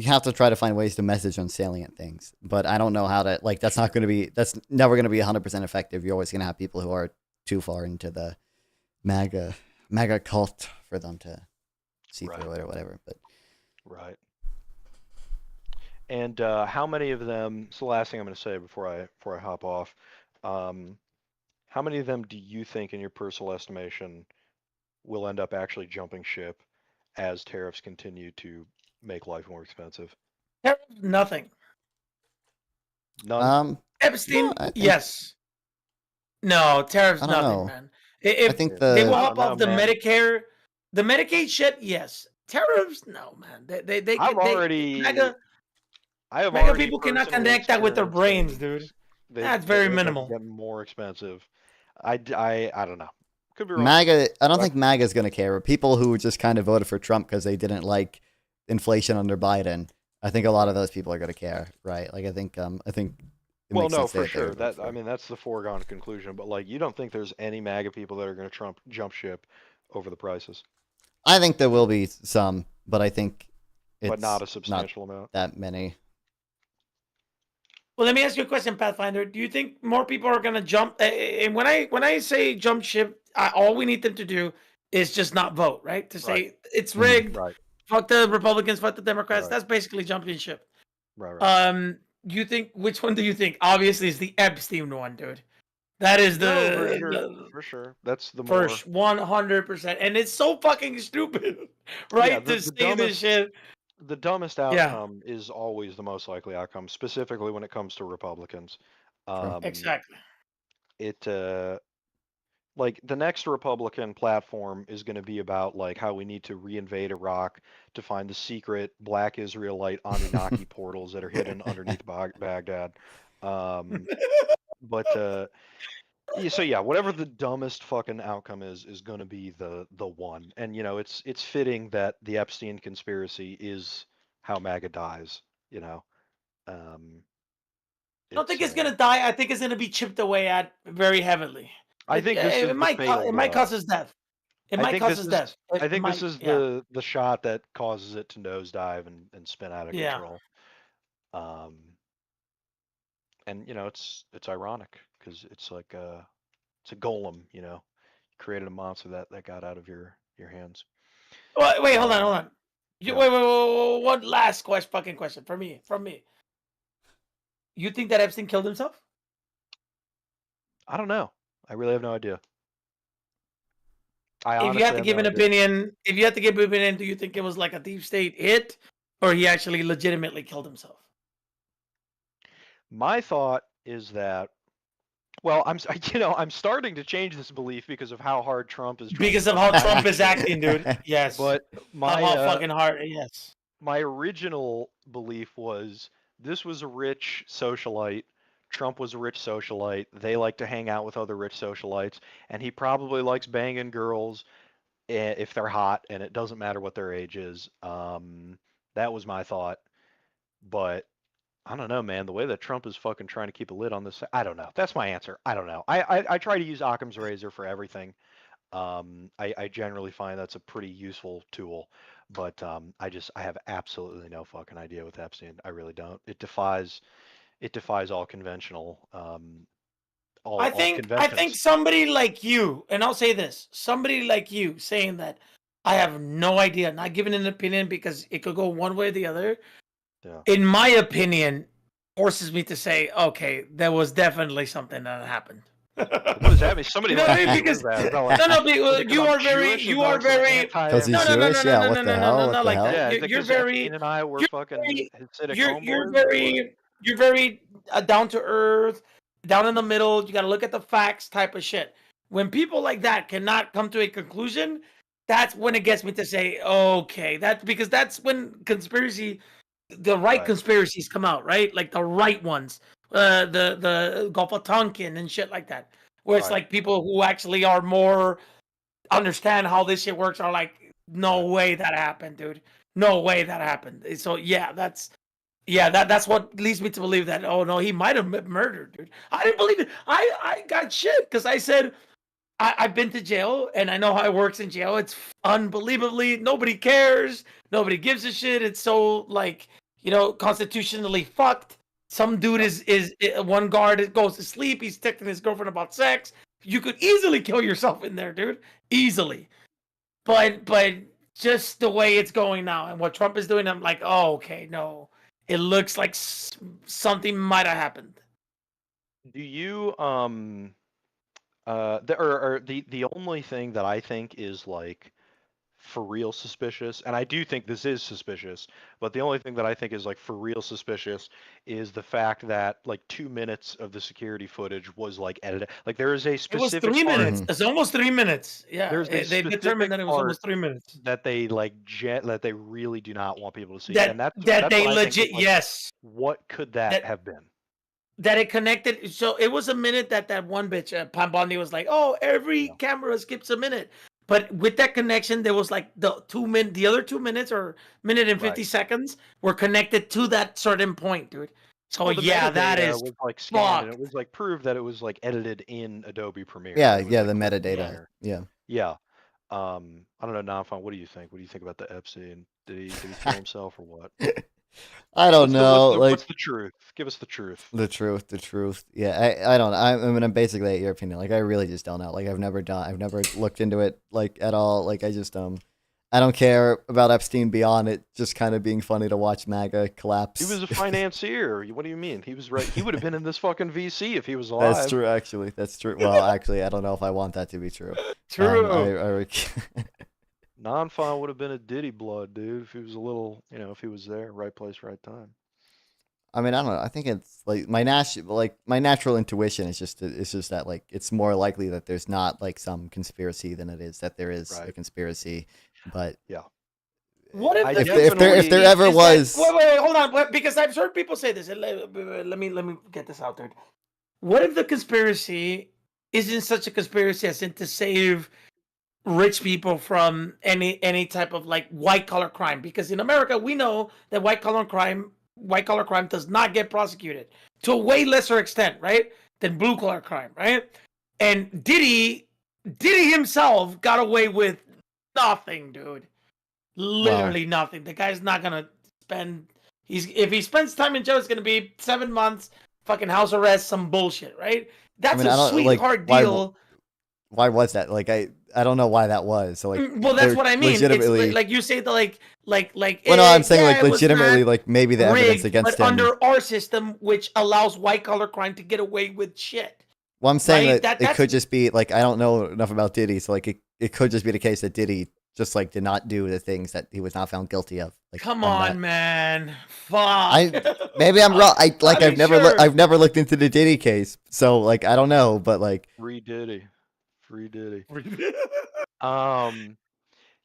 have to try to find ways to message on salient things, but I don't know how to, like, that's never going to be 100% effective. You're always going to have people who are too far into the MAGA cult for them to see through it or whatever. But right. And how many of them? It's the last thing I'm going to say before I hop off. How many of them do you think, in your personal estimation, will end up actually jumping ship as tariffs continue to make life more expensive? Nothing. None. Epstein, yes. No, tariffs, nothing, man. I think they will hop off the Medicare, the Medicaid shit. Yes, tariffs, no, man. Mega people cannot connect that with their brains, dude. That's very minimal. Get more expensive. I don't know. Could be wrong. MAGA, I don't think MAGA is going to care. But people who just kind of voted for Trump because they didn't like inflation under Biden, I think a lot of those people are going to care, right? Like I think. Well, no, for sure. I mean, that's the foregone conclusion. But like, you don't think there's any MAGA people that are going to jump ship over the prices? I think there will be some, but I think it's but not a substantial amount. That many. Well, let me ask you a question, Pathfinder. Do you think more people are gonna jump? And when I say jump ship, all we need them to do is just not vote, right? To say it's rigged. Right. Fuck the Republicans, fuck the Democrats. That's basically jumping ship. Right. You think which one do you think? Obviously, it's the Epstein one, dude. That is for sure. That's the for more 100%, and it's so fucking stupid, right? Yeah, to say this shit. The dumbest outcome is always the most likely outcome, specifically when it comes to Republicans. Exactly. It like the next Republican platform is going to be about like how we need to reinvade Iraq to find the secret Black Israelite Anunnaki portals that are hidden underneath Baghdad. But so yeah, whatever the dumbest fucking outcome is going to be the one. And you know, it's fitting that the Epstein conspiracy is how MAGA dies. You know, I don't think it's gonna die. I think it's gonna be chipped away at very heavily. I think this is it might cause his death. It might cause his death. I think this is the shot that causes it to nosedive and spin out of control. And you know, it's ironic because it's like it's a golem. You know, you created a monster that got out of your hands. Wait, hold on. Wait, one last fucking question from me. You think that Epstein killed himself? I don't know. I really have no idea. If you had to give an opinion, do you think it was like a deep state hit, or he actually legitimately killed himself? My thought is that, well, I'm starting to change this belief because of how hard Trump is. Because of how Trump is acting, dude. Yes. But my how fucking hard. Yes. My original belief was this was a rich socialite. Trump was a rich socialite. They like to hang out with other rich socialites, and he probably likes banging girls if they're hot, and it doesn't matter what their age is. That was my thought, but I don't know, man. The way that Trump is fucking trying to keep a lid on this, I don't know. That's my answer. I don't know. I try to use Occam's razor for everything. I generally find that's a pretty useful tool, but I have absolutely no fucking idea with Epstein. I really don't. It defies all conventional. I think somebody like you, and I'll say this: somebody like you saying that I have no idea, not giving an opinion because it could go one way or the other. Yeah. In my opinion, forces me to say, okay, there was definitely something that happened. What does that mean? Somebody you know what I mean? Because you are very Because he's Jewish. Yeah. What the hell? Not like that. Yeah, You're very. And I were fucking Hasidic You're very down to earth, down in the middle. You got to look at the facts, type of shit. When people like that cannot come to a conclusion, that's when it gets me to say, okay, because that's when the right conspiracies come out, right? Like the right ones, the Gulf of Tonkin and shit like that, where it's like people who actually are more understand how this shit works are like, no way that happened, dude. No way that happened. So yeah, that's what leads me to believe that. Oh no, he might have been murdered, dude. I didn't believe it. I got shit because I said I've been to jail and I know how it works in jail. It's unbelievably nobody cares. Nobody gives a shit. It's so like, constitutionally fucked. Some dude is one guard goes to sleep. He's texting his girlfriend about sex. You could easily kill yourself in there, dude. Easily. But just the way it's going now and what Trump is doing, I'm like, oh, okay, no. It looks like something might have happened. Do you the only thing that I think is like for real suspicious, and I do think this is suspicious, but the only thing that I think is like for real suspicious is the fact that like 2 minutes of the security footage was like edited. Like there is a specific. It was 3 minutes. It's almost 3 minutes. Yeah, they determined that it was part almost 3 minutes. that they that they really do not want people to see. That and that's they what I think legit is, like, yes. What could that have been? That it connected. So it was a minute that one bitch, Pam Bondi, was like, "Oh, every camera skips a minute." But with that connection, there was like the other 2 minutes or minute and 50 seconds were connected to that certain point, dude. So Well, the that metadata is was like scanned, and it was like proved that it was like edited in Adobe Premiere. Yeah, It was, yeah, like, the put metadata. together. Yeah. Yeah. I don't know, Nonfon, what do you think? What do you think about the Epstein? Did he kill himself or what? I don't know. What's the truth? Give us the truth. The truth. Yeah, I don't know. I mean, I'm basically at your opinion. Like, I really just don't know. Like, I've never looked into it, like, at all. Like, I don't care about Epstein beyond it just kind of being funny to watch MAGA collapse. He was a financier. What do you mean? He was right. He would have been in this fucking VC if he was alive. That's true, actually. That's true. Well, actually, I don't know if I want that to be true. True. Nonfon would have been a Diddy blood, dude, if he was a little, if he was there, right place, right time. I mean, I don't know. I think it's like my natural intuition is just that like it's more likely that there's not like some conspiracy than it is that there is a conspiracy. But yeah, what if there ever was? Wait, hold on, because I've heard people say this. Let me get this out there. What if the conspiracy isn't such a conspiracy as in to save rich people from any type of like white collar crime? Because in America, we know that white collar crime does not get prosecuted to a way lesser extent, right, than blue collar crime, right? And Diddy himself got away with nothing, dude. Literally nothing. The guy's not gonna spend. If he spends time in jail, it's gonna be 7 months, fucking house arrest, some bullshit, right? That's a sweetheart deal. Why was that? Like I don't know why that was. So like, well, that's what I mean. Legitimately, it's like you say the like. Well, no, I'm saying like legitimately, like maybe the evidence against him. But under our system, which allows white collar crime to get away with shit. Well, I'm saying that it could just be like I don't know enough about Diddy, so like it could just be the case that Diddy just like did not do the things that he was not found guilty of. Like, come on, man, fuck. Maybe I'm wrong. I've never looked into the Diddy case, so like I don't know, but like free Diddy.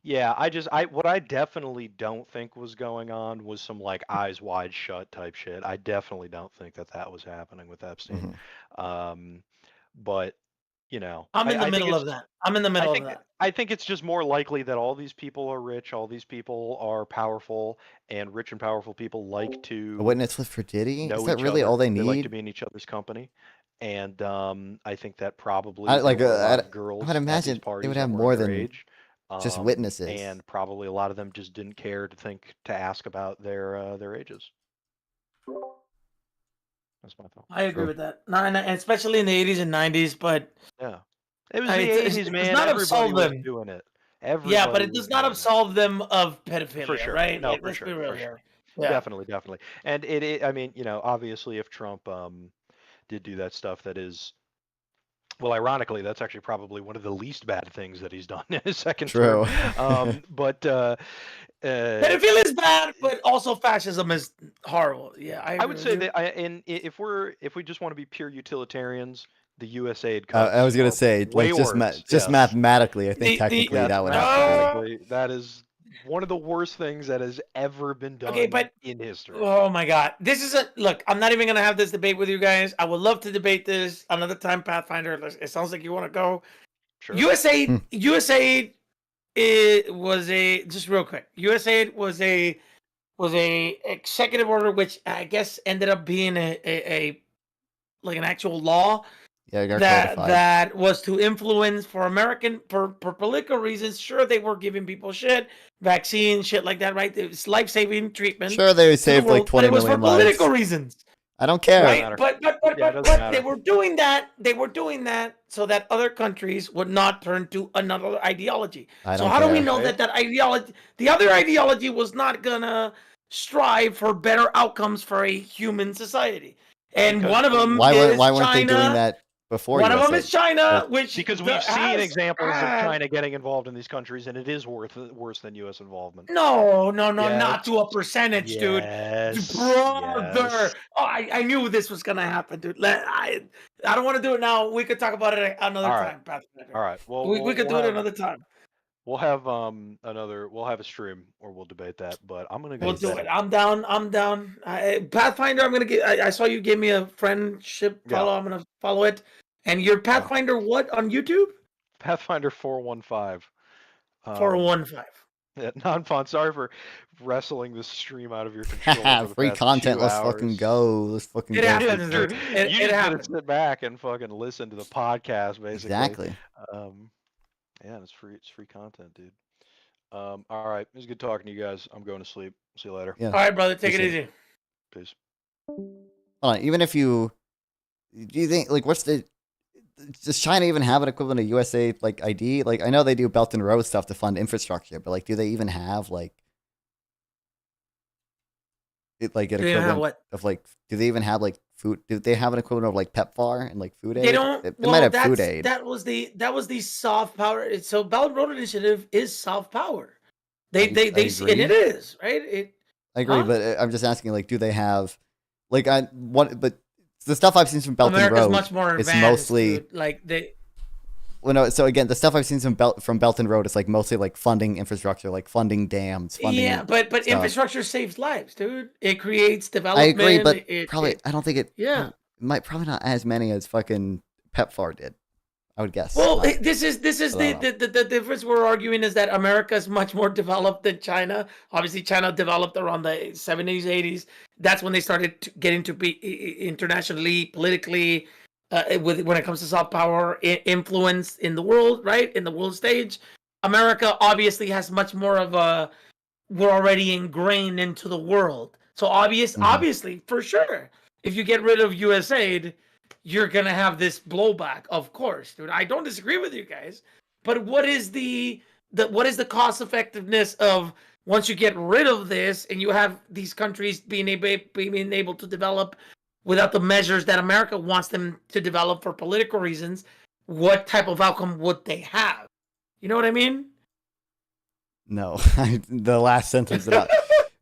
Yeah, what I definitely don't think was going on was some like eyes wide shut type shit. I definitely don't think that was happening with Epstein. But I'm in the middle of that. I think it's just more likely that all these people are rich, all these people are powerful, and rich and powerful people like to a witness list for Diddy. Is that really all they need? They like to be in each other's company. And I think that probably girls. I would imagine they would have more than just witnesses, and probably a lot of them just didn't care to ask about their ages. That's my thought. I agree with that. No, and especially in the 80s and 90s, but yeah, it was the 80s, man. It's not Everybody was doing it. Yeah, but it does not absolve them of pedophilia, for sure. right? No, like, for sure. For sure. Yeah. Definitely. And I mean, obviously, if Trump did do that stuff, that is. Well, ironically, that's actually probably one of the least bad things that he's done in his second term. But pedophilia is bad, but also fascism is horrible. Yeah, I would say that. If we just want to be pure utilitarians, the USAID cuts. I was gonna say, like, just mathematically, I think technically that would happen. That is one of the worst things that has ever been done in history. Oh my God. Look, I'm not even going to have this debate with you guys. I would love to debate this another time, Pathfinder. It sounds like you want to go. Sure. USAID was just real quick. USAID was a executive order, which I guess ended up being a like an actual law. Yeah, that was to influence for political reasons. Sure, they were giving people shit, vaccines, shit like that, right? It was life-saving treatment. Sure, they saved like 20 million lives. But it was for political reasons. I don't care. Right? But they were doing that. They were doing that so that other countries would not turn to another ideology. So how do we know that ideology, the other ideology, was not gonna strive for better outcomes for a human society? And one of them why weren't they doing that? One of them is China, because we've seen examples of China getting involved in these countries, and it is worse than U.S. involvement. No, not to a percentage, dude. Brother, oh, I knew this was gonna happen, dude. I don't want to do it now. We could talk about it another time, Pathfinder. All right. Well, we could do it another time. We'll have We'll have a stream, or we'll debate that. But I'm gonna go. We'll do it. I'm down. Pathfinder. I'm gonna get. I saw you gave me a friendship follow. Yeah. I'm gonna follow it. And your Pathfinder what on YouTube? Pathfinder 415. 415. Yeah, Nonfon, sorry for wrestling this stream out of your control. Free content. Let's fucking go. Let's fucking go. It happens, dude. It happens. Sit back and fucking listen to the podcast, basically. Exactly. Yeah, it's free. It's free content, dude. All right, it was good talking to you guys. I'm going to sleep. See you later. Yeah. All right, brother. Take it Appreciate easy. Peace. Hold on, even if do you think like does China even have an equivalent of USA like ID? Like I know they do Belt and Road stuff to fund infrastructure, but like do they even have like an equivalent of like do they even have like food? Do they have an equivalent of like PEPFAR and like food aid? They don't. They might have food aid. That was the soft power. So Belt and Road Initiative is soft power. They see, and it is right. I agree, but I'm just asking like, do they have like But the stuff I've seen from Belt and Road, much more it's advanced, mostly dude. Like they. Well, no. So again, the stuff I've seen from Belt and Road is like mostly like funding infrastructure, like funding dams, funding. Yeah, but stuff. infrastructure saves lives, dude. It creates development. I agree, but I don't think it. Yeah. Probably not as many as fucking PEPFAR did. I would guess. Well, this is the difference we're arguing is that America is much more developed than China. Obviously, China developed around the 70s, 80s. That's when they started getting to be internationally, politically, when it comes to soft power, influence in the world, right? In the world stage. America obviously has much more of we're already ingrained into the world. So obviously, for sure, if you get rid of USAID, you're gonna have this blowback, of course, dude. I don't disagree with you guys, but what is the cost effectiveness of once you get rid of this and you have these countries being able to develop without the measures that America wants them to develop for political reasons? What type of outcome would they have? You know what I mean? No, the last sentence about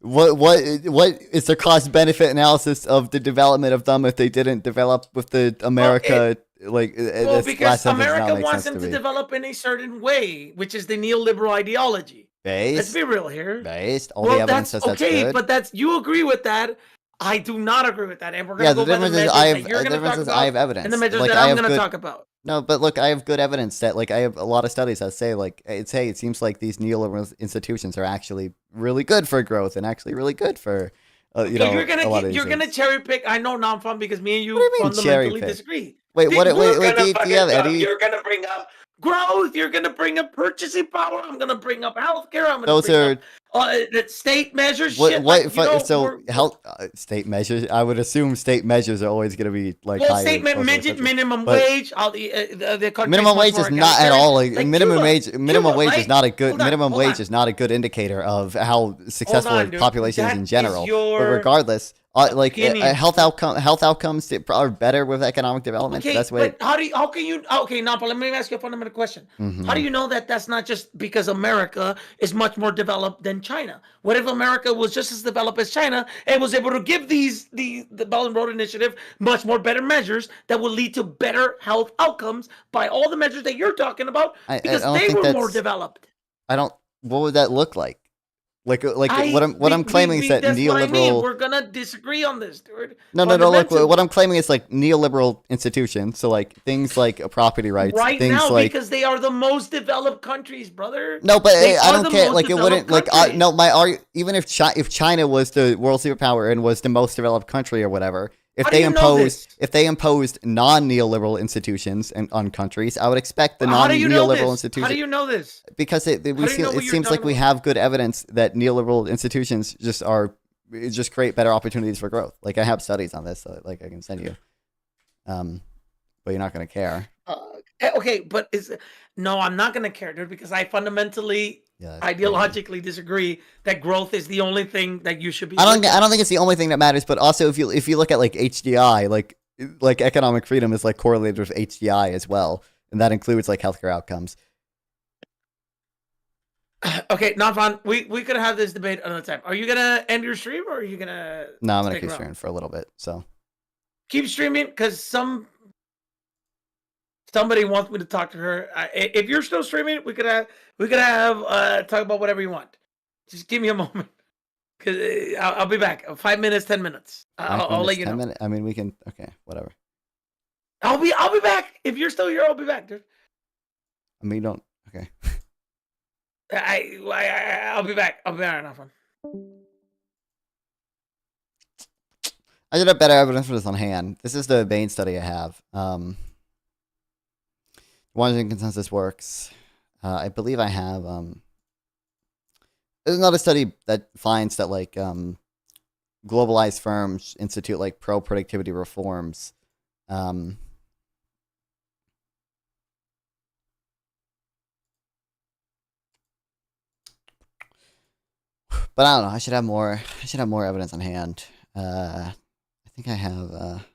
what is the cost benefit analysis of the development of them if they didn't develop with the America because America wants them to develop in a certain way, which is the neoliberal ideology. Let's be real here. All the evidence says that's good. But you agree with that. I do not agree with that, and we're gonna the difference is I have evidence, and the measures that I'm gonna talk about. No, but look, I have good evidence that I have a lot of studies that say it seems like these neoliberal institutions are actually really good for growth and actually really good for you're gonna cherry pick. I know non-fun because me and you fundamentally disagree. Wait, do you have Eddie? You're gonna bring up growth. You're gonna bring up purchasing power. I'm gonna bring up healthcare. I'm gonna bring up state measures. State measures. I would assume state measures are always going to be state minimum wage. The minimum wage is not at all minimum wage is not a good minimum wage is not a good indicator of how successful a population is in general. But regardless. Health outcomes are better with economic development. Okay, that's but how can you? Okay, now, but let me ask you a fundamental question. Mm-hmm. How do you know that that's not just because America is much more developed than China? What if America was just as developed as China and was able to give the Belt and Road Initiative much more better measures that will lead to better health outcomes by all the measures that you're talking about because they were more developed? What would that look like? What I'm claiming is that neoliberal. We're gonna disagree on this, dude. No. Look, what I'm claiming is neoliberal institutions. So things like property rights. Right things now, because they are the most developed countries, brother. No, but I don't care. It wouldn't. Even if China was the world superpower and was the most developed country or whatever. If they imposed non-neoliberal institutions on countries, I would expect the non-neoliberal institutions. How do you know this? Because it seems like we have good evidence that neoliberal institutions just create better opportunities for growth. I have studies on this, so I can send you. But you're not going to care. Okay, but I'm not going to care, dude, because I fundamentally ideologically disagree that growth is the only thing that you should be. I don't think it's the only thing that matters, but also if you look at HDI, economic freedom is correlated with HDI as well, and that includes healthcare outcomes. Okay, not fun. We could have this debate another time. Are you gonna end your stream or are you gonna? No, I'm gonna keep streaming for a little bit. So keep streaming because somebody wants me to talk to her. If you're still streaming, we could have talk about whatever you want. Just give me a moment, cause I'll be back. 5 minutes, 10 minutes. I'll let you know. I mean, we can. Okay, whatever. I'll be back. If you're still here, I'll be back, dude. I mean, don't. Okay. I'll be back. I'll be back. Enough fun. I should have better evidence for this on hand. This is the Bain study I have. Washington consensus works. I believe I have. There's another study that finds that like globalized firms institute like pro productivity reforms. But I don't know. I should have more. I should have more evidence on hand. I think I have.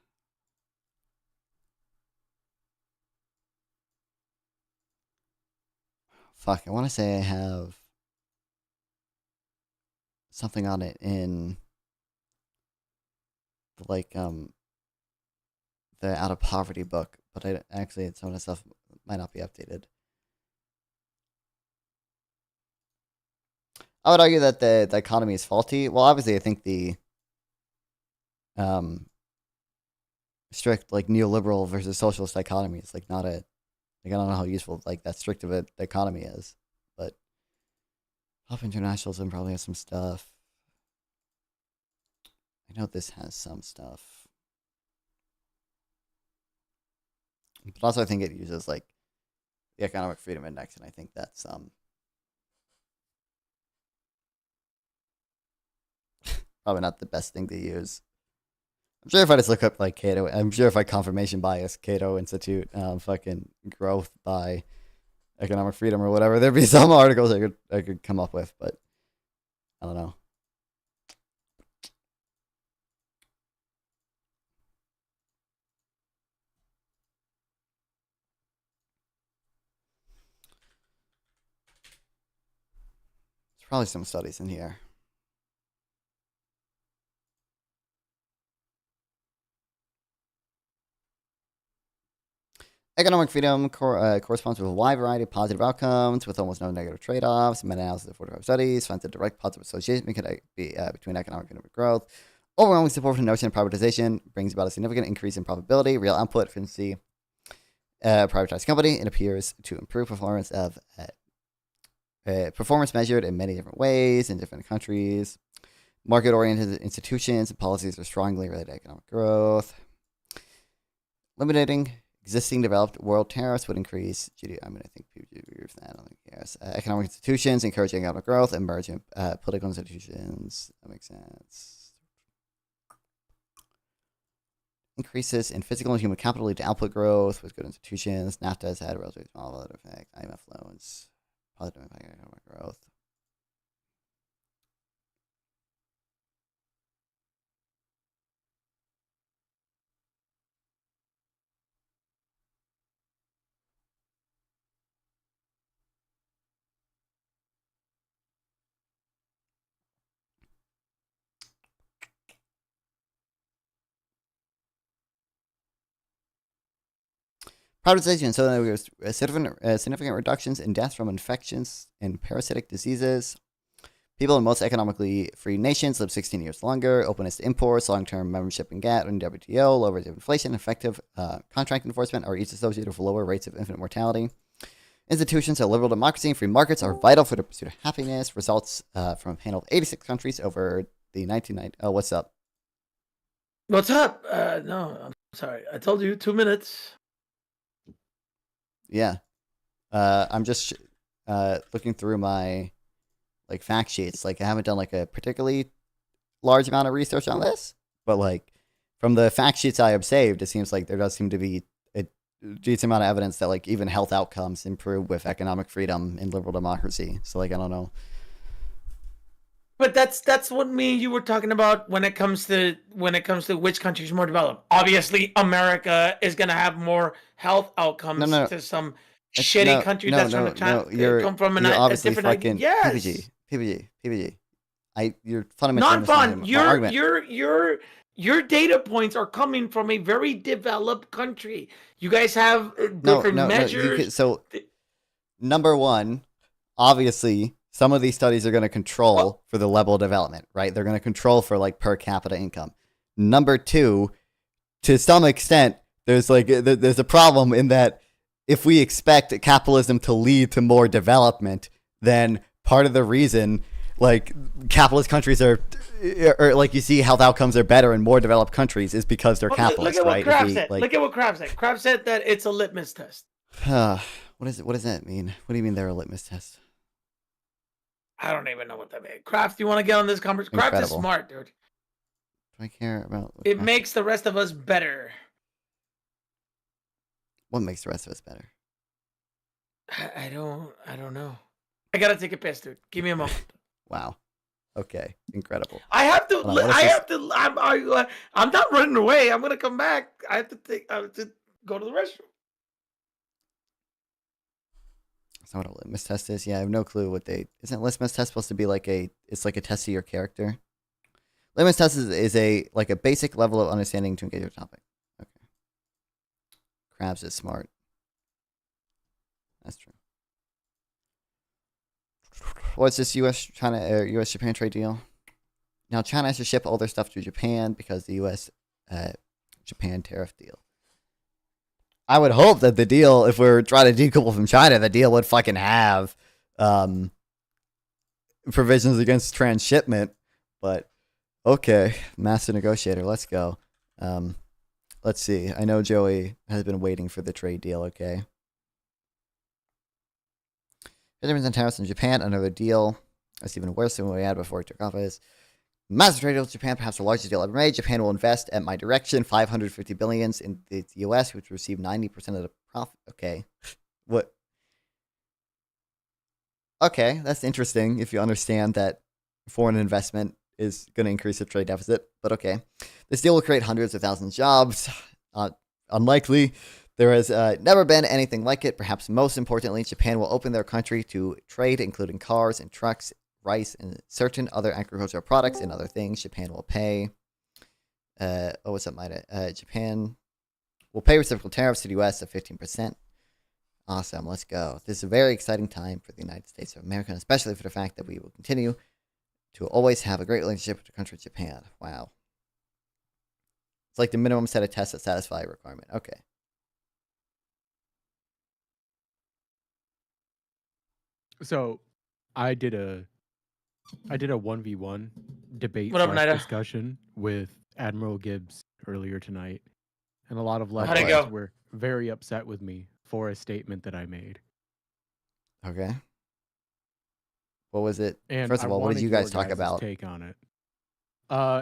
Fuck. I want to say I have something on it in like the Out of Poverty book, but I actually some of the stuff might not be updated. I would argue that the economy is faulty. Well, obviously, I think the strict like neoliberal versus socialist dichotomy is like not a like I don't know how useful like that strict of an economy is, but Pop Internationalism probably has some stuff. I know this has some stuff, but also I think it uses like the Economic Freedom Index, and I think that's probably not the best thing to use. I'm sure if I just look up like Cato, I'm sure if I confirmation bias Cato Institute fucking growth by economic freedom or whatever, there'd be some articles I could come up with, but I don't know. There's probably some studies in here. Economic freedom corresponds with a wide variety of positive outcomes with almost no negative trade-offs. Meta-analysis of 45 studies finds a direct positive association between economic and growth. Overwhelming support for the notion of privatization brings about a significant increase in profitability, real output, efficiency. Privatized company, it appears to improve performance of performance measured in many different ways in different countries. Market-oriented institutions and policies are strongly related to economic growth. Eliminating existing developed world tariffs would increase GDP. I'm going to think people agree with that. I don't think he cares. Economic institutions encouraging economic growth, emergent political institutions. That makes sense. Increases in physical and human capital lead to output growth with good institutions. NAFTA has had a relatively small relative effect. IMF loans, positive impact on economic growth. Privatization, so there was significant reductions in deaths from infections and parasitic diseases. People in most economically free nations live 16 years longer. Openness to imports, long-term membership in GATT and WTO, low rates of inflation, effective contract enforcement are each associated with lower rates of infant mortality. Institutions of liberal democracy and free markets are vital for the pursuit of happiness. Results from a panel of 86 countries over the 1990. Oh, what's up? What's up? No, I'm sorry. I told you 2 minutes. Yeah. I'm just looking through my like fact sheets. Like I haven't done like a particularly large amount of research on this, but like from the fact sheets I have saved, it seems like there does seem to be a decent amount of evidence that like even health outcomes improve with economic freedom in liberal democracy. So like I don't know. But that's what me and you were talking about when it comes to which country is more developed. Obviously, America is going to have more health outcomes to some shitty country that's trying to come from a different fucking yes. PPG. You're fundamentally non-fun. Your data points are coming from a very developed country. You guys have different measures. So, number one, obviously, some of these studies are going to control for the level of development, right? They're going to control for like per capita income. Number two, to some extent, there's a problem in that if we expect capitalism to lead to more development, then part of the reason like capitalist countries are like you see health outcomes are better in more developed countries is because they're capitalist, right? Look at what Kraft said. Look at what Kraft said. Kraft said that it's a litmus test. What is it? What does that mean? What do you mean they're a litmus test? I don't even know what that means. Kraft, you want to get on this conversation? Kraft is Incredible. smart, dude. Do I care about? It makes the rest of us better. What makes the rest of us better? I don't know. I gotta take a piss, dude. Give me a moment. Wow. Okay. Incredible. I have to. Hold on, I have to. I'm not running away. I'm gonna come back. I have to go to the restroom. That's not what a litmus test is. Yeah, I have no clue what they. Isn't litmus test supposed to be like a? It's like a test of your character. Litmus test is a like a basic level of understanding to engage with a topic. Okay. Krabs is smart. That's true. What's this U.S.-China or U.S.-Japan trade deal? Now China has to ship all their stuff to Japan because the U.S.-Japan tariff deal. I would hope that the deal, if we're trying to decouple from China, the deal would fucking have provisions against transshipment. But okay, master negotiator, let's go. Let's see. I know Joey has been waiting for the trade deal. Okay. 50% tariffs in Japan, another deal. That's even worse than what we had before he took office. Massive trade deal with Japan, perhaps the largest deal ever made. Japan will invest, at my direction, $550 billion in the U.S., which will receive 90% of the profit. Okay. What? Okay, that's interesting if you understand that foreign investment is going to increase the trade deficit, but okay. This deal will create hundreds of thousands of jobs. Unlikely. There has never been anything like it. Perhaps most importantly, Japan will open their country to trade, including cars and trucks, rice, and certain other agricultural products and other things. Japan will pay. What's up, Maida? Japan will pay reciprocal tariffs to the U.S. of 15%. Awesome. Let's go. This is a very exciting time for the United States of America, and especially for the fact that we will continue to always have a great relationship with the country of Japan. Wow. It's like the minimum set of tests that satisfy a requirement. Okay. So, I did a 1v1 debate What up, Nida? discussion with Admiral Gibbs earlier tonight, and a lot of How'd it leftists go? were very upset with me for a statement that I made. Okay. What was it? And First of I all, what did wanted you guys your talk guys' about? Take on it.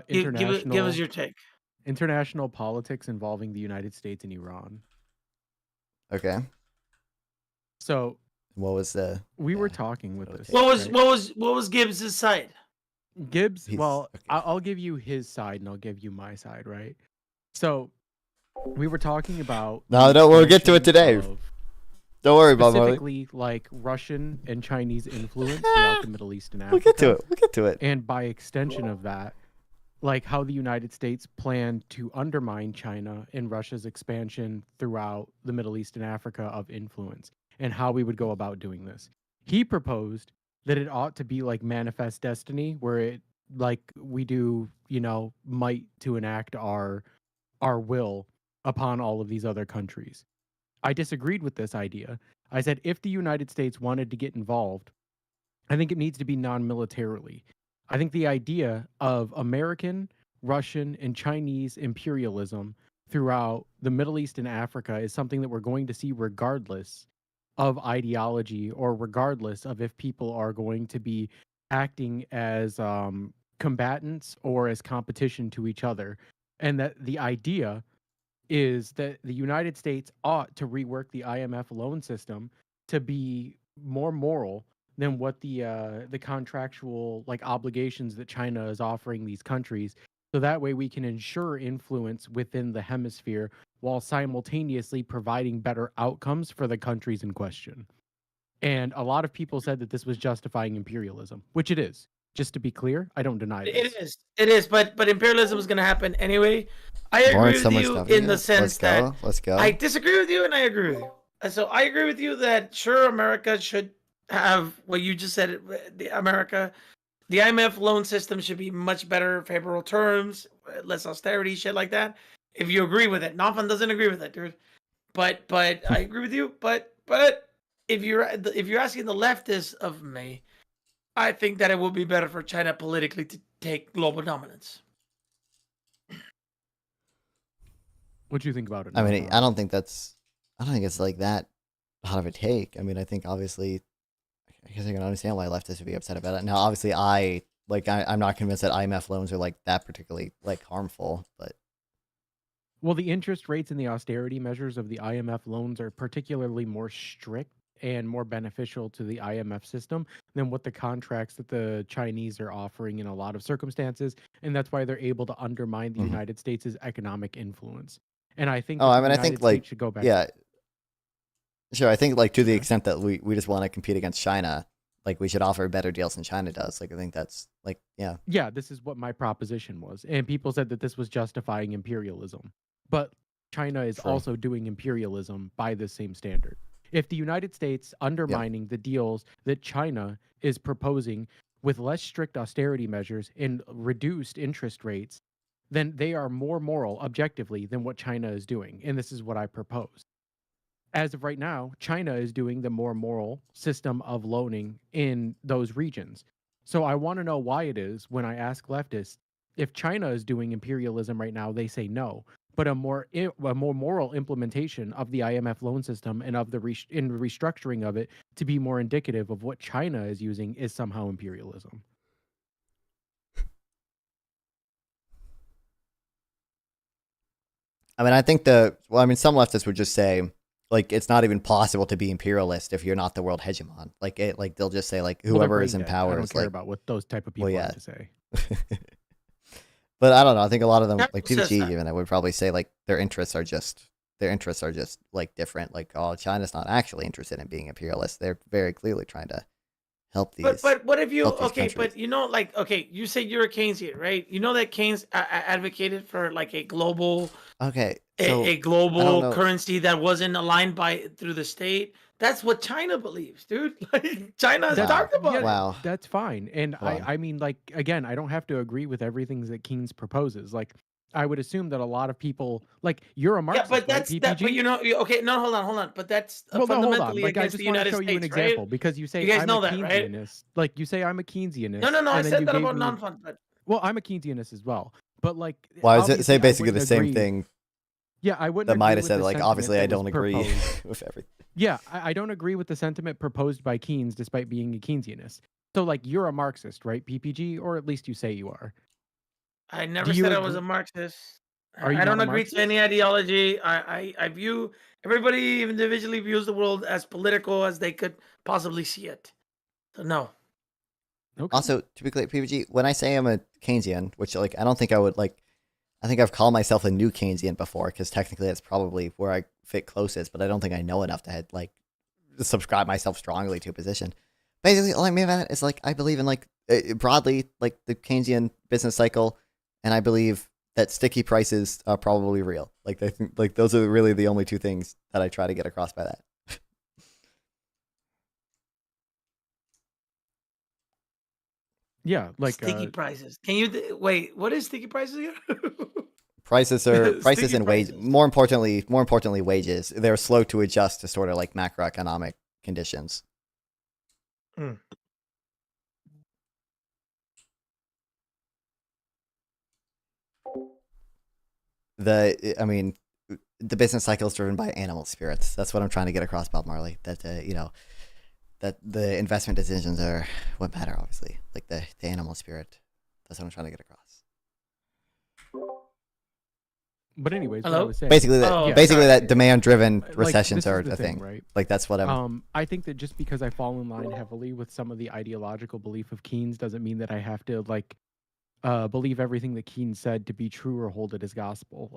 Give us your take. International politics involving the United States and Iran. Okay. So what was the? We were talking with this. What was Gibbs' side? Gibbs. Well, I'll give you his side and I'll give you my side, right? So we were talking about. No, we'll get to it today. Don't worry, Bob. Specifically, like Russian and Chinese influence throughout the Middle East and Africa. We'll get to it. And by extension of that, like how the United States planned to undermine China and Russia's expansion throughout the Middle East and Africa of influence, and how we would go about doing this. He proposed that it ought to be like manifest destiny, where it like we do, might to enact our will upon all of these other countries. I disagreed with this idea. I said if the United States wanted to get involved, I think it needs to be non-militarily. I think the idea of American, Russian, and Chinese imperialism throughout the Middle East and Africa is something that we're going to see regardless of ideology, or regardless of if people are going to be acting as combatants or as competition to each other. And that the idea is that the United States ought to rework the IMF loan system to be more moral than what the contractual obligations that China is offering these countries. So that way we can ensure influence within the hemisphere while simultaneously providing better outcomes for the countries in question. And a lot of people said that this was justifying imperialism, which it is. Just to be clear, I don't deny this. It is, but imperialism is going to happen anyway. I agree with you in the sense that let's go. I disagree with you and I agree with you. So I agree with you that sure, America should have what you just said. The IMF loan system should be much better, favorable terms, less austerity, shit like that. If you agree with it, Nafan doesn't agree with it, dude. But I agree with you. But if you're asking the leftists of me, I think that it would be better for China politically to take global dominance. What do you think about it? I mean, I don't think it's like that out of a take. I mean, I think obviously, I guess I can understand why leftists would be upset about it. Now, obviously, I'm not convinced that IMF loans are like that particularly like harmful, but Well, the interest rates and the austerity measures of the IMF loans are particularly more strict and more beneficial to the IMF system than what the contracts that the Chinese are offering in a lot of circumstances, and that's why they're able to undermine the United States' economic influence. And I think oh, that I the mean, I United think States like should go back. yeah, sure. I think like to the extent that we just want to compete against China, like we should offer better deals than China does. Like I think that's like yeah. Yeah, this is what my proposition was. And people said that this was justifying imperialism. But China is True. also doing imperialism by the same standard. If the United States undermining the deals that China is proposing with less strict austerity measures and reduced interest rates, then they are more moral objectively than what China is doing. And this is what I propose. As of right now, China is doing the more moral system of loaning in those regions. So I want to know why it is when I ask leftists if China is doing imperialism right now, they say no. But a more moral implementation of the IMF loan system and of the restructuring of it to be more indicative of what China is using is somehow imperialism. I mean, I think some leftists would just say like it's not even possible to be imperialist if you're not the world hegemon. Like they'll just say like whoever is in power. I don't is care like, about what those type of people have to say. But I don't know. I think a lot of them, Yeah, like who says PPG, that? even I would probably say like their interests are just like different. Like, oh, China's not actually interested in being imperialist. They're very clearly trying to help these. But what if you help these okay? countries. But you say you're a Keynesian, right? You know that Keynes advocated for like a global Okay, so a I don't global know. currency that wasn't aligned by through the state. That's what China believes, dude. Like China has talked about it. Wow. That's fine. And I mean, like, again, I don't have to agree with everything that Keynes proposes. Like, I would assume that a lot of people, like, you're a Marxist, Yeah, but right, that's PPG? that. But okay, no, hold on. But that's Well, no, hold on. fundamentally Like, I against just the want to United show you an States, example right? because you say You guys I'm know a that, right? Keynesianist. Like, you say I'm a Keynesianist. No, I and then said you that gave about me... non-fund. But Well, I'm a Keynesianist as well. But, like, Well, I was obviously, say basically the wouldn't same agree. thing. Yeah, I wouldn't That might agree have with said the like sentiment obviously I that was don't agree proposed. with everything. Yeah, I don't agree with the sentiment proposed by Keynes despite being a Keynesianist. So, like, you're a Marxist, right, PPG? Or at least you say you are. I never Do you said I was a agree? Marxist. Are you I don't not a agree to Marxist? any ideology. I view everybody individually views the world as political as they could possibly see it. So no. Okay. Also, to be clear, PPG, when I say I'm a Keynesian, which like I don't think I would like, I think I've called myself a new Keynesian before because technically that's probably where I fit closest, but I don't think I know enough to like subscribe myself strongly to a position. Basically, all I mean by that is like I believe in like broadly like the Keynesian business cycle, and I believe that sticky prices are probably real. Like I think like those are really the only two things that I try to get across by that. Yeah, like sticky prices. Can you wait? What is sticky prices again? Prices Sticky and wage. prices. More importantly, wages. They're slow to adjust to sort of like macroeconomic conditions. Mm. I mean, the business cycle is driven by animal spirits. That's what I'm trying to get across, Bob Marley. That that the investment decisions are what matter. Obviously, like the animal spirit. That's what I'm trying to get across. But anyways, what I Hello? was saying, Basically, that demand-driven like, recessions this are is the a thing. right? Like that's what I'm. I think that just because I fall in line heavily with some of the ideological belief of Keynes doesn't mean that I have to like believe everything that Keynes said to be true or hold it as gospel.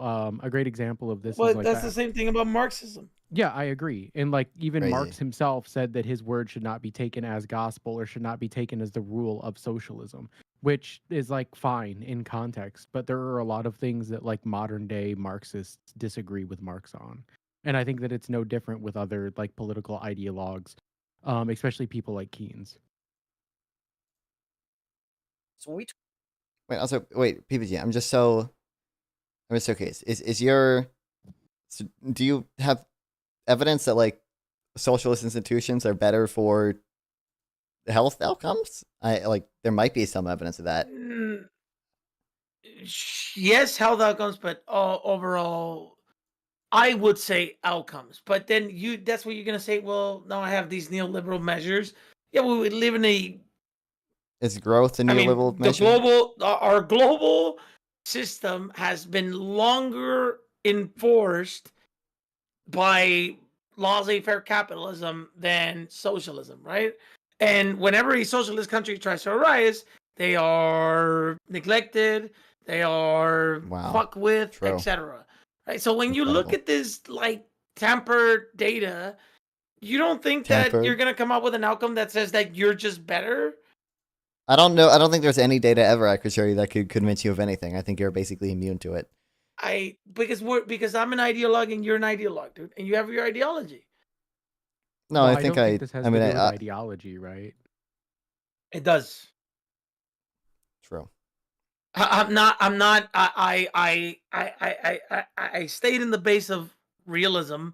A great example of this is Well, like that's that. the same thing about Marxism. Yeah, I agree. And like even Crazy. Marx himself said that his word should not be taken as gospel or should not be taken as the rule of socialism, which is like fine in context, but there are a lot of things that like modern day Marxists disagree with Marx on. And I think that it's no different with other like political ideologues, especially people like Keynes. So when we Wait, PPG. I'm just so curious. Is your do you have evidence that like socialist institutions are better for health outcomes? There might be some evidence of that. Yes, health outcomes, but overall, I would say outcomes, but then that's what you're gonna say. Well, now I have these neoliberal measures. Yeah, we live in a. Is growth a neoliberal measure? Our global system has been longer enforced by laissez-faire capitalism than socialism, right? And whenever a socialist country tries to arise, they are neglected, they are fucked with, etc. Right? So when you look at this like tampered data, you don't think that you're gonna come up with an outcome that says that you're just better? I don't know. I don't think there's any data ever I could show you that could convince you of anything. I think you're basically immune to it. Because I'm an ideologue and you're an ideologue, dude, and you have your ideology. No, Well, I think don't think this has to do with ideology, right? It does. True. I'm not. I stayed in the base of realism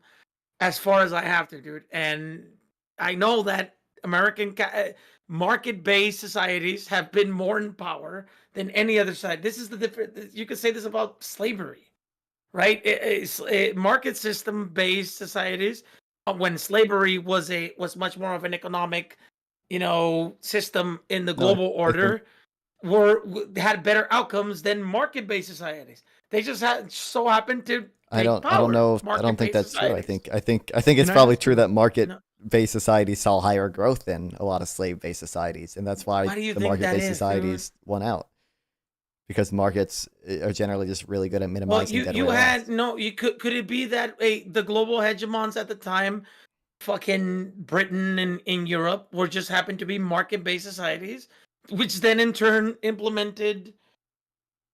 as far as I have to, dude. And I know that American market-based societies have been more in power than any other side. This is the difference. You could say this about slavery, right? Market system-based societies, when slavery was much more of an economic, system in the global order, had better outcomes than market-based societies. They just so happened to. I don't know. I don't think that's true. I think it's probably true that market-based societies saw higher growth than a lot of slave-based societies, and that's why the market-based societies won out. Because markets are generally just really good at minimizing. Well, could it be that the global hegemons at the time, fucking Britain and in Europe, were just happened to be market-based societies, which then in turn implemented,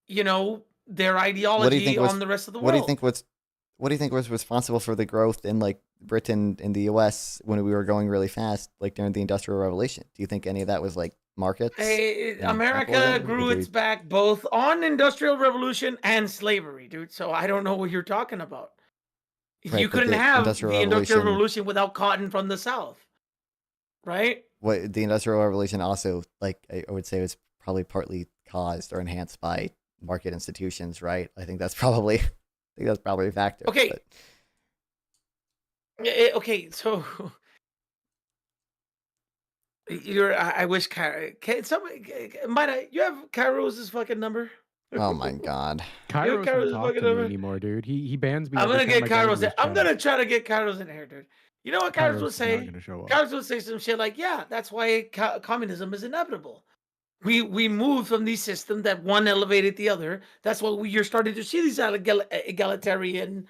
their ideology on the rest of the world. What do you think was responsible for the growth in like Britain and the U.S. when we were going really fast, like during the Industrial Revolution? Do you think any of that was like markets? America grew its back both on Industrial Revolution and slavery, dude. So I don't know what you're talking about. Right, you couldn't have the Industrial Revolution without cotton from the South, right? What the Industrial Revolution also, like I would say, was probably partly caused or enhanced by market institutions, right? I think that's probably a factor. Okay. Okay, so I wish you have Kairos' fucking number? Oh my god. Kairos don't talk to me anymore, dude. He bans me. I'm gonna get Kairos. I'm gonna try to get Kairos in here, dude. You know what Kairos would say? Kairos would say some shit like, "Yeah, that's why communism is inevitable. We moved from these systems that one elevated the other. That's why you're starting to see these egalitarian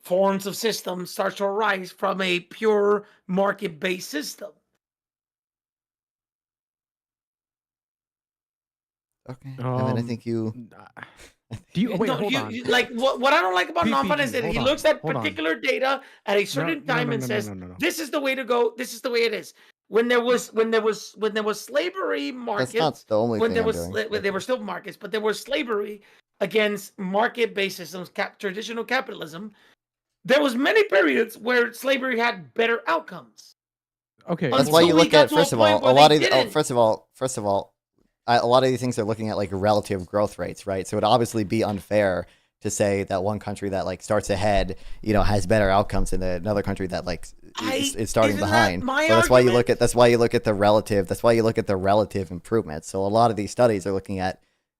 forms of systems start to arise from a pure market-based system." Okay. And then I think you. Do you wait? Hold on. Like what I don't like about non-fun is that he looks at particular data at a certain time and says, "This is the way to go. This is the way it is." When there was slavery markets, that's not the only thing there were still markets, but there was slavery against market-based systems, traditional capitalism. There was many periods where slavery had better outcomes. Okay, that's why you look at first of all a lot of first of all. A lot of these things are looking at like relative growth rates, right? So it'd obviously be unfair to say that one country that like starts ahead, has better outcomes than another country that like is starting behind. So that's why you look at the relative. That's why you look at the relative improvements. So a lot of these studies are looking at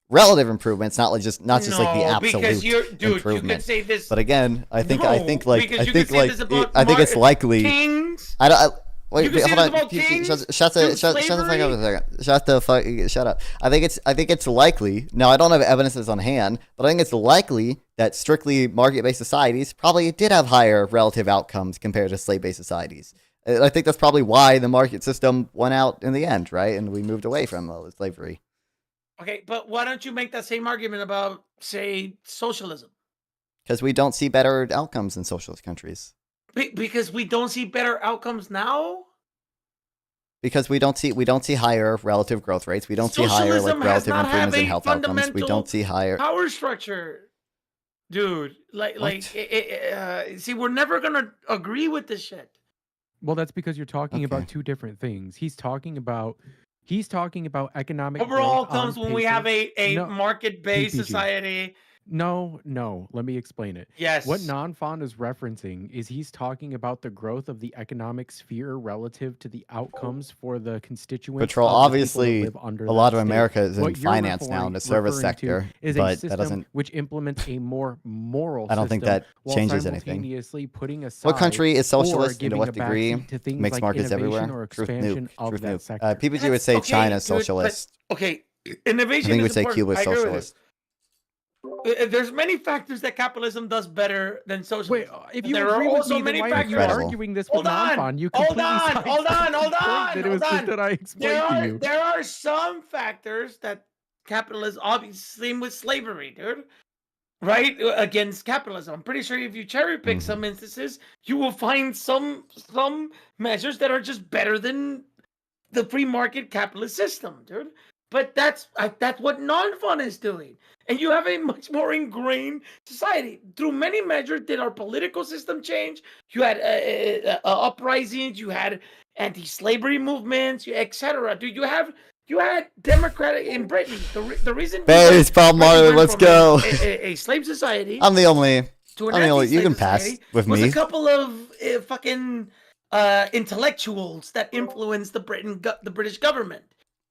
relative improvements, not just like the absolute improvement. You could say this, but again, I think it's likely. Wait, hold on. Shut the fuck. Shut up. I think it's likely. Now I don't have evidence on hand, but I think it's likely that strictly market-based societies probably did have higher relative outcomes compared to slave-based societies. I think that's probably why the market system won out in the end, right? And we moved away from slavery. Okay, but why don't you make that same argument about, say, socialism? Because we don't see better outcomes in socialist countries. Because we don't see better outcomes now? Because we don't see higher relative growth rates. We don't see higher relative improvements in health outcomes. We don't see higher power structure, dude. See, we're never gonna agree with this shit. Well, that's because you're talking about two different things. He's talking about economic overall outcomes when we have a market-based society No, no. Let me explain it. Yes. What Non-Fon is referencing is he's talking about the growth of the economic sphere relative to the outcomes for the constituents Patrol, of the people that obviously, live under a lot that of state. America is in What you're finance now in the service referring to sector, is a but that system doesn't. which implements a more moral I don't think system that while changes anything. simultaneously putting aside What country is or socialist and to giving what a degree backseat to things makes like markets innovation everywhere? or Truth expansion nuke. of Truth that nuke. sector. PPG would say okay, China's dude, but- socialist. Okay, I innovation think is we'd say important. Cuba's I agree with you. socialist. There's many factors that capitalism does better than socialism. Wait, if But you there agree are with also me, then many why are you factors. arguing this with Hold on, Non-Fon? You hold completely on, sidestepped hold on, the hold point on, that it was hold just on. that I explained to you. There are some factors that capitalism, obviously, same with slavery, dude. Right against capitalism. I'm pretty sure if you cherry pick some instances, you will find some measures that are just better than the free market capitalist system, dude. But that's what Non-Fun is doing, and you have a much more ingrained society. Through many measures, did our political system change? You had uprisings, you had anti-slavery movements, etc. Dude, you had democratic in Britain. The reason Hey, Bob Marley, let's go. A slave society. I'm the only. To an I'm the only. You anti-slave can pass society with was me. a couple of fucking intellectuals that influenced the British government,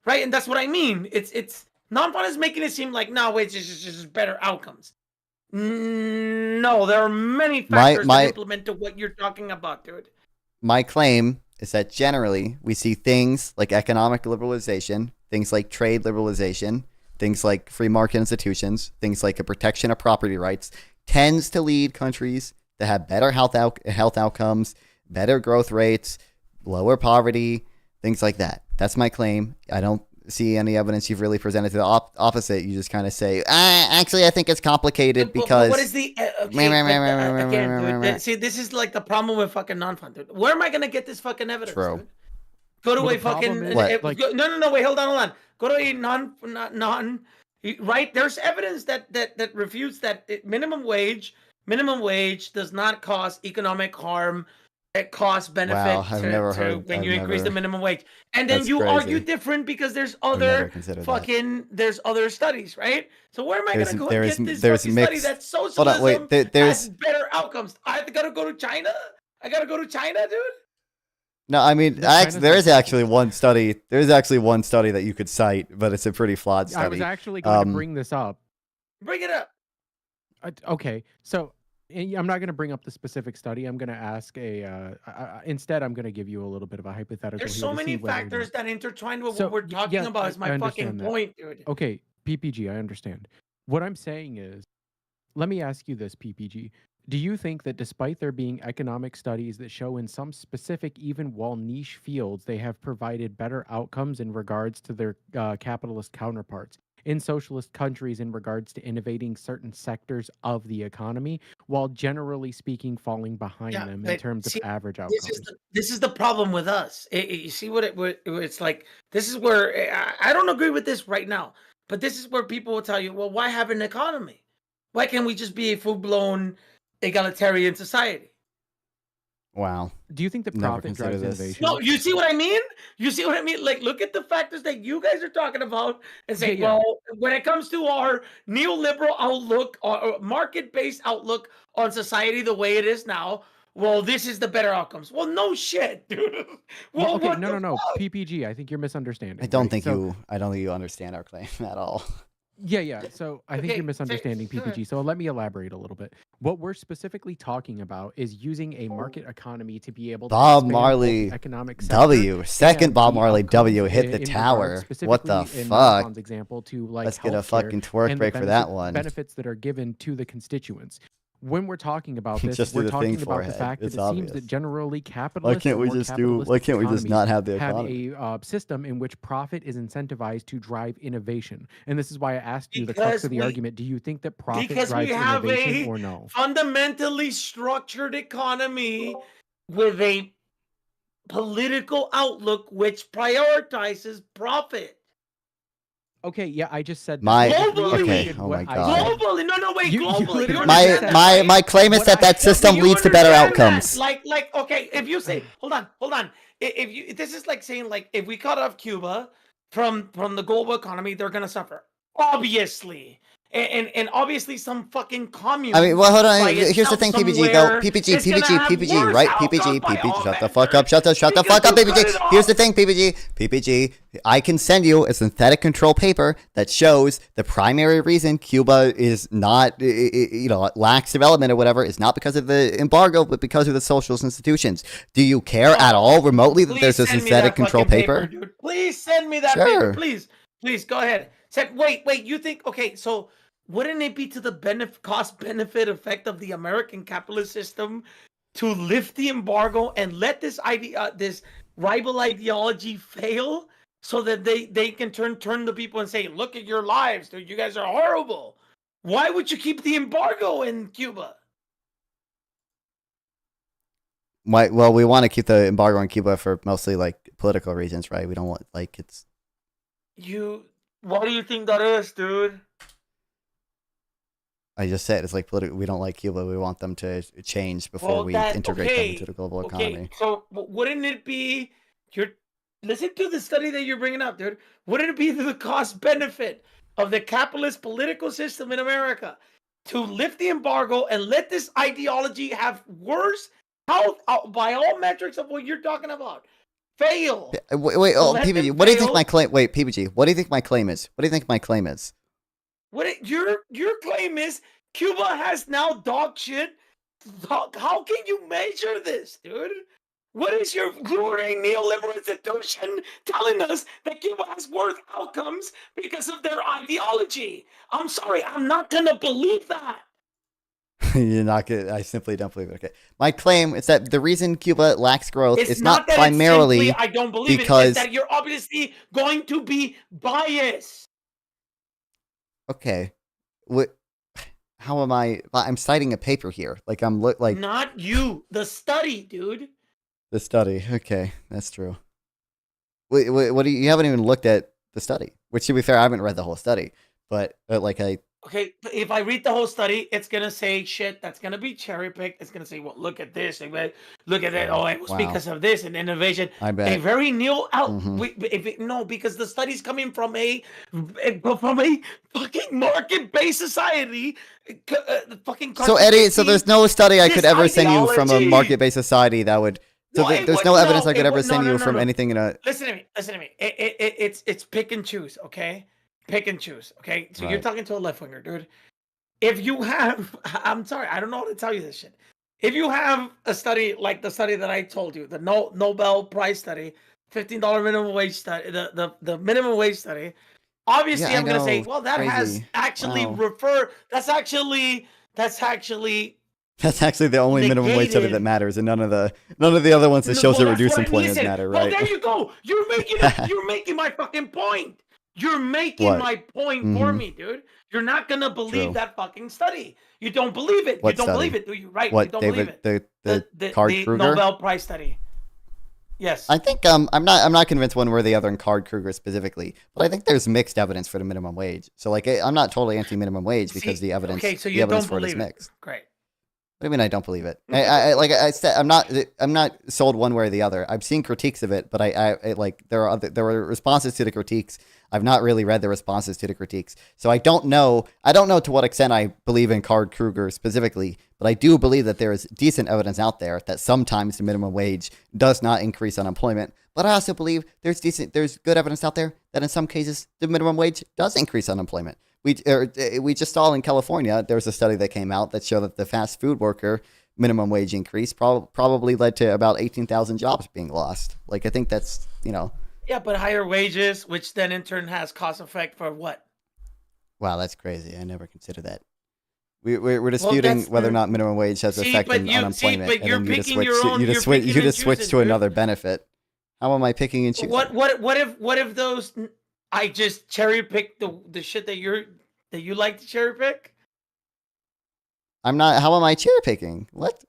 right? And that's what I mean. It's Non-Fun is making it seem like no, it's just better outcomes. No, there are many factors that implement to what you're talking about, dude. My claim is that generally we see things like economic liberalization, things like trade liberalization, things like free market institutions, things like a protection of property rights, tends to lead countries to have better health outcomes, better growth rates, lower poverty, things like that. That's my claim. I don't see any evidence you've really presented to the opposite. You just kind of say, actually, I think it's complicated because. What is the again, dude? See, this is like the problem with fucking Non-Fun, dude. Where am I gonna get this fucking evidence? True. Dude? Go to a fucking no. Wait, hold on. Go to a non. Right, there's evidence that refutes that minimum wage does not cause economic harm. It costs benefit when you increase the minimum wage, and then you argue different because there's other studies, right? So where am I gonna go and get this fucking study that socialism has better outcomes? I gotta go to China. I gotta go to China, dude. No, I mean, there is actually one study. There is actually one study that you could cite, but it's a pretty flawed study. I was actually going to bring this up. Bring it up. Okay, so I'm not going to bring up the specific study. I'm going to ask instead, I'm going to give you a little bit of a hypothetical. There's so many factors that intertwine with what we're talking about. Is my fucking point, dude. Okay, PPG, I understand. What I'm saying is, let me ask you this, PPG. Do you think that despite there being economic studies that show in some specific, even while niche fields, they have provided better outcomes in regards to their capitalist counterparts in socialist countries in regards to innovating certain sectors of the economy, while generally speaking falling behind them in terms of average outcomes? This is the problem with us. You see what it's like? This is where I don't agree with this right now, but this is where people will tell you, well, why have an economy? Why can't we just be a full-blown egalitarian society? Wow. Do you think the profit drives innovation? No, you see what I mean? You see what I mean? Like, look at the factors that you guys are talking about and say, well, when it comes to our neoliberal outlook or market-based outlook on society the way it is now, well, this is the better outcomes. Well, no shit, dude. Well, okay, no. PPG, I think you're misunderstanding. I don't think you understand our claim at all. Yeah. So I think you're misunderstanding PPG. So let me elaborate a little bit. What we're specifically talking about is using a market economy to be able to Bob Marley economic W. Second Bob Marley W hit the tower. What the fuck? Example to like let's get a fucking twerk break for that one. Benefits that are given to the constituents. When we're talking about this, just we're talking about forehead. the fact it's that it obvious. seems that generally capitalists Why can't we just not have the economy? Have a system in which profit is incentivized to drive innovation. And this is why I asked you the crux of the argument. Do you think that profit drives innovation or no? Fundamentally structured economy with a political outlook which prioritizes profit. Okay, yeah, I just said globally. Okay, oh my god. Globally, no, wait, globally. My claim is that system leads to better outcomes. Like, okay, if you say, hold on, if this is like saying, like, if we cut off Cuba from the global economy, they're gonna suffer. Obviously, and obviously some fucking commune. I mean, well, hold on. by Here's the itself thing, PPG, though. somewhere PPG, is gonna PPG, have PPG, worse right? outcomes PPG, by PPG, all shut the fuck up, measures shut the because fuck up, you cut PPG. it Here's the off. thing, PPG, PPG. I can send you a synthetic control paper that shows the primary reason Cuba is not, lacks development or whatever is not because of the embargo, but because of the socialist institutions. Do you care at all remotely that there's a Send me synthetic that control fucking paper? dude. Please send me that Sure. paper, please. Please go ahead. Wait. You think okay? So wouldn't it be to the cost benefit effect of the American capitalist system to lift the embargo and let this this rival ideology fail, so that they can turn the people and say, look at your lives, dude. You guys are horrible. Why would you keep the embargo in Cuba? Well, we want to keep the embargo on Cuba for mostly like political reasons, right? We don't want it's. What do you think that is, dude? I just said it's like political. We don't like Cuba. We want them to change before we integrate them into the global economy. So wouldn't it be listen to the study that you're bringing up, dude? Wouldn't it be the cost benefit of the capitalist political system in America to lift the embargo and let this ideology have worse health by all metrics of what you're talking about? Fail. Wait, PPG, what do you think my claim? Wait, PPG, what do you think my claim is? What do you think my claim is? Your claim is Cuba has now dog shit. How can you measure this, dude? What is your luring neoliberal institution telling us that Cuba has worse outcomes because of their ideology? I'm sorry, I'm not gonna believe that. You're not gonna. I simply don't believe it. Okay, my claim is that the reason Cuba lacks growth is not that primarily it's simply, I don't believe because it's that you're obviously going to be biased. Okay, what? How am I? I'm citing a paper here. Like I'm like not you, the study, dude. The study. Okay, that's true. Wait, what do you haven't even looked at the study? Which, to be fair, I haven't read the whole study, but Okay, if I read the whole study, it's gonna say shit that's gonna be cherry picked. It's gonna say, well, look at this, look at that. Oh, it was because of this and innovation. I bet. A very new because the study's coming from a fucking market-based society. Fucking so Eddie, so there's no study I could ever send you from a market-based society that would. So there's no evidence I could ever send you from anything in a. Listen to me. It's pick and choose, okay? Pick and choose, okay? So you're talking to a left winger, dude. If you have, I'm sorry, I don't know how to tell you this shit. If you have a study like the study that I told you, the Nobel Prize study, $15 minimum wage study, the minimum wage study, obviously I'm gonna say, well, that has actually that's actually the only minimum wage study that matters, and none of the other ones that shows that reduced employment matter, right? Well, there you go. You're making my fucking point. You're making my point for me, dude. You're not gonna believe that fucking study. You don't believe it. You don't believe it, do you? Right? What, you don't David, believe it. The Card-Kruger Nobel Prize study. Yes. I think I'm not convinced one way or the other in Card-Kruger specifically, but I think there's mixed evidence for the minimum wage. So like I'm not totally anti minimum wage because the evidence so you evidence don't for it is believe mixed. Great. What do you mean I don't believe it? I like I said, I'm not sold one way or the other. I've seen critiques of it, but I like there were responses to the critiques. I've not really read the responses to the critiques, so I don't know to what extent I believe in Card-Kruger specifically, but I do believe that there is decent evidence out there that sometimes the minimum wage does not increase unemployment. But I also believe there's good evidence out there that in some cases the minimum wage does increase unemployment. We just saw in California, there was a study that came out that showed that the fast food worker minimum wage increase probably led to about 18,000 jobs being lost. Like, I think that's, Yeah, but higher wages, which then in turn has cost effect for what? Wow, that's crazy. I never considered that. We're disputing whether or not minimum wage has effect on unemployment, and then you just switch to another benefit. How am I picking and choosing? What if those? I just cherry pick the shit that you like to cherry pick. I'm not. How am I cherry picking? What?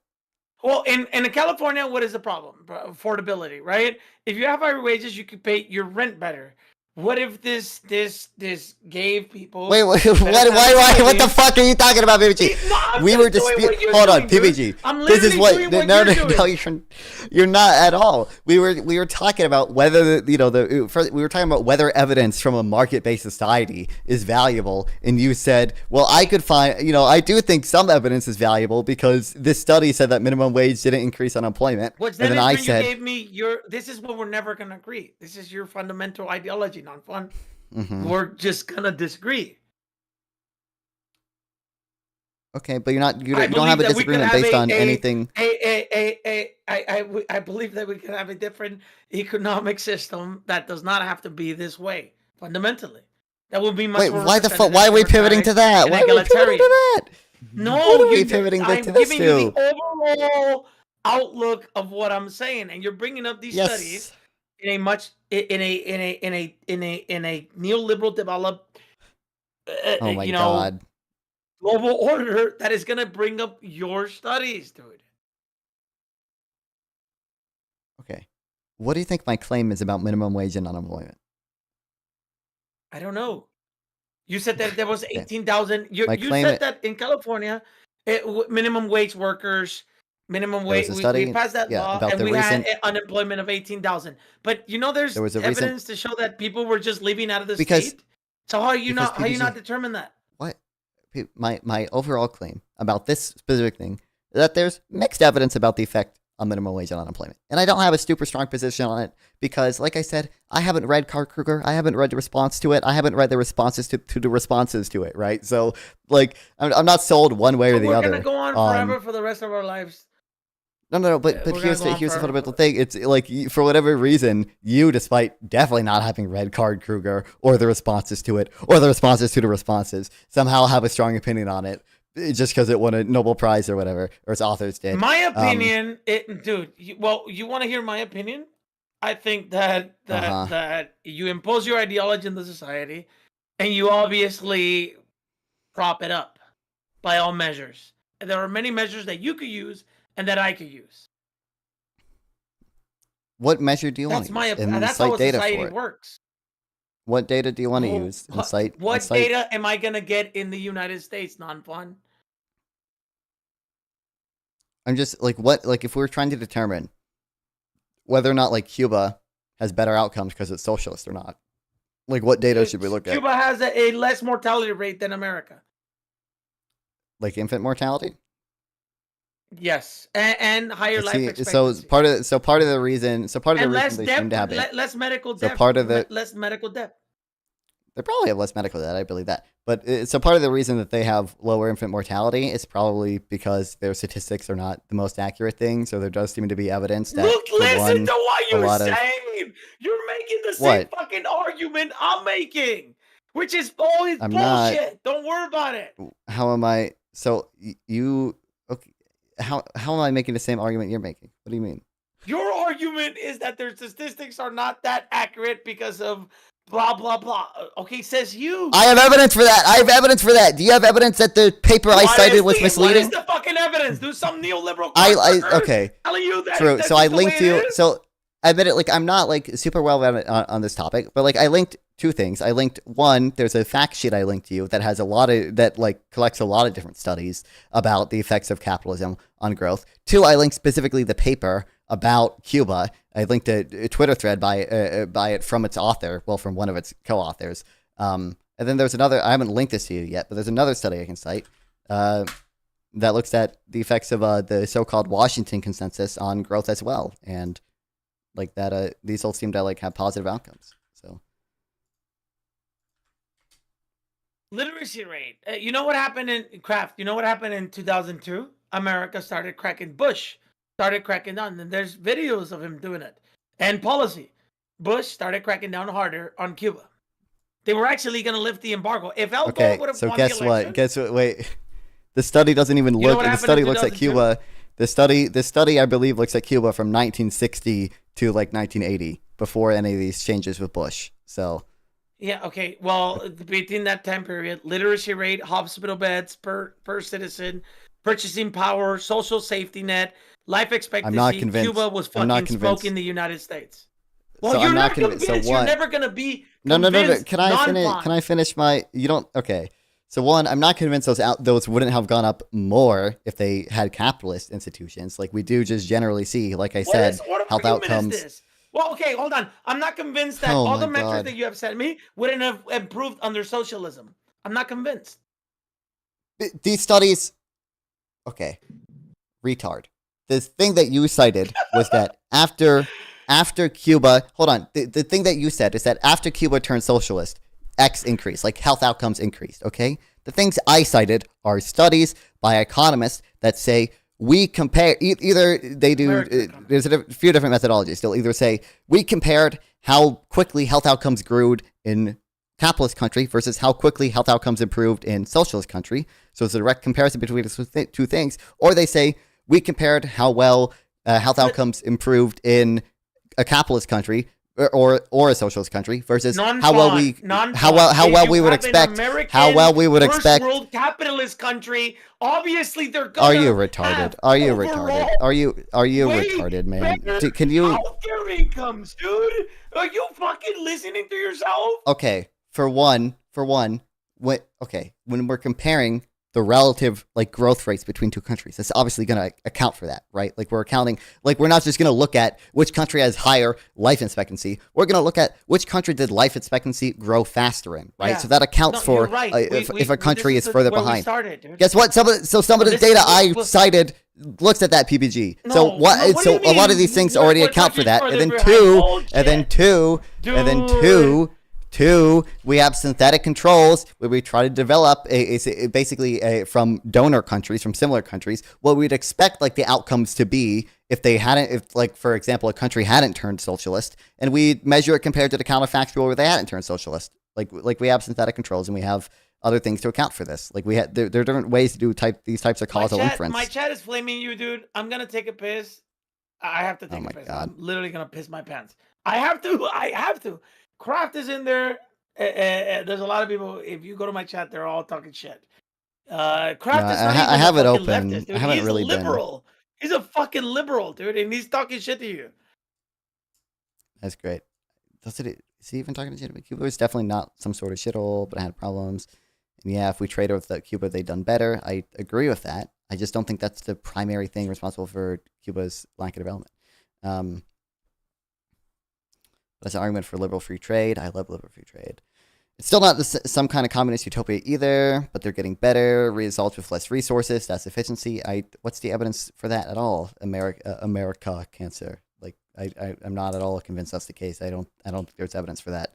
Well, in California, what is the problem? Affordability, right? If you have higher wages, you can pay your rent better. What if this gave people? Wait, what? What the fuck are you talking about, PPG? No, we were disputing. Hold on, PPG. This is what. No, you're not at all. We were talking about whether we were talking about whether evidence from a market-based society is valuable, and you said, well, I could find. I do think some evidence is valuable because this study said that minimum wage didn't increase unemployment. What's and then I said, you gave me this is what we're never gonna agree. This is your fundamental ideology, not fun. Mm-hmm. We're just gonna disagree. Okay, but you don't have a disagreement based on anything. I believe that we can have a different economic system that does not have to be this way. Fundamentally, that would be much more. Why the fuck? Why are we pivoting to that? Why are we pivoting to that? No, you're pivoting to this I'm giving too. you the overall outlook of what I'm saying, and you're bringing up these studies in a neoliberal developed oh my god, global order that is gonna bring up your studies, dude. Okay, what do you think my claim is about minimum wage and unemployment? I don't know. You said that there was 18,000. You said that in California, minimum wage workers. Minimum wage. We passed that law, and we had unemployment of 18,000. But there's evidence to show that people were just leaving out of the state. So how you not determine that? What? My overall claim about this specific thing is that there's mixed evidence about the effect on minimum wage and unemployment, and I don't have a super strong position on it because, like I said, I haven't read Kruger. I haven't read the response to it. I haven't read the responses to the responses to it. Right? So, like, I'm not sold one way or the other. We're gonna go on forever for the rest of our lives. No, but here's the fundamental thing. It's like, for whatever reason, you, despite definitely not having read Kruger or the responses to it or the responses to the responses, somehow have a strong opinion on it just because it won a Nobel Prize or whatever, or its authors did. My opinion, dude. You want to hear my opinion? I think that you impose your ideology in the society, and you obviously prop it up by all measures. And there are many measures that you could use and that I could use. What measure do you want to use? That's how society works. What data do you want to use? What data am I going to get in the United States, non-fun? I'm just, if we're trying to determine whether or not, Cuba has better outcomes because it's socialist or not, what data should we look at? Cuba has a less mortality rate than America. Like infant mortality? Yes, and higher life expectancy. So part of the reason they seem to have less medical debt. So part of the less medical debt. They probably have less medical debt. I believe that. But so part of the reason that they have lower infant mortality is probably because their statistics are not the most accurate thing. So there does seem to be evidence that listen to what you're saying. You're making the same fucking argument I'm making, which is always bullshit. Don't worry about it. How am I? So you okay? How am I making the same argument you're making? What do you mean? Your argument is that their statistics are not that accurate because of blah blah blah. Okay, says you. I have evidence for that. Do you have evidence that the paper I cited was misleading? What is the fucking evidence? Do some neoliberal okay. Telling you that. True. So I linked you. So I admit it. I'm not super well on this topic, but I linked two things. I linked one. There's a fact sheet I linked to you that has a lot of collects a lot of different studies about the effects of capitalism on growth. Two, I linked specifically the paper about Cuba. I linked a Twitter thread by it from its author, from one of its co-authors. And then there's another. I haven't linked this to you yet, but there's another study I can cite that looks at the effects of the so-called Washington consensus on growth as well, and these all seem to have positive outcomes. So, literacy rate. You know what happened in Kraft? You know what happened in 2002? America started cracking. Bush started cracking down, and there's videos of him doing it. And policy. Bush started cracking down harder on Cuba. They were actually going to lift the embargo. If Al Gore would have won the election, Guess what? Wait, the study doesn't even look. The study looks at Cuba. The study, I believe, looks at Cuba from 1960 to 1980, before any of these changes with Bush. So. Yeah. Okay. Well, between that time period, literacy rate, hospital beds per citizen, purchasing power, social safety net, life expectancy. I'm not convinced. Cuba was fucking smoking the United States. Well, so you're I'm not convinced. convinced. So You're one, never gonna be no. convinced. Can I finish? non-blind. Can I finish my? You don't. Okay. So one, I'm not convinced those wouldn't have gone up more if they had capitalist institutions. Like we do just generally see, like I said, What health argument outcomes. is this? Well, okay, hold on. I'm not convinced that Oh all my the metrics God. that you have sent me wouldn't have improved under socialism. I'm not convinced. These studies. Okay. Retard. The thing that you cited was that after Cuba, hold on. The thing that you said is that after Cuba turned socialist, X increased, like health outcomes increased, okay? The things I cited are studies by economists that say we compare, either they do, there's a few different methodologies. They'll either say we compared how quickly health outcomes grew in capitalist country versus how quickly health outcomes improved in socialist country. So it's a direct comparison between the two things. Or they say we compared how well health outcomes improved in a capitalist country or a socialist country versus how well we would expect first world capitalist country. Obviously, they're gonna. Are you retarded? Are you retarded? Are you retarded, man? Can you? Healthcare incomes, dude. Are you fucking listening to yourself? Okay, for one, when we're comparing the relative like growth rates between two countries, that's obviously going to account for that, right? Like we're not just going to look at which country has higher life expectancy. We're going to look at which country did life expectancy grow faster in, right? Yeah. So that accounts for right. If a country is further behind. Guess what? Some of the data I cited looks at that PPG. So a lot of these things already account for that. And then two, we have synthetic controls where we try to develop basically from donor countries, from similar countries, what we'd expect like the outcomes to be if for example, a country hadn't turned socialist, and we measure it compared to the counterfactual where they hadn't turned socialist. Like we have synthetic controls and we have other things to account for this. Like there are different ways to do these types of causal inference. My chat is flaming you, dude. I'm gonna take a piss. I have to take a piss. God. I'm literally gonna piss my pants. I have to. Kraft is in there. There's a lot of people. If you go to my chat, they're all talking shit. Kraft is not even I have it open. Leftist, dude. I haven't really liberal. He's a fucking liberal, dude, and he's talking shit to you. That's great. Is he even talking shit about Cuba? It's definitely not some sort of shithole, but I had problems. And yeah, if we trade with Cuba, they've done better. I agree with that. I just don't think that's the primary thing responsible for Cuba's lack of development. That's an argument for liberal free trade. I love liberal free trade. It's still not some kind of communist utopia either, but they're getting better results with less resources. That's efficiency. What's the evidence for that at all? America cancer. Like I'm not at all convinced that's the case. I don't think there's evidence for that.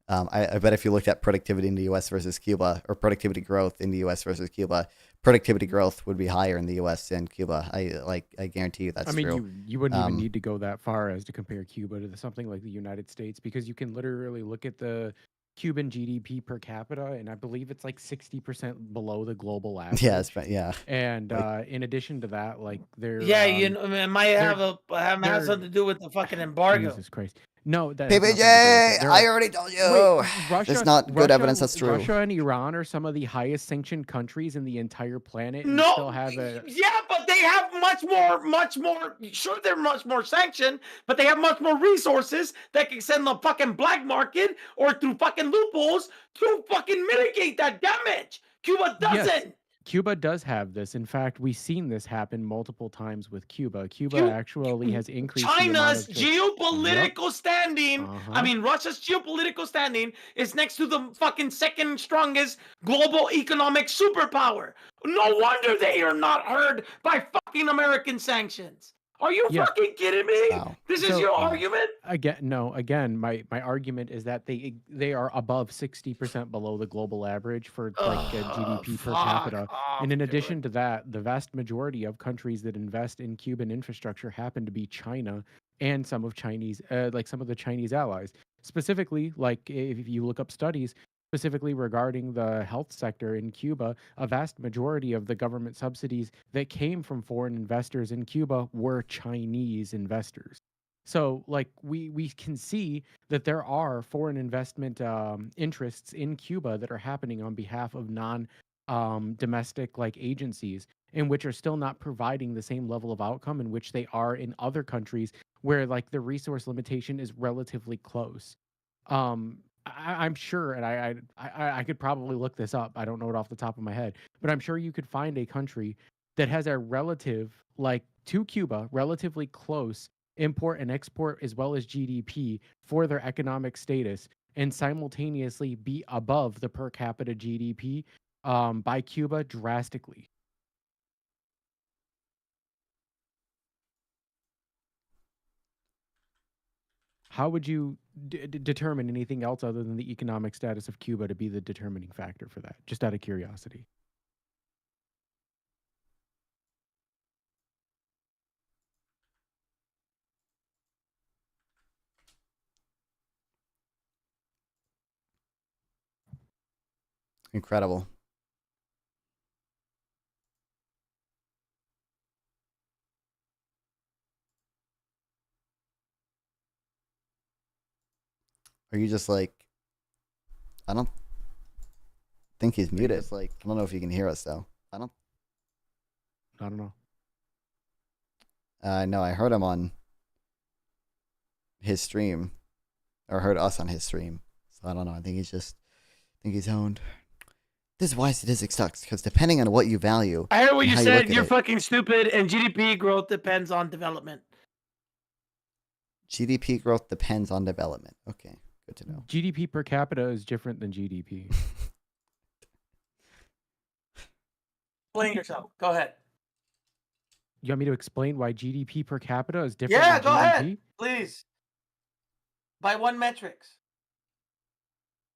I bet if you looked at productivity in the U.S. versus Cuba, or productivity growth in the U.S. versus Cuba, productivity growth would be higher in the U.S. than Cuba. I guarantee you that's true. I mean, you wouldn't even need to go that far as to compare Cuba to something like the United States, because you can literally look at the Cuban GDP per capita, and I believe it's like 60% below the global average. Yeah. And in addition to that, like they're it might have something to do with the fucking embargo. Jesus Christ. No, that PPJ, I already told you. There's not good evidence that's true. Russia and Iran are some of the highest sanctioned countries in the entire planet. And no, still have but they have much more. Sure, they're much more sanctioned, but they have much more resources that can send the fucking black market or through fucking loopholes to fucking mitigate that damage. Cuba doesn't. Yes. Cuba does have this. In fact, we've seen this happen multiple times with Cuba. Cuba actually has increased China's geopolitical standing. I mean, Russia's geopolitical standing is next to the fucking second strongest global economic superpower. No wonder they are not heard by fucking American sanctions. Are you fucking kidding me? Wow. This is your argument? Again, my argument is that they are above 60% below the global average for GDP per capita. And in addition to that, the vast majority of countries that invest in Cuban infrastructure happen to be China and some of the Chinese allies. Specifically, like if you look up studies specifically regarding the health sector in Cuba, a vast majority of the government subsidies that came from foreign investors in Cuba were Chinese investors. So, like, we can see that there are foreign investment interests in Cuba that are happening on behalf of domestic like agencies, in which are still not providing the same level of outcome in which they are in other countries where like the resource limitation is relatively close. I'm sure, and I could probably look this up. I don't know it off the top of my head, but I'm sure you could find a country that has a relative, like to Cuba, relatively close import and export as well as GDP for their economic status, and simultaneously be above the per capita GDP by Cuba drastically. How would you determine anything else other than the economic status of Cuba to be the determining factor for that? Just out of curiosity. Incredible. Are you just like, I don't think he's muted. Like, I don't know if you can hear us though. I don't know. No, I heard him on his stream, or heard us on his stream. So I don't know. I think he's owned. This is why statistics sucks, because depending on what you value. I heard what and you how said. look at You're it, fucking stupid, and GDP growth depends on development. GDP growth depends on development. Okay, good to know. GDP per capita is different than GDP. Explain yourself. Go ahead. You want me to explain why GDP per capita is different Yeah, than go GDP? ahead, please. By what metrics?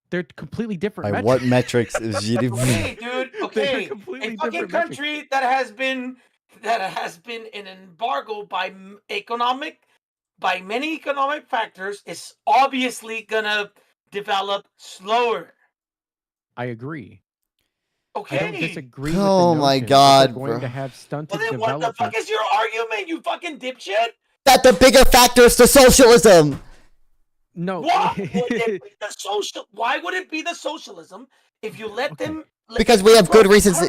They're completely different By metrics. what metrics is GDP? Okay, dude. They're Okay, completely a fucking different metrics. country that has been an embargo by many economic factors is obviously gonna develop slower. I agree. Okay. I don't disagree Oh with the my notion God, that they're going bro. to have stunted Well, then what development. the fuck is your argument, you fucking dipshit? That the bigger factor is the socialism. No. Why would it be the Why would it be the socialism if you let them? Because we have good reasons.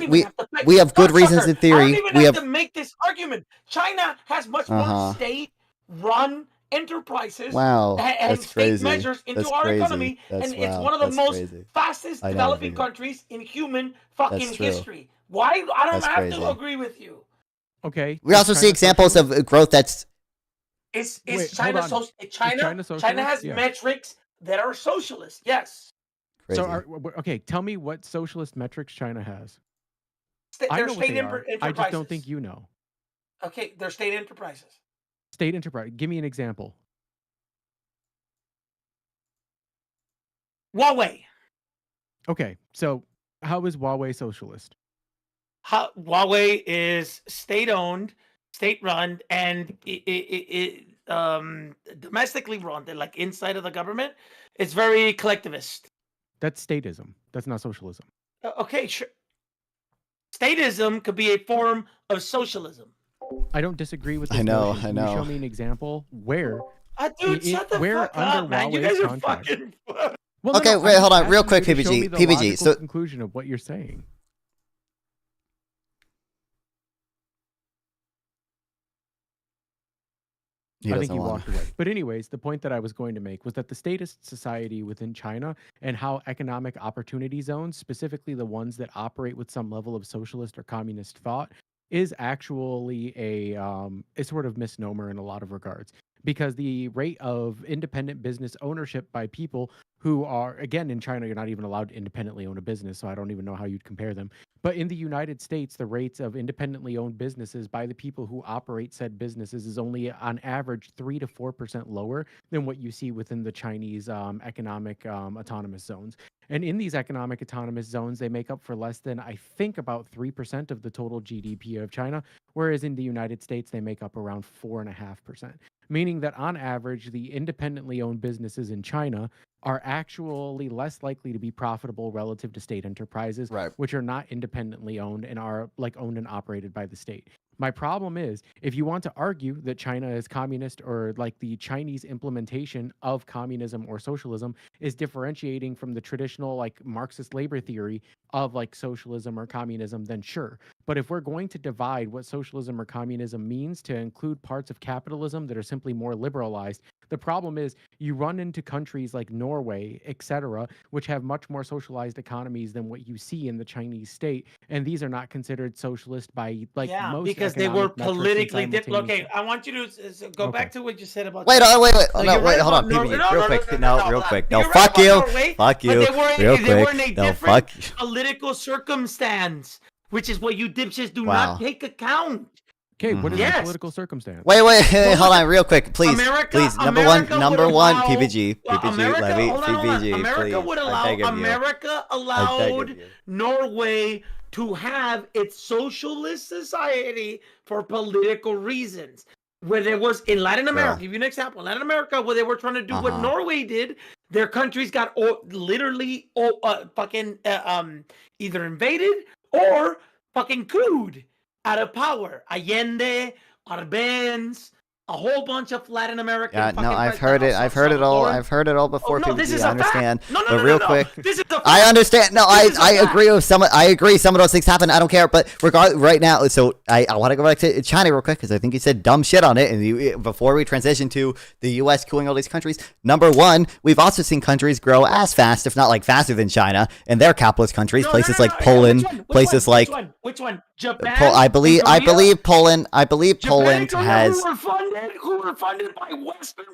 We have good reasons in theory. I don't even We have have. to make this argument. China has much more state-run enterprises Wow, and that's state crazy. measures into That's our crazy. economy, That's and it's wow, one of the that's most crazy. fastest I never developing figured. countries in human fucking That's true. history. Why? I don't That's have crazy. to agree with you. Okay. We also see examples of growth that's. Is Wait, China hold on. China Is China China has socialist? Yeah. metrics that are socialist? Yes. Crazy. So, okay, tell me what socialist metrics China has. I They're know what state they are. I just don't think you know. Okay, they're state enterprises. State enterprise. Give me an example. Huawei. Okay, so how is Huawei socialist? Huawei is state-owned, state-run, and domestically run. They're like inside of the government. It's very collectivist. That's statism. That's not socialism. Okay, sure. Statism could be a form of socialism. I don't disagree with this I know. notion. I Can you know. show me an example where? Dude, shut the where fuck up, under man. You guys Huawei's are contract- fucking. Well, Okay, no, wait, I'm hold just on, real asking quick, you to show me PBG. the PBG. logical So conclusion of what you're saying. I think he walked away. But anyways, the point that I was going to make was that the statist society within China and how economic opportunity zones, specifically the ones that operate with some level of socialist or communist thought, is actually a sort of misnomer in a lot of regards. Because the rate of independent business ownership by people who are, again, in China, you're not even allowed to independently own a business, so I don't even know how you'd compare them. But in the United States, the rates of independently owned businesses by the people who operate said businesses is only on average 3 to 4% lower than what you see within the Chinese economic autonomous zones. And in these economic autonomous zones, they make up for less than, I think, about 3% of the total GDP of China, whereas in the United States, they make up around 4.5%. Meaning that on average, the independently owned businesses in China are actually less likely to be profitable relative to state enterprises, which are not independently owned and are like owned and operated by the state. My problem is, if you want to argue that China is communist or like the Chinese implementation of communism or socialism is differentiating from the traditional like Marxist labor theory of like socialism or communism, then sure. But if we're going to divide what socialism or communism means to include parts of capitalism that are simply more liberalized, the problem is you run into countries like Norway, etc., which have much more socialized economies than what you see in the Chinese state, and these are not considered socialist by like most because they were economic metrics and politically simultaneous- okay. I want you to go Okay. back to what you said about. Wait, China. wait, So no, you're wait, right hold on, about Norway. PPG, real quick, real quick, no, You're right fuck about you, Norway, fuck but you, they were, real they were quick, in a no, different fuck you. political circumstance, which is what you dipshits do Wow. not take account. Okay, what is the Yes. political circumstance? Wait, hold on, real quick, please, America- please. Number America one, would allow- PPG, America, let me, hold on, hold on. PPG, America please. would I allow. beg of you. America I beg of allowed you. Norway to have its socialist society for political reasons. Where there was in Latin America, Sure. give you an example. Latin America, where they were trying to do what Uh-huh. Norway did, their countries got literally either invaded or fucking cooed out of power. Allende, Arbenz, a whole bunch of Latin American. Yeah, no, fucking I've heard it. I've heard it all. I've heard it all before. no, this PPG, is I a fact. understand. No, no, but no, real no, no. quick, This is a I fact. understand. No, This is a I fact. agree with some. I agree. Some of those things happen. I don't care. But right now, so I want to go back to China real quick because I think you said dumb shit on it. And before we transition to the U.S. cooling all these countries, number one, we've also seen countries grow as fast, if not like faster than China, in their capitalist countries. Places like Poland, places like which one? Japan. I believe Poland. I believe Japan Poland and Korea has. who were funded by Western.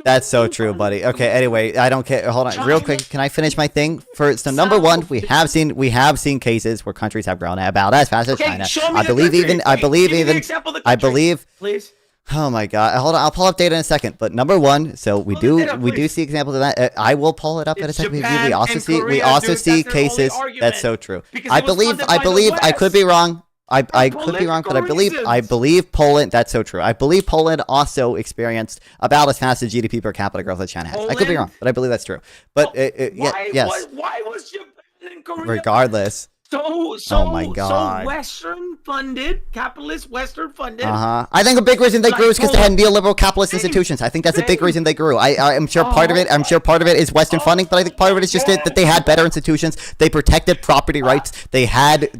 That's so true, buddy. Okay, anyway, I don't care. Hold on, real quick. Can I finish my thing? So number one, we have seen cases where countries have grown about as fast as Okay, China. show me I the believe country. even. Okay, give me the example of the I country, believe. Please. Oh my god! Hold on, I'll pull up data in a second. But number one, so we Pull the do data, see examples of that. I will pull it up in a second. Japan We also and see Korea, dude, see that's their only cases. argument. That's so true. Because I it was believe funded by the I could be wrong. I could be wrong, but I reasons. believe Poland. That's so true. I believe Poland also experienced about as fast as GDP per capita growth as China has. I could be wrong, but I believe that's true. But yes. Why was Japan and Korea Regardless. so Oh my God. so Western funded, capitalist Western funded? I think a big reason they grew is because they had neoliberal capitalist Same. institutions. I think that's a big reason they grew. I'm sure Oh part of it. I'm sure part of it is Western funding, but I think part of it is just that they had better institutions. They protected property rights. They had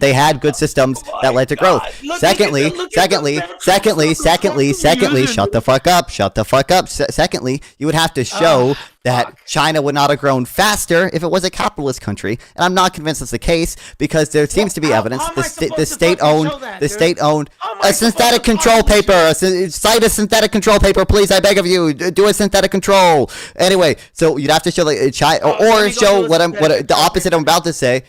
good systems that led to growth. Secondly, shut the fuck up. Shut the fuck up. Secondly, you would have to show that China would not have grown faster if it was a capitalist country, and I'm not convinced that's the case because there seems to be evidence the state owned a synthetic control paper. Cite a synthetic control paper, please. I beg of you, do a synthetic control. Anyway, so you'd have to show like China or show what the opposite I'm about to say.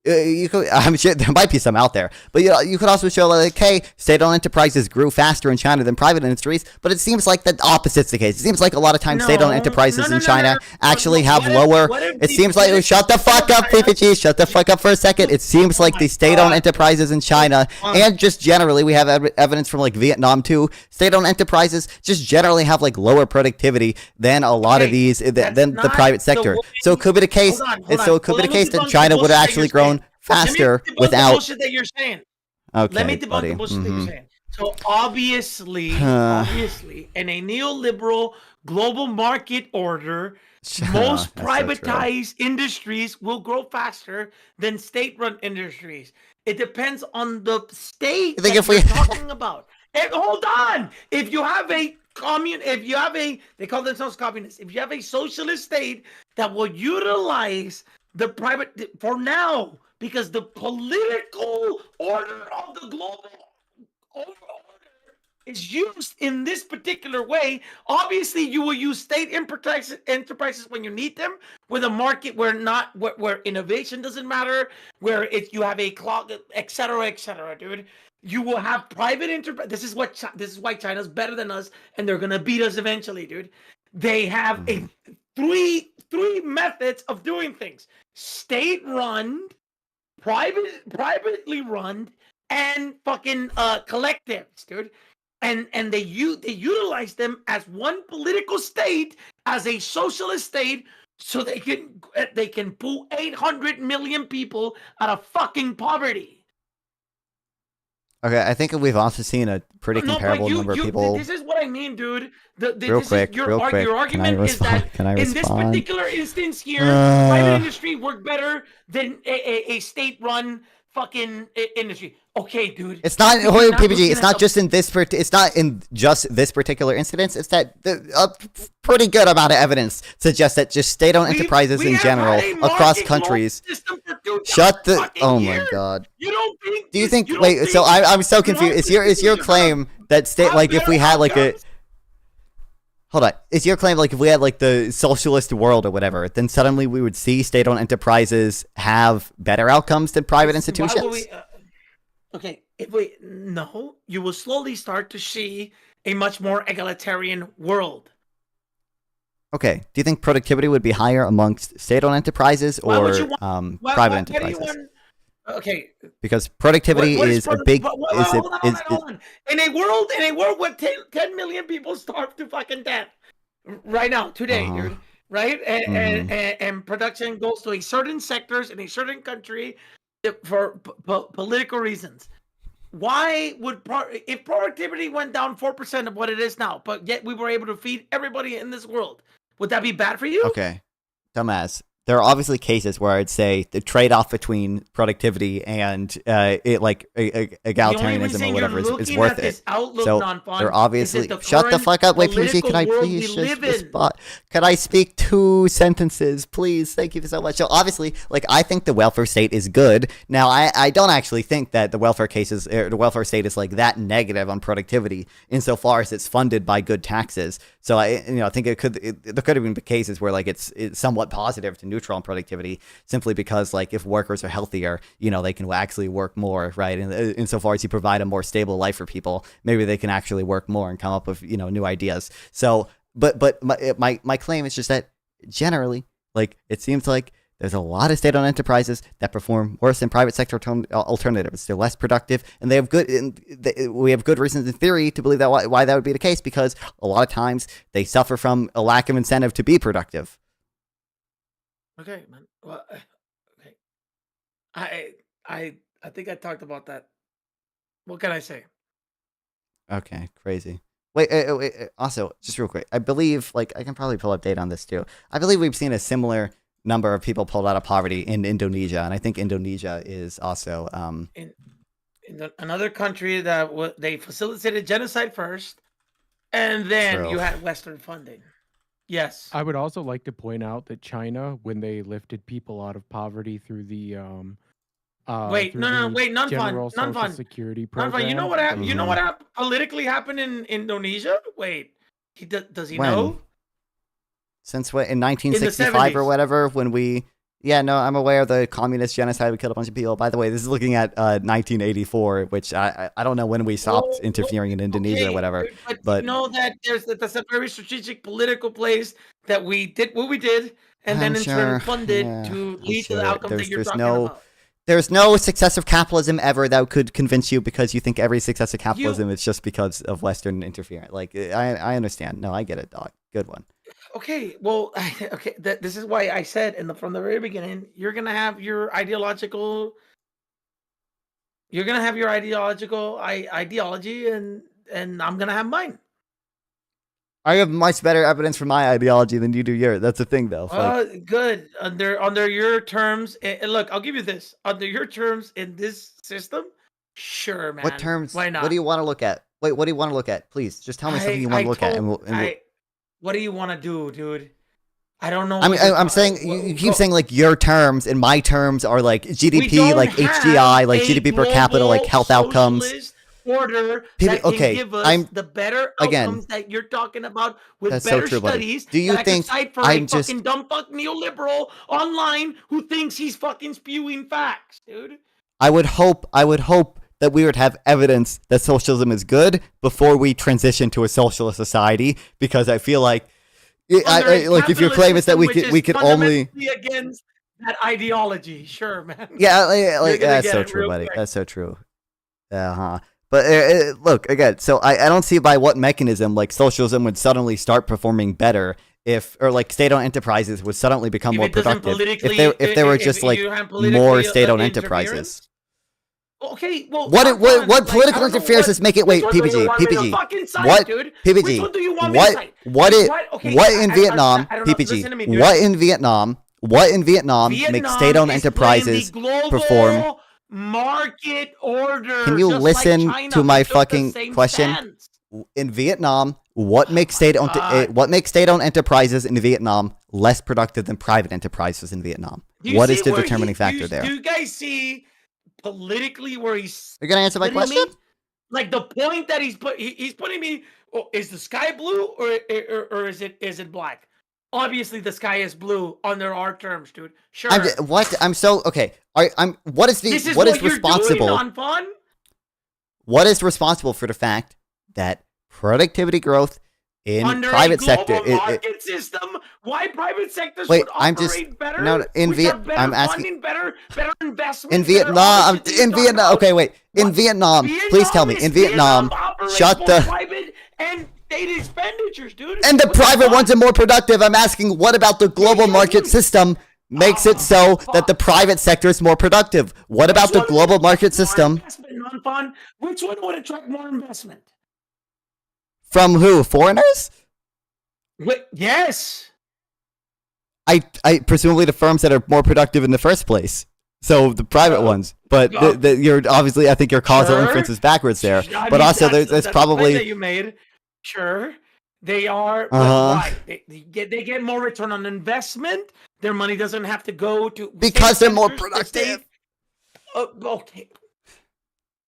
I'm sure there might be some out there, but you could also show like, hey, state-owned enterprises grew faster in China than private industries, but it seems like the opposite's the case. It seems like a lot of times state-owned enterprises in China actually have lower. It seems like shut the fuck up, PPG. Shut the fuck up for a second. It seems like the state-owned enterprises in China and just generally we have evidence from like Vietnam too. State-owned enterprises just generally have like lower productivity than a lot of these than the private sector. So it could be the case. So it could be the case that China would have actually grown faster without. The bullshit that you're saying. Okay, Let me debunk buddy. the bullshit that you're saying. So obviously, in a neoliberal global market order, most privatized industries will grow faster than state-run industries. It depends on the state that you're talking about. And hold on, if you have a they call themselves communists. If you have a socialist state that will utilize the private for now, because the political order of the global order is used in this particular way. Obviously, you will use state enterprises when you need them, with a market where innovation doesn't matter, where you have a clock, etc., dude. You will have private enterprise. This is why China's better than us, and they're gonna beat us eventually, dude. They have three methods of doing things: state-run, privately run, and fucking collectives, dude. And they utilize them as one political state, as a socialist state, so they can pull 800 million people out of fucking poverty. Okay, I think we've also seen a pretty comparable number of people. This is what I mean, dude. Real quick. Your argument is that in this particular instance here, private industry work better than a state-run fucking industry. Okay, dude. It's not PPG. It's not just in this. It's not in just this particular incident. It's that a pretty good amount of evidence suggests that just state-owned enterprises in general across countries. Shut the. Oh my god. You don't think? Do you think? Wait. So I'm so confused. Is your claim that state like if we had like a. Hold on. Is your claim like if we had like the socialist world or whatever, then suddenly we would see state-owned enterprises have better outcomes than private institutions? Okay, no, you will slowly start to see a much more egalitarian world. Okay. Do you think productivity would be higher amongst state-owned enterprises or private enterprises? Okay. Because productivity is a big. Hold on. In a world where 10 million people starve to fucking death right now, today, dude, right? And production goes to a certain sectors in a certain country for political reasons. Why would if productivity went down 4% of what it is now, but yet we were able to feed everybody in this world, would that be bad for you? Okay, dumbass. There are obviously cases where I'd say the trade-off between productivity and egalitarianism or whatever is worth it. So they're obviously shut the fuck up. Wait, PG, can I please just respond? Can I speak 2 sentences, please? Thank you so much. So obviously, like I think the welfare state is good. Now I don't actually think that the welfare state is like that negative on productivity insofar as it's funded by good taxes. So I think there could have been cases where like it's somewhat positive to neutral on productivity simply because like if workers are healthier, they can actually work more, right? And insofar as you provide a more stable life for people, maybe they can actually work more and come up with new ideas. So, but my claim is just that generally, like it seems like there's a lot of state-owned enterprises that perform worse than private sector alternatives. They're less productive, and we have good reasons in theory to believe that why that would be the case because a lot of times they suffer from a lack of incentive to be productive. Okay, man. Well, okay. I think I talked about that. What can I say? Okay, crazy. Wait. Also, just real quick, I believe I can probably pull up data on this too. I believe we've seen a similar number of people pulled out of poverty in Indonesia, and I think Indonesia is also in another country that they facilitated genocide first, and then you had Western funding. Yes. I would also like to point out that China, when they lifted people out of poverty through the non-fun security program. You know what happened? You know what politically happened in Indonesia? Wait, does he know? Since what, in 1965 or whatever, when we... Yeah, no, I'm aware of the communist genocide. We killed a bunch of people. By the way, this is looking at 1984, which I don't know when we stopped interfering in Indonesia or whatever. But you know that that's a very strategic political place that we did what we did, and then in turn funded to lead to the outcome that you're talking about. There's no success of capitalism ever that could convince you because you think every success of capitalism is just because of Western interference. Like, I understand. No, I get it, dog. Good one. Okay, well, this is why I said from the very beginning, you're gonna have your ideology, and I'm gonna have mine. I have much better evidence for my ideology than you do yours. That's the thing, though. Good. Under your terms, and look, I'll give you this. Under your terms in this system, sure, man. What terms? Why not? What do you want to look at? Wait, what do you want to look at? Please, just tell me something you want to look at. What do you want to do, dude? I don't know. I mean, I'm saying you keep saying like your terms and my terms are like GDP, like HDI, like GDP per capita, like health outcomes. Order that can give us the better outcomes that you're talking about with better studies. Do you think I'm just fucking dumb fuck neoliberal online who thinks he's fucking spewing facts, dude? I would hope that we would have evidence that socialism is good before we transition to a socialist society, because I feel like if your claim is that we could only against that ideology, sure, man. Yeah, that's so true, buddy. That's so true. But look, again, so I don't see by what mechanism like socialism would suddenly start performing better or like state-owned enterprises would suddenly become more productive if there were just like more state-owned enterprises. Okay, well, what political interferences make it? Wait, PPG. What PPG? What in Vietnam? PPG. What in Vietnam? What in Vietnam makes state-owned enterprises perform? Market order. Can you listen to my fucking question? In Vietnam, what makes state-owned enterprises in Vietnam less productive than private enterprises in Vietnam? What is the determining factor there? Do you guys see politically where he's? You're gonna answer my question? Like the point that he's putting me. Oh, is the sky blue or is it black? Obviously, the sky is blue under our terms, dude. Sure. I'm so okay. What is responsible? What is responsible for the fact that productivity growth in under private a global sector market system? Why private sectors wait, would operate better? No, in Vietnam, I'm asking. Funding, better investment. In Vietnam, okay, wait. In Vietnam, please tell me. In Vietnam, shut the. Private and state expenditures, dude. And the private ones are more productive. I'm asking, what about the global market system makes it so that the private sector is more productive? What about the global market system? Which one would attract more investment? From who? Foreigners? Yes. I presumably the firms that are more productive in the first place. So the private ones, but you're obviously, I think your causal inference is backwards there. But also, there's probably that you made. Sure, they are. Why? They get more return on investment. Their money doesn't have to go to because they're more productive. Okay.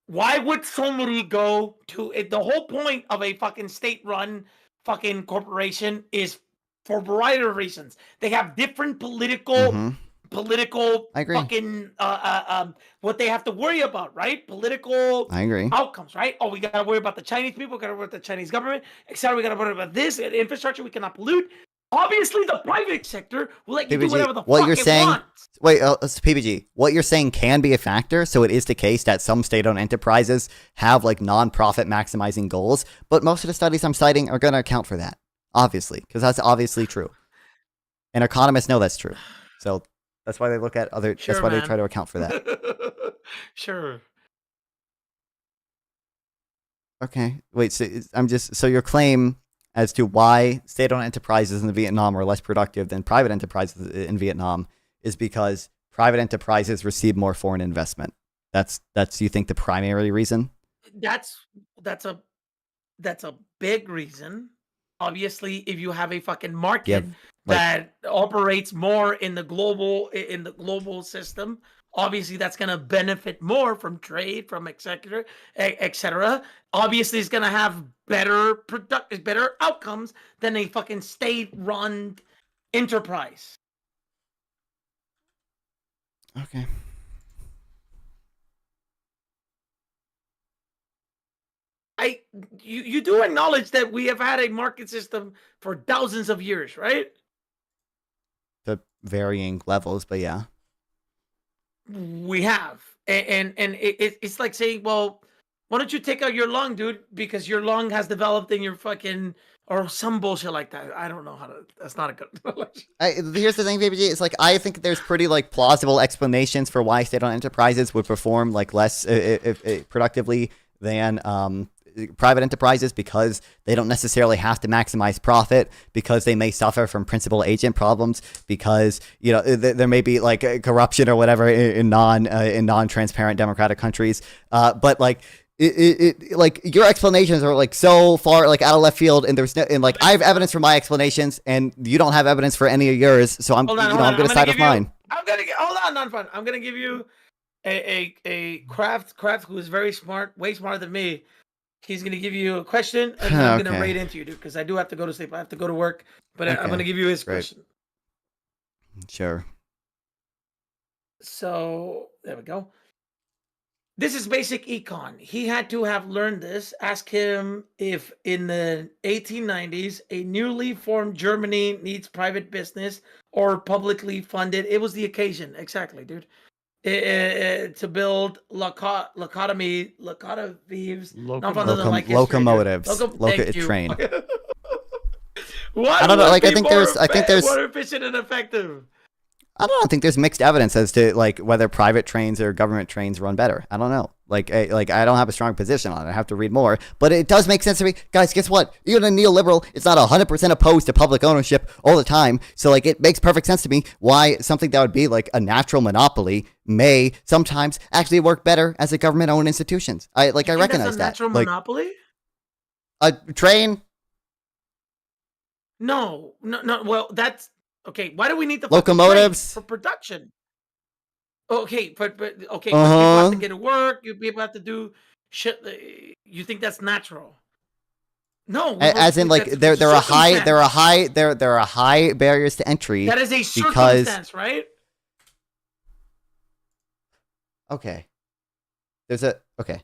Why would somebody go to it? The whole point of a fucking state-run fucking corporation is for a variety of reasons. They have different political fucking what they have to worry about, right? Political outcomes, right? Oh, we gotta worry about the Chinese people, we gotta worry about the Chinese government, etc. We gotta worry about this infrastructure, we cannot pollute. Obviously, the private sector will let you do whatever the fuck it wants. Wait, PPG, what you're saying can be a factor, so it is the case that some state-owned enterprises have like non-profit maximizing goals, but most of the studies I'm citing are going to account for that, obviously, because that's obviously true. And economists know that's true. So that's why they look at other, that's why they try to account for that. Sure. Okay, wait, so your claim as to why state-owned enterprises in Vietnam are less productive than private enterprises in Vietnam is because private enterprises receive more foreign investment. That's you think the primary reason? That's a big reason. Obviously, if you have a fucking market that operates more in the global system, obviously that's going to benefit more from trade, from etc. Obviously, it's going to have better outcomes than a fucking state-run enterprise. Okay. You do acknowledge that we have had a market system for thousands of years, right? To varying levels, but yeah. We have. And it's like saying, well, why don't you take out your lung, dude? Because your lung has developed in your fucking, or some bullshit like that. I don't know how to, that's not a good Here's the thing, PPG. It's like, I think there's pretty like plausible explanations for why state-owned enterprises would perform like less productively than private enterprises, because they don't necessarily have to maximize profit, because they may suffer from principal agent problems, because there may be like corruption or whatever in non-transparent democratic countries, but like like your explanations are like so far like out of left field, and I have evidence for my explanations and you don't have evidence for any of yours, so I'm gonna side with mine. I'm gonna give you a Kraft who is very smart, way smarter than me. He's going to give you a question, and then I'm going to raid into you, dude, because I do have to go to sleep. I have to go to work, but I'm going to give you his question. Sure. So, there we go. This is basic econ. He had to have learned this. Ask him if in the 1890s, a newly formed Germany needs private business or publicly funded. It was the occasion. Exactly, dude. To build locomotives, train. What? I don't know. Like, I think there's more efficient and effective. I don't know. I think there's mixed evidence as to like whether private trains or government trains run better. I don't know. Like I don't have a strong position on it. I have to read more, but it does make sense to me, guys. Guess what? Even a neoliberal is not 100% opposed to public ownership all the time. So like it makes perfect sense to me why something that would be like a natural monopoly may sometimes actually work better as a government-owned institutions. I recognize that. Natural Like monopoly? a train, No. Well, that's okay. Why do we need the locomotives for production? Okay, but okay, but people Uh-huh. have to get to work. People have to do shit. You think that's natural? No, as in like there are high barriers to entry. That is a because circumstance, right? okay, there's a okay.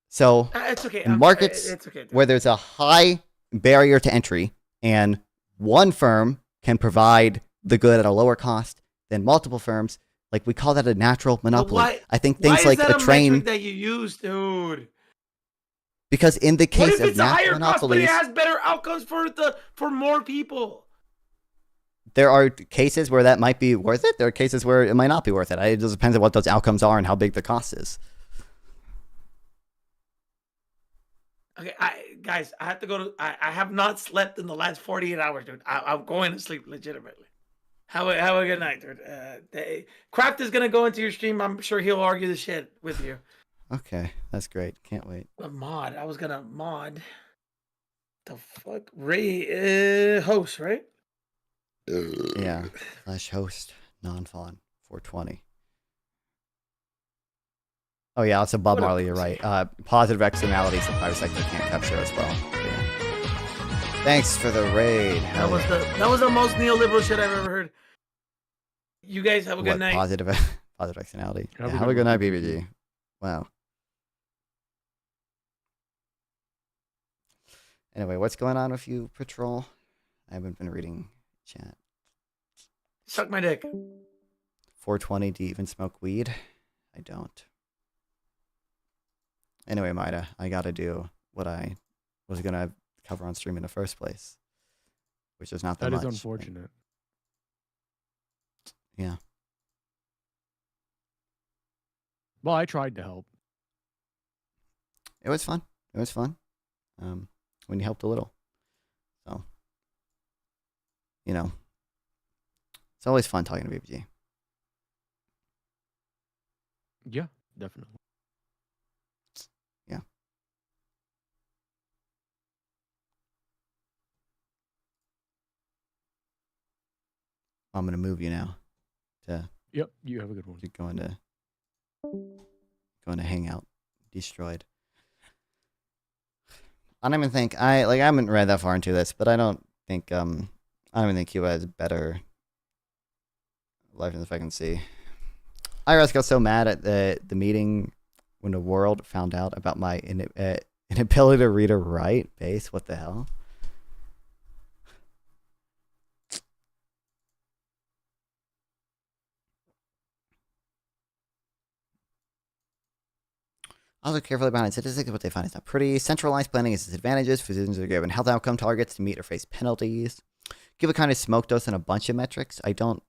So It's okay. in markets It's okay. where there's a high barrier to entry and one firm can provide the good at a lower cost than multiple firms, like we call that a natural monopoly. I think things like a train metric that you use, dude. Because in the What case if of it's a higher natural cost, but it monopolies, has better outcomes for more people? there are cases where that might be worth it. There are cases where it might not be worth it. It just depends on what those outcomes are and how big the cost is. Okay, guys, I have to go to. I have not slept in the last 48 hours, dude. I'm going to sleep legitimately. Have a good night, dude. Craft is gonna go into your stream. I'm sure he'll argue the shit with you. Okay, that's great. Can't wait. A mod. I was gonna mod. The fuck, Ray host, right? Yeah, slash host non-fawn 420. Oh yeah, also Bob Marley. You're right. Positive externalities the private sector can't capture as well. Yeah. Thanks for the raid. That was the most neoliberal shit I've ever heard. You guys have a good night. Positive externality. Have a good night, BBG. Wow. Anyway, what's going on with you, Patrol? I haven't been reading chat. Suck my dick. 420, do you even smoke weed? I don't. Anyway, Maida, I gotta do what I was gonna cover on stream in the first place, which is not that much. That is unfortunate. Yeah. Well, I tried to help. It was fun. It was fun. When you helped a little. So, you know, it's always fun talking to BBG. Yeah, definitely. Yeah. I'm gonna move you now. Yep, you have a good one. You're going to hang out. Destroyed. I don't even think I haven't read that far into this, but I don't even think Cuba has better life than if I can see. IRS got so mad at the meeting when the world found out about my inability to read or write. Base, what the hell? Also carefully behind statistics, what they find is not pretty. Centralized planning has disadvantages. Physicians are given health outcome targets to meet or face penalties. Give a kind of smoke dose and a bunch of metrics. I don't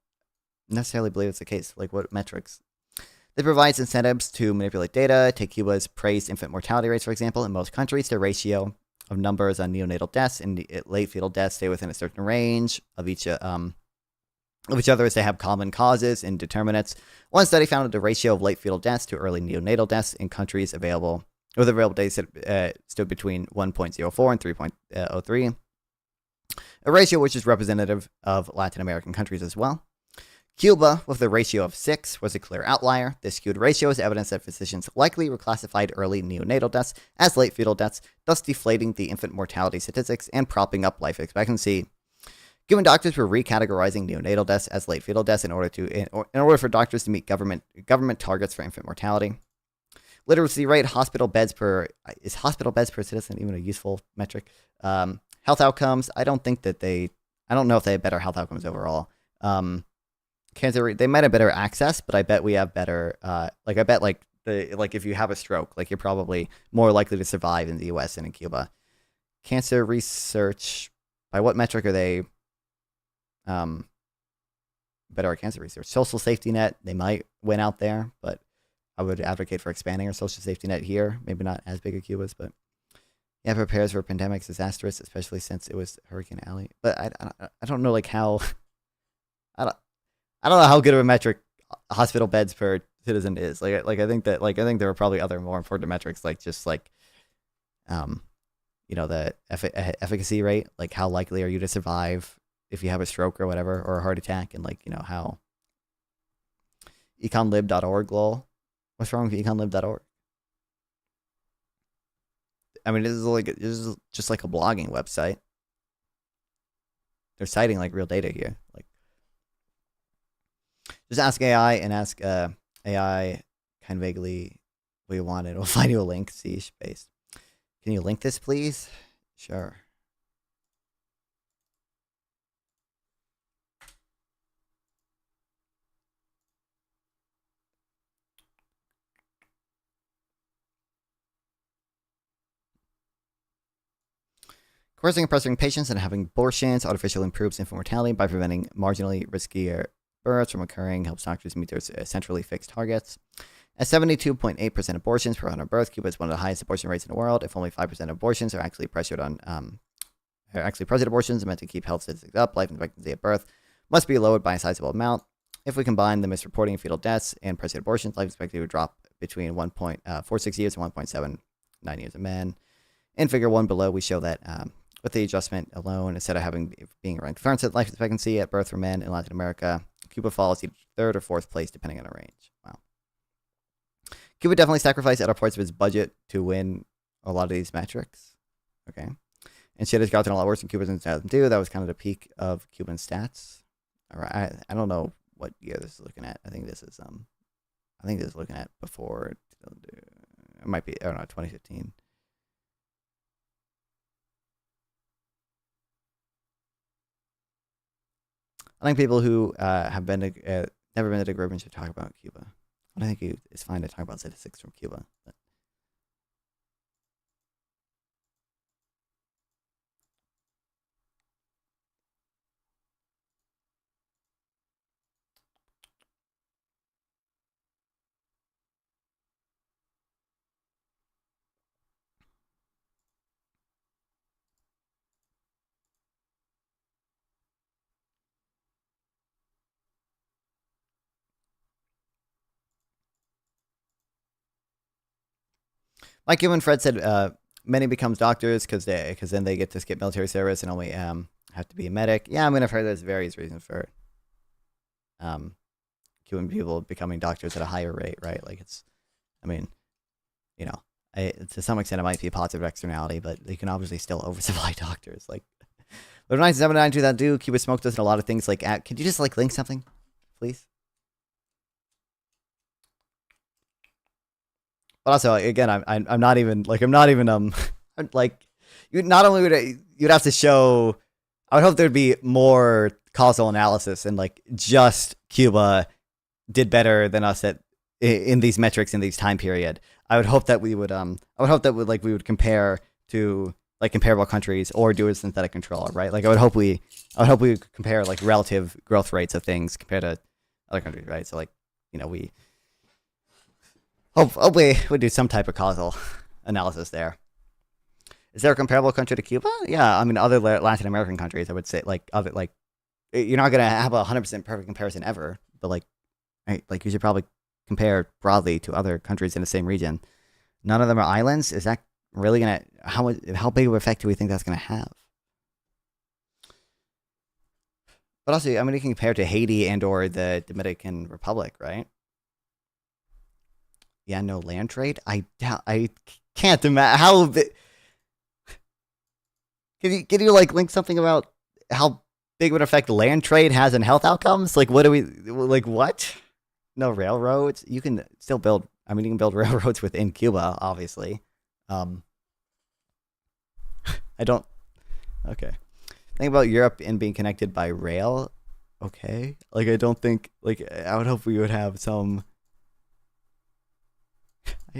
necessarily believe it's the case. Like, what metrics? It provides incentives to manipulate data. Take Cuba's praised infant mortality rates, for example. In most countries, the ratio of numbers on neonatal deaths and late fetal deaths stay within a certain range of each others. They have common causes and determinants. One study found that the ratio of late fetal deaths to early neonatal deaths in countries with available data stood between 1.04 and 3.03, a ratio which is representative of Latin American countries as well. Cuba, with a ratio of 6, was a clear outlier. This skewed ratio is evidence that physicians likely reclassified early neonatal deaths as late fetal deaths, thus deflating the infant mortality statistics and propping up life expectancy. Given doctors were recategorizing neonatal deaths as late fetal deaths in order for doctors to meet government targets for infant mortality. Literacy rate, hospital beds per citizen even a useful metric? Health outcomes, I don't know if they have better health outcomes overall. Cancer rate, they might have better access, but I bet we have better. If you have a stroke, like you're probably more likely to survive in the U.S. than in Cuba. Cancer research, by what metric are they? Better at cancer research. Social safety net, they might win out there, but I would advocate for expanding our social safety net here. Maybe not as big as Cuba's, but yeah, prepares for pandemics disastrous, especially since it was Hurricane Alley. But I don't know like how I don't know how good of a metric hospital beds per citizen is. I think there are probably other more important metrics like just like the efficacy rate, like how likely are you to survive if you have a stroke or whatever, or a heart attack, and like how econlib.org lol. What's wrong with econlib.org? I mean, this is just like a blogging website. They're citing like real data here. Like, just ask AI and ask AI kind of vaguely what you want, and it'll find you a link. See space. Can you link this, please? Sure. Coercing and pressuring patients and having abortions artificially improves infant mortality by preventing marginally riskier births from occurring, helps doctors meet their centrally fixed targets. At 72.8% abortions per 100 births, Cuba is one of the highest abortion rates in the world. If only 5% of abortions are actually pressured abortions meant to keep health statistics up, life expectancy at birth must be lowered by a sizable amount. If we combine the misreporting of fetal deaths and pressured abortions, life expectancy would drop between 1.46 years and 1.79 years of men. In figure 1 below, we show that with the adjustment alone, instead of being ranked first life expectancy at birth for men in Latin America, Cuba falls either third or fourth place depending on the range. Wow. Cuba definitely sacrificed other parts of its budget to win a lot of these metrics. Okay. And shit has gotten a lot worse in Cuba since 2002. That was kind of the peak of Cuban stats. All right. I don't know what year this is looking at. I think this is looking at before. It might be, I don't know, 2015. I think people who have never been to the Caribbean should talk about Cuba. I think it's fine to talk about statistics from Cuba. But. Like Cuban Fred said, many becomes doctors because then they get to skip military service and only have to be a medic. Yeah, I mean I've heard there's various reasons for Cuban people becoming doctors at a higher rate, right? Like to some extent it might be a positive externality, but they can obviously still oversupply doctors. Like, but 1979 to that dude, Cuba smoked us in a lot of things. Like, could you just like link something, please? But also, again, I'm not even like like you not only would you'd have to show. I would hope there'd be more causal analysis and like just Cuba did better than us in these metrics in these time period. I would hope that we would we would compare to like comparable countries or do a synthetic control, right? Like I would hope we could compare like relative growth rates of things compared to other countries, right? So like we. Hopefully, we'll do some type of causal analysis there. Is there a comparable country to Cuba? Yeah, I mean, other Latin American countries, I would say, you're not gonna have 100% perfect comparison ever, but you should probably compare broadly to other countries in the same region. None of them are islands. Is that really gonna how big of an effect do we think that's gonna have? But also, I mean, you can compare to Haiti and/or the Dominican Republic, right? Yeah, no land trade. I can't imagine how. Can you like link something about how big of an effect land trade has in health outcomes? Like, what do we like? What? No railroads. You can still build. I mean, you can build railroads within Cuba, obviously. I don't. Okay. Think about Europe and being connected by rail. Okay. Like, I don't think. Like, I would hope we would have some.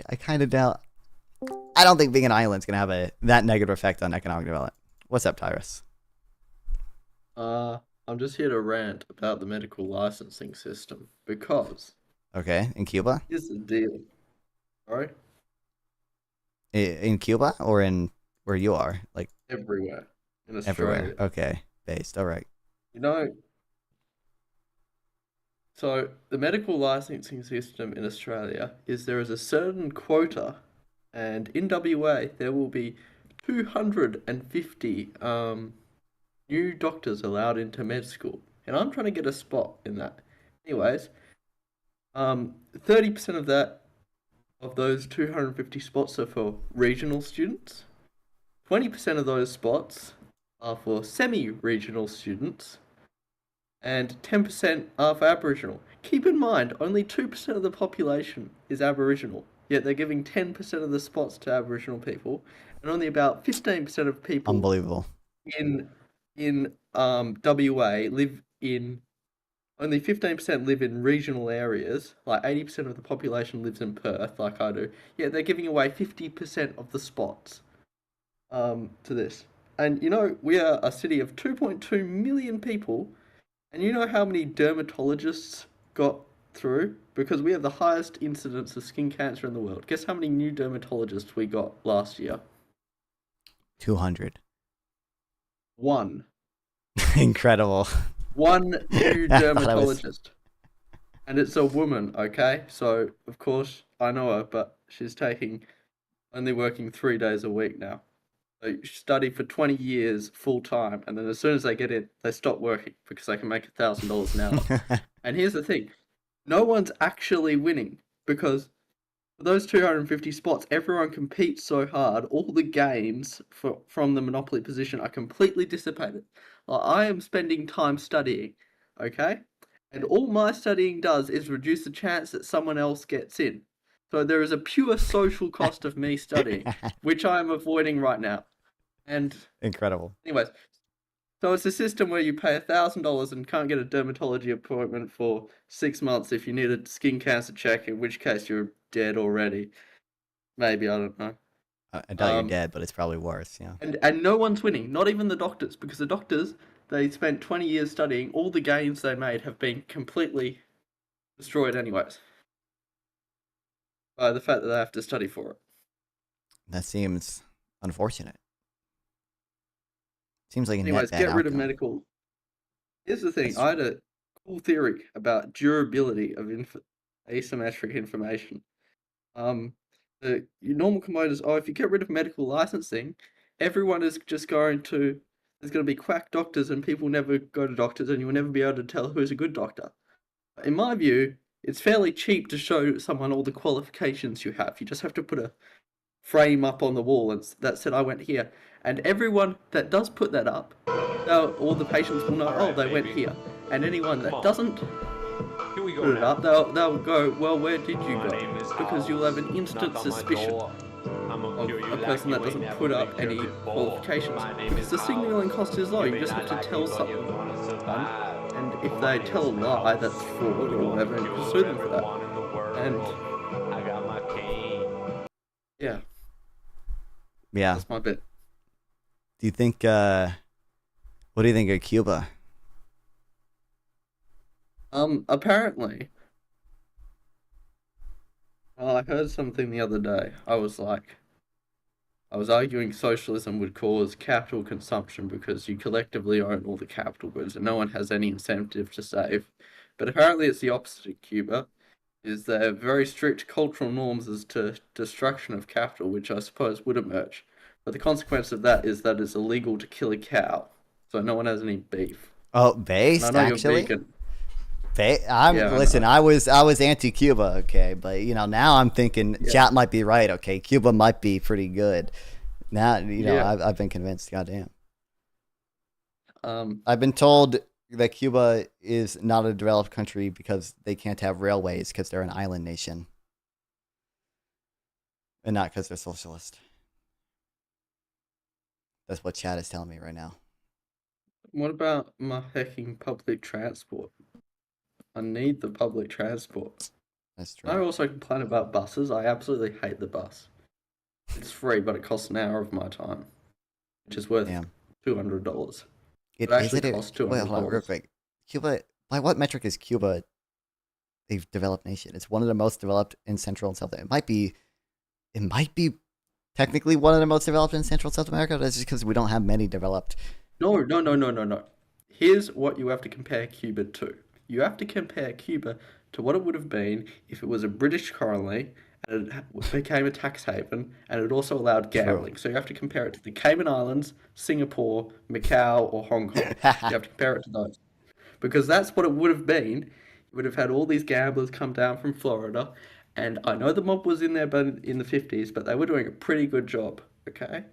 I kind of doubt. I don't think being an island's gonna have that negative effect on economic development. What's up, Tyrus? I'm just here to rant about the medical licensing system because Okay, in Cuba? Here's the deal. Sorry? In Cuba or in where you are? Like Everywhere in everywhere. Australia. Okay, based. All right. You know, so the medical licensing system in Australia is there is a certain quota, and in WA there will be 250 new doctors allowed into med school, and I'm trying to get a spot in that. Anyways, 30% of those 250 spots are for regional students. 20% of those spots are for semi-regional students, and 10% are for Aboriginal. Keep in mind, only 2% of the population is Aboriginal, yet they're giving 10% of the spots to Aboriginal people, and only about 15% of people Unbelievable. in WA live in only 15% live in regional areas, like 80% of the population lives in Perth, like I do. Yet they're giving away 50% of the spots to this. And you know, we are a city of 2.2 million people, and you know how many dermatologists got through? Because we have the highest incidence of skin cancer in the world. Guess how many new dermatologists we got last year? 200. One. Incredible. One new I thought I was- dermatologist. And it's a woman, okay? So, of course, I know her, but she's only working 3 days a week now. They study for 20 years full time, and then as soon as they get in, they stop working because they can make $1,000 an hour. And here's the thing, no one's actually winning because for those 250 spots, everyone competes so hard. All the gains from the monopoly position are completely dissipated. Like, I am spending time studying, okay? And all my studying does is reduce the chance that someone else gets in. So there is a pure social cost of me studying, which I am avoiding right now. And incredible. Anyways, so it's a system where you pay $1,000 and can't get a dermatology appointment for 6 months if you need a skin cancer check, in which case you're dead already. Maybe, I don't know. I doubt you're dead, but it's probably worse. Yeah. And no one's winning, not even the doctors, because the doctors, they spent 20 years studying. All the gains they made have been completely destroyed anyways. By the fact that they have to study for it. That seems unfortunate. Seems like a Anyways, net get bad rid of outcome. medical. Here's the thing, I had a cool theory about durability of asymmetric information. The normal commode is, if you get rid of medical licensing, everyone is just there's going to be quack doctors and people never go to doctors and you'll never be able to tell who's a good doctor. In my view, it's fairly cheap to show someone all the qualifications you have. You just have to put a frame up on the wall and that said I went here. And everyone that does put that up, all the patients will know, they went here. And anyone that doesn't put it up, they'll go, well, where did you go? Because you'll have an instant suspicion of a person that doesn't put up any qualifications. Because the signaling cost is low, you just have to tell someone. And if they tell a lie, that's fraud or whatever, and you can sue them for that. And yeah. Yeah. That's my bit. Do you think, what do you think of Cuba? Apparently, I heard something the other day. I was arguing socialism would cause capital consumption because you collectively own all the capital goods and no one has any incentive to save. But apparently it's the opposite in Cuba, is there are very strict cultural norms as to destruction of capital, which I suppose would emerge. But the consequence of that is that it's illegal to kill a cow, so no one has any beef. Oh, based, And I know actually? you're vegan. Listen, I was anti-Cuba, okay, but now I'm thinking chat might be right, okay. Cuba might be pretty good. Now I've been convinced. Goddamn. I've been told that Cuba is not a developed country because they can't have railways because they're an island nation, and not because they're socialist. That's what chat is telling me right now. What about my hecking public transport? I need the public transport. That's true. I also complain about buses. I absolutely hate the bus. It's free, but it costs an hour of my time, which is worth $200. It actually costs $200. Wait, hold on, real quick. Cuba, by what metric is Cuba a developed nation. It's one of the most developed in Central and South. It might be technically one of the most developed in Central and South America. That's just because we don't have many developed. No. Here's what you have to compare Cuba to. You have to compare Cuba to what it would have been if it was a British colony and it became a tax haven, and it also allowed gambling. So you have to compare it to the Cayman Islands, Singapore, Macau, or Hong Kong. You have to compare it to those. Because that's what it would have been. You would have had all these gamblers come down from Florida, and I know the mob was in there in the 50s, but they were doing a pretty good job, okay?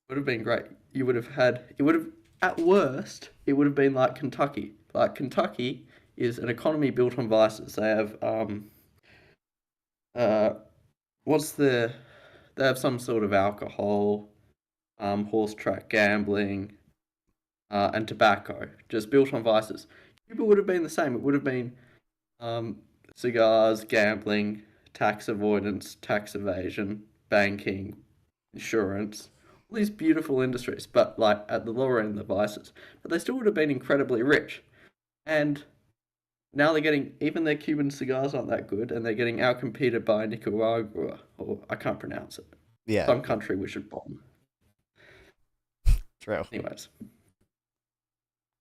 Would have been great. At worst, it would have been like Kentucky. Like Kentucky is an economy built on vices. They have they have some sort of alcohol, horse track gambling, and tobacco, just built on vices. Cuba would have been the same. It would have been cigars, gambling, tax avoidance, tax evasion, banking, insurance, all these beautiful industries, but like at the lower end of the vices. But they still would have been incredibly rich. And now they're getting, even their Cuban cigars aren't that good, and they're getting outcompeted by Nicaragua, or I can't pronounce it. Yeah. Some country we should bomb. True. Anyways.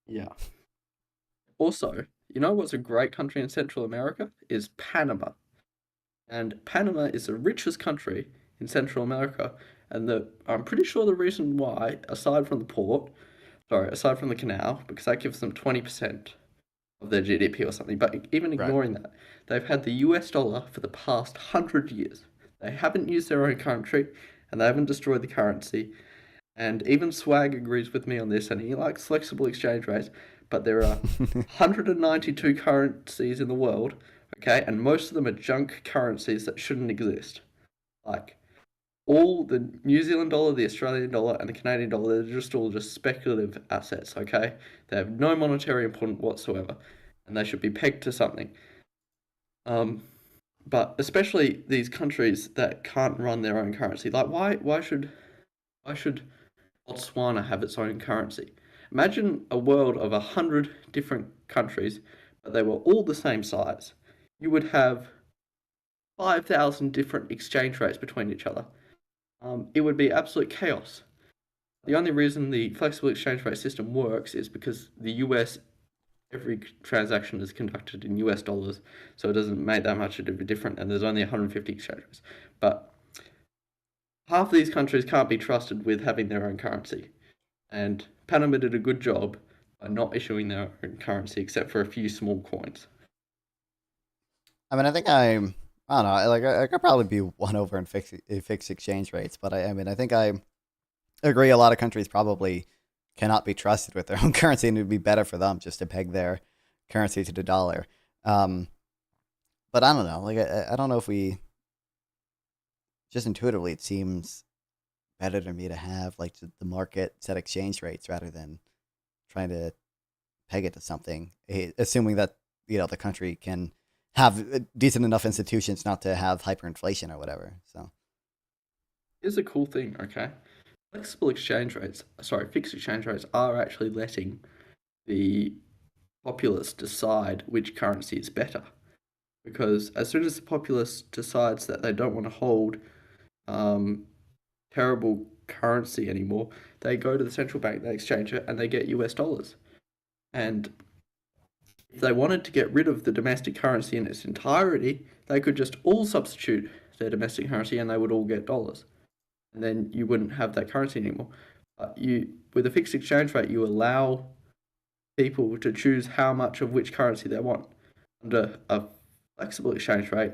Yeah. Also, you know what's a great country in Central America? Is Panama. And Panama is the richest country in Central America, and I'm pretty sure the reason why, aside from the canal, because that gives them 20% of their GDP or something, but even ignoring that, they've had the US dollar for the past 100 years. They haven't used their own currency, and they haven't destroyed the currency. And even Swag agrees with me on this, and he likes flexible exchange rates, but there are 192 currencies in the world, okay, and most of them are junk currencies that shouldn't exist. Like, all the New Zealand dollar, the Australian dollar, and the Canadian dollar, they're all just speculative assets, okay? They have no monetary importance whatsoever, and they should be pegged to something. But especially these countries that can't run their own currency. Like, why should Botswana have its own currency? Imagine a world of 100 different countries, but they were all the same size. You would have 5,000 different exchange rates between each other. It would be absolute chaos. The only reason the flexible exchange rate system works is because the US, every transaction is conducted in US dollars, so it doesn't make that much of a difference, and there's only 150 exchange rates. But half of these countries can't be trusted with having their own currency, and Panama did a good job by not issuing their own currency except for a few small coins. I mean, I don't know. Like, I could probably be won over in fixed exchange rates, but I mean, I think I agree. A lot of countries probably cannot be trusted with their own currency, and it would be better for them just to peg their currency to the dollar. But I don't know. Like, I don't know if we just intuitively, it seems better to me to have like the market set exchange rates rather than trying to peg it to something, assuming that the country can have decent enough institutions not to have hyperinflation or whatever. So here's a cool thing, okay? Fixed exchange rates are actually letting the populace decide which currency is better. Because as soon as the populace decides that they don't want to hold terrible currency anymore, they go to the central bank, they exchange it, and they get US dollars. And if they wanted to get rid of the domestic currency in its entirety, they could just all substitute their domestic currency and they would all get dollars. And then you wouldn't have that currency anymore. But with a fixed exchange rate, you allow people to choose how much of which currency they want. Under a flexible exchange rate,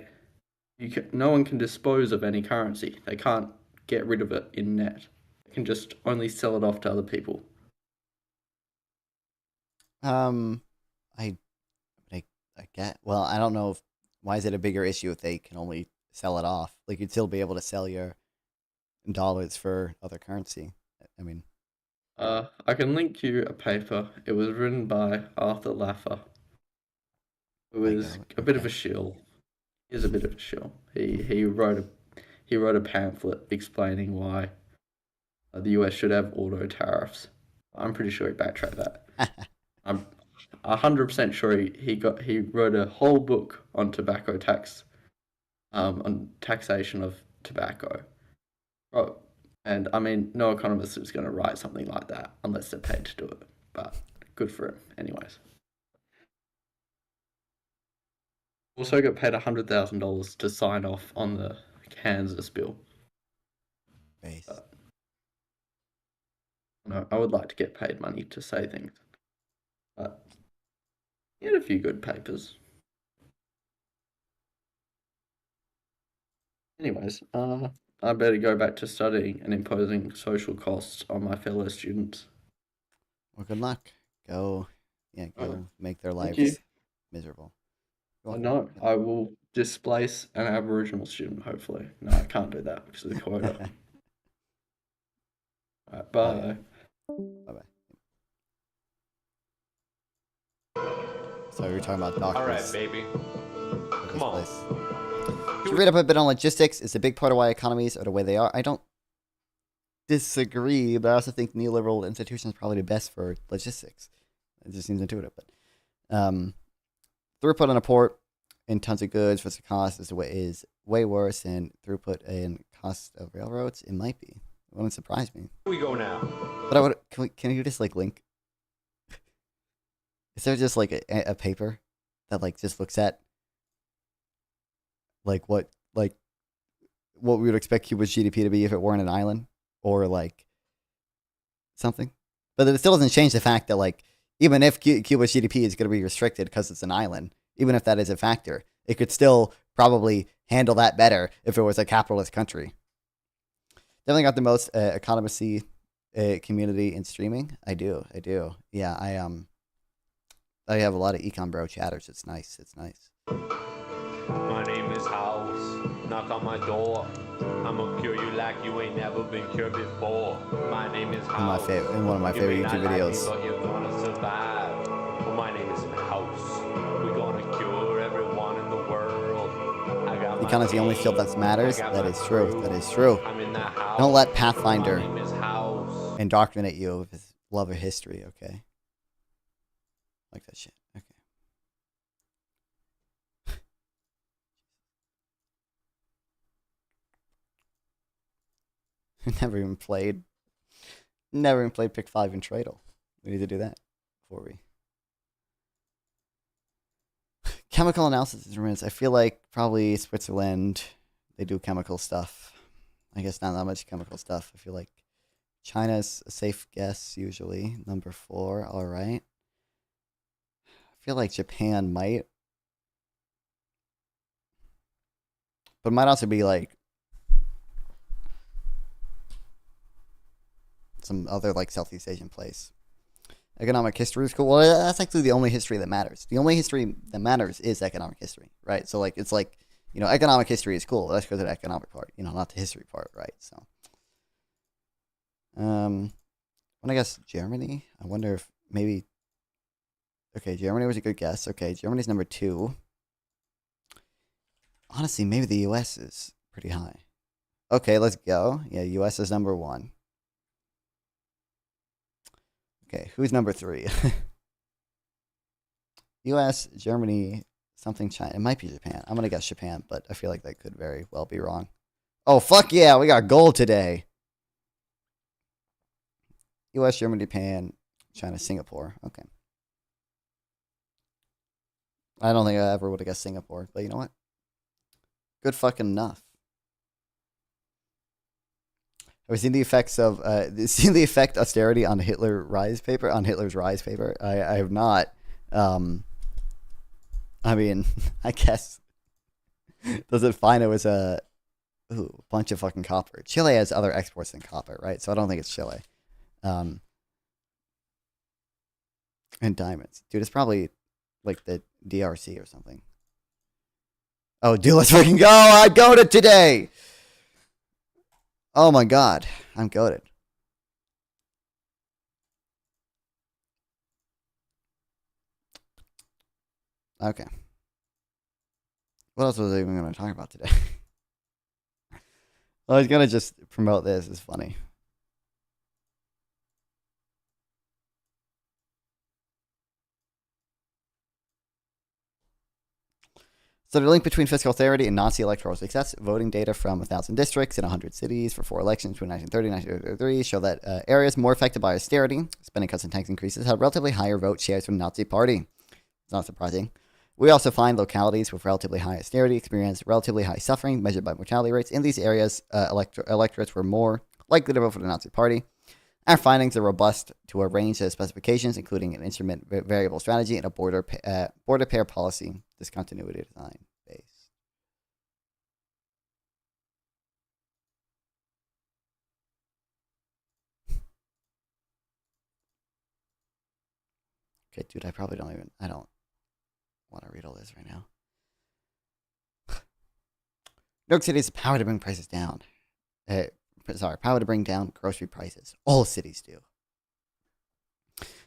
no one can dispose of any currency. They can't get rid of it in net. They can just only sell it off to other people. I get. Well, I don't know why is it a bigger issue if they can only sell it off? Like, you'd still be able to sell your dollars for other currency. I mean, I can link you a paper. It was written by Arthur Laffer. It was a bit of a shill. He's a bit of a shill. He wrote a pamphlet explaining why the US should have auto tariffs. I'm pretty sure he backtracked that. 100% sure he wrote a whole book on tobacco tax, on taxation of tobacco. Oh, and I mean, no economist is going to write something like that unless they're paid to do it. But good for him, anyways. Also got paid $100,000 to sign off on the Kansas bill. Base. No, I would like to get paid money to say things. But he had a few good papers. Anyways, I better go back to studying and imposing social costs on my fellow students. Well, good luck. Go make their Thank you. lives miserable. No, I will displace an Aboriginal student, hopefully. No, I can't do that because of the quota. Alright, bye. Bye-bye. So we were talking about doctors. All right, baby. Come on. Should read up a bit on logistics. It's a big part of why economies are the way they are. I don't disagree, but I also think neoliberal institutions are probably the best for logistics. It just seems intuitive. But throughput on a port and tons of goods versus cost is way worse than throughput and cost of railroads. It might be. It wouldn't surprise me. Here we go now. But can you just like link? Is there just like a paper that like just looks at like what we would expect Cuba's GDP to be if it weren't an island, or like something? But it still doesn't change the fact that like even if Cuba's GDP is going to be restricted because it's an island, even if that is a factor, it could still probably handle that better if it was a capitalist country. Definitely got the most economy community in streaming. I do. Yeah, I have a lot of econ bro chatters. It's nice. My name is House. Knock on my door. I'ma cure you like you ain't never been cured before. My name is House. In one of my favorite YouTube videos. But you're gonna survive. Well, my name is House. We're gonna cure everyone in the world. Econ is the only field that matters. That is true. Don't let Pathfinder indoctrinate you with his love of history, okay? Like that shit. Okay. Never even played Pick 5 in Tradle. We need to do that before we. Chemical analysis instruments. I feel like probably Switzerland, they do chemical stuff. I guess not that much chemical stuff. I feel like China's a safe guess usually. Number 4, all right. I feel like Japan might. But it might also be like some other like Southeast Asian place. Economic history is cool. Well, that's actually the only history that matters. The only history that matters is economic history, right? So like it's like, economic history is cool. Let's go to the economic part, not the history part, right? So when I guess Germany, I wonder if maybe Germany was a good guess. Okay, Germany's number 2. Honestly, maybe the US is pretty high. Okay, let's go. Yeah, US is number 1. Okay, who's number 3? US, Germany, something China. It might be Japan. I'm going to guess Japan, but I feel like that could very well be wrong. Oh, fuck yeah, we got gold today. US, Germany, Japan, China, Singapore. Okay. I don't think I ever would have guessed Singapore, but you know what? Good fucking enough. Have you seen the effects of austerity on Hitler's rise paper? I have not. I mean, I guess. Does it find it was a bunch of fucking copper? Chile has other exports than copper, right? So I don't think it's Chile. And diamonds. Dude, it's probably like the DRC or something. Oh, dude, let's freaking go! I goated today! Oh my god, I'm goated. Okay. What else was I even going to talk about today? I was going to just promote this. It's funny. So the link between fiscal austerity and Nazi electoral success, voting data from 1,000 districts in 100 cities for 4 elections between 1930 and 1933 show that areas more affected by austerity, spending cuts and tax increases, had relatively higher vote shares from the Nazi Party. It's not surprising. We also find localities with relatively high austerity experience relatively high suffering measured by mortality rates. In these areas, electorates were more likely to vote for the Nazi Party. Our findings are robust to a range of specifications, including an instrument variable strategy and a border pair policy discontinuity design base. Okay, dude, I don't want to read all this right now. New York City has the power to bring prices down. Power to bring down grocery prices. All cities do.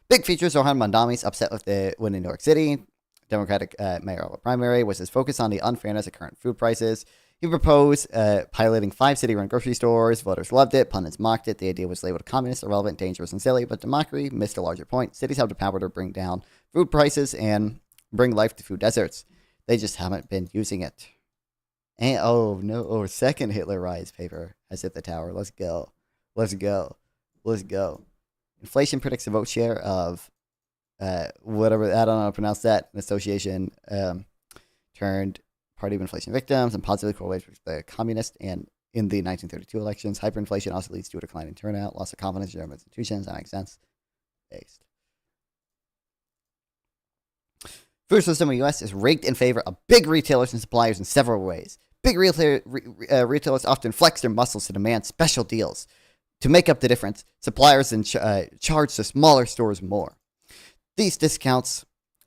Big features. Rohan Mandami's upset with the win in New York City. Democratic mayoral primary was his focus on the unfairness of current food prices. He proposed piloting 5 city-run grocery stores. Voters loved it. Pundits mocked it. The idea was labeled communist, irrelevant, dangerous, and silly, but democracy missed a larger point. Cities have the power to bring down food prices and bring life to food deserts. They just haven't been using it. And second Hitler rise paper has hit the tower. Let's go. Inflation predicts a vote share of whatever, I don't know how to pronounce that. An association turned party of inflation victims and positively correlates with the communist. And in the 1932 elections, hyperinflation also leads to a decline in turnout, loss of confidence in German institutions. That makes sense. Based. Food system in the U.S. is rigged in favor of big retailers and suppliers in several ways. Big retailers often flex their muscles to demand special deals. To make up the difference, suppliers then charge the smaller stores more. Those discounts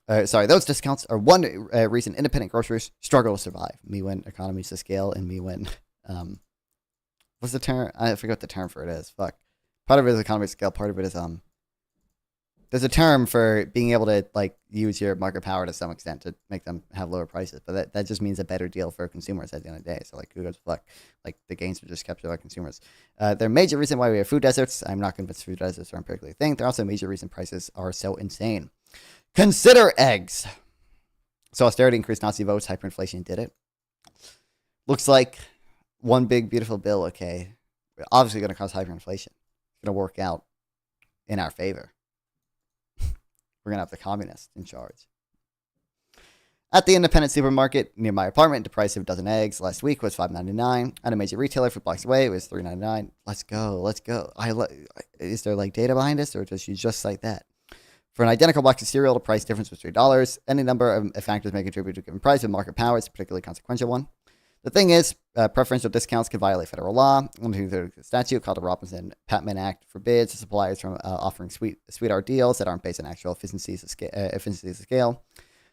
are one reason independent grocers struggle to survive. Me when economies to scale, and me when what's the term? I forget what the term for it is. Fuck. Part of it is economies to scale. Part of it is there's a term for being able to like use your market power to some extent to make them have lower prices, but that just means a better deal for consumers at the end of the day. So like, who gives a fuck? Like the gains are just captured by consumers. They're a major reason why we have food deserts. I'm not convinced food deserts are empirically a thing. They're also a major reason prices are so insane. Consider eggs. So austerity increased Nazi votes. Hyperinflation did it. Looks like one big beautiful bill. Okay, obviously going to cause hyperinflation. It's going to work out in our favor. We're going to have the communists in charge. At the independent supermarket near my apartment, the price of a dozen eggs last week was $5.99. At a major retailer for blocks away, it was $3.99. Let's go. Is there like data behind this, or does you just cite that? For an identical box of cereal, the price difference was $3. Any number of factors may contribute to a given price, but market power is a particularly consequential one. The thing is, preferential discounts can violate federal law. Under the statute called the Robinson-Patman Act forbids suppliers from offering sweetheart deals that aren't based on actual efficiencies of scale.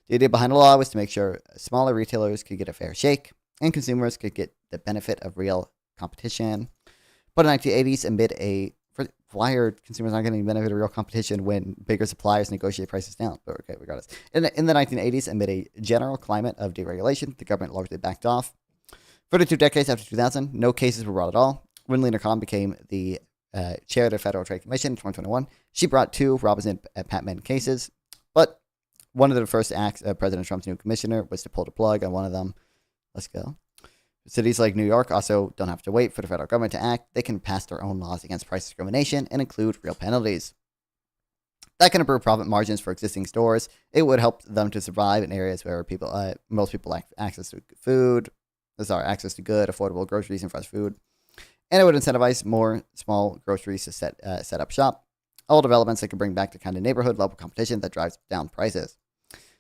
The idea behind the law was to make sure smaller retailers could get a fair shake and consumers could get the benefit of real competition. But in the 1980s, why are consumers not getting the benefit of real competition when bigger suppliers negotiate prices down? But okay, regardless. In the 1980s, amid a general climate of deregulation, the government largely backed off. For the 2 decades after 2000, no cases were brought at all. When Lena Khan became the chair of the Federal Trade Commission in 2021, she brought 2 Robinson-Patman cases, but one of the first acts of President Trump's new commissioner was to pull the plug on one of them. Let's go. Cities like New York also don't have to wait for the federal government to act. They can pass their own laws against price discrimination and include real penalties. That can improve profit margins for existing stores. It would help them to survive in areas where most people lack access to access to good, affordable groceries and fresh food. And it would incentivize more small groceries to set up shop. All developments that could bring back the kind of neighborhood level competition that drives down prices.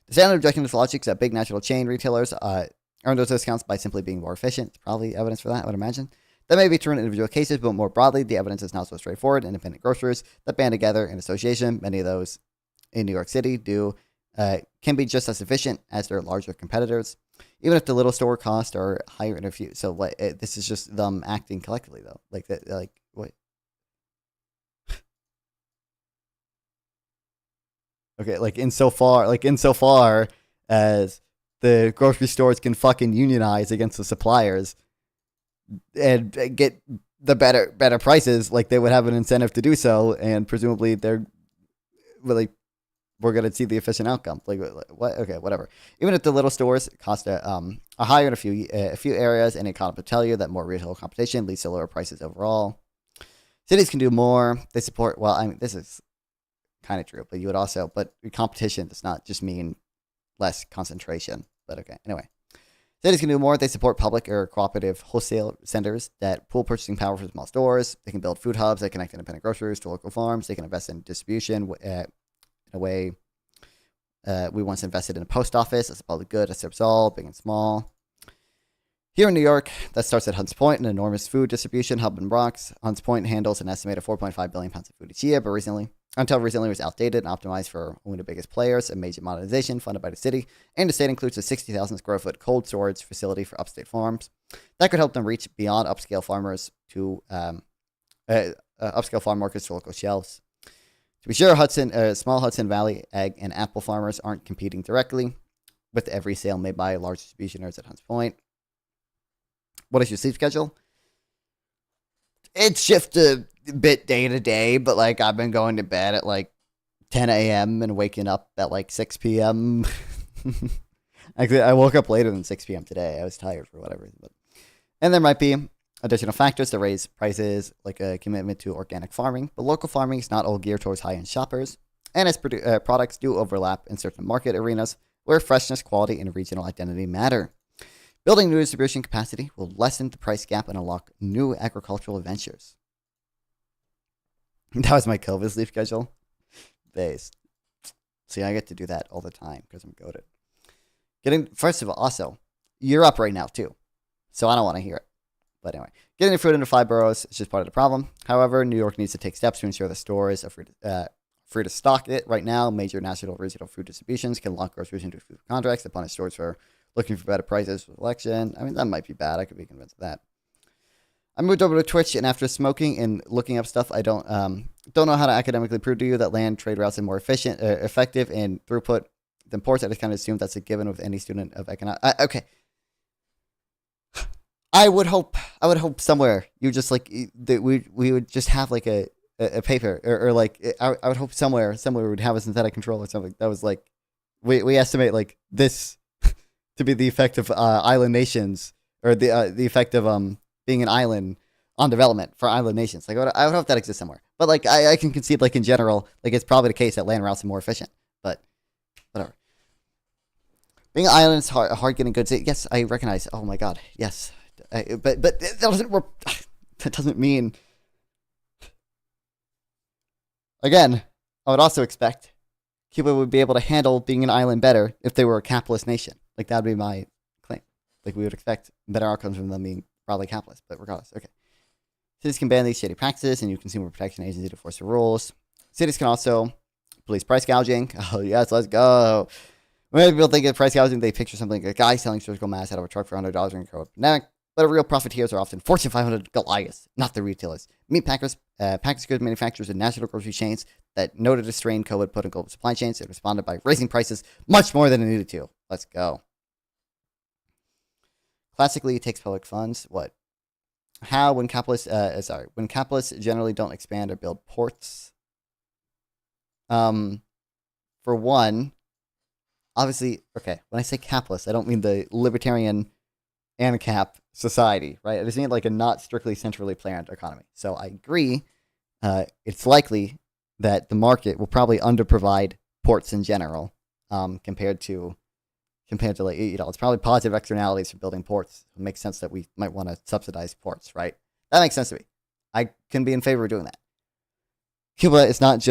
The standard objection to this logic is that big national chain retailers earn those discounts by simply being more efficient. It's probably evidence for that, I would imagine. That may be true in individual cases, but more broadly, the evidence is not so straightforward. Independent grocers that band together in association, many of those in New York City can be just as efficient as their larger competitors, even if the little store costs are higher in a few. So this is just them acting collectively, though. What? Okay, insofar as the grocery stores can fucking unionize against the suppliers and get the better prices, like they would have an incentive to do so, and presumably they're really we're going to see the efficient outcome. Like, what? Okay, whatever. Even if the little stores cost are higher in a few areas, and economists will tell you that more retail competition leads to lower prices overall. Cities can do more. They support. Well, I mean, this is kind of true, but you would also. But competition does not just mean less concentration. But okay, anyway. Cities can do more. They support public or cooperative wholesale centers that pool purchasing power for small stores. They can build food hubs that connect independent groceries to local farms. They can invest in distribution in a way we once invested in a post office. That's a public good. That serves all, big and small. Here in New York, that starts at Hunts Point, an enormous food distribution hub in Bronx. Hunts Point handles an estimated 4.5 billion pounds of food each year, but until recently, was outdated and optimized for only the biggest players. A major modernization funded by the city, and the state includes a 60,000 square foot cold storage facility for upstate farms that could help them reach beyond upscale farmers to upscale farm markets to local shelves. To be sure, small Hudson Valley egg and apple farmers aren't competing directly with every sale made by large distributioners at Hunts Point. What is your sleep schedule? It shifts a bit day to day, but like I've been going to bed at like 10 a.m. and waking up at like 6 p.m. Actually, I woke up later than 6 p.m. today. I was tired for whatever reason. And there might be additional factors that raise prices, like a commitment to organic farming. But local farming is not all geared towards high-end shoppers, and its products do overlap in certain market arenas where freshness, quality, and regional identity matter. Building new distribution capacity will lessen the price gap and unlock new agricultural ventures. That was my COVID sleep schedule. Based. See, I get to do that all the time because I'm goated. First of all, also, you're up right now too, so I don't want to hear it. But anyway, getting the food into 5 boroughs is just part of the problem. However, New York needs to take steps to ensure the stores are free to stock it. Right now, major national regional food distributions can lock groceries into food contracts that punish stores for looking for better prices for selection. I mean, that might be bad. I could be convinced of that. I moved over to Twitch, and after smoking and looking up stuff, I don't know how to academically prove to you that land trade routes are more effective in throughput than ports. I just kind of assume that's a given with any student of economics. Okay. I would hope somewhere you just like that we would just have like a paper or like I would hope somewhere would have a synthetic control or something that was like we estimate like this to be the effect of island nations or the effect of being an island on development for island nations. Like I would hope that exists somewhere. But like I can concede like in general like it's probably the case that land routes are more efficient. But whatever. Being an island is hard getting goods. Yes, I recognize. Oh my god, yes. But that doesn't work. That doesn't mean. Again, I would also expect Cuba would be able to handle being an island better if they were a capitalist nation. Like that would be my claim. Like we would expect better outcomes from them being probably capitalist. But regardless, okay. Cities can ban these shady practices and use consumer protection agency to enforce the rules. Cities can also police price gouging. Oh yes, let's go. When people think of price gouging, they picture something like a guy selling surgical masks out of a truck for $100 during a pandemic. But real profiteers are often Fortune 500 Goliaths, not the retailers. Meat packers, packaged goods manufacturers, and national grocery chains that noted a strain COVID put in global supply chains and responded by raising prices much more than it needed to. Let's go. Classically, it takes public funds. What? How? When capitalists generally don't expand or build ports. For one, obviously, okay. When I say capitalist, I don't mean the libertarian ANCAP society, right? I just mean like a not strictly centrally planned economy. So I agree. It's likely that the market will probably underprovide ports in general, compared to like it's probably positive externalities for building ports. It makes sense that we might want to subsidize ports, right? That makes sense to me. I can be in favor of doing that. Cuba is not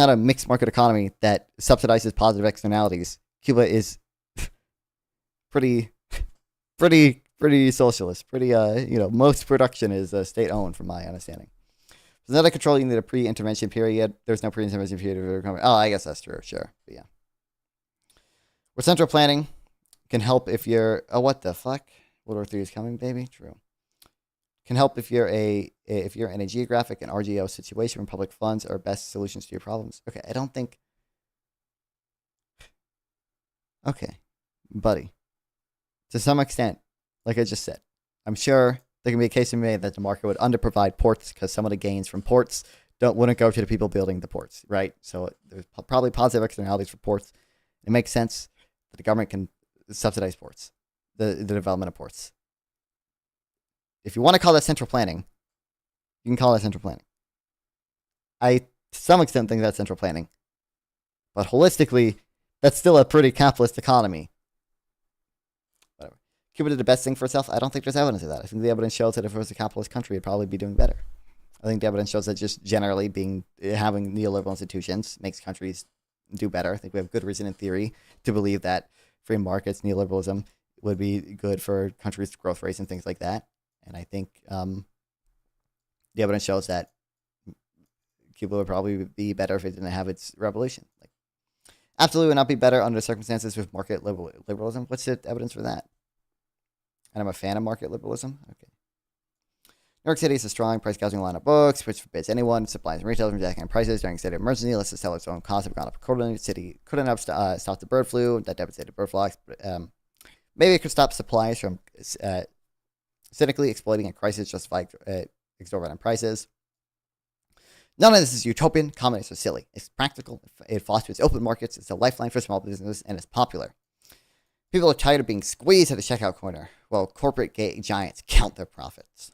a mixed market economy that subsidizes positive externalities. Cuba is pretty socialist. Most production is state owned, from my understanding. There's not a control. You need a pre-intervention period. There's no pre-intervention period. Oh, I guess that's true. Sure, but yeah. Where central planning can help if you're. Oh, what the fuck? World War III is coming, baby. True. Can help if you're in a geographic and RGO situation where public funds are best solutions to your problems. Okay, I don't think. Okay, buddy. To some extent, like I just said, I'm sure there can be a case to be made that the market would underprovide ports because some of the gains from ports wouldn't go to the people building the ports, right? So there's probably positive externalities for ports. It makes sense that the government can subsidize ports, the development of ports. If you want to call that central planning, you can call that central planning. I, to some extent, think that's central planning. But holistically, that's still a pretty capitalist economy. Whatever. Cuba did the best thing for itself? I don't think there's evidence of that. I think the evidence shows that if it was a capitalist country, it'd probably be doing better. I think the evidence shows that just generally having neoliberal institutions makes countries do better. I think we have good reason in theory to believe that free markets, neoliberalism would be good for countries' growth rates and things like that. And I think the evidence shows that Cuba would probably be better if it didn't have its revolution. Like, absolutely would not be better under circumstances with market liberalism. What's the evidence for that? And I'm a fan of market liberalism. Okay. New York City has a strong price gouging line of books, which forbids anyone, suppliers and retailers from jacking prices during a state of emergency unless the seller's own costs have gone up accordingly. The city couldn't have stopped the bird flu that devastated bird flocks. But, maybe it could stop suppliers from cynically exploiting a crisis justified exorbitant prices. None of this is utopian. Communists are silly. It's practical. It fosters open markets. It's a lifeline for small business, and it's popular. People are tired of being squeezed at the checkout corner while corporate giants count their profits.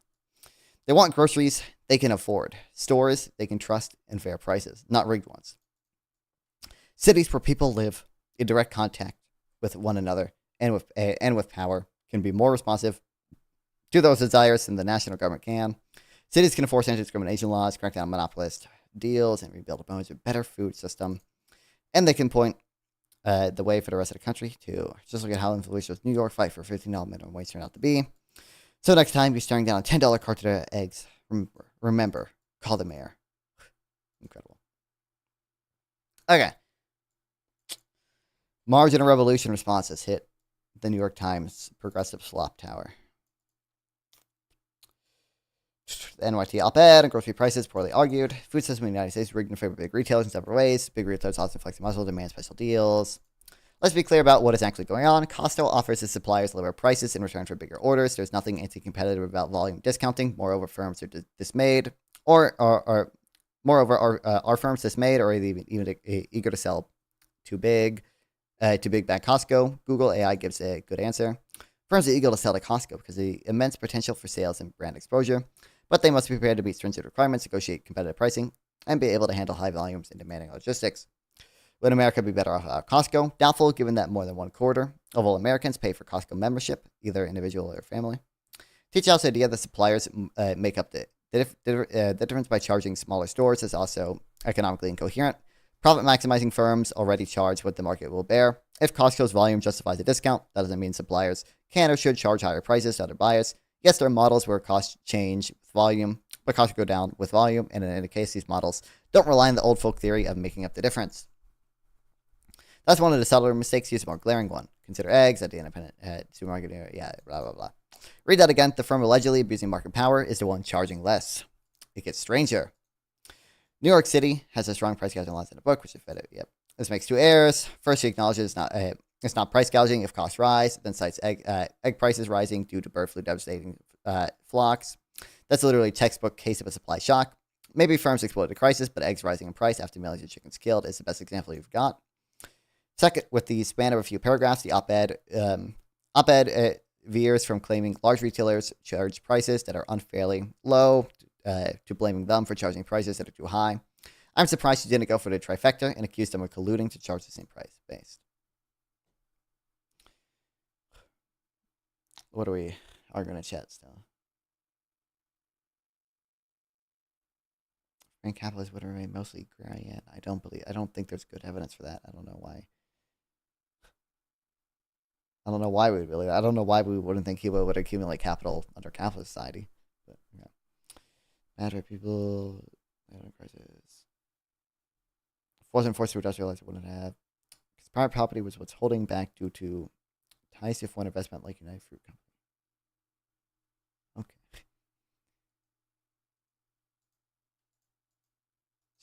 They want groceries they can afford, stores they can trust, and fair prices, not rigged ones. Cities where people live in direct contact with one another and with power can be more responsive to those desires than the national government can. Cities can enforce anti-discrimination laws, crack down monopolist deals, and rebuild a better food system. And they can point the way for the rest of the country to just look at how influential New York fight for $15 minimum wage turned out to be. So next time you're staring down a $10 carton of eggs, remember, call the mayor. Incredible. Okay. Margin of revolution responses hit the New York Times progressive slop tower. The NYT op-ed on grocery prices poorly argued. Food system in the United States rigged in favor of big retailers in several ways. Big retailers often flex muscle, demand special deals. Let's be clear about what is actually going on. Costco offers its suppliers lower prices in return for bigger orders. There's nothing anti-competitive about volume discounting. Moreover, firms are dismayed, are firms dismayed or even eager to sell too big bad Costco? Google AI gives a good answer. Firms are eager to sell to Costco because of the immense potential for sales and brand exposure, but they must be prepared to meet stringent requirements, negotiate competitive pricing, and be able to handle high volumes and demanding logistics. Would America be better off without Costco? Doubtful, given that more than 1/4 of all Americans pay for Costco membership, either individual or family. Teach Out's idea that suppliers make up the difference by charging smaller stores is also economically incoherent. Profit maximizing firms already charge what the market will bear. If Costco's volume justifies a discount, that doesn't mean suppliers can or should charge higher prices to other buyers. Yes, there are models where costs change with volume, but costs go down with volume, and in any case, these models don't rely on the old folk theory of making up the difference. That's one of the subtler mistakes. Use a more glaring one. Consider eggs at the independent supermarket. Yeah, blah, blah, blah. Read that again. The firm allegedly abusing market power is the one charging less. It gets stranger. New York City has a strong price gouging laws in the book, which is fed. Yep. This makes two errors. First, she acknowledges it's not price gouging if costs rise, then cites egg prices rising due to bird flu devastating flocks. That's literally a textbook case of a supply shock. Maybe firms exploited the crisis, but eggs rising in price after millions of chickens killed is the best example you've got. Second, with the span of a few paragraphs, the op-ed veers from claiming large retailers charge prices that are unfairly low to blaming them for charging prices that are too high. I'm surprised you didn't go for the trifecta and accuse them of colluding to charge the same price based. What are we arguing in chat still? Frank capitalists would remain mostly agrarian. I don't think there's good evidence for that. I don't know why. I don't know why we really. I don't know why we wouldn't think Cuba would accumulate capital under capitalist society. But yeah, matter people, crisis. Forced and forced to industrialize wouldn't have. Because private property was what's holding back due to ties to foreign investment like United Fruit Company. Okay.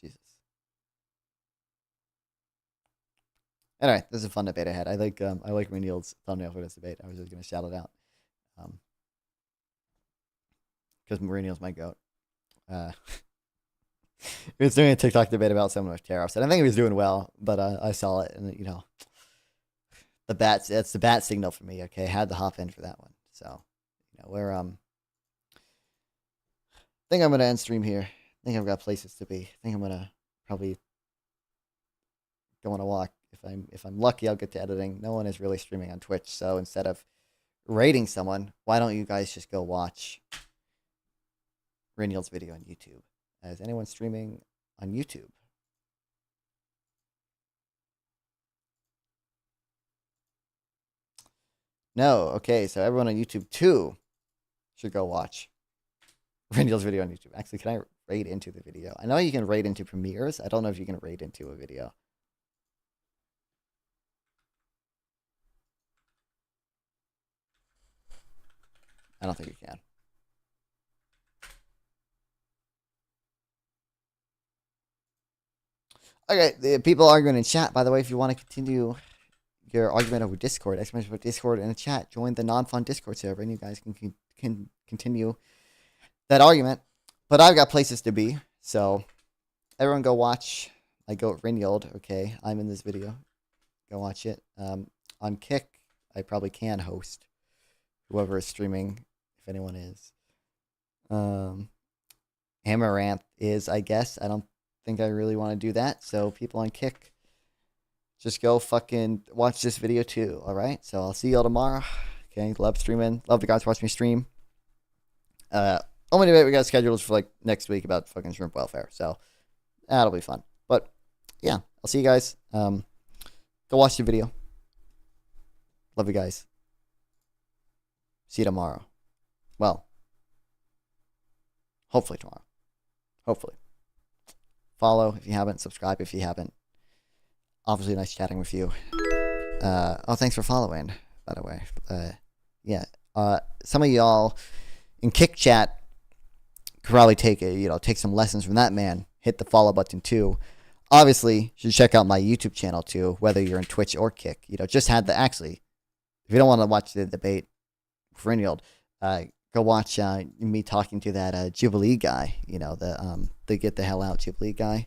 Jesus. Anyway, this is a fun debate ahead. I like Renil's thumbnail for this debate. I was just gonna shout it out. Because Renil's my goat. He was doing a TikTok debate about someone with tariffs, and I think he was doing well, but I saw it, and it's the bat signal for me. Okay, had to hop in for that one. So, we're I think I'm gonna end stream here. I think I've got places to be. I think I'm gonna probably go on a walk. If I'm lucky, I'll get to editing. No one is really streaming on Twitch, so instead of rating someone, why don't you guys just go watch Renyl's video on YouTube? Is anyone streaming on YouTube? No. Okay, so everyone on YouTube too should go watch Renyl's video on YouTube. Actually, can I raid into the video? I know you can raid into premieres. I don't know if you can raid into a video. I don't think you can. Okay, the people arguing in chat, by the way, if you want to continue your argument over Discord, exclamation about Discord in the chat, join the non-fun Discord server, and you guys can continue that argument. But I've got places to be, so everyone go watch my goat Renyld. Okay, I'm in this video. Go watch it. On Kick, I probably can host whoever is streaming, if anyone is. Amaranth is, I guess. I don't think I really want to do that. So people on Kick, just go fucking watch this video too. All right. So I'll see y'all tomorrow. Okay. Love streaming. Love the guys watching me stream. Only debate we got scheduled for like next week about fucking shrimp welfare. So that'll be fun. But yeah, I'll see you guys. Go watch the video. Love you guys. See you tomorrow. Well, hopefully tomorrow. Hopefully. Follow if you haven't. Subscribe if you haven't. Obviously, nice chatting with you. Oh, thanks for following, by the way. Yeah. Some of y'all in Kick Chat could probably take some lessons from that man. Hit the follow button too. Obviously, you should check out my YouTube channel too, whether you're in Twitch or Kick. Just had if you don't want to watch the debate for Renyld, go watch me talking to that Jubilee guy, the get the hell out Jubilee guy.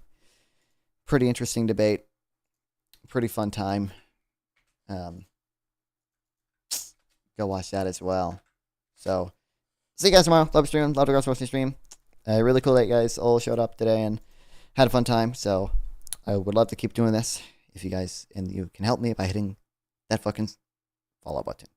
Pretty interesting debate. Pretty fun time. Go watch that as well. So, see you guys tomorrow. Love stream. Love the guys watching stream. Really cool that you guys all showed up today and had a fun time. So, I would love to keep doing this if you guys, and you can help me by hitting that fucking follow button.